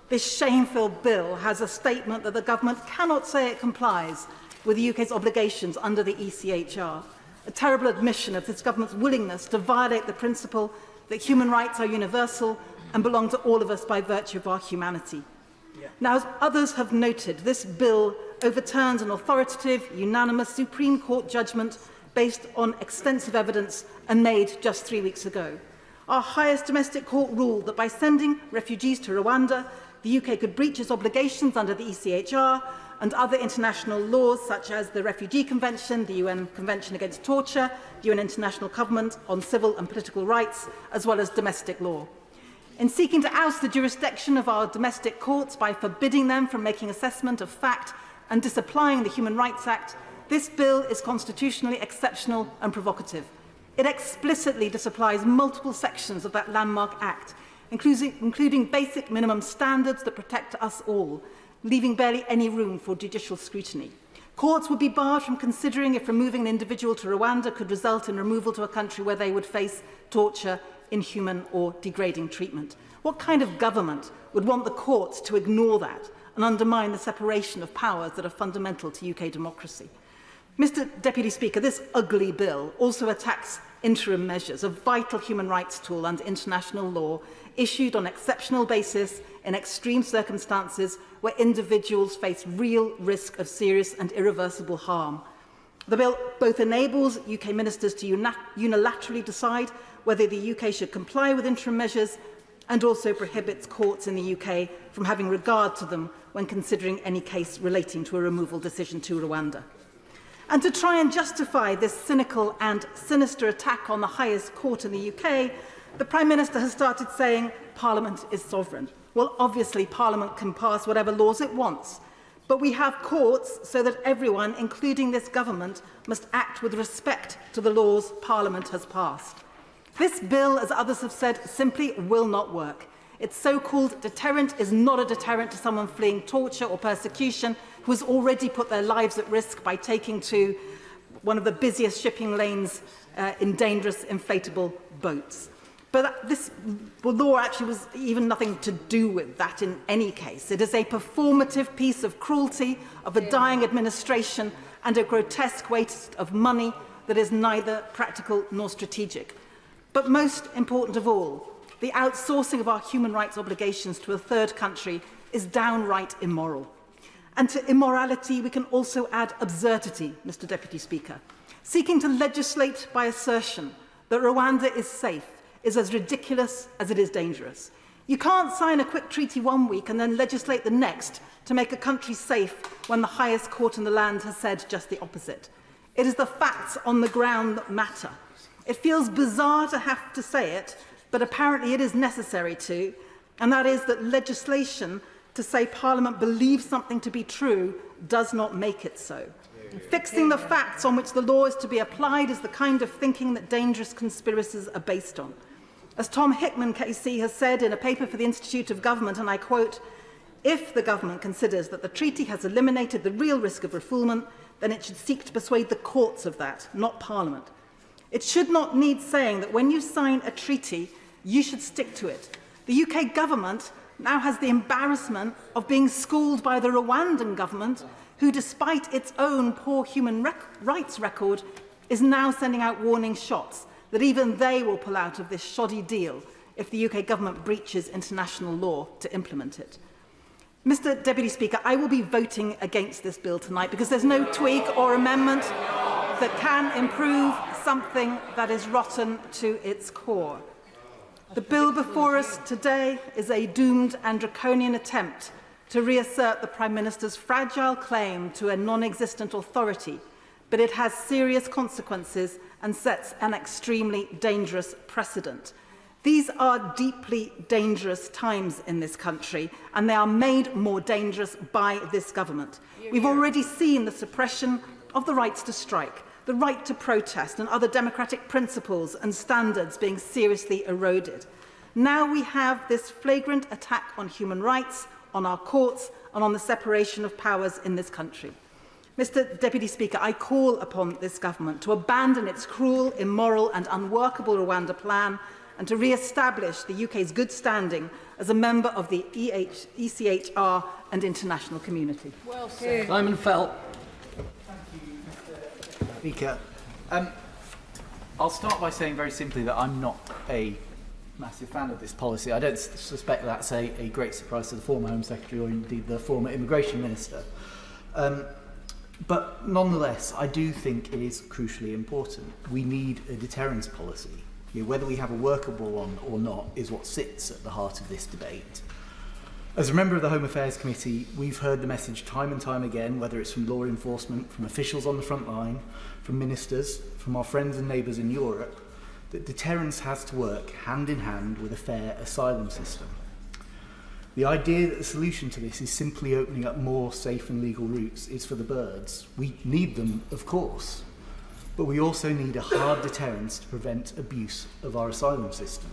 this shameful bill has a statement that the government cannot say it complies with the UK's obligations under the ECHR, a terrible admission of this government's willingness to violate the principle that human rights are universal and belong to all of us by virtue of our humanity. Now, as others have noted, this bill overturns an authoritative, unanimous Supreme Court judgment based on extensive evidence and made just 3 weeks ago. Our highest domestic court ruled that by sending refugees to Rwanda, the UK could breach its obligations under the ECHR and other international laws such as the Refugee Convention, the UN Convention Against Torture, the UN International Covenant on Civil and Political Rights, as well as domestic law. In seeking to oust the jurisdiction of our domestic courts by forbidding them from making assessment of fact and disapplying the Human Rights Act, this bill is constitutionally exceptional and provocative. It explicitly disapplies multiple sections of that landmark act, including basic minimum standards that protect us all, leaving barely any room for judicial scrutiny. Courts would be barred from considering if removing an individual to Rwanda could result in removal to a country where they would face torture, inhuman or degrading treatment. What kind of government would want the courts to ignore that and undermine the separation of powers that are fundamental to UK democracy? Mr. Deputy Speaker, this ugly bill also attacks interim measures, a vital human rights tool under international law, issued on exceptional basis in extreme circumstances where individuals face real risk of serious and irreversible harm. The bill both enables UK ministers to unilaterally decide whether the UK should comply with interim measures and also prohibits courts in the UK from having regard to them when considering any case relating to a removal decision to Rwanda. And to try and justify this cynical and sinister attack on the highest court in the UK, the Prime Minister has started saying Parliament is sovereign. Well, obviously, Parliament can pass whatever laws it wants, but we have courts so that everyone, including this government, must act with respect to the laws Parliament has passed. This bill, as others have said, simply will not work. Its so-called deterrent is not a deterrent to someone fleeing torture or persecution who has already put their lives at risk by taking to one of the busiest shipping lanes in dangerous inflatable boats. But this law actually was even nothing to do with that in any case. It is a performative piece of cruelty of a dying administration and a grotesque waste of money that is neither practical nor strategic. But most important of all, the outsourcing of our human rights obligations to a third country is downright immoral. And to immorality, we can also add absurdity, Mr. Deputy Speaker. Seeking to legislate by assertion that Rwanda is safe is as ridiculous as it is dangerous. You can't sign a quick treaty one week and then legislate the next to make a country safe when the highest court in the land has said just the opposite. It is the facts on the ground that matter. It feels bizarre to have to say it, but apparently it is necessary to, and that is that legislation to say Parliament believes something to be true does not make it so. Fixing the facts on which the law is to be applied is the kind of thinking that dangerous conspiracies are based on. As Tom Hickman, KC, has said in a paper for the Institute of Government, and I quote, "If the government considers that the treaty has eliminated the real risk of refoulement, then it should seek to persuade the courts of that, not Parliament. It should not need saying that when you sign a treaty, you should stick to it. The UK government now has the embarrassment of being schooled by the Rwandan government, who, despite its own poor human rights record, is now sending out warning shots that even they will pull out of this shoddy deal if the UK government breaches international law to implement it." Mr. Deputy Speaker, I will be voting against this bill tonight because there's no tweak or amendment that can improve something that is rotten to its core. The bill before us today is a doomed and draconian attempt to reassert the Prime Minister's fragile claim to a non-existent authority, but it has serious consequences and sets an extremely dangerous precedent. These are deeply dangerous times in this country, and they are made more dangerous by this government. We've already seen the suppression of the rights to strike, the right to protest, and other democratic principles and standards being seriously eroded. Now we have this flagrant attack on human rights, on our courts, and on the separation of powers in this country. Mr. Deputy Speaker, I call upon this government to abandon its cruel, immoral, and unworkable Rwanda plan and to re-establish the UK's good standing as a member of the ECHR and international community. Well said. Simon Felt. Speaker, I'll start by saying very simply that I'm not a massive fan of this policy. I don't suspect that's a great surprise to the former Home Secretary or indeed the former Immigration Minister. But nonetheless, I do think it is crucially important. We need a deterrence policy. Whether we have a workable one or not is what sits at the heart of this debate. As a member of the Home Affairs Committee, we've heard the message time and time again, whether it's from law enforcement, from officials on the front line, from ministers, from our friends and neighbours in Europe, that deterrence has to work hand in hand with a fair asylum system. The idea that the solution to this is simply opening up more safe and legal routes is for the birds. We need them, of course, but we also need a hard deterrence to prevent abuse of our asylum system.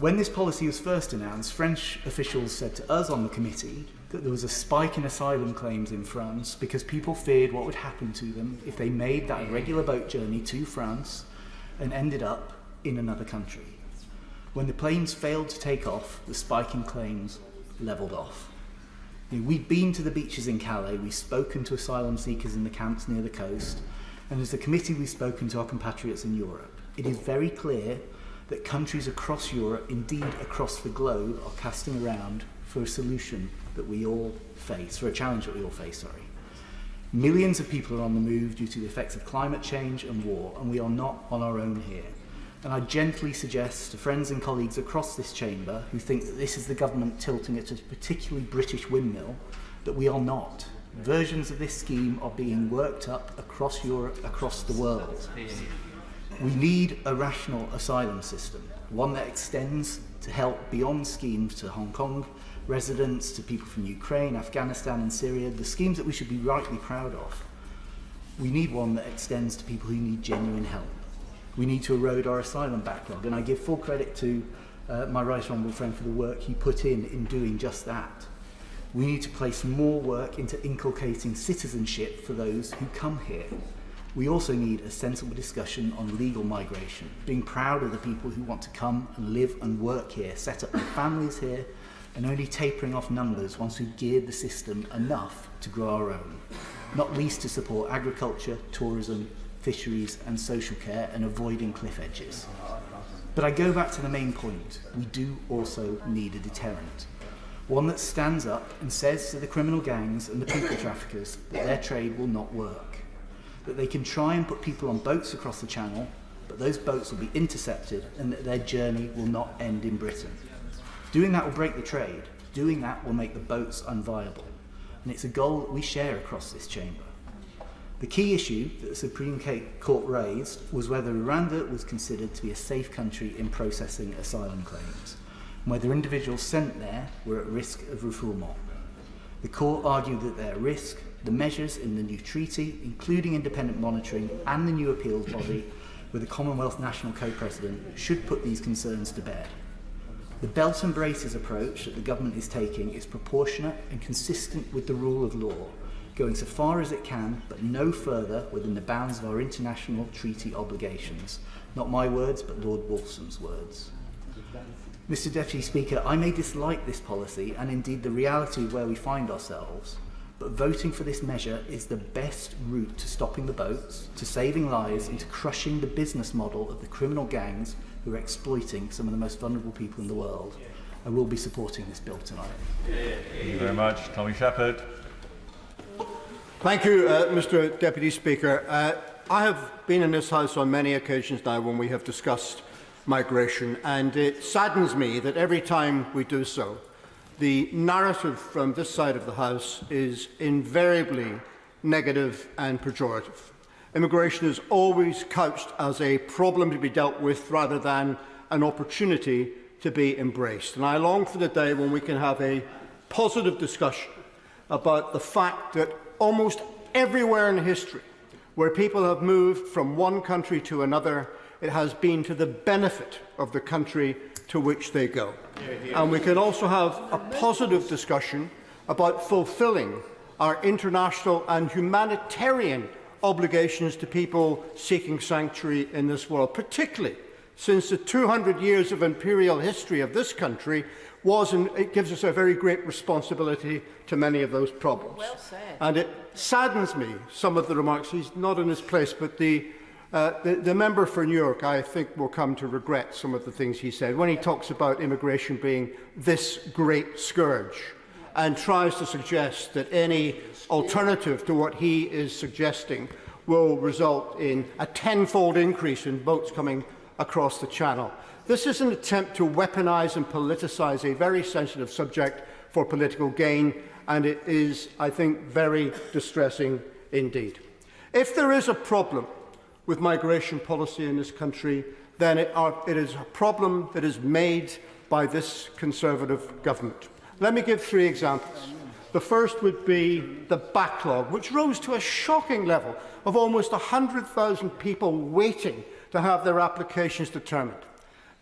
When this policy was first announced, French officials said to us on the committee that there was a spike in asylum claims in France because people feared what would happen to them if they made that irregular boat journey to France and ended up in another country. When the planes failed to take off, the spike in claims levelled off. We've been to the beaches in Calais, we've spoken to asylum seekers in the camps near the coast, and as a committee we've spoken to our compatriots in Europe. It is very clear that countries across Europe, indeed across the globe, are casting around for a solution that we all face, for a challenge that we all face, Millions of people are on the move due to the effects of climate change and war, and we are not on our own here. And I gently suggest to friends and colleagues across this chamber who think that this is the government tilting at a particularly British windmill, that we are not. Versions of this scheme are being worked up across Europe, across the world. We need a rational asylum system, one that extends to help beyond schemes to Hong Kong residents, to people from Ukraine, Afghanistan and Syria, the schemes that we should be rightly proud of. We need one that extends to people who need genuine help. We need to erode our asylum backlog, and I give full credit to my right honourable friend for the work he put in doing just that. We need to place more work into inculcating citizenship for those who come here. We also need a sensible discussion on legal migration, being proud of the people who want to come and live and work here, set up their families here, and only tapering off numbers once we've geared the system enough to grow our own, not least to support agriculture, tourism, fisheries and social care, and avoiding cliff edges. But I go back to the main point. We do also need a deterrent. One that stands up and says to the criminal gangs and the people traffickers that their trade will not work. That they can try and put people on boats across the channel, but those boats will be intercepted and that their journey will not end in Britain. Doing that will break the trade. Doing that will make the boats unviable. And it's a goal that we share across this chamber. The key issue that the Supreme Court raised was whether Rwanda was considered to be a safe country in processing asylum claims, and whether individuals sent there were at risk of refoulement. The court argued that they're at risk. The measures in the new treaty, including independent monitoring and the new appeals body with the Commonwealth National Co-President, should put these concerns to bed. The belt and braces approach that the government is taking is proportionate and consistent with the rule of law, going so far as it can, but no further within the bounds of our international treaty obligations. Not my words, but Lord Wolfson's words. Mr. Deputy Speaker, I may dislike this policy and indeed the reality of where we find ourselves, but voting for this measure is the best route to stopping the boats, to saving lives, and to crushing the business model of the criminal gangs who are exploiting some of the most vulnerable people in the world. I will be supporting this bill tonight. Thank you very much. Tommy Shepherd. Thank you, Mr. Deputy Speaker. I have been in this House on many occasions now when we have discussed migration, and it saddens me that every time we do so, the narrative from this side of the House is invariably negative and pejorative. Immigration is always couched as a problem to be dealt with rather than an opportunity to be embraced. And I long for the day when we can have a positive discussion about the fact that almost everywhere in history where people have moved from one country to another, it has been to the benefit of the country to which they go. And we can also have a positive discussion about fulfilling our international and humanitarian obligations to people seeking sanctuary in this world, particularly since the 200 years of imperial history of this country was, and it gives us a very great responsibility to many of those problems. Well said. And it saddens me, some of the remarks, he's not in his place, but the member for New York, I think, will come to regret some of the things he said when he talks about immigration being this great scourge and tries to suggest that any alternative to what he is suggesting will result in a tenfold increase in boats coming across the Channel. This is an attempt to weaponize and politicize a very sensitive subject for political gain, and it is, I think, very distressing indeed. If there is a problem with migration policy in this country, then it is a problem that is made by this Conservative government. Let me give 3 examples. The first would be the backlog, which rose to a shocking level of almost 100,000 people waiting to have their applications determined.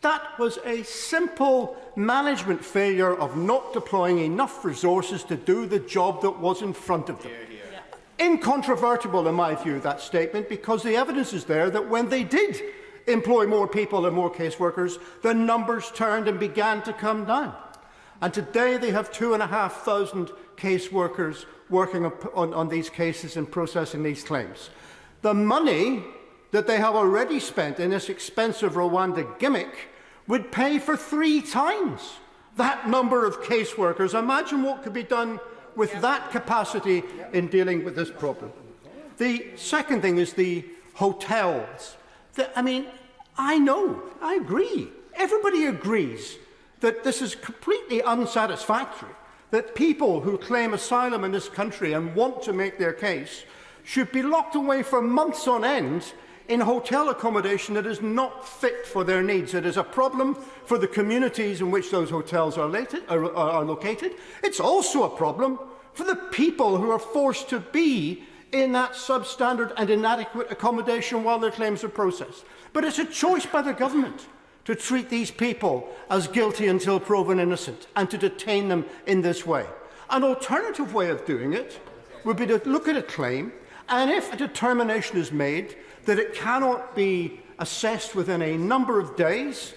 That was a simple management failure of not deploying enough resources to do the job that was in front of them. Incontrovertible, in my view, that statement, because the evidence is there that when they did employ more people and more caseworkers, the numbers turned and began to come down. And today they have 2,500 caseworkers working on these cases and processing these claims. The money that they have already spent in this expensive Rwanda gimmick would pay for 3 times that number of caseworkers. Imagine what could be done with that capacity in dealing with this problem. The second thing is the hotels. I agree. Everybody agrees that this is completely unsatisfactory, that people who claim asylum in this country and want to make their case should be locked away for months on end in hotel accommodation that is not fit for their needs. It is a problem for the communities in which those hotels are located. It's also a problem for the people who are forced to be in that substandard and inadequate accommodation while their claims are processed. But it's a choice by the government to treat these people as guilty until proven innocent and to detain them in this way. An alternative way of doing it would be to look at a claim, and if a determination is made that it cannot be assessed within a number of days,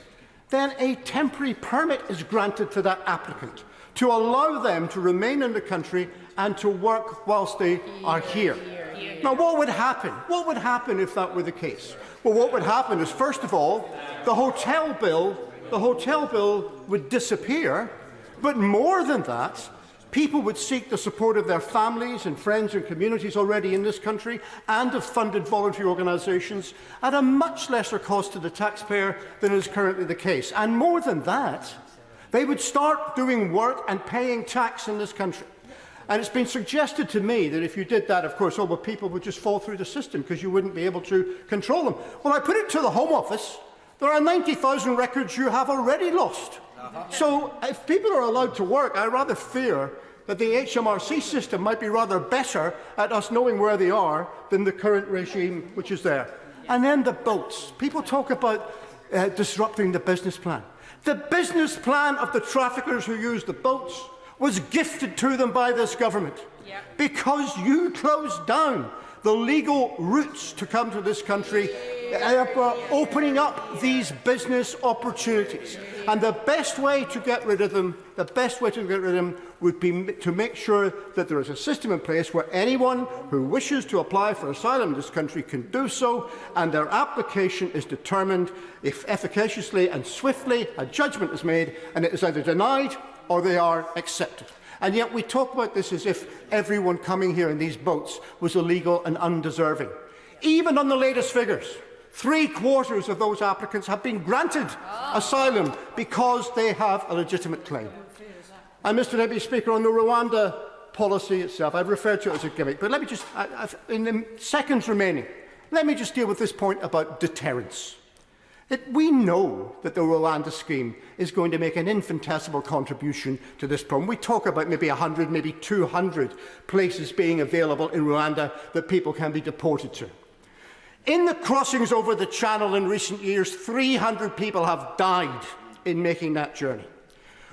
then a temporary permit is granted to that applicant to allow them to remain in the country and to work whilst they are here. Now, what would happen? What would happen if that were the case? Well, what would happen is, first of all, the hotel bill would disappear, but more than that, people would seek the support of their families and friends and communities already in this country and of funded voluntary organisations at a much lesser cost to the taxpayer than is currently the case. And more than that, they would start doing work and paying tax in this country. And it's been suggested to me that if you did that, of course, people would just fall through the system because you wouldn't be able to control them. Well, I put it to the Home Office. There are 90,000 records you have already lost. So if people are allowed to work, I rather fear that the HMRC system might be rather better at us knowing where they are than the current regime which is there. And then the boats. People talk about disrupting the business plan. The business plan of the traffickers who use the boats was gifted to them by this government because you closed down the legal routes to come to this country, opening up these business opportunities. And the best way to get rid of them, would be to make sure that there is a system in place where anyone who wishes to apply for asylum in this country can do so, and their application is determined if efficaciously and swiftly a judgment is made, and it is either denied or they are accepted. And yet we talk about this as if everyone coming here in these boats was illegal and undeserving. Even on the latest figures, 3/4 of those applicants have been granted asylum because they have a legitimate claim. And Mr. Deputy Speaker, on the Rwanda policy itself, I've referred to it as a gimmick, but let me just, in the seconds remaining, let me just deal with this point about deterrence. that we know that the Rwanda scheme is going to make an infinitesimal contribution to this problem. We talk about maybe 100, maybe 200 places being available in Rwanda that people can be deported to. In the crossings over the Channel in recent years, 300 people have died in making that journey.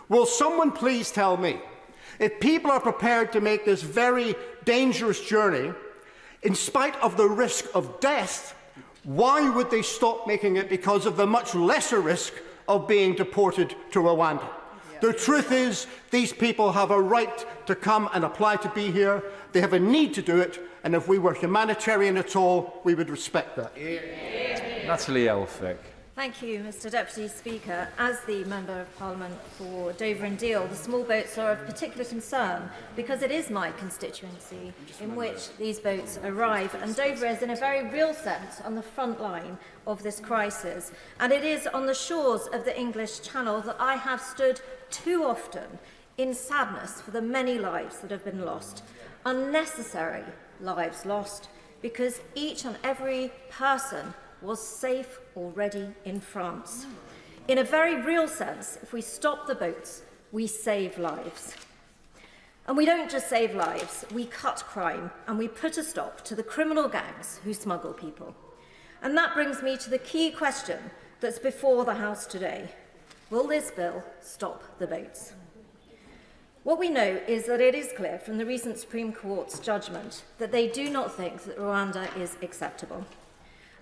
Will someone please tell me, if people are prepared to make this very dangerous journey, in spite of the risk of death, why would they stop making it because of the much lesser risk of being deported to Rwanda? The truth is, these people have a right to come and apply to be here. They have a need to do it, and if we were humanitarian at all, we would respect that. Natalie Elphicke. Thank you, Mr Deputy Speaker. As the Member of Parliament for Dover and Deal, the small boats are of particular concern because it is my constituency in which these boats arrive, and Dover is in a very real sense on the front line of this crisis. And it is on the shores of the English Channel that I have stood too often in sadness for the many lives that have been lost, unnecessary lives lost, because each and every person was safe already in France. In a very real sense, if we stop the boats, we save lives. And we don't just save lives, we cut crime and we put a stop to the criminal gangs who smuggle people. And that brings me to the key question that's before the House today. Will this bill stop the boats? What we know is that it is clear from the recent Supreme Court's judgment that they do not think that Rwanda is acceptable.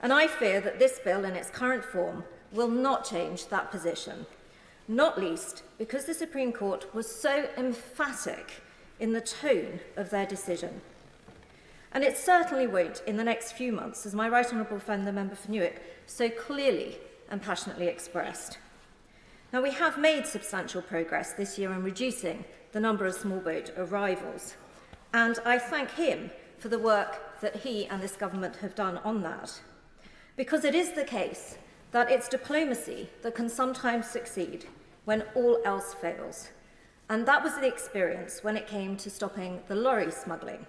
And I fear that this bill in its current form will not change that position, not least because the Supreme Court was so emphatic in the tone of their decision. And it certainly won't in the next few months, as my right honourable friend, the member for Newark, so clearly and passionately expressed. Now, we have made substantial progress this year in reducing the number of small boat arrivals, and I thank him for the work that he and this government have done on that. Because it is the case that it's diplomacy that can sometimes succeed when all else fails. And that was the experience when it came to stopping the lorry smuggling.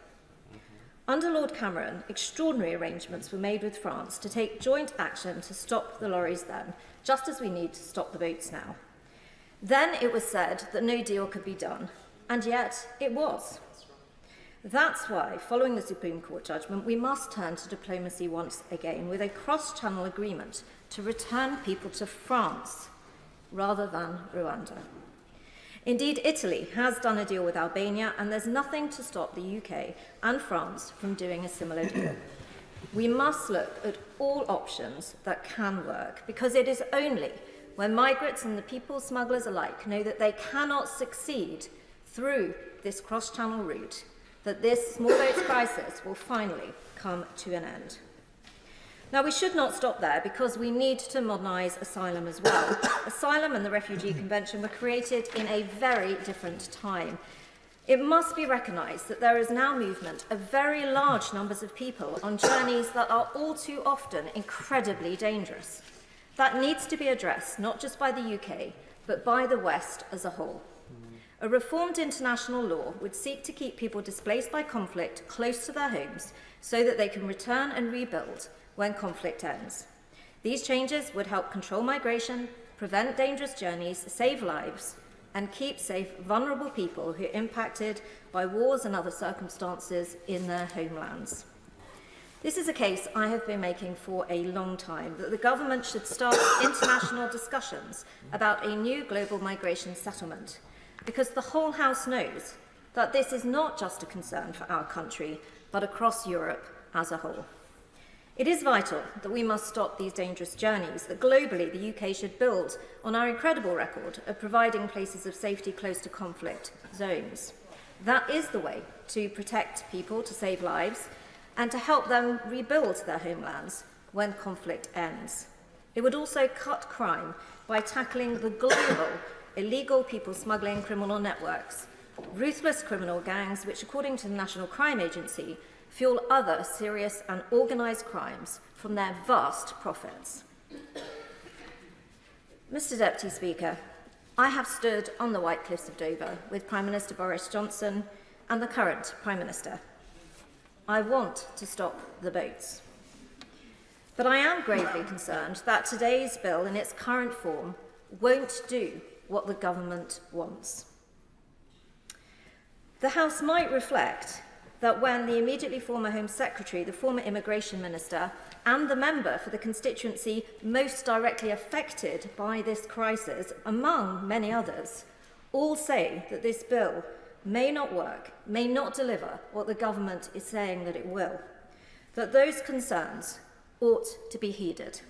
Under Lord Cameron, extraordinary arrangements were made with France to take joint action to stop the lorries then, just as we need to stop the boats now. Then it was said that no deal could be done, and yet it was. That's why, following the Supreme Court judgment, we must turn to diplomacy once again with a cross-channel agreement to return people to France rather than Rwanda. Indeed, Italy has done a deal with Albania, and there's nothing to stop the UK and France from doing a similar deal. We must look at all options that can work, because it is only when migrants and the people smugglers alike know that they cannot succeed through this cross-channel route that this small boats crisis will finally come to an end. Now, we should not stop there, because we need to modernise asylum as well. Asylum and the Refugee Convention were created in a very different time. It must be recognised that there is now movement of very large numbers of people on journeys that are all too often incredibly dangerous. That needs to be addressed not just by the UK, but by the West as a whole. A reformed international law would seek to keep people displaced by conflict close to their homes so that they can return and rebuild when conflict ends. These changes would help control migration, prevent dangerous journeys, save lives, and keep safe vulnerable people who are impacted by wars and other circumstances in their homelands. This is a case I have been making for a long time, that the government should start international discussions about a new global migration settlement, because the whole House knows that this is not just a concern for our country, but across Europe as a whole. It is vital that we must stop these dangerous journeys, that globally the UK should build on our incredible record of providing places of safety close to conflict zones. That is the way to protect people, to save lives, and to help them rebuild their homelands when conflict ends. It would also cut crime by tackling the global illegal people smuggling criminal networks, ruthless criminal gangs which, according to the National Crime Agency, fuel other serious and organised crimes from their vast profits. Mr Deputy Speaker, I have stood on the White Cliffs of Dover with Prime Minister Boris Johnson and the current Prime Minister. I want to stop the boats. But I am gravely concerned that today's bill in its current form won't do what the government wants. The House might reflect that when the immediately former Home Secretary, the former Immigration Minister, and the member for the constituency most directly affected by this crisis, among many others, all say that this bill may not work, may not deliver what the government is saying that it will, that those concerns ought to be heeded.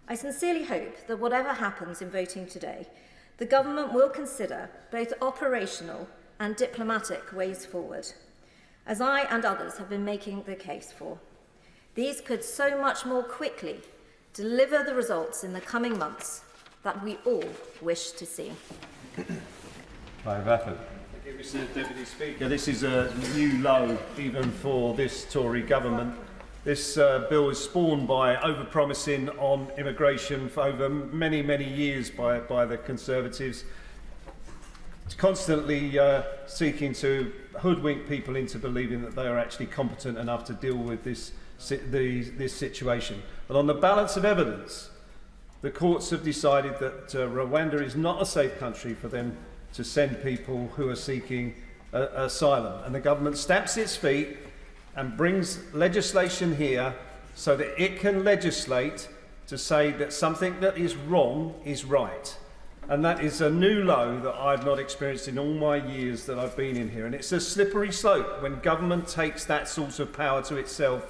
I sincerely hope that whatever happens in voting today, the government will consider both operational and diplomatic ways forward, as I and others have been making the case for. These could so much more quickly deliver the results in the coming months that we all wish to see. Thank you, Mr Deputy Speaker. This is a new low even for this Tory government. This bill is spawned by overpromising on immigration for over many, many years by the Conservatives. It's constantly seeking to hoodwink people into believing that they are actually competent enough to deal with this situation. But on the balance of evidence, the courts have decided that Rwanda is not a safe country for them to send people who are seeking asylum. And the government stamps its feet and brings legislation here so that it can legislate to say that something that is wrong is right. And that is a new low that I've not experienced in all my years that I've been in here. And it's a slippery slope. When government takes that sort of power to itself,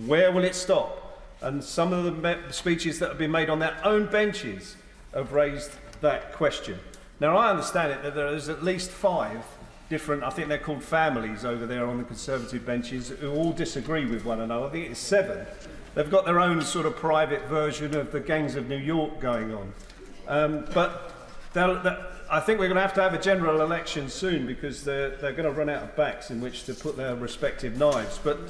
where will it stop? And some of the speeches that have been made on their own benches have raised that question. Now, I understand it that there is at least 5 different, I think they're called families over there on the Conservative benches, who all disagree with one another. I think it's 7. They've got their own sort of private version of the gangs of New York going on. But I think we're going to have a general election soon because they're going to run out of backs in which to put their respective knives. But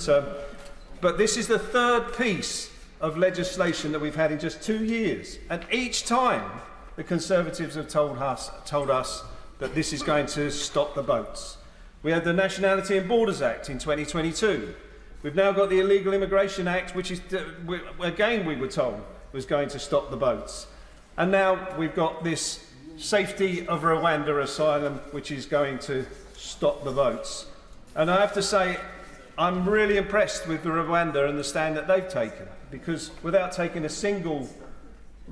this is the 3rd piece of legislation that we've had in just 2 years. And each time the Conservatives have told us that this is going to stop the boats. We had the Nationality and Borders Act in 2022. We've now got the Illegal Immigration Act, which is, again, we were told, was going to stop the boats. And now we've got this safety of Rwanda asylum, which is going to stop the boats. And I have to say, I'm really impressed with the Rwanda and the stand that they've taken, because without taking a single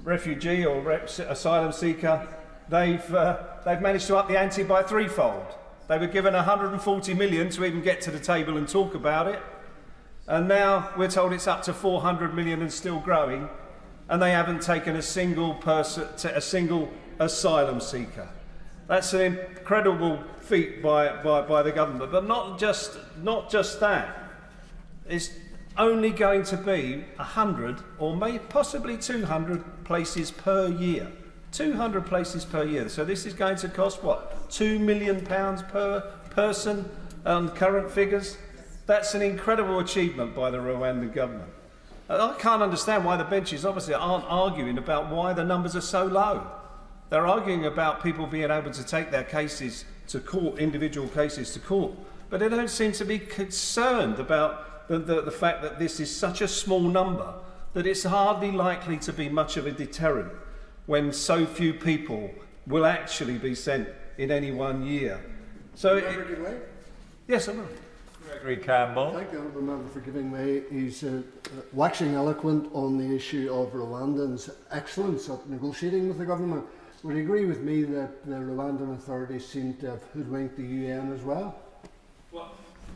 refugee or asylum seeker, they've managed to up the ante by 3-fold. They were given 140 million to even get to the table and talk about it. And now we're told it's up to 400 million and still growing. And they haven't taken a single asylum seeker. That's an incredible feat by the government. But not just that. It's only going to be 100 or maybe possibly 200 places per year. 200 places per year. So this is going to cost, what, £2 million per person on current figures? That's an incredible achievement by the Rwandan government. I can't understand why the benches obviously aren't arguing about why the numbers are so low. They're arguing about people being able to take their cases to court, individual cases to court, but they don't seem to be concerned about the fact that this is such a small number that it's hardly likely to be much of a deterrent when so few people will actually be sent in any one year. So, yes, I will. Gregory Campbell. Thank the honourable member for giving way. He's waxing eloquent on the issue of Rwandans' excellence at negotiating with the government. Would you agree with me that the Rwandan authorities seem to have hoodwinked the UN as well?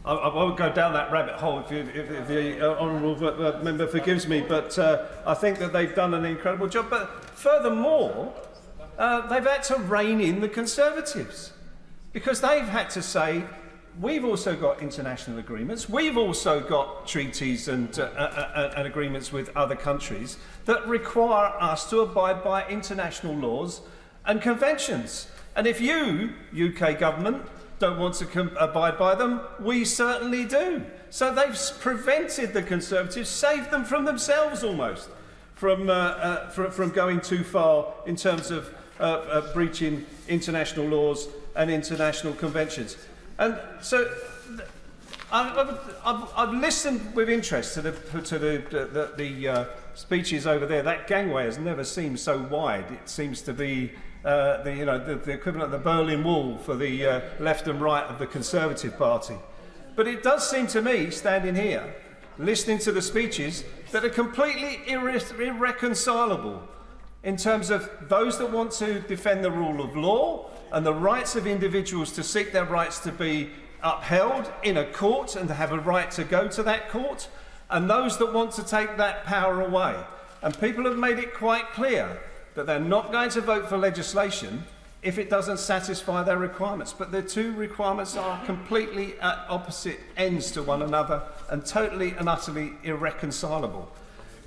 I won't go down that rabbit hole if the honourable member forgives me, but I think that they've done an incredible job. But furthermore, they've had to rein in the Conservatives because they've had to say, we've also got international agreements, we've also got treaties and agreements with other countries that require us to abide by international laws and conventions. And if you, UK government, don't want to abide by them, we certainly do. So they've prevented the Conservatives, saved them from themselves almost, from going too far in terms of breaching international laws and international conventions. And so I've listened with interest to the speeches over there. That gangway has never seemed so wide. It seems to be the equivalent of the Berlin Wall for the left and right of the Conservative Party. But it does seem to me, standing here, listening to the speeches, that are completely irreconcilable in terms of those that want to defend the rule of law and the rights of individuals to seek their rights to be upheld in a court and to have a right to go to that court, and those that want to take that power away. And people have made it quite clear that they're not going to vote for legislation if it doesn't satisfy their requirements. But the two requirements are completely at opposite ends to one another and totally and utterly irreconcilable.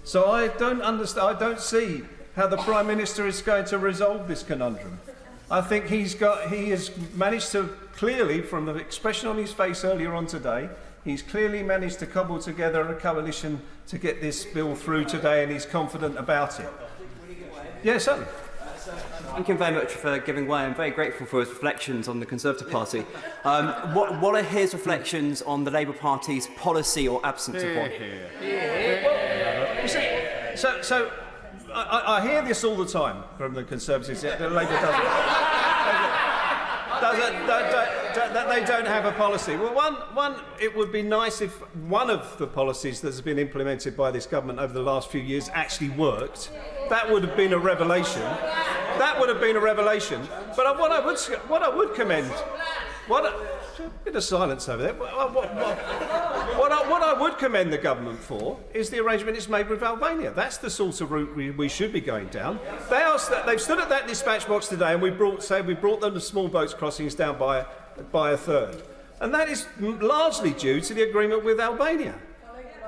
So I don't understand, I don't see how the Prime Minister is going to resolve this conundrum. I think he has managed to clearly, from the expression on his face earlier on today, he's clearly managed to cobble together a coalition to get this bill through today, and he's confident about it. Yes, sir. Thank you very much for giving way. I'm very grateful for his reflections on the Conservative Party. What are his reflections on the Labour Party's policy or absence of one? So I hear this all the time from the Conservatives. The Labour that they don't have a policy. Well, one, it would be nice if one of the policies that has been implemented by this government over the last few years actually worked. That would have been a revelation. That would have been a revelation. But what I would commend, a bit of silence over there. What I would commend the government for is the arrangement it's made with Albania. That's the sort of route we should be going down. They've stood at that dispatch box today, and we brought them the small boats crossings down by a third, and that is largely due to the agreement with Albania.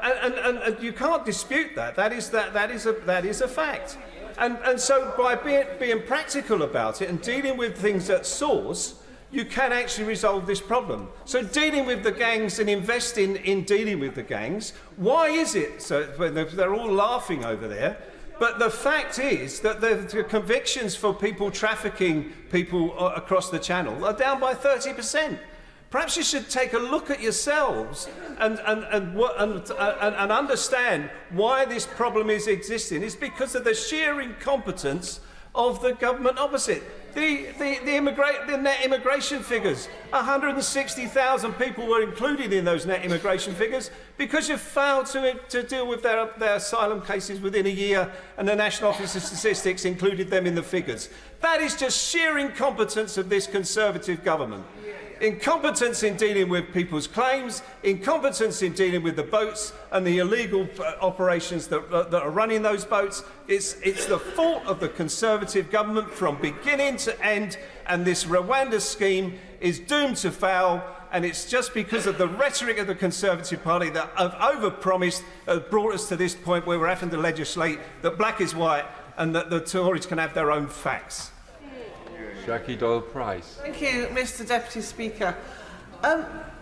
And you can't dispute that. That is a fact. And so by being practical about it and dealing with things at source, you can actually resolve this problem. So dealing with the gangs and investing in dealing with the gangs, why is it so they're all laughing over there? But the fact is that the convictions for people trafficking people across the channel are down by 30%. Perhaps you should take a look at yourselves and understand why this problem is existing. It's because of the sheer incompetence of the government opposite. The net immigration figures, 160,000 people were included in those net immigration figures because you failed to deal with their asylum cases within a year, and the National Office of Statistics included them in the figures. That is just sheer incompetence of this Conservative government. Incompetence in dealing with people's claims, incompetence in dealing with the boats and the illegal operations that are running those boats. It's the fault of the Conservative government from beginning to end, and this Rwanda scheme is doomed to fail, and it's just because of the rhetoric of the Conservative Party that have overpromised brought us to this point where we're having to legislate that black is white and that the Tories can have their own facts. Jackie Doyle-Price. Thank you, Mr Deputy Speaker.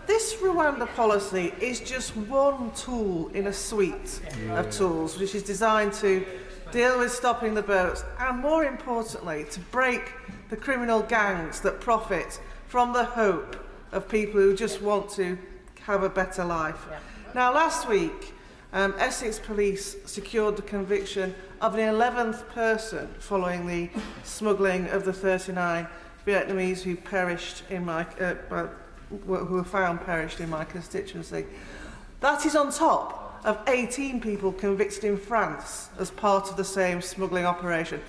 This Rwanda policy is just one tool in a suite of tools which is designed to deal with stopping the boats and, more importantly, to break the criminal gangs that profit from the hope of people who just want to have a better life. Now, last week, Essex Police secured the conviction of an 11th person following the smuggling of the 39 Vietnamese who perished in my, who were found perished in my constituency. That is on top of 18 people convicted in France as part of the same smuggling operation.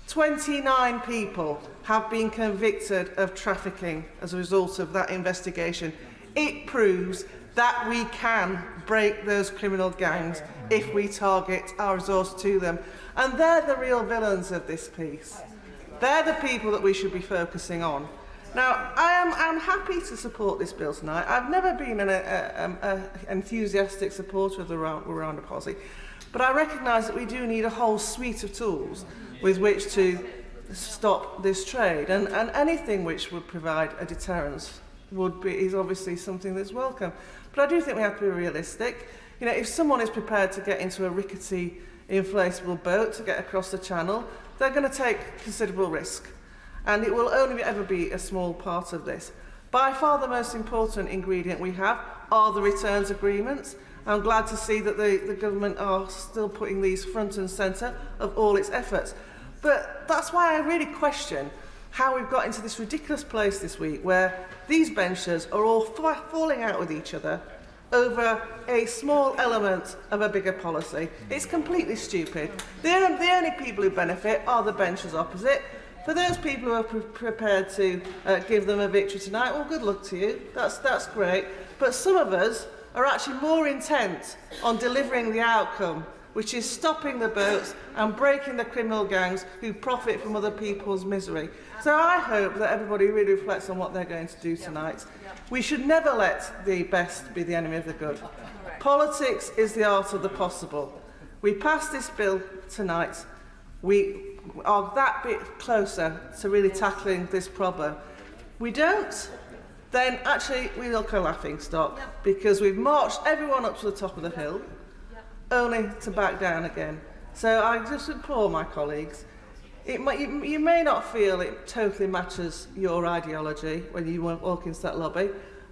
29 people have been convicted of trafficking as a result of that investigation. It proves that we can break those criminal gangs if we target our resource to them. And they're the real villains of this piece. They're the people that we should be focusing on. Now, I'm happy to support this bill tonight. I've never been an enthusiastic supporter of the Rwanda policy, but I recognise that we do need a whole suite of tools with which to stop this trade, and anything which would provide a deterrence is obviously something that's welcome. But I do think we have to be realistic. You know, if someone is prepared to get into a rickety inflatable boat to get across the channel, they're going to take considerable risk. And it will only ever be a small part of this. By far the most important ingredient we have are the returns agreements. I'm glad to see that the government are still putting these front and centre of all its efforts. But that's why I really question how we've got into this ridiculous place this week where these benchers are all falling out with each other over a small element of a bigger policy. It's completely stupid. The only people who benefit are the benchers opposite. For those people who are prepared to give them a victory tonight, well, good luck to you. That's great. But some of us are actually more intent on delivering the outcome, which is stopping the boats and breaking the criminal gangs who profit from other people's misery. So I hope that everybody really reflects on what they're going to do tonight. We should never let the best be the enemy of the good. Politics is the art of the possible. We pass this bill tonight. We are that bit closer to really tackling this problem. We don't, then actually we look a laughing stock because we've marched everyone up to the top of the hill only to back down again. So I just implore my colleagues, you may not feel it totally matches your ideology when you walk into that lobby,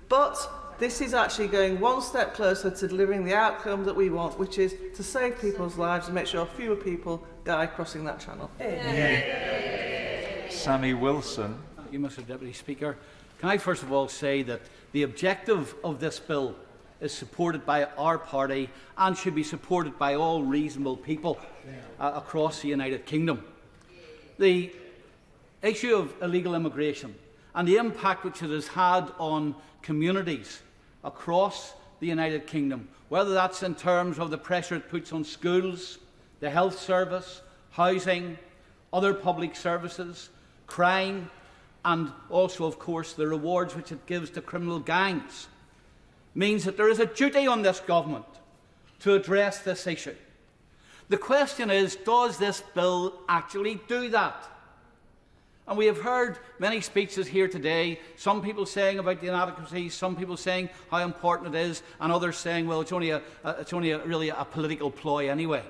but this is actually going one step closer to delivering the outcome that we want, which is to save people's lives and make sure fewer people die crossing that channel. Sammy Wilson. Thank you, Mr. Deputy Speaker. Can I first of all say that the objective of this bill is supported by our party and should be supported by all reasonable people across the United Kingdom. The issue of illegal immigration and the impact which it has had on communities across the United Kingdom, whether that's in terms of the pressure it puts on schools, the health service, housing, other public services, crime, and also, of course, the rewards which it gives to criminal gangs, means that there is a duty on this government to address this issue. The question is, does this bill actually do that? And we have heard many speeches here today, some people saying about the inadequacies, some people saying how important it is, and others saying, well, it's only really a political ploy anyway.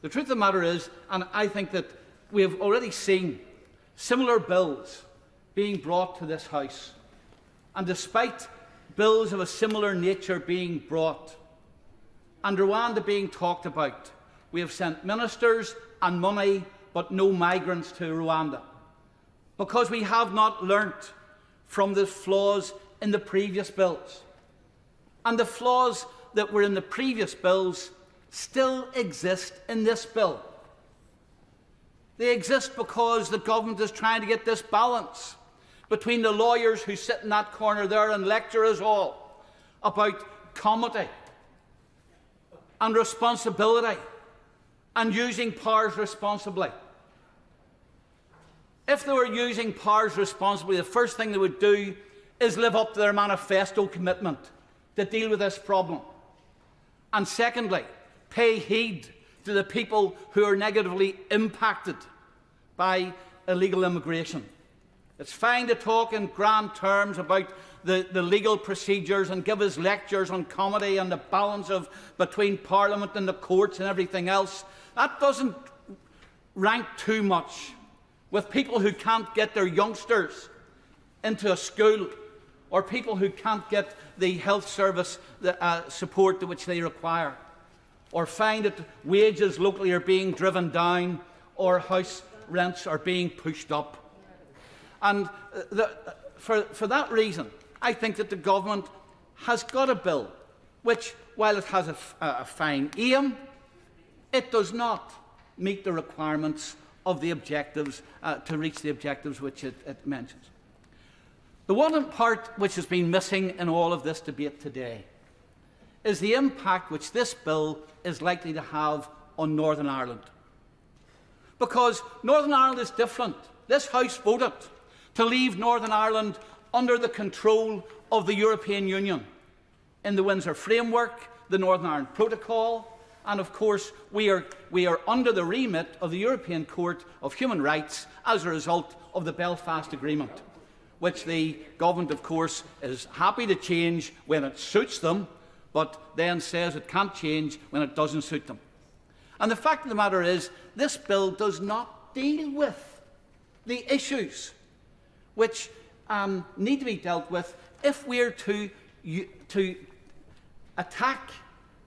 The truth of the matter is, and I think that we have already seen similar bills being brought to this House, and despite bills of a similar nature being brought, and Rwanda being talked about, we have sent ministers and money but no migrants to Rwanda, because we have not learnt from the flaws in the previous bills. And the flaws that were in the previous bills still exist in this bill. They exist because the government is trying to get this balance between the lawyers who sit in that corner there and lecture us all about comity and responsibility and using powers responsibly. If they were using powers responsibly, the first thing they would do is live up to their manifesto commitment to deal with this problem. And secondly, pay heed to the people who are negatively impacted by illegal immigration. It's fine to talk in grand terms about the legal procedures and give us lectures on comedy and the balance between Parliament and the courts and everything else. That doesn't rank too much with people who can't get their youngsters into a school, or people who can't get the health service support to which they require, or find that wages locally are being driven down, or house rents are being pushed up. And for that reason, I think that the government has got a bill which, while it has a fine aim, it does not meet the requirements of the objectives to reach the objectives which it mentions. The one part which has been missing in all of this debate today is the impact which this bill is likely to have on Northern Ireland. Because Northern Ireland is different. This House voted to leave Northern Ireland under the control of the European Union in the Windsor Framework, the Northern Ireland Protocol, and of course we are under the remit of the European Court of Human Rights as a result of the Belfast Agreement, which the government, of course, is happy to change when it suits them, but then says it can't change when it doesn't suit them. And the fact of the matter is, this bill does not deal with the issues which need to be dealt with if we're to attack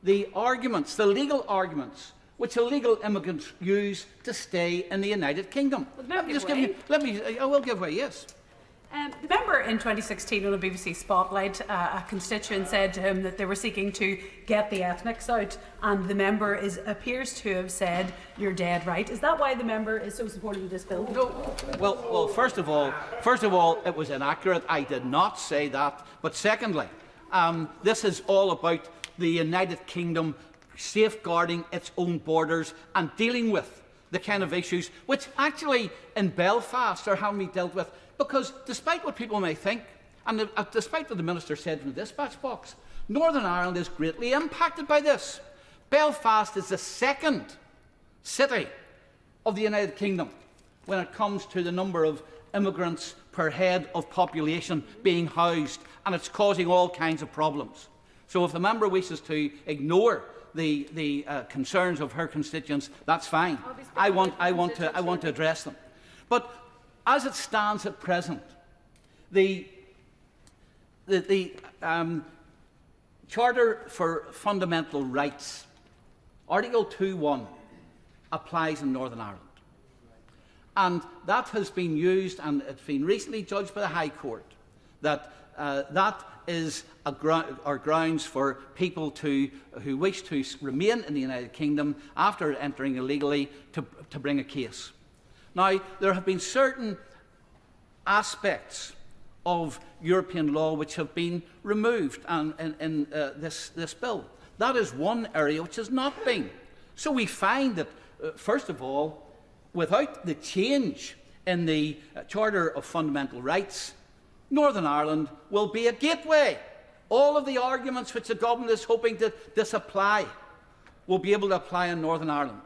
the arguments, the legal arguments, which illegal immigrants use to stay in the United Kingdom. I will give way, yes. The member in 2016 on a BBC Spotlight, a constituent said to him that they were seeking to get the ethnics out, and the member appears to have said, "You're dead right." Is that why the member is so supportive of this bill? No. Well, first of all, it was inaccurate. I did not say that. But secondly, this is all about the United Kingdom safeguarding its own borders and dealing with the kind of issues which actually in Belfast are having to be dealt with. Because despite what people may think, and despite what the Minister said in the dispatch box, Northern Ireland is greatly impacted by this. Belfast is the second city of the United Kingdom when it comes to the number of immigrants per head of population being housed, and it's causing all kinds of problems. So if the member wishes to ignore the concerns of her constituents, that's fine. I want to address them. But as it stands at present, the Charter for Fundamental Rights, Article 2.1, applies in Northern Ireland. And that has been used, and it's been recently judged by the High Court, that that is grounds for people who wish to remain in the United Kingdom after entering illegally to bring a case. Now, there have been certain aspects of European law which have been removed in this bill. That is one area which has not been. So we find that, first of all, without the change in the Charter of Fundamental Rights, Northern Ireland will be a gateway. All of the arguments which the government is hoping to disapply will be able to apply in Northern Ireland.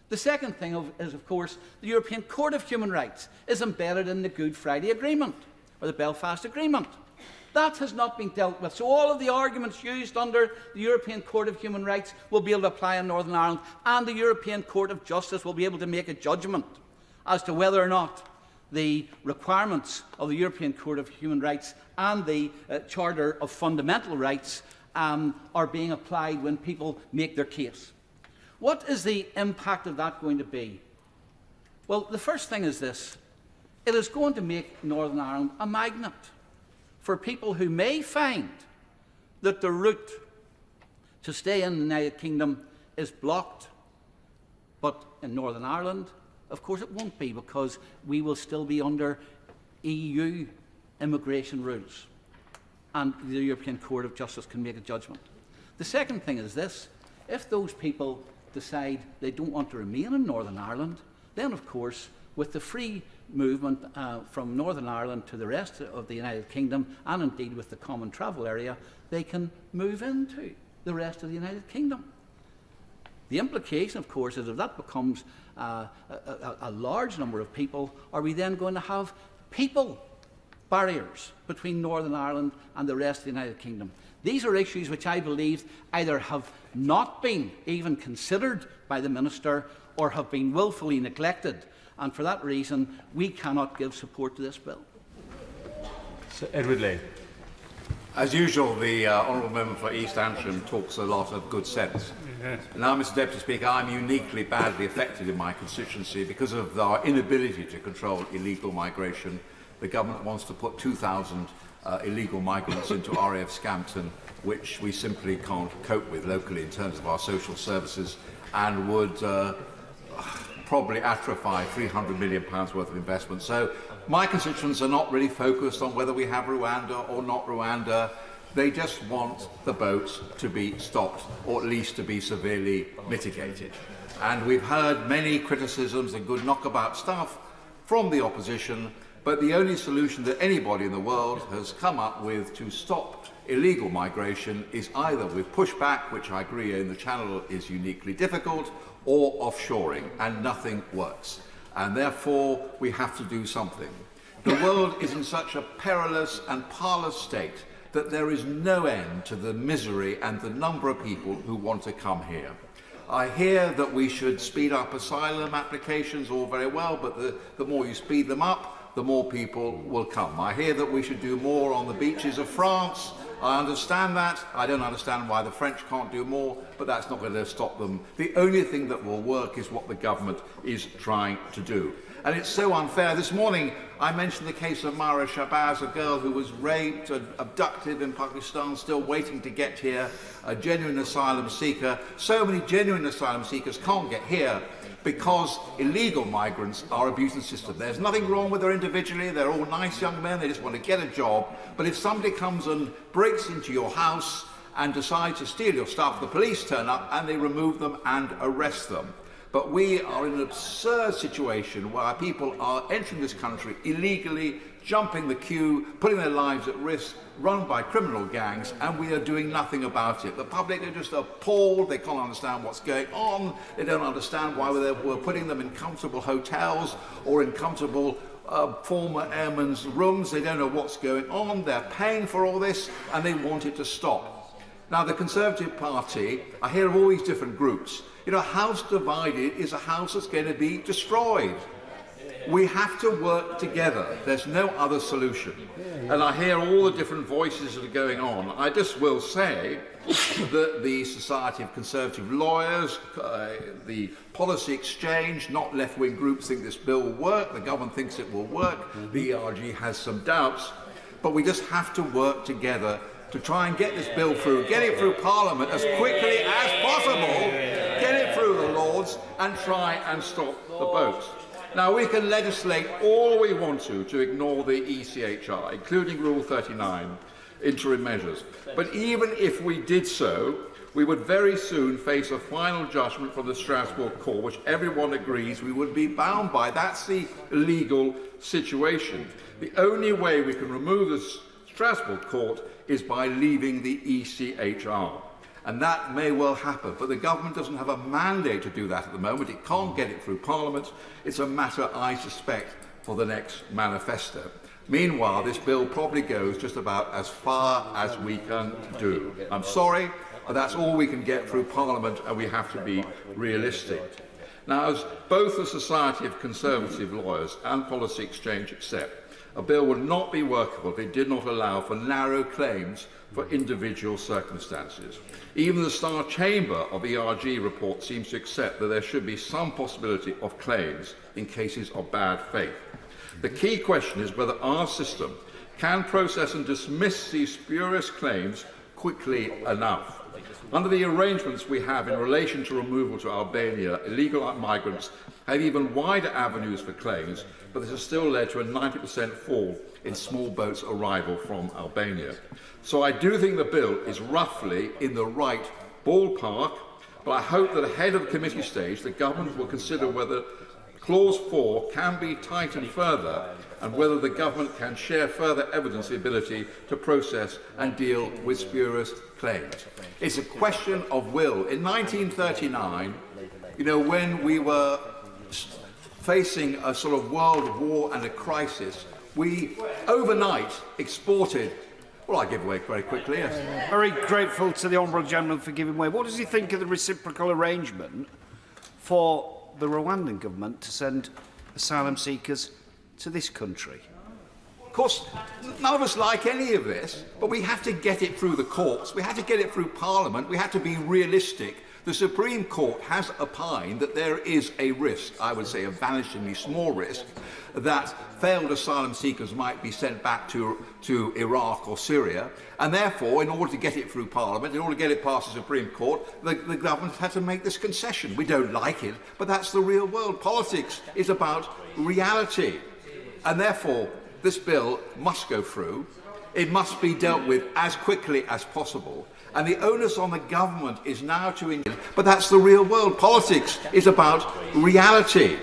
The second thing is, of course, the European Court of Human Rights is embedded in the Good Friday Agreement, or the Belfast Agreement. That has not been dealt with. So all of the arguments used under the European Court of Human Rights will be able to apply in Northern Ireland, and the European Court of Justice will be able to make a judgment as to whether or not the requirements of the European Court of Human Rights and the Charter of Fundamental Rights are being applied when people make their case. What is the impact of that going to be? Well, the first thing is this. It is going to make Northern Ireland a magnet for people who may find that the route to stay in the United Kingdom is blocked. But in Northern Ireland, of course it won't be, because we will still be under EU immigration rules, and the European Court of Justice can make a judgment. The second thing is this. If those people decide they don't want to remain in Northern Ireland, then of course with the free movement from Northern Ireland to the rest of the United Kingdom, and indeed with the common travel area, they can move into the rest of the United Kingdom. The implication, of course, is if that becomes a large number of people, are we then going to have people barriers between Northern Ireland and the rest of the United Kingdom? These are issues which I believe either have not been even considered by the Minister or have been willfully neglected, and for that reason we cannot give support to this bill. Sir Edward Lane. As usual, the Honourable Member for East Antrim talks a lot of good sense. Yes. Now, Mr Deputy Speaker, I'm uniquely badly affected in my constituency because of our inability to control illegal migration. The government wants to put 2,000 illegal migrants into RAF Scampton, which we simply can't cope with locally in terms of our social services, and would probably atrophy £300 million worth of investment. So my constituents are not really focused on whether we have Rwanda or not Rwanda. They just want the boats to be stopped, or at least to be severely mitigated. And we've heard many criticisms and good knockabout stuff from the opposition, but the only solution that anybody in the world has come up with to stop illegal migration is either with pushback, which I agree in the Channel is uniquely difficult, or offshoring, and nothing works. And therefore we have to do something. The world is in such a perilous and parlous state that there is no end to the misery and the number of people who want to come here. I hear that we should speed up asylum applications, all very well, but the more you speed them up, the more people will come. I hear that we should do more on the beaches of France. I understand that. I don't understand why the French can't do more, but that's not going to stop them. The only thing that will work is what the government is trying to do. And it's so unfair. This morning, I mentioned the case of Mara Shabazz, a girl who was raped and abducted in Pakistan, still waiting to get here, a genuine asylum seeker. So many genuine asylum seekers can't get here because illegal migrants are abusing the system. There's nothing wrong with them individually. They're all nice young men. They just want to get a job. But if somebody comes and breaks into your house and decides to steal your stuff, the police turn up and they remove them and arrest them. But we are in an absurd situation where people are entering this country illegally, jumping the queue, putting their lives at risk, run by criminal gangs, and we are doing nothing about it. The public are just appalled. They can't understand what's going on. They don't understand why we're putting them in comfortable hotels or in comfortable former airmen's rooms. They don't know what's going on. They're paying for all this, and they want it to stop. Now, the Conservative Party, I hear of all these different groups. You know, a house divided is a house that's going to be destroyed. We have to work together. There's no other solution. And I hear all the different voices that are going on. I just will say that the Society of Conservative Lawyers, the Policy Exchange, not left-wing groups think this bill will work. The government thinks it will work. The ERG has some doubts. But we just have to work together to try and get this bill through, get it through Parliament as quickly as possible, get it through the Lords, and try and stop the boats. Now, we can legislate all we want to ignore the ECHR, including Rule 39, interim measures. But even if we did so, we would very soon face a final judgment from the Strasbourg Court, which everyone agrees we would be bound by. That's the legal situation. The only way we can remove the Strasbourg Court is by leaving the ECHR. And that may well happen, but the government doesn't have a mandate to do that at the moment. It can't get it through Parliament. It's a matter, I suspect, for the next manifesto. Meanwhile, this bill probably goes just about as far as we can do. I'm sorry, but that's all we can get through Parliament, and we have to be realistic. Now, as both the Society of Conservative Lawyers and Policy Exchange accept, a bill would not be workable if it did not allow for narrow claims for individual circumstances. Even the Star Chamber of the ERG report seems to accept that there should be some possibility of claims in cases of bad faith. The key question is whether our system can process and dismiss these spurious claims quickly enough. Under the arrangements we have in relation to removal to Albania, illegal migrants have even wider avenues for claims, but this has still led to a 90% fall in small boats' arrival from Albania. So I do think the bill is roughly in the right ballpark, but I hope that ahead of the committee stage, the government will consider whether Clause 4 can be tightened further and whether the government can share further evidence of the ability to process and deal with spurious claims. It's a question of will. In 1939, you know, when we were facing a sort of world war and a crisis, we overnight exported. Well, I give way very quickly, yes. Very grateful to the Honourable Gentleman for giving way. What does he think of the reciprocal arrangement for the Rwandan government to send asylum seekers to this country? Of course, none of us like any of this, but we have to get it through the courts. We have to get it through Parliament. We have to be realistic. The Supreme Court has opined that there is a risk, I would say a vanishingly small risk, that failed asylum seekers might be sent back to Iraq or Syria, and therefore, in order to get it through Parliament, in order to get it past the Supreme Court, the government had to make this concession. We don't like it, but that's the real world. Politics is about reality, and therefore, this bill must go through. It must be dealt with as quickly as possible. And the onus on the government is now to... But that's the real world. Politics is about reality.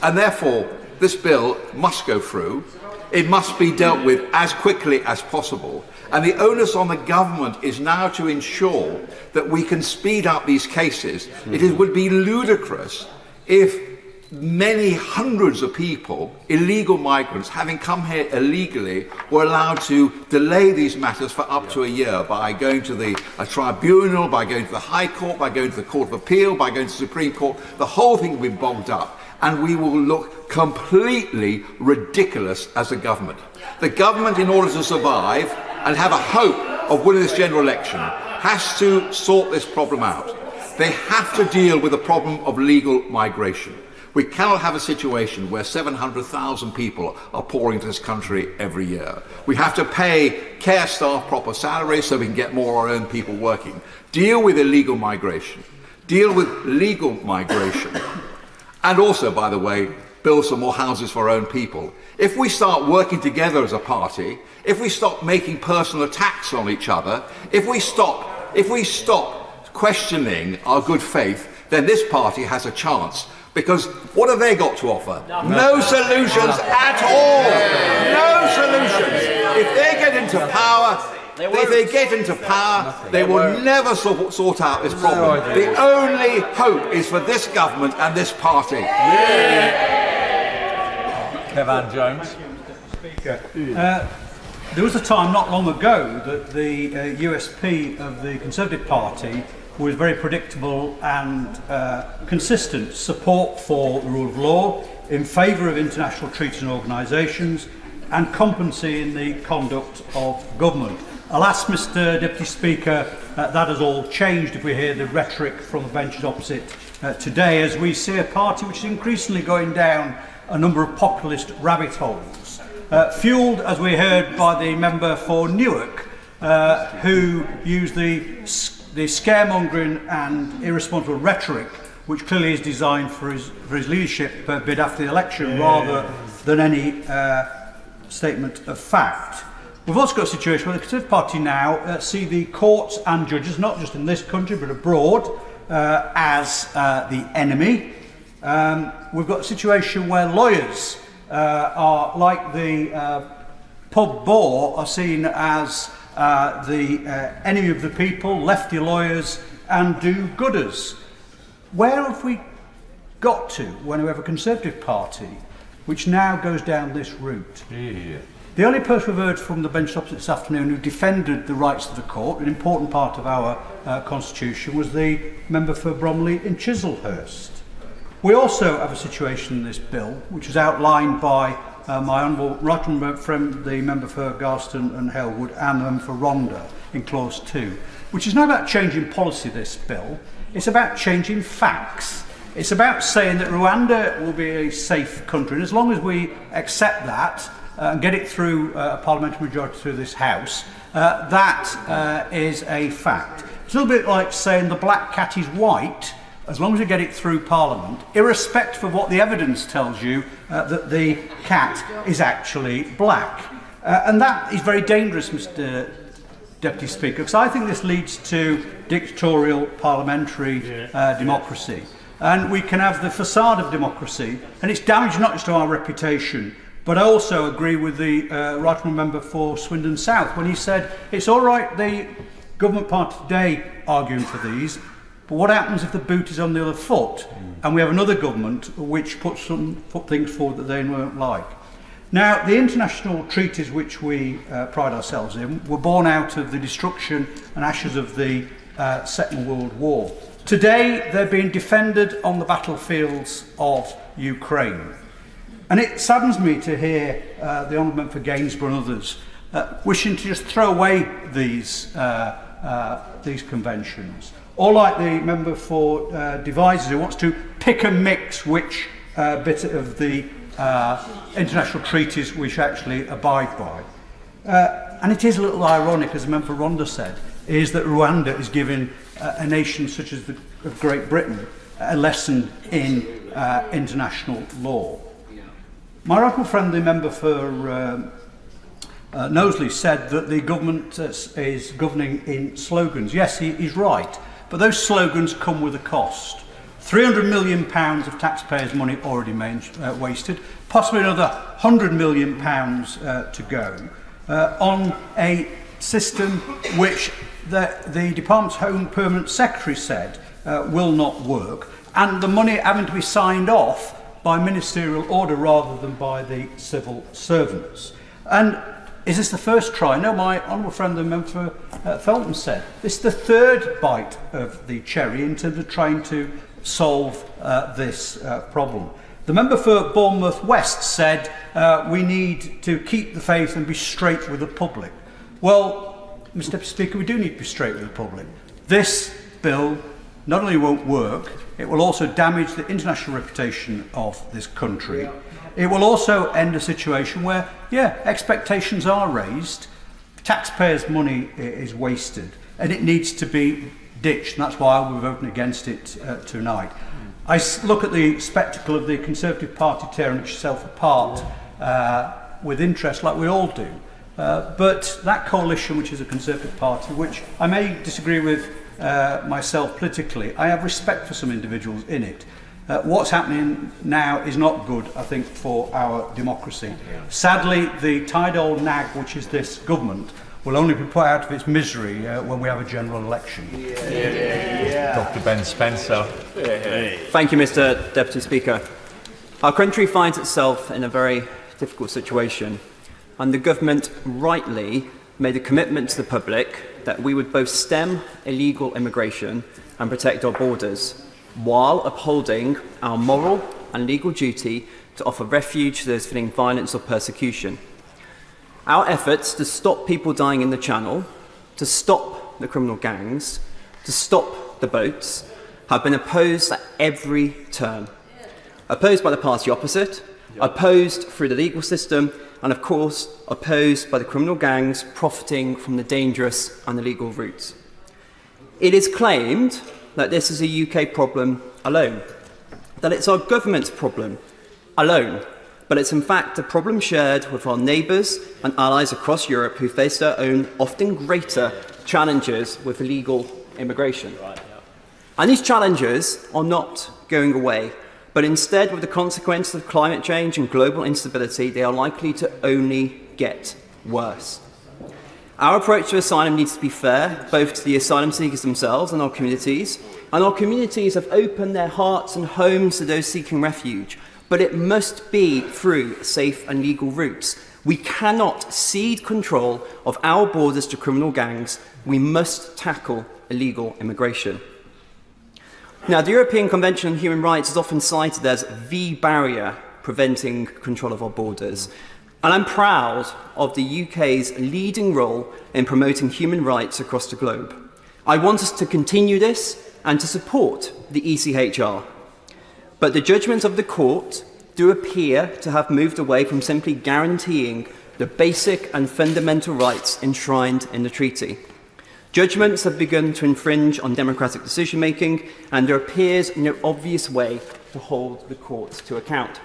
And therefore, this bill must go through. It must be dealt with as quickly as possible. And the onus on the government is now to ensure that we can speed up these cases. It would be ludicrous if many hundreds of people, illegal migrants, having come here illegally, were allowed to delay these matters for up to a year by going to a tribunal, by going to the High Court, by going to the Court of Appeal, by going to the Supreme Court. The whole thing will be bogged up, and we will look completely ridiculous as a government. The government, in order to survive and have a hope of winning this general election has to sort this problem out. They have to deal with the problem of legal migration. We cannot have a situation where 700,000 people are pouring into this country every year. We have to pay care staff proper salaries so we can get more of our own people working. Deal with illegal migration. Deal with legal migration. And also, by the way, build some more houses for our own people. If we start working together as a party, if we stop making personal attacks on each other, if we stop questioning our good faith, then this party has a chance. Because what have they got to offer? No solutions at all. No solutions. If they get into power, they will never sort out this problem. The only hope is for this government and this party. Kevin Jones. There was a time not long ago that the USP of the Conservative Party was very predictable and consistent support for the rule of law, in favour of international treaties and organisations, and competency in the conduct of government. Alas, Mr Deputy Speaker, that has all changed if we hear the rhetoric from the benches opposite today, as we see a party which is increasingly going down a number of populist rabbit holes, fuelled, as we heard, by the member for Newark, who used the scaremongering and irresponsible rhetoric, which clearly is designed for his leadership bid after the election, rather than any statement of fact. We've also got a situation where the Conservative Party now see the courts and judges, not just in this country but abroad, as the enemy. We've got a situation where lawyers are like the pub bore, are seen as the enemy of the people, lefty lawyers and do-gooders. Where have we got to when we have a Conservative Party which now goes down this route? The only person we've heard from the bench opposite this afternoon who defended the rights of the court, an important part of our constitution, was the member for Bromley in Chislehurst. We also have a situation in this bill which was outlined by my honourable right honourable friend, the member for Garston and Halewood, and the member for Rwanda in clause 2, which is not about changing policy, this bill. It's about changing facts. It's about saying that Rwanda will be a safe country, and as long as we accept that and get it through a parliamentary majority through this House, that is a fact. It's a little bit like saying the black cat is white, as long as we get it through Parliament, irrespective of what the evidence tells you that the cat is actually black. And that is very dangerous, Mr Deputy Speaker, because I think this leads to dictatorial parliamentary democracy. And we can have the facade of democracy, and it's damaged not just to our reputation, but I also agree with the right honourable member for Swindon South when he said it's all right the government party today arguing for these, but what happens if the boot is on the other foot and we have another government which put things forward that they won't like? Now, the international treaties which we pride ourselves in were born out of the destruction and ashes of the Second World War. Today, they're being defended on the battlefields of Ukraine. And it saddens me to hear the Honourable Member for Gainsborough and others wishing to just throw away these conventions. Or like the member for Devizes, who wants to pick and mix which bit of the international treaties we should actually abide by. And it is a little ironic, as the member for Rwanda said, is that Rwanda is giving a nation such as of Great Britain a lesson in international law. My right friend, the member for Knowsley, said that the government is governing in slogans. Yes, he's right, but those slogans come with a cost. £300 million of taxpayers' money already wasted, possibly another £100 million to go on a system which the Department's Home Permanent Secretary said will not work, and the money having to be signed off by ministerial order rather than by the civil servants. And is this the first try? No, my honourable friend, the member for Felton, said this is the third bite of the cherry in terms of trying to solve this problem. The member for Bournemouth West said we need to keep the faith and be straight with the public. Well, Mr Deputy Speaker, we do need to be straight with the public. This bill not only won't work, it will also damage the international reputation of this country. It will also end a situation where, expectations are raised, taxpayers' money is wasted, and it needs to be ditched, and that's why we're voting against it tonight. I look at the spectacle of the Conservative Party tearing itself apart with interest, like we all do. But that coalition, which is a Conservative Party, which I may disagree with myself politically, I have respect for some individuals in it. What's happening now is not good, I think, for our democracy. Sadly, the tired old nag, which is this government, will only be put out of its misery when we have a general election. Dr. Ben Spencer. Thank you, Mr. Deputy Speaker. Our country finds itself in a very difficult situation, and the government rightly made a commitment to the public that we would both stem illegal immigration and protect our borders, while upholding our moral and legal duty to offer refuge to those fleeing violence or persecution. Our efforts to stop people dying in the Channel, to stop the criminal gangs, to stop the boats, have been opposed at every turn. Opposed by the party opposite, opposed through the legal system, and of course, opposed by the criminal gangs profiting from the dangerous and illegal routes. It is claimed that this is a UK problem alone, that it's our government's problem alone, but it's in fact a problem shared with our neighbours and allies across Europe who face their own, often greater, challenges with illegal immigration. And these challenges are not going away, but instead, with the consequences of climate change and global instability, they are likely to only get worse. Our approach to asylum needs to be fair, both to the asylum seekers themselves and our communities have opened their hearts and homes to those seeking refuge, but it must be through safe and legal routes. We cannot cede control of our borders to criminal gangs. We must tackle illegal immigration. Now, the European Convention on Human Rights is often cited as the barrier preventing control of our borders. And I'm proud of the UK's leading role in promoting human rights across the globe. I want us to continue this and to support the ECHR. But the judgments of the court do appear to have moved away from simply guaranteeing the basic and fundamental rights enshrined in the treaty. Judgments have begun to infringe on democratic decision-making, and there appears no obvious way to hold the courts to account.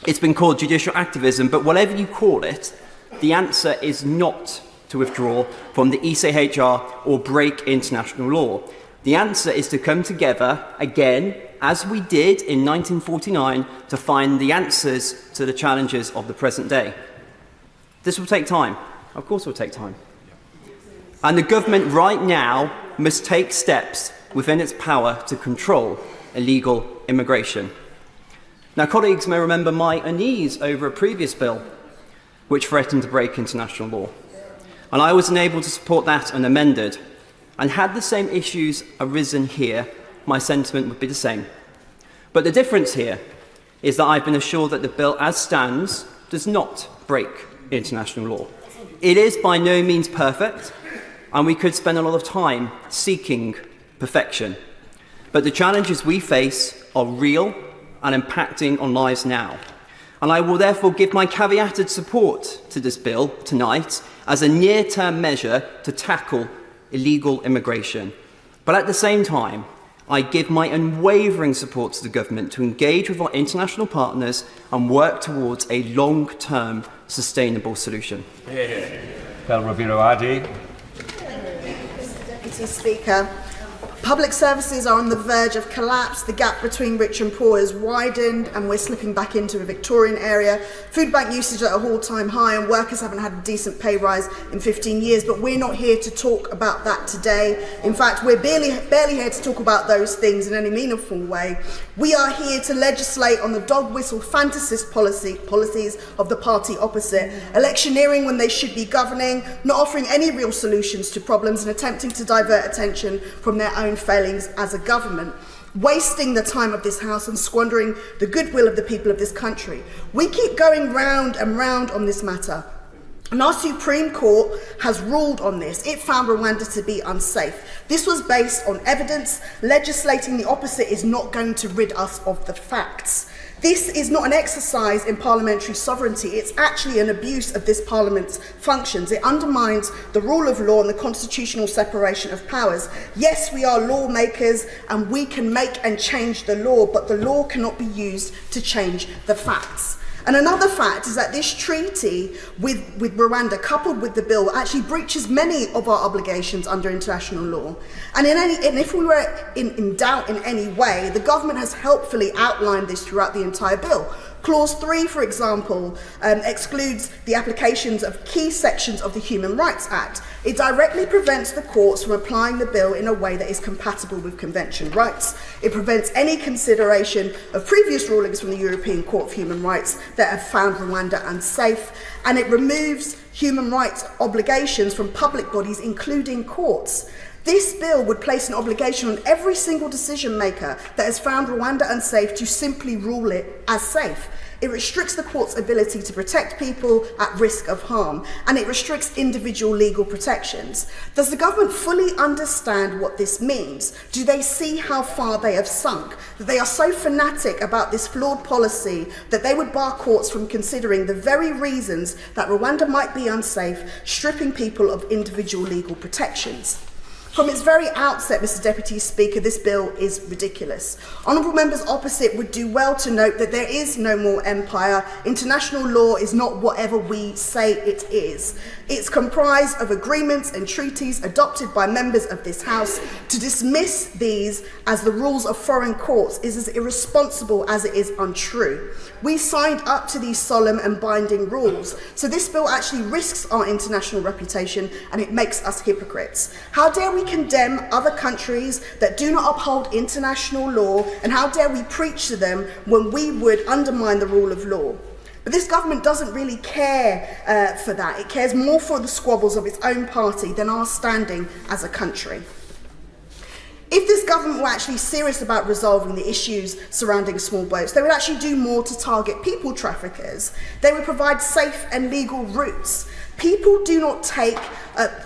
It's been called judicial activism, but whatever you call it, the answer is not to withdraw from the ECHR or break international law. The answer is to come together again, as we did in 1949, to find the answers to the challenges of the present day. This will take time. Of course it will take time. And the government right now must take steps within its power to control illegal immigration. Now, colleagues may remember my unease over a previous bill which threatened to break international law. And I was unable to support that unamended. And had the same issues arisen here, my sentiment would be the same. But the difference here is that I've been assured that the bill as stands does not break international law. It is by no means perfect, and we could spend a lot of time seeking perfection. But the challenges we face are real and impacting on lives now. And I will therefore give my caveated support to this bill tonight as a near-term measure to tackle illegal immigration. But at the same time, I give my unwavering support to the government to engage with our international partners and work towards a long-term sustainable solution. Bel Rabiro Adi. Deputy Speaker, public services are on the verge of collapse. The gap between rich and poor has widened, and we're slipping back into a Victorian area. Food bank usage at an all-time high, and workers haven't had a decent pay rise in 15 years. But we're not here to talk about that today. In fact, we're barely here to talk about those things in any meaningful way. We are here to legislate on the dog-whistle fantasist policies of the party opposite, electioneering when they should be governing, not offering any real solutions to problems, and attempting to divert attention from their own failings as a government, wasting the time of this House and squandering the goodwill of the people of this country. We keep going round and round on this matter. And our Supreme Court has ruled on this. It found Rwanda to be unsafe. This was based on evidence. Legislating the opposite is not going to rid us of the facts. This is not an exercise in parliamentary sovereignty. It's actually an abuse of this parliament's functions. It undermines the rule of law and the constitutional separation of powers. Yes, we are lawmakers and we can make and change the law, but the law cannot be used to change the facts. And another fact is that this treaty with Rwanda, coupled with the bill, actually breaches many of our obligations under international law. And if we were in doubt in any way, the government has helpfully outlined this throughout the entire bill. Clause 3, for example, excludes the applications of key sections of the Human Rights Act. It directly prevents the courts from applying the bill in a way that is compatible with convention rights. It prevents any consideration of previous rulings from the European Court of Human Rights that have found Rwanda unsafe, and it removes human rights obligations from public bodies, including courts. This bill would place an obligation on every single decision maker that has found Rwanda unsafe to simply rule it as safe. It restricts the court's ability to protect people at risk of harm, and it restricts individual legal protections. Does the government fully understand what this means? Do they see how far they have sunk? That they are so fanatic about this flawed policy that they would bar courts from considering the very reasons that Rwanda might be unsafe, stripping people of individual legal protections. From its very outset, Mr. Deputy Speaker, this bill is ridiculous. Honourable members opposite would do well to note that there is no more empire. International law is not whatever we say it is. It's comprised of agreements and treaties adopted by members of this House. To dismiss these as the rules of foreign courts is as irresponsible as it is untrue. We signed up to these solemn and binding rules, so this bill actually risks our international reputation and it makes us hypocrites. How dare we condemn other countries that do not uphold international law, and how dare we preach to them when we would undermine the rule of law? But this government doesn't really care for that. It cares more for the squabbles of its own party than our standing as a country. If this government were actually serious about resolving the issues surrounding small boats, they would actually do more to target people traffickers. They would provide safe and legal routes. People do not take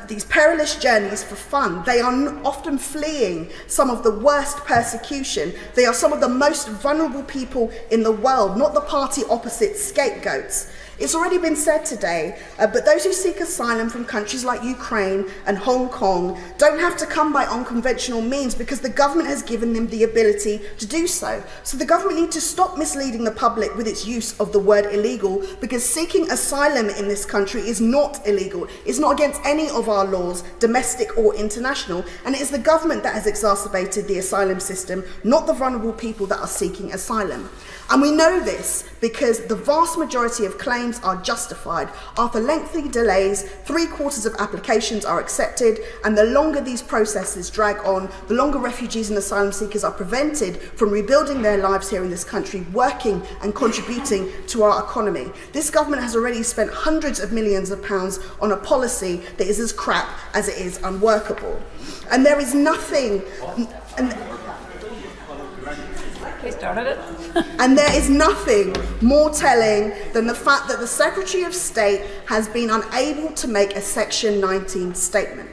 these perilous journeys for fun. They are often fleeing some of the worst persecution. They are some of the most vulnerable people in the world, not the party opposite scapegoats. It's already been said today, but those who seek asylum from countries like Ukraine and Hong Kong don't have to come by unconventional means because the government has given them the ability to do so. So the government needs to stop misleading the public with its use of the word illegal, because seeking asylum in this country is not illegal. It's not against any of our laws, domestic or international, and it is the government that has exacerbated the asylum system, not the vulnerable people that are seeking asylum. And we know this because the vast majority of claims are justified. After lengthy delays, 3/4 of applications are accepted, and the longer these processes drag on, the longer refugees and asylum seekers are prevented from rebuilding their lives here in this country, working and contributing to our economy. This government has already spent hundreds of millions of pounds on a policy that is as crap as it is unworkable. And there is nothing... And there is nothing more telling than the fact that the Secretary of State has been unable to make a Section 19 statement.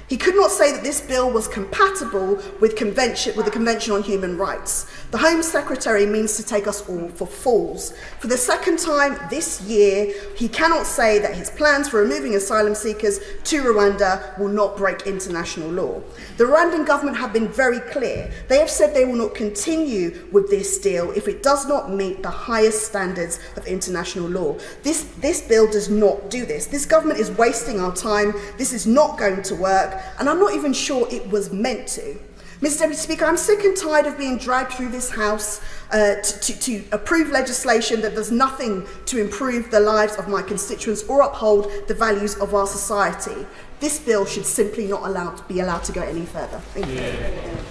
He could not say that this bill was compatible with the Convention on Human Rights. The Home Secretary means to take us all for fools. For the second time this year, he cannot say that his plans for removing asylum seekers to Rwanda will not break international law. The Rwandan government have been very clear. They have said they will not continue with this deal if it does not meet the highest standards of international law. This bill does not do this. This government is wasting our time. This is not going to work. And I'm not even sure it was meant to. Mr. Deputy Speaker, I'm sick and tired of being dragged through this House to approve legislation that does nothing to improve the lives of my constituents or uphold the values of our society. This bill should simply not be allowed to go any further. Thank you.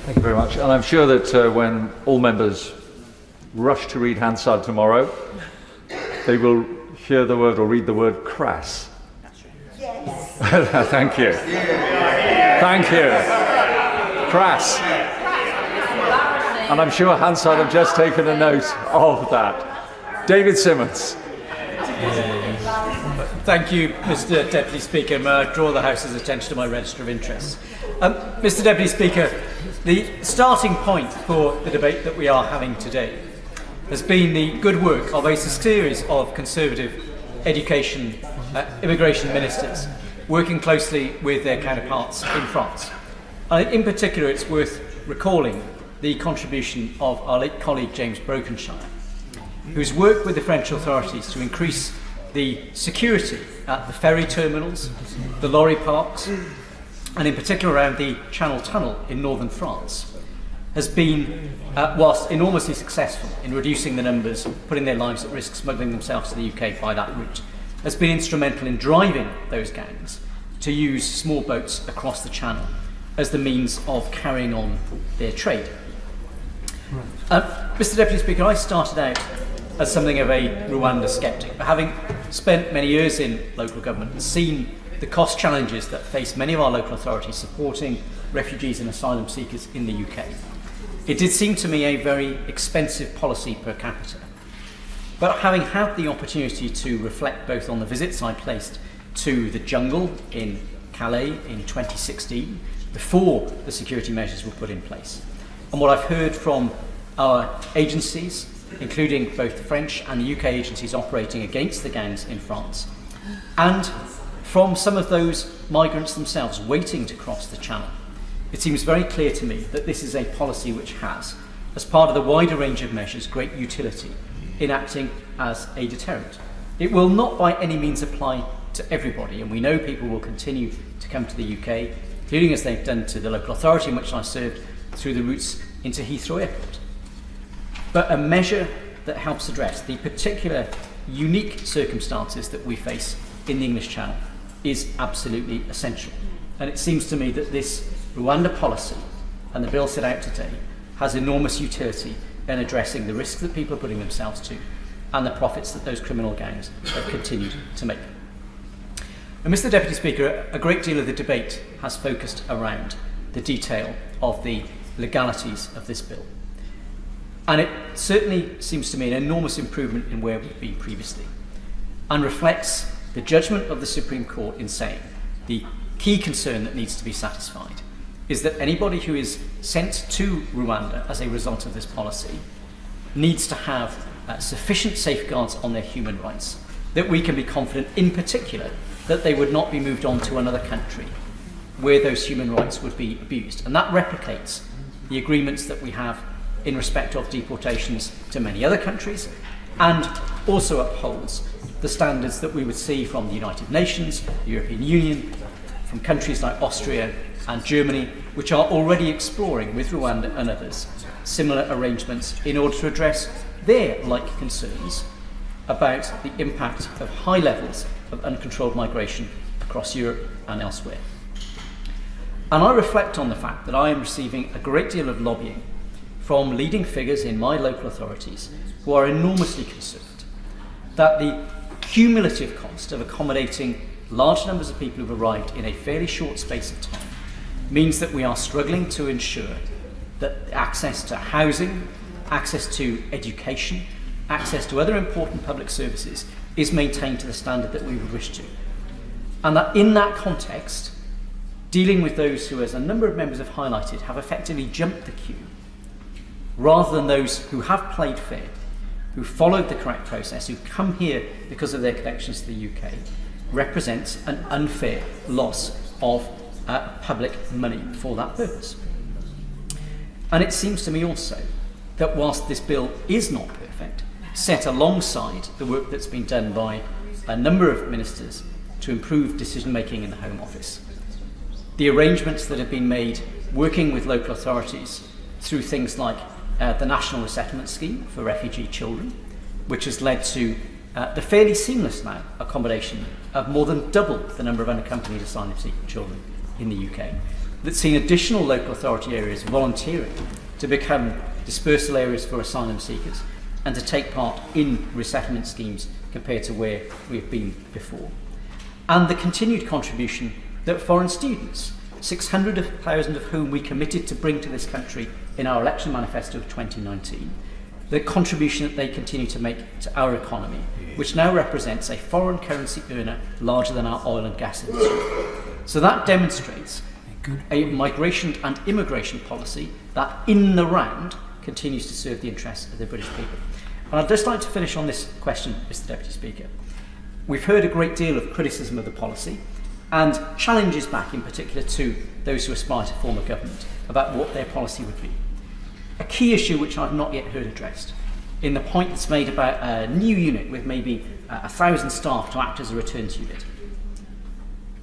Thank you very much. And I'm sure that when all members rush to read Hansard tomorrow, they will hear the word or read the word crass. Yes. Thank you. Thank you. Crass. And I'm sure Hansard have just taken a note of that. David Simmons. Thank you, Mr Deputy Speaker. May I draw the House's attention to my register of interests. Mr Deputy Speaker, the starting point for the debate that we are having today has been the good work of a series of Conservative education, immigration ministers working closely with their counterparts in France. In particular, it's worth recalling the contribution of our late colleague James Brokenshire, who's worked with the French authorities to increase the security at the ferry terminals, the lorry parks, and in particular around the Channel Tunnel in northern France, has been, whilst enormously successful in reducing the numbers, putting their lives at risk, smuggling themselves to the UK by that route, has been instrumental in driving those gangs to use small boats across the Channel as the means of carrying on their trade. Mr Deputy Speaker, I started out as something of a Rwanda sceptic, but having spent many years in local government and seen the cost challenges that face many of our local authorities supporting refugees and asylum seekers in the UK, it did seem to me a very expensive policy per capita. But having had the opportunity to reflect both on the visits I placed to the jungle in Calais in 2016, before the security measures were put in place, and what I've heard from our agencies, including both the French and the UK agencies operating against the gangs in France, and from some of those migrants themselves waiting to cross the Channel, it seems very clear to me that this is a policy which has, as part of the wider range of measures, great utility in acting as a deterrent. It will not by any means apply to everybody, and we know people will continue to come to the UK, including as they've done to the local authority in which I served, through the routes into Heathrow Airport. But a measure that helps address the particular unique circumstances that we face in the English Channel is absolutely essential. And it seems to me that this Rwanda policy and the bill set out today has enormous utility in addressing the risks that people are putting themselves to and the profits that those criminal gangs have continued to make. And Mr Deputy Speaker, a great deal of the debate has focused around the detail of the legalities of this bill. And it certainly seems to me an enormous improvement in where we've been previously, and reflects the judgment of the Supreme Court in saying the key concern that needs to be satisfied is that anybody who is sent to Rwanda as a result of this policy needs to have sufficient safeguards on their human rights, that we can be confident in particular that they would not be moved on to another country where those human rights would be abused. And that replicates the agreements that we have in respect of deportations to many other countries, and also upholds the standards that we would see from the United Nations, the European Union, from countries like Austria and Germany, which are already exploring with Rwanda and others similar arrangements in order to address their like concerns about the impact of high levels of uncontrolled migration across Europe and elsewhere. And I reflect on the fact that I am receiving a great deal of lobbying from leading figures in my local authorities who are enormously concerned that the cumulative cost of accommodating large numbers of people who've arrived in a fairly short space of time means that we are struggling to ensure that access to housing, access to education, access to other important public services is maintained to the standard that we would wish to. And that in that context, dealing with those who, as a number of members have highlighted, have effectively jumped the queue, rather than those who have played fair, who followed the correct process, who come here because of their connections to the UK, represents an unfair loss of public money for that purpose. And it seems to me also that whilst this bill is not perfect, set alongside the work that's been done by a number of ministers to improve decision making in the Home Office, the arrangements that have been made working with local authorities through things like the National Resettlement Scheme for refugee children, which has led to the fairly seamless now accommodation of more than double the number of unaccompanied asylum seeking children in the UK, that's seen additional local authority areas volunteering to become dispersal areas for asylum seekers and to take part in resettlement schemes compared to where we've been before. And the continued contribution that foreign students, 600,000 of whom we committed to bring to this country in our election manifesto of 2019, the contribution that they continue to make to our economy, which now represents a foreign currency earner larger than our oil and gas industry. So that demonstrates a migration and immigration policy that, in the round, continues to serve the interests of the British people. And I'd just like to finish on this question, Mr. Deputy Speaker. We've heard a great deal of criticism of the policy and challenges back in particular to those who aspire to form a government about what their policy would be. A key issue which I've not yet heard addressed in the point that's made about a new unit with maybe 1,000 staff to act as a returns unit.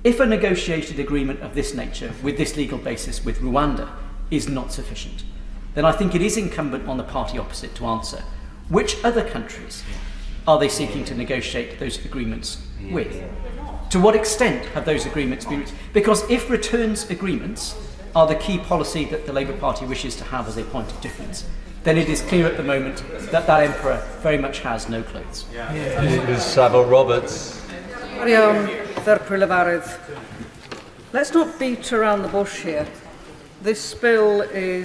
If a negotiated agreement of this nature with this legal basis with Rwanda is not sufficient, then I think it is incumbent on the party opposite to answer which other countries are they seeking to negotiate those agreements with? To what extent have those agreements been reached? Because if returns agreements are the key policy that the Labour Party wishes to have as a point of difference, then it is clear at the moment that that emperor very much has no clothes. Ms. Savile Roberts. Let's not beat around the bush here. This bill is